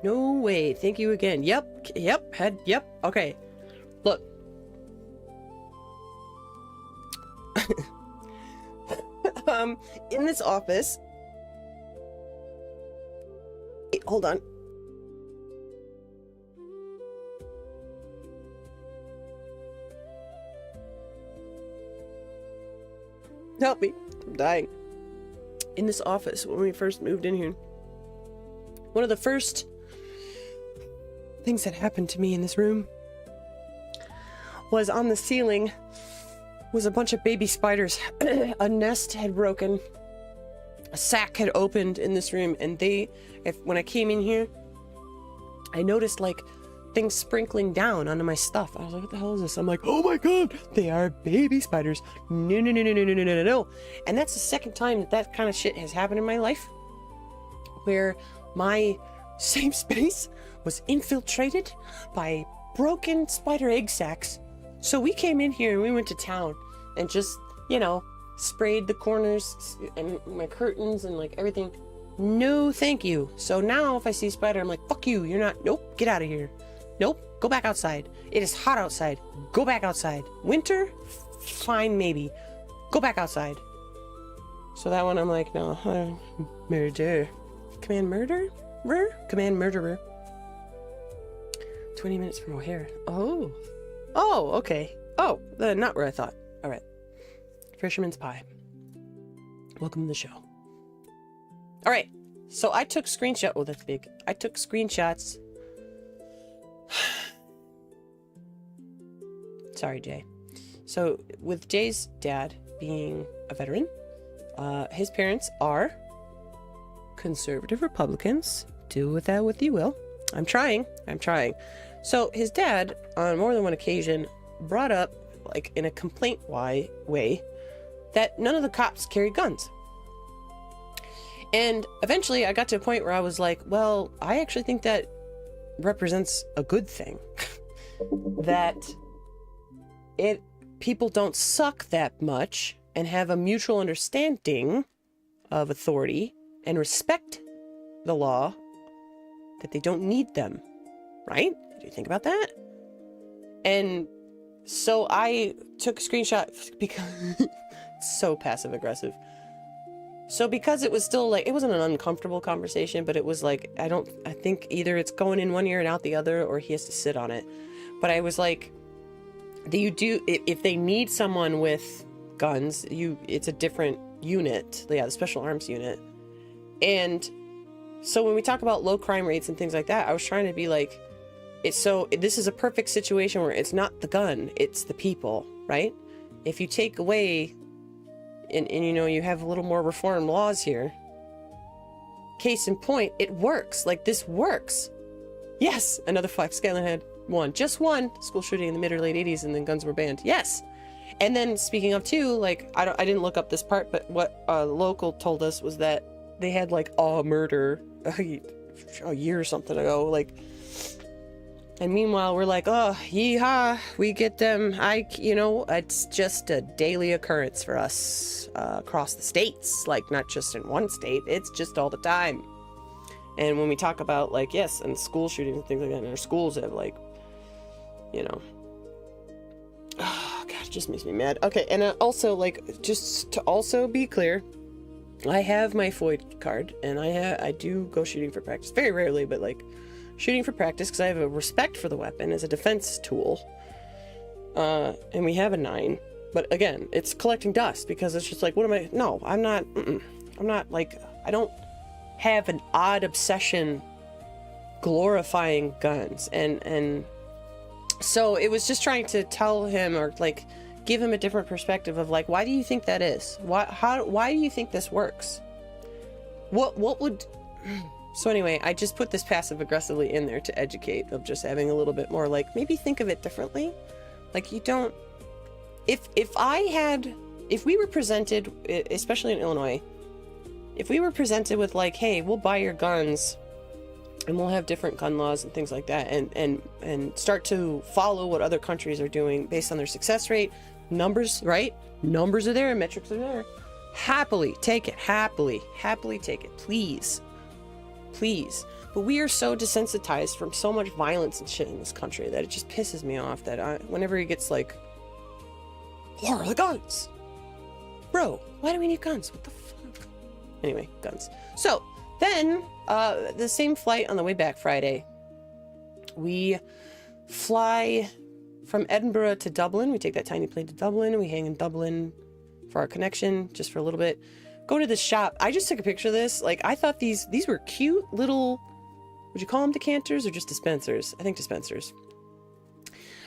No way. Thank you again. Yep. Yep. Okay. Look. In this office. Wait, hold on. Help me. I'm dying. In this office, when we first moved in here, one of the first things that happened to me in this room was on the ceiling was a bunch of baby spiders. A nest had broken. A sack had opened in this room, and when I came in here, I noticed like things sprinkling down onto my stuff. I was like, what the hell is this? I'm like, oh my god, they are baby spiders. No. And that's the second time that kind of shit has happened in my life, where my safe space was infiltrated by broken spider egg sacs. So we came in here and we went to town and just, sprayed the corners and my curtains and like everything. No, thank you. So now if I see a spider, I'm like, fuck you. You're not. Nope. Get out of here. Nope. Go back outside. It is hot outside. Go back outside. Winter? Fine, maybe. Go back outside. So that one I'm like, no. Murder. Command murderer? Command murderer. 20 minutes from O'Hare. Oh, okay. Oh, not where I thought. All right. Fisherman's pie. Welcome to the show. All right. So I took screenshots. Oh, that's big. I took screenshots. Sorry, Jay. So with Jay's dad being a veteran, his parents are conservative Republicans. Do with that what you will. I'm trying. So his dad, on more than one occasion, brought up, like in a complaint way, that none of the cops carry guns. And eventually I got to a point where I was like, well, I actually think that represents a good thing. That people don't suck that much and have a mutual understanding of authority and respect the law, that they don't need them, right? Do you think about that? And so I took a screenshot because it's so passive aggressive. So because it was still like, it wasn't an uncomfortable conversation, but it was like, I think either it's going in one ear and out the other, or he has to sit on it. But I was like, if they need someone with guns, it's a different unit. Yeah, the special arms unit. And so when we talk about low crime rates and things like that, I was trying to be like, this is a perfect situation where it's not the gun, it's the people, right? If you take away and you know, you have a little more reform laws here. Case in point, it works. Like, this works. Yes, another flag. Scotland had just one school shooting in the mid or late 80s, and then guns were banned. Yes. And then speaking of too, like, I didn't look up this part, but what local told us was that they had like a murder a year or something ago, like. And meanwhile, we're like, oh, yeehaw, we get them. It's just a daily occurrence for us across the states, like not just in one state, it's just all the time. And when we talk about, like, yes, and school shootings and things like that, and our schools have, like, you know, oh, God, it just makes me mad. Okay, and also, like, just to also be clear, I have my FOID card, and I do go shooting for practice, very rarely, but, like, shooting for practice because I have a respect for the weapon as a defense tool. And we have a 9. But again, it's collecting dust because it's just like, what am I? No, I'm not. I'm not like, I don't have an odd obsession glorifying guns. And so it was just trying to tell him, or like give him a different perspective of like, why do you think that is? Why do you think this works? What would... So anyway, I just put this passive aggressively in there to educate, of just having a little bit more like, maybe think of it differently. Like, you don't, if we were presented, especially in Illinois, if we were presented with like, hey, we'll buy your guns and we'll have different gun laws and things like that, and start to follow what other countries are doing based on their success rate, numbers, right? Numbers are there, metrics are there. Happily take it, happily take it, please. But we are so desensitized from so much violence and shit in this country that it just pisses me off that whenever he gets like, where are the guns? Bro, why do we need guns? What the fuck? Anyway, guns. So then, the same flight on the way back Friday, we fly from Edinburgh to Dublin. We take that tiny plane to Dublin, and we hang in Dublin for our connection just for a little bit. Go to this shop. I just took a picture of this. Like, I thought these were cute little, would you call them decanters or just dispensers? I think dispensers.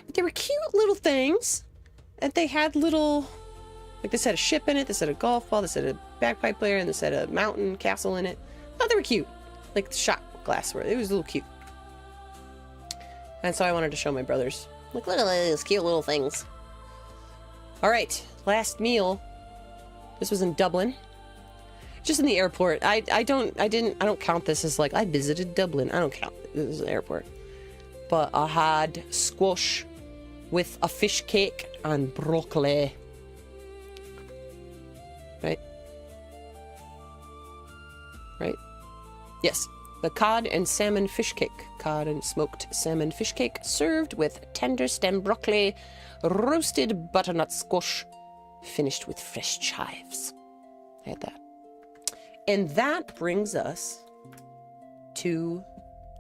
But they were cute little things. And they had little, like, this had a ship in it, this had a golf ball, this had a bagpipe player, and this had a mountain castle in it. I thought they were cute. Like the shot glassware. It was a little cute. And so I wanted to show my brothers. Like, look at these cute little things. All right, last meal. This was in Dublin. Just in the airport. I don't count this as like I visited Dublin. I don't count it. This is an airport. But I had squash with a fish cake and broccoli. Right? Yes. The cod and salmon fish cake. Cod and smoked salmon fish cake served with tender stem broccoli, roasted butternut squash, finished with fresh chives. I had that. And that brings us to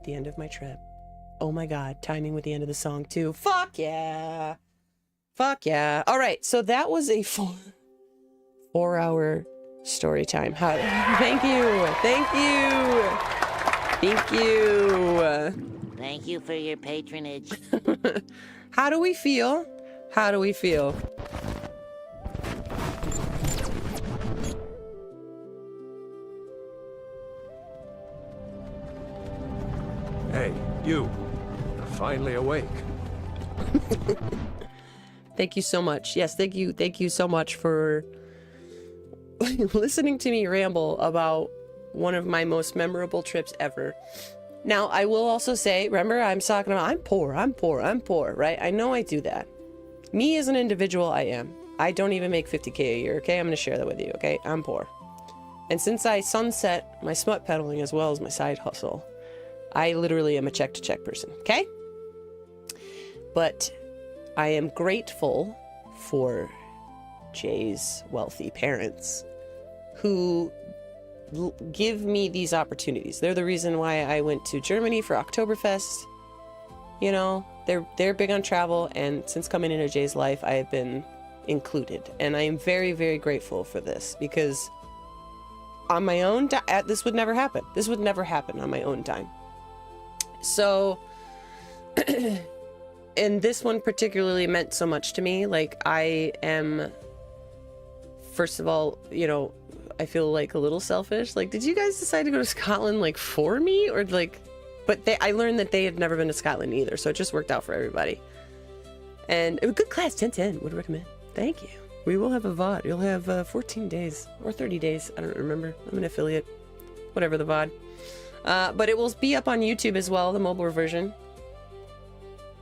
the end of my trip. Oh my God, timing with the end of the song too. Fuck yeah. Fuck yeah. All right, so that was a 4-hour story time. Thank you. Thank you for your patronage. How do we feel? Hey, you. You're finally awake. Thank you so much. Yes, thank you so much for listening to me ramble about one of my most memorable trips ever. Now, I will also say, remember, I'm talking about, I'm poor, right? I know I do that. Me as an individual, I am. I don't even make 50K a year, okay? I'm going to share that with you, okay? I'm poor. And since I sunset my smut peddling as well as my side hustle, I literally am a check-to-check person, okay? But I am grateful for Jay's wealthy parents who give me these opportunities. They're the reason why I went to Germany for Oktoberfest. You know, they're big on travel, and since coming into Jay's life, I have been included. And I am very, very grateful for this, because on my own, this would never happen. This would never happen on my own time. So, and this one particularly meant so much to me. Like, I am, first of all, you know, I feel like a little selfish. Like, did you guys decide to go to Scotland, like, for me? Or, like, but I learned that they had never been to Scotland either, so it just worked out for everybody. And it was a good class, 10/10, would recommend. Thank you. We will have a VOD. You'll have 14 days, or 30 days, I don't remember. I'm an affiliate, whatever the VOD. But it will be up on YouTube as well, the mobile version,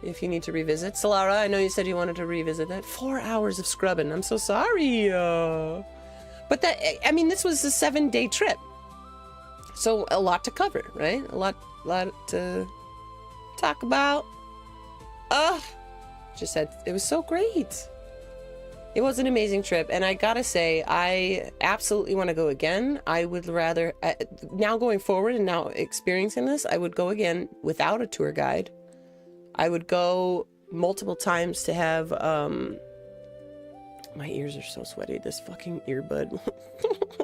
if you need to revisit. Solara, I know you said you wanted to revisit that. 4 hours of scrubbing. I'm so sorry. But that, I mean, this was a 7-day trip. So a lot to cover, right? A lot to talk about. Just said, it was so great. It was an amazing trip. And I gotta say, I absolutely want to go again. I would rather, now going forward and now experiencing this, I would go again without a tour guide. I would go multiple times to have, my ears are so sweaty. This fucking earbud.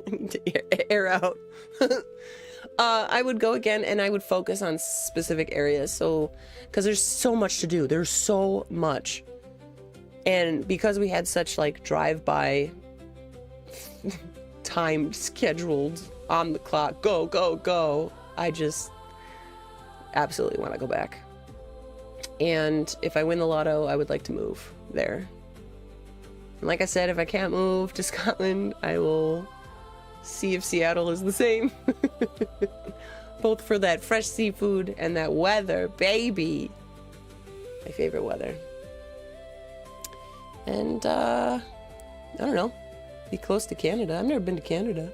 I need to air out. I would go again and I would focus on specific areas. So, because there's so much to do. There's so much. And because we had such like drive-by time scheduled on the clock, go, I just absolutely want to go back. And if I win the lotto, I would like to move there. And like I said, if I can't move to Scotland, I will see if Seattle is the same. Both for that fresh seafood and that weather, baby. My favorite weather. And, I don't know. Be close to Canada. I've never been to Canada.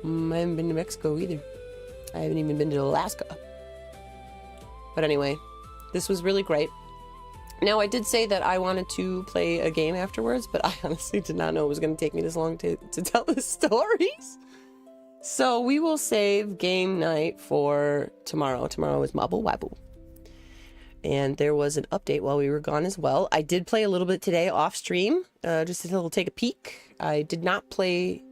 I haven't been to Mexico either. I haven't even been to Alaska. But anyway, this was really great. Now, I did say that I wanted to play a game afterwards, but I honestly did not know it was going to take me this long to tell the stories. So we will save game night for tomorrow. Tomorrow is Mabble Wabble. And there was an update while we were gone as well. I did play a little bit today off stream, just to take a peek. I did not play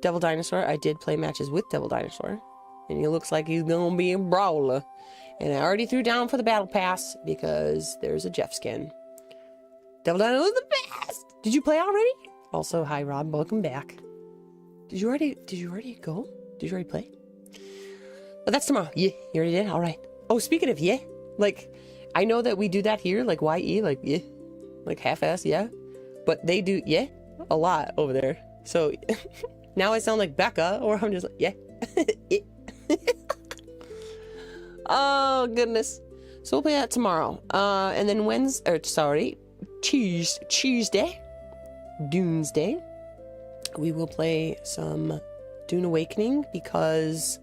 Devil Dinosaur. I did play matches with Devil Dinosaur. And he looks like he's going to be a brawler. And I already threw down for the battle pass because there's a Jeff skin. Devil Dino is the best. Did you play already? Also, hi Rob, welcome back. Did you already go? Did you already play? But that's tomorrow. Yeah, you already did? All right. Oh, speaking of yeah, like I know that we do that here, like YE, like yeah, like half-ass, yeah. But they do yeah a lot over there. So now I sound like Becca, or I'm just like yeah. Oh goodness. So we'll play that tomorrow. And then Tuesday, Doomsday, we will play some Dune Awakening because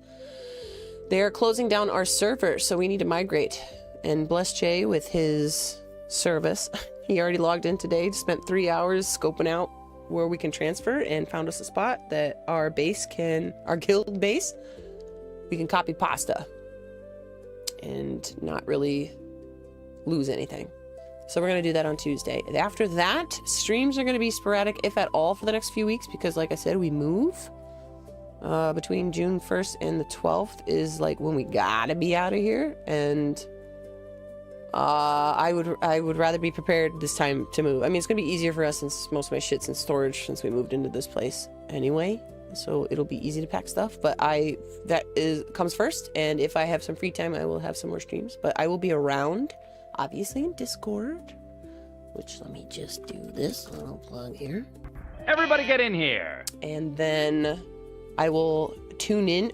they're closing down our server, so we need to migrate. And bless Jay with his service. He already logged in today, spent 3 hours scoping out where we can transfer and found us a spot that our guild base, we can copy pasta and not really lose anything. So we're going to do that on Tuesday. After that, streams are going to be sporadic, if at all, for the next few weeks, because like I said, we move. Between June 1st and the 12th is like when we gotta be out of here, and I would rather be prepared this time to move. I mean, it's going to be easier for us since most of my shit's in storage since we moved into this place anyway. So it'll be easy to pack stuff, but comes first, and if I have some free time, I will have some more streams. But I will be around, obviously, in Discord, which let me just do this little plug here. Everybody get in here. And then I will tune in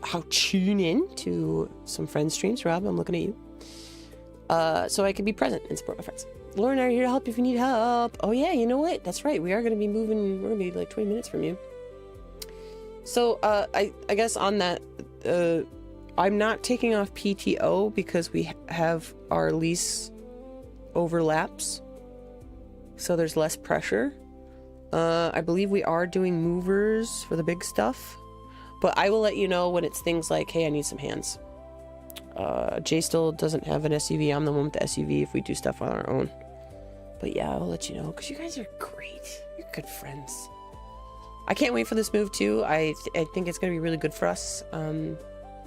to some friends' streams. Rob, I'm looking at you. So I can be present and support my friends. Lauren and I are here to help if you need help. Oh yeah, you know what? That's right. We are going to be moving. We're going to be like 20 minutes from you. So I guess on that, I'm not taking off PTO because we have our lease overlaps. So there's less pressure. I believe we are doing movers for the big stuff. But I will let you know when it's things like, hey, I need some hands. Jay still doesn't have an SUV. I'm the one with the SUV if we do stuff on our own. But yeah, I'll let you know because you guys are great. You're good friends. I can't wait for this move too. I think it's going to be really good for us.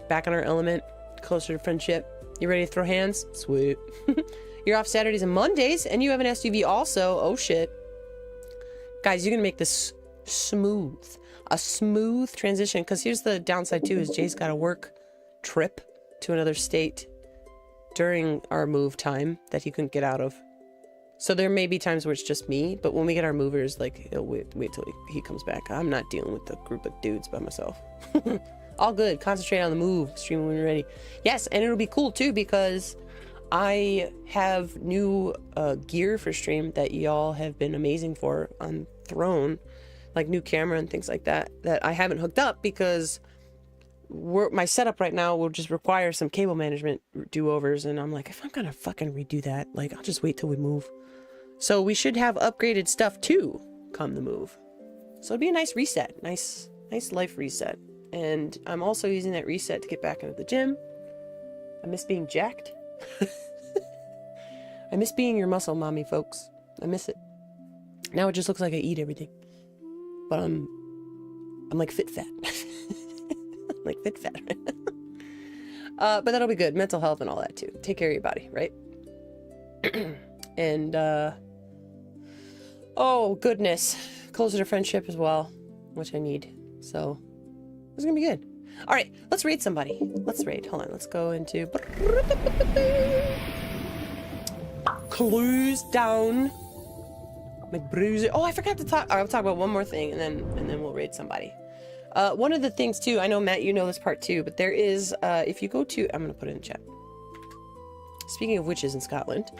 Back on our element, closer to friendship. You ready to throw hands? Sweet. You're off Saturdays and Mondays, and you have an SUV also. Oh shit. Guys, you're going to make this smooth. A smooth transition. Because here's the downside too, is Jay's got a work trip to another state during our move time that he couldn't get out of. So there may be times where it's just me, but when we get our movers, like, he'll wait till he comes back. I'm not dealing with the group of dudes by myself. All good. Concentrate on the move. Stream when you're ready. Yes, and it'll be cool too because I have new gear for stream that y'all have been amazing for on Throne, like new camera and things like that I haven't hooked up because my setup right now will just require some cable management do-overs, and I'm like, if I'm gonna fucking redo that, like, I'll just wait till we move. So we should have upgraded stuff too come the move. So it'll be a nice reset, nice life reset. And I'm also using that reset to get back into the gym. I miss being jacked. I miss being your muscle mommy, folks. I miss it. Now it just looks like I eat everything, but I'm like fit fat. Like fit fat. But that'll be good. Mental health and all that too. Take care of your body, right? And oh goodness, closer to friendship as well, which I need. So it's gonna be good. All right, let's raid somebody. Let's raid. Hold on. Let's go into close down my bruiser. Oh, I forgot to talk. I'll talk about one more thing, and then we'll raid somebody. One of the things too, I know Matt, you know this part too, but there is, if you go to, I'm gonna put it in chat. Speaking of witches in Scotland,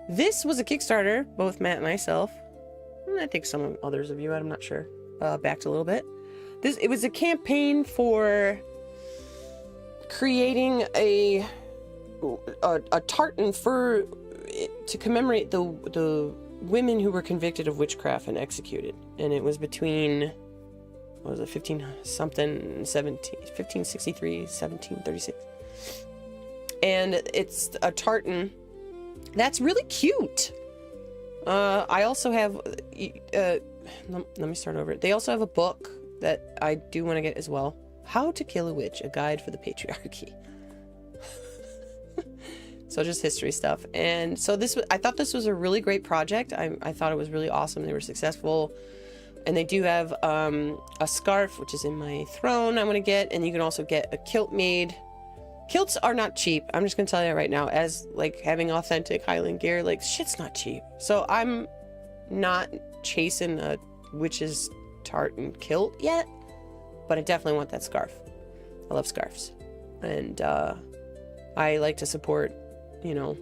this was a Kickstarter, both Matt and myself, and I think some others of you, I'm not sure, backed a little bit. It was a campaign for creating a tartan to commemorate the women who were convicted of witchcraft and executed. And it was between, what was it, 1563, 1736. And it's a tartan that's really cute. I also have, let me start over. They also have a book that I do want to get as well. How to Kill a Witch, a guide for the patriarchy. So just history stuff. And so I thought this was a really great project. I thought it was really awesome. They were successful. And they do have a scarf, which is in my throne I want to get. And you can also get a kilt made. Kilts are not cheap. I'm just going to tell you that right now. As like having authentic Highland gear, like shit's not cheap. So I'm not chasing a witch's tartan kilt yet. But I definitely want that scarf. I love scarves. And I like to support, you know,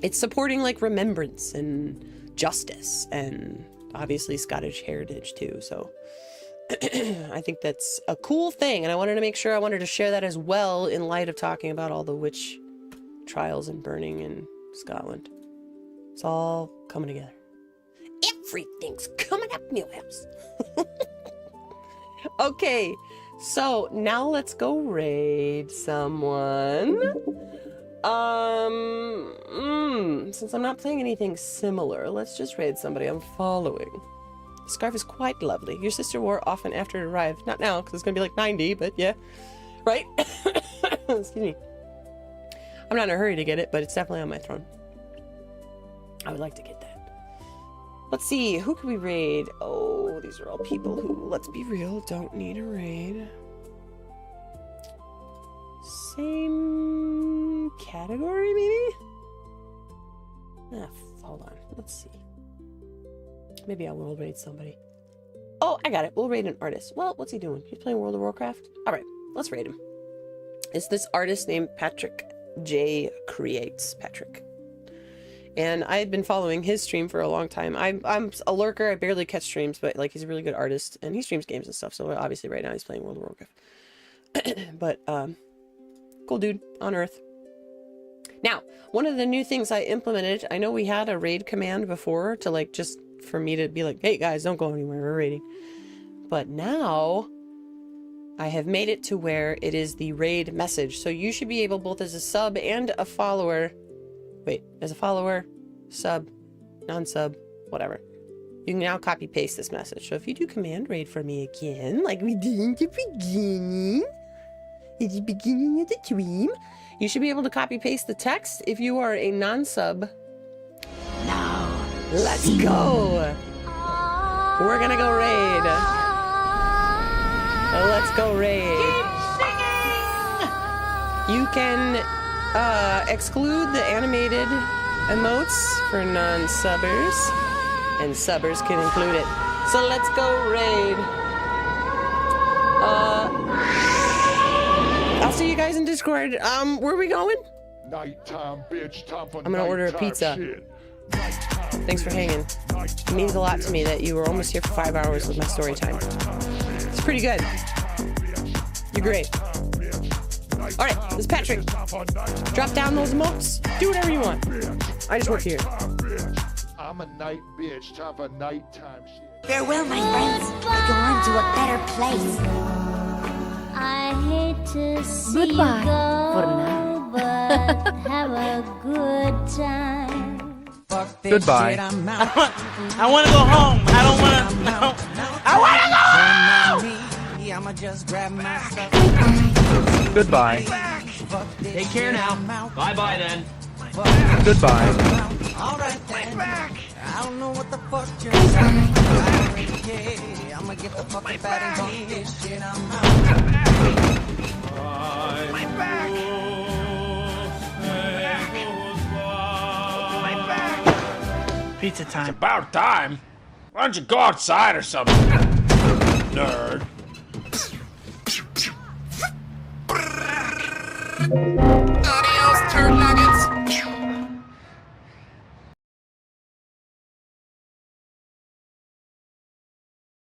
it's supporting like remembrance and justice and obviously Scottish heritage too. So I think that's a cool thing. And I wanted to share that as well in light of talking about all the witch trials and burning in Scotland. It's all coming together. Everything's coming up, Millhouse. Okay. So now let's go raid someone. Since I'm not playing anything similar, let's just raid somebody I'm following. The scarf is quite lovely. Your sister wore it often after it arrived. Not now, because it's gonna be like 90, but yeah. Right? Excuse me. I'm not in a hurry to get it, but it's definitely on my throne. I would like to get that. Let's see, who can we raid? Oh, these are all people who, let's be real, don't need a raid. Same category, maybe? Hold on, let's see. Maybe I will raid somebody. Oh, I got it. We'll raid an artist. Well, what's he doing? He's playing World of Warcraft? Alright, let's raid him. It's this artist named Patrick J. Creates. Patrick. And I've been following his stream for a long time. I'm a lurker. I barely catch streams, but like he's a really good artist. And he streams games and stuff. So obviously right now he's playing World of Warcraft. But, cool dude on Earth. Now, one of the new things I implemented, I know we had a raid command before to like just for me to be like, hey guys, don't go anywhere, we're raiding. But now I have made it to where it is the raid message. So you should be able both as a sub and a follower. Wait, as a follower, sub, non-sub, whatever. You can now copy paste this message. So if you do command raid for me again, like we did in the beginning of the stream, you should be able to copy paste the text if you are a non-sub. Now, let's go. We're gonna go raid. Let's go raid. Keep singing! You can exclude the animated emotes for non-subbers, and subbers can include it. So let's go raid. I'll see you guys in Discord. Where are we going? Nighttime, bitch, time for I'm gonna order a pizza. Thanks for hanging. It means a lot to me that you were almost here for 5 hours with my story time. It's pretty good. You're great. Alright, this is Patrick. Drop down those emotes. Do whatever you want. I just work here. I'm a night bitch, time for nighttime shit. Farewell, my friends. We're going to a better place. I hate to see Goodbye you go, for now. but have a good time. Goodbye. I want to go home. I don't want to. No. I want to go home. I'ma just grab my stuff. Goodbye. Take care now. Bye-bye then. Goodbye. Alright then. I don't know what the fuck you're saying. I don't really care. I'ma get the fuck up out of here. Shit, I'm out. My back. Pizza time. About time. Why don't you go outside or something? Nerd. Ah!